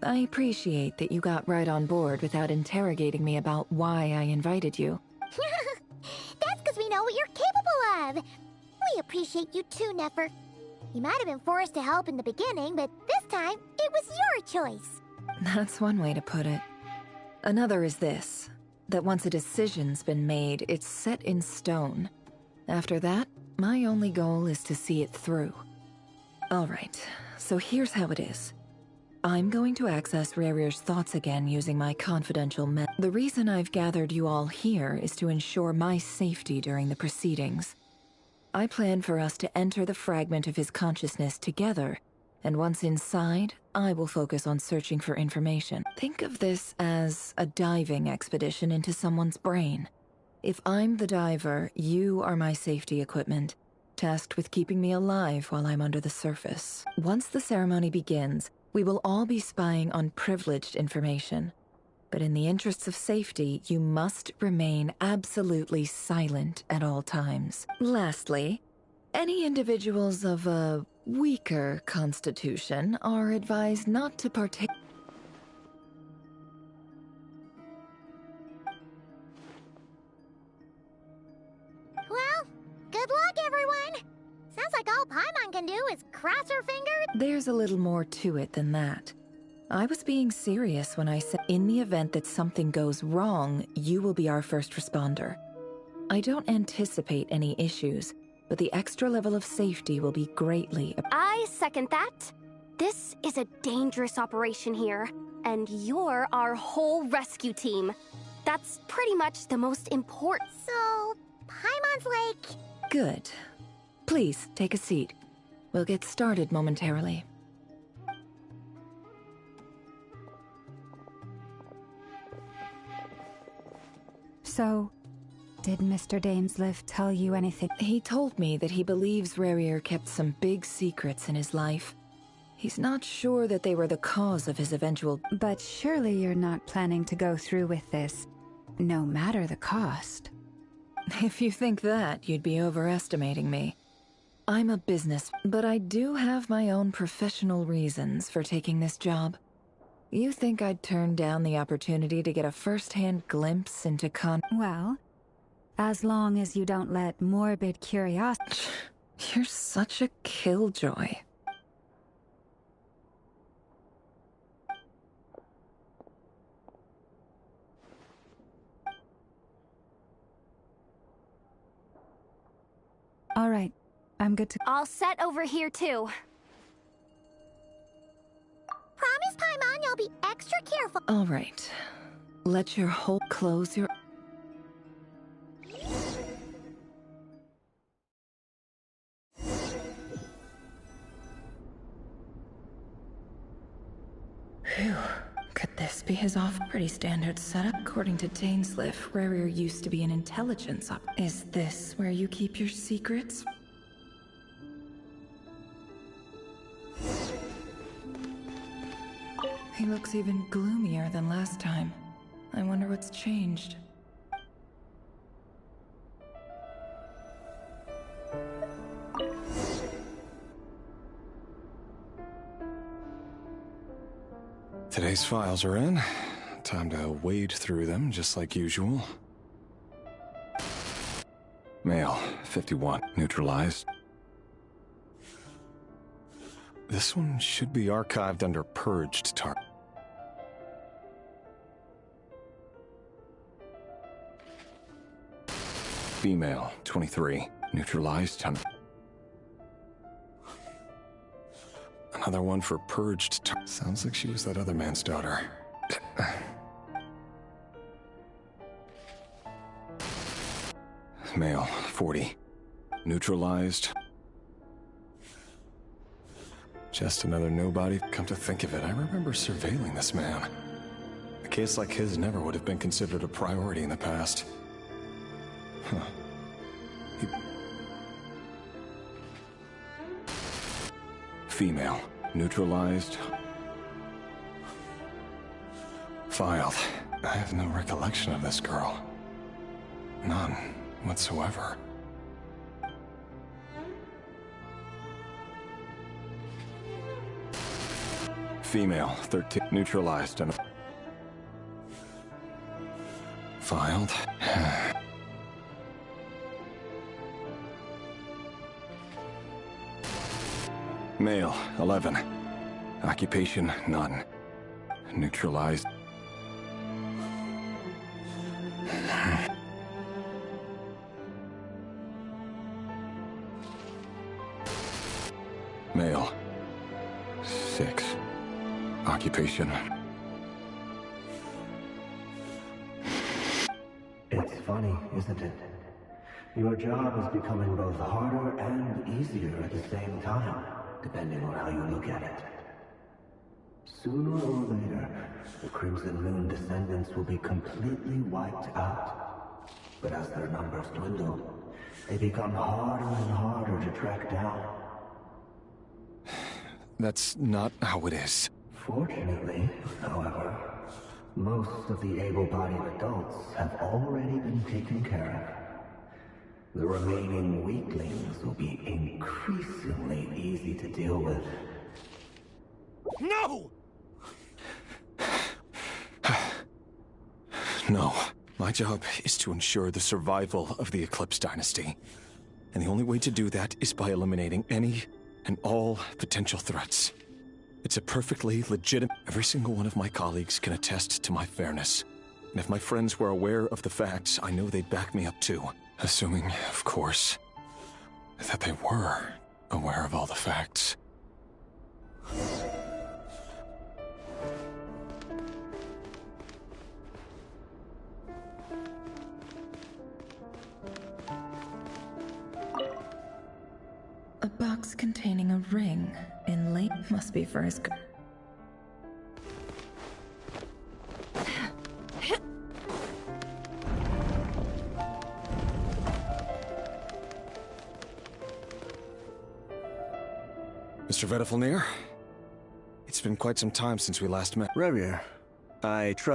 I appreciate that you got right on board without interrogating me about why I invited you. That's because we know what you're capable of. We appreciate you too, Nefer. You might have been forced to help in the beginning, but this time, it was your choice. That's one way to put it. Another is this, that once a decision's been made, it's set in stone. After that, my only goal is to see it through. Alright, so here's how it is. I'm going to access Rarier's thoughts again using my confidential The reason I've gathered you all here is to ensure my safety during the proceedings. I plan for us to enter the fragment of his consciousness together, and once inside, I will focus on searching for information. Think of this as a diving expedition into someone's brain. If I'm the diver, you are my safety equipment, tasked with keeping me alive while I'm under the surface. Once the ceremony begins, we will all be spying on privileged information. But in the interests of safety, you must remain absolutely silent at all times. Lastly, any individuals of a weaker constitution are advised not to partake. Well, good luck, everyone. Sounds like all Paimon can do is cross her fingers. There's a little more to it than that. I was being serious when I said, in the event that something goes wrong, you will be our first responder. I don't anticipate any issues, but the extra level of safety will be greatly... I second that. This is a dangerous operation here, and you're our whole rescue team. That's pretty much the most important... So, Paimon's like... Good. Please, take a seat. We'll get started momentarily. So, did Mr. Dainsleif tell you anything? He told me that he believes Rarier kept some big secrets in his life. He's not sure that they were the cause of his eventual... But surely you're not planning to go through with this, no matter the cost. If you think that, you'd be overestimating me. I'm a business, but I do have my own professional reasons for taking this job. You think I'd turn down the opportunity to get a first-hand glimpse into Well, as long as you don't let morbid curiosity... You're such a killjoy. All right, I'm good to... All set over here, too. Promise, Paimon, you'll be extra careful. All right. Let your whole... Close your... Phew. Could this be his pretty standard setup? According to Dainsleif, Rarier used to be an intelligence op. Is this where you keep your secrets? He looks even gloomier than last time. I wonder what's changed. Today's files are in. Time to wade through them, just like usual. Male, 51, neutralized. This one should be archived under purged target. Female, 23, neutralized. Another one for purged. Sounds like she was that other man's daughter. Male, 40, neutralized. Just another nobody. Come to think of it, I remember surveilling this man. A case like his never would have been considered a priority in the past. Huh. Female, neutralized. Filed. I have no recollection of this girl. None whatsoever. Female, 13, neutralized and filed. Male, 11. Occupation, none. Neutralized. Male, 6. Occupation. It's funny, isn't it? Your job is becoming both harder and easier at the same time, depending on how you look at it. Sooner or later, the Crimson Moon descendants will be completely wiped out. But as their numbers dwindle, they become harder and harder to track down. That's not how it is. Fortunately, however, most of the able-bodied adults have already been taken care of. The remaining weaklings will be increasingly easy to deal with. No! No. My job is to ensure the survival of the Eclipse Dynasty. And the only way to do that is by eliminating any and all potential threats. It's a perfectly legitimate... Every single one of my colleagues can attest to my fairness. And if my friends were aware of the facts, I know they'd back me up too. Assuming, of course, that they were aware of all the facts. A box containing a ring inlaid must be for his... Mr. Vedifalnir? It's been quite some time since we last met. Revier, I trust